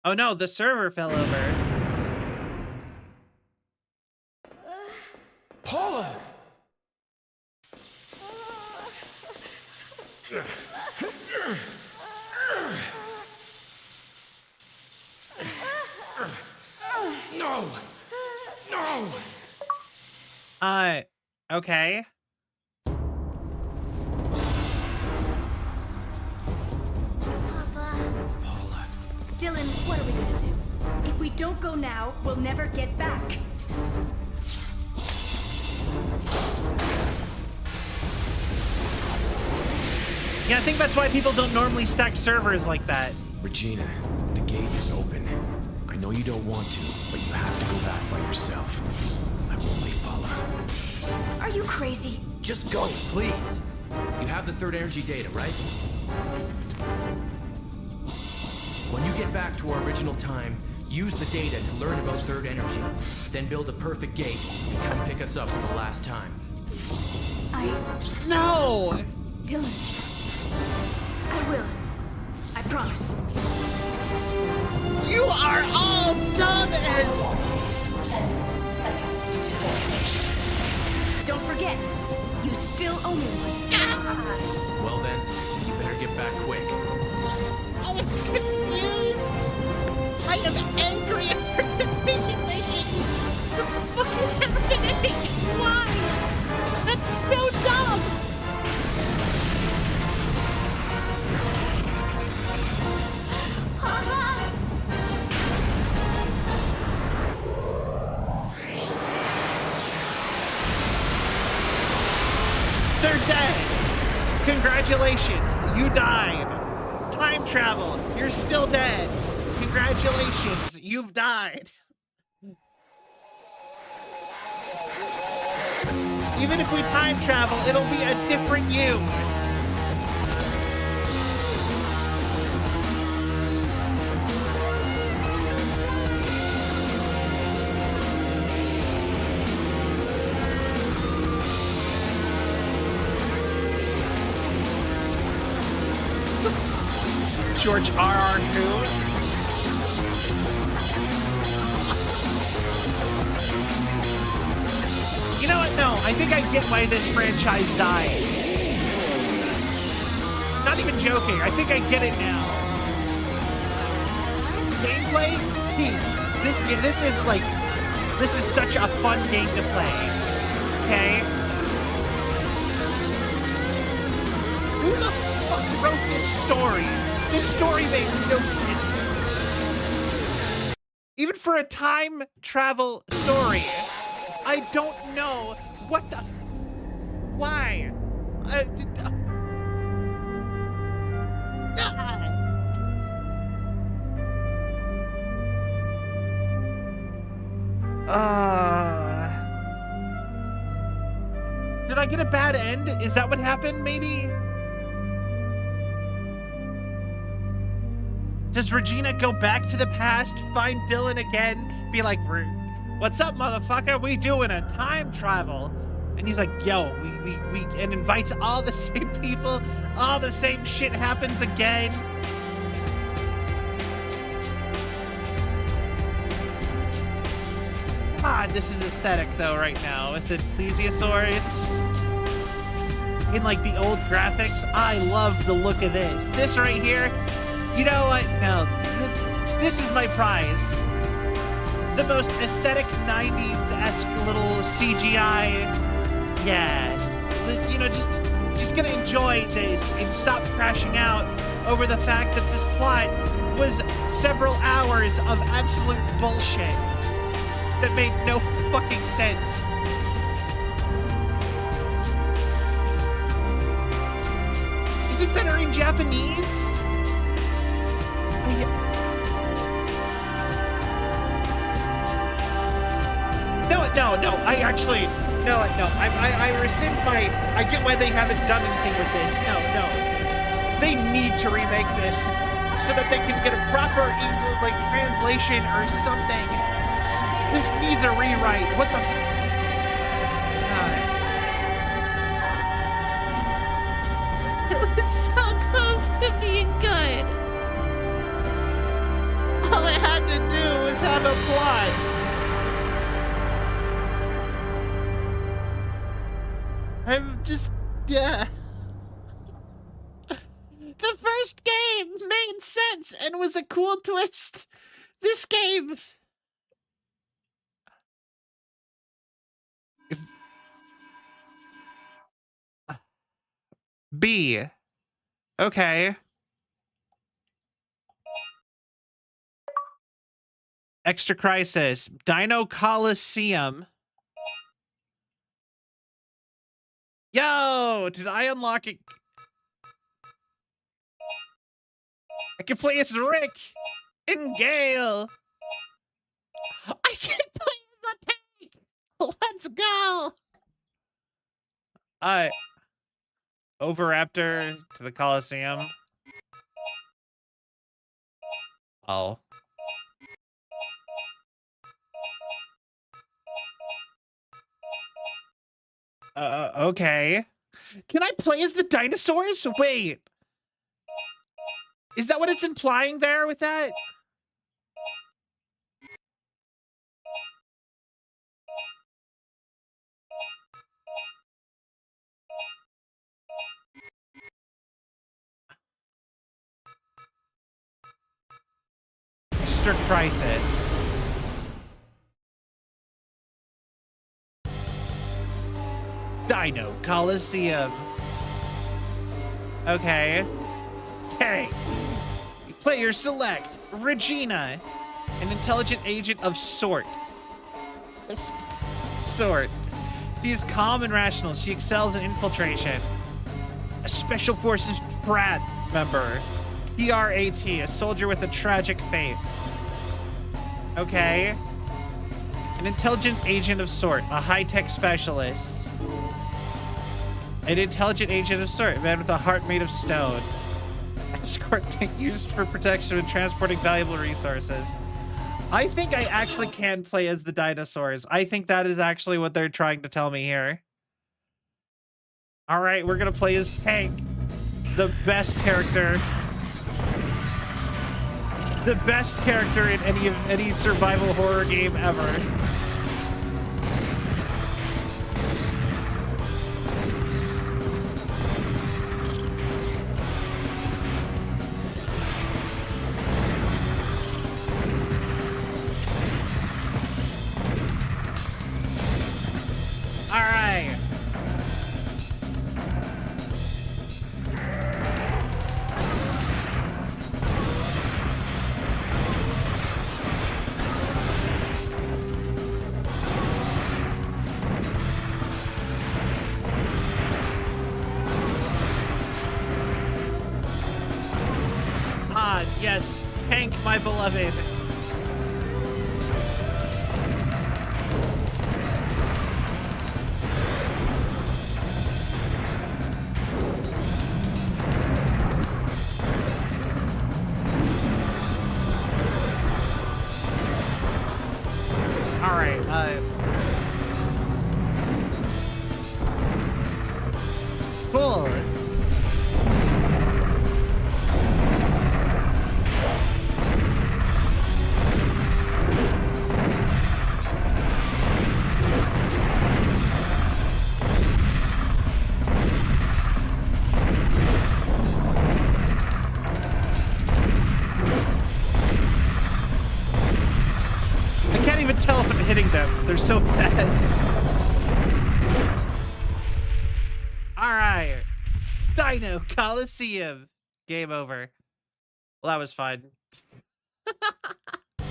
Oh no, the server fell over. Paula! No! No! Okay. Paula. Dylan, what are we gonna do? If we don't go now, we'll never get back. Yeah, I think that's why people don't normally stack servers like that. Regina, the gate is open. I know you don't want to, but you have to go back by yourself. I won't leave Paula. Are you crazy? Just go, please. You have the third energy data, right? When you get back to our original time, use the data to learn about third energy. Then build a perfect gate and come pick us up for the last time. No! Dylan. I will. I promise. You are all dumb as... 10 seconds to detonation. Don't forget, you still owe me one. Well then, you better get back quick. I was confused. I am angry at her decision making. The fuck is happening? Why? That's so dumb. They're dead. Congratulations, you died. Time travel, you're still dead. Congratulations, you've died. Even if we time travel, it'll be a different you. George R.R. Who? You know what? No, I think I get why this franchise died. Not even joking. I think I get it now. Gameplay, peak. This is such a fun game to play. Okay. Who the fuck wrote this story? This story made no sense. Even for a time travel story, I don't know what the. Why? Did I get a bad end? Is that what happened, maybe? Does Regina go back to the past, find Dylan again, be like, what's up, motherfucker? We doing a time travel? And he's like, yo, we and invites all the same people, all the same shit happens again. God, this is aesthetic though right now with the plesiosaurs in like the old graphics. I love the look of this. This right here, you know what? No, this is my prize. The most aesthetic 90s-esque little CGI. Yeah, you know, just gonna enjoy this and stop crashing out over the fact that this plot was several hours of absolute bullshit that made no fucking sense. Is it better in Japanese? No, I actually, no, I rescind my, I get why they haven't done anything with this. No. They need to remake this so that they can get a proper like translation or something. This needs a rewrite. What the It was so close to being good. All it had to do was have a plot. I'm just, yeah. The first game made sense and was a cool twist. This game... B. Okay. Extra Crisis. Dino Coliseum. Yo, did I unlock it? I can play as Rick and Gale. I can play as a tank. Let's go. Overraptor to the Coliseum. Oh. Okay. Can I play as the dinosaurs? Wait. Is that what it's implying there with that? Extra Crisis. Dino Coliseum. Okay. Okay. Player select Regina, an intelligent agent of sort. Sort. She is calm and rational. She excels in infiltration. A Special Forces Pratt member. TRAT, a soldier with a tragic fate. Okay. An intelligence agent of sort, a high-tech specialist. An intelligent agent of sort, a man with a heart made of stone. Escort tank used for protection and transporting valuable resources. I think I actually can play as the dinosaurs. I think that is actually what they're trying to tell me here. All right, we're gonna play as Tank, the best character the best character in any survival horror game ever. All right. Ah, yes, tank, my beloved. All right, cool. I can't even tell if I'm hitting them. They're so fast. All right. Dino Coliseum. Game over. Well, that was fun. I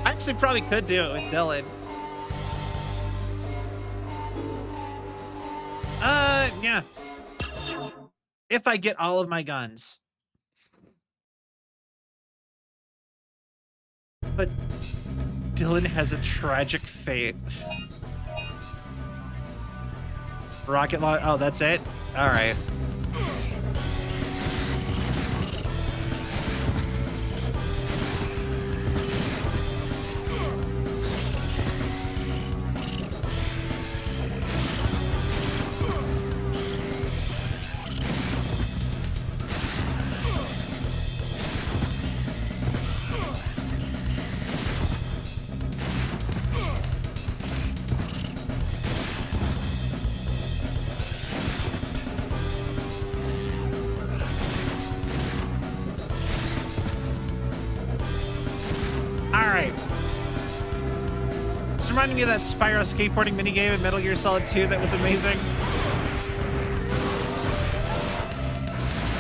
actually probably could do it with Dylan. Yeah. If I get all of my guns. But Dylan has a tragic fate. Rocket launch. Oh, that's it? All right. Reminding me of that Spyro skateboarding minigame in Metal Gear Solid 2 that was amazing.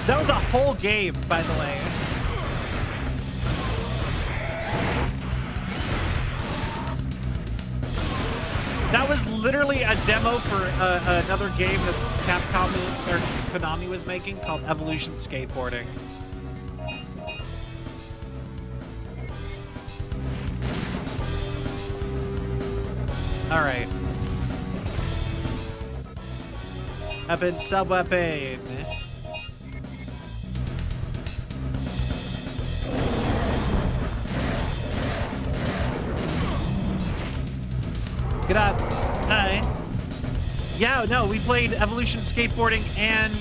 That was a whole game, by the way. That was literally a demo for another game that Capcom or Konami was making called Evolution Skateboarding. All right. Weapon, sub-weapon. Get up. Hi. Yeah, no, we played Evolution Skateboarding and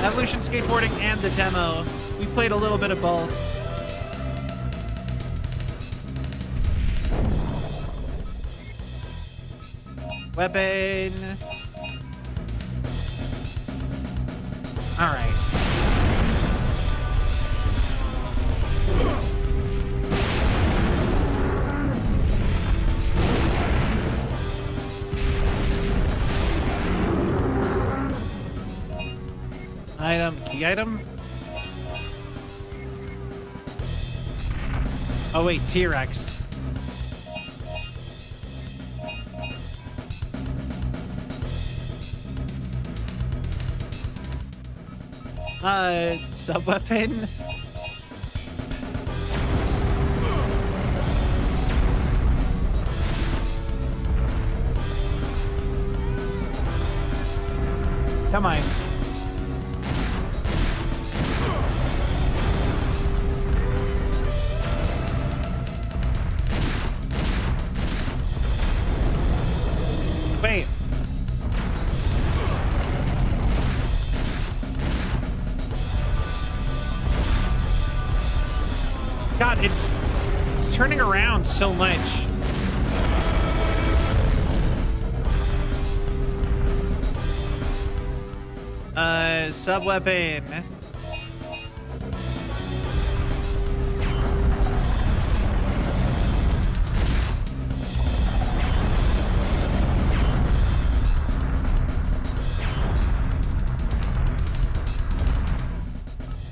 Evolution Skateboarding and the demo. We played a little bit of both. Weapon. All right. Item, key item. Oh wait, T-Rex. Sub-weapon. Come on. not, it's turning around so much. Sub-weapon.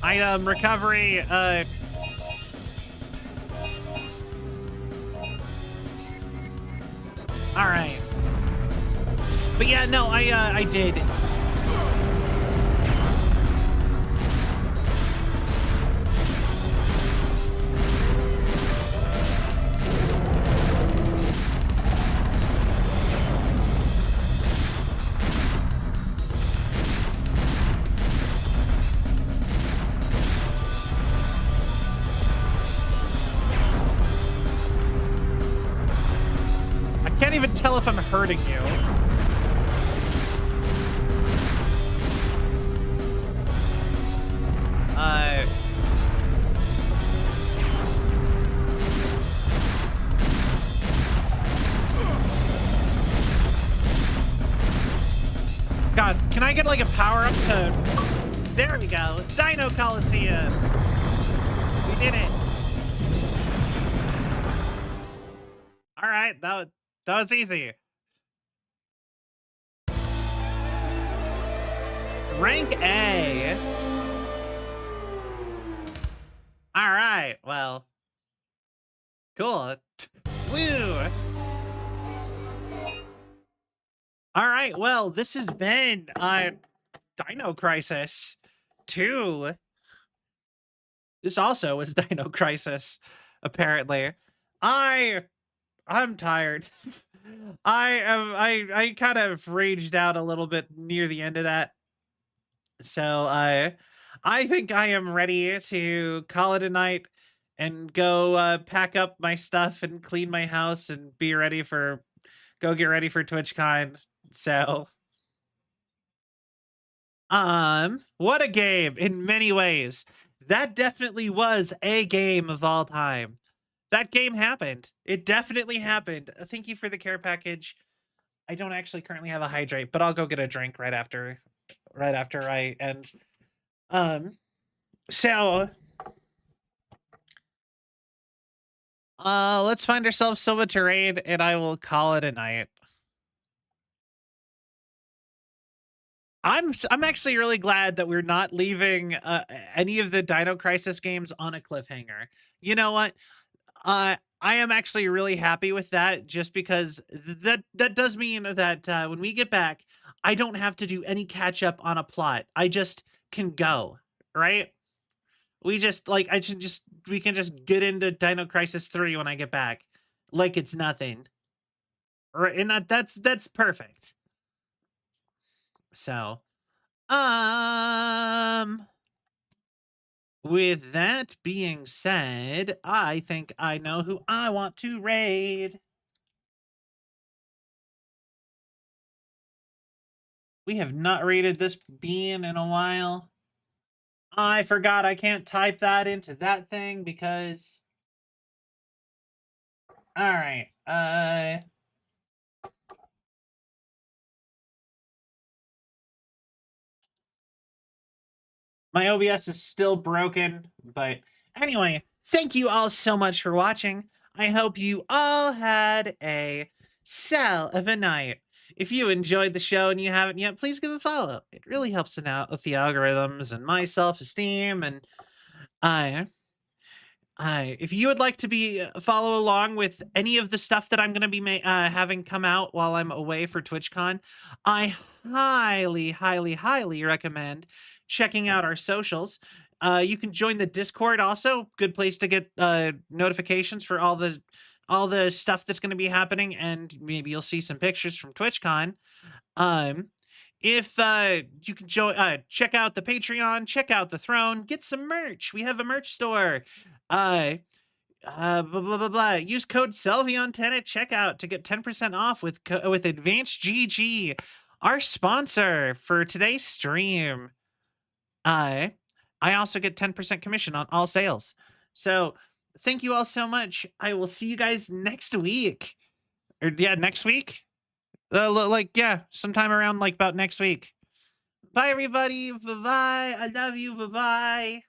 Item recovery, all right. But yeah, no, I did. I can't even tell if I'm hurting you. God, can I get like a power up to... There we go. Dino Coliseum. We did it. All right, that was easy. Rank A. All right, well. Cool. Woo. All right, well, this has been Dino Crisis 2. This also was Dino Crisis, apparently. I'm tired. I kind of raged out a little bit near the end of that. So I think I am ready to call it a night and go pack up my stuff and clean my house and be ready for go get ready for TwitchCon. So what a game in many ways. That definitely was a game of all time. That game happened. It definitely happened. Thank you for the care package. I don't actually currently have a hydrate, but I'll go get a drink right after I end. So let's find ourselves Silva Terrain and I will call it a night. I'm actually really glad that we're not leaving any of the Dino Crisis games on a cliffhanger. You know what? I am actually really happy with that, just because that does mean that when we get back, I don't have to do any catch up on a plot. I just can go, right? We just like we can just get into Dino Crisis 3 when I get back, like it's nothing. Right, and that's perfect. So, with that being said, I think I know who I want to raid. We have not raided this bean in a while. I forgot I can't type that into that thing because... All right, my OBS is still broken, but anyway, thank you all so much for watching. I hope you all had a sell of a night. If you enjoyed the show and you haven't yet, please give a follow. It really helps it out with the algorithms and my self-esteem. And if you would like to be follow along with any of the stuff that I'm going to be having come out while I'm away for TwitchCon, I highly, highly, highly recommend checking out our socials. You can join the Discord also. Good place to get notifications for all the stuff that's going to be happening, and maybe you'll see some pictures from TwitchCon. If you can check out the Patreon, check out the Throne, get some merch. We have a merch store. Blah, blah, blah, blah. Use code Celvion10 at checkout to get 10% off with Advanced GG, our sponsor for today's stream. I also get 10% commission on all sales. So thank you all so much. I will see you guys next week. Or yeah, next week? Like, yeah, sometime around like about next week. Bye, everybody. Bye-bye. I love you. Bye-bye.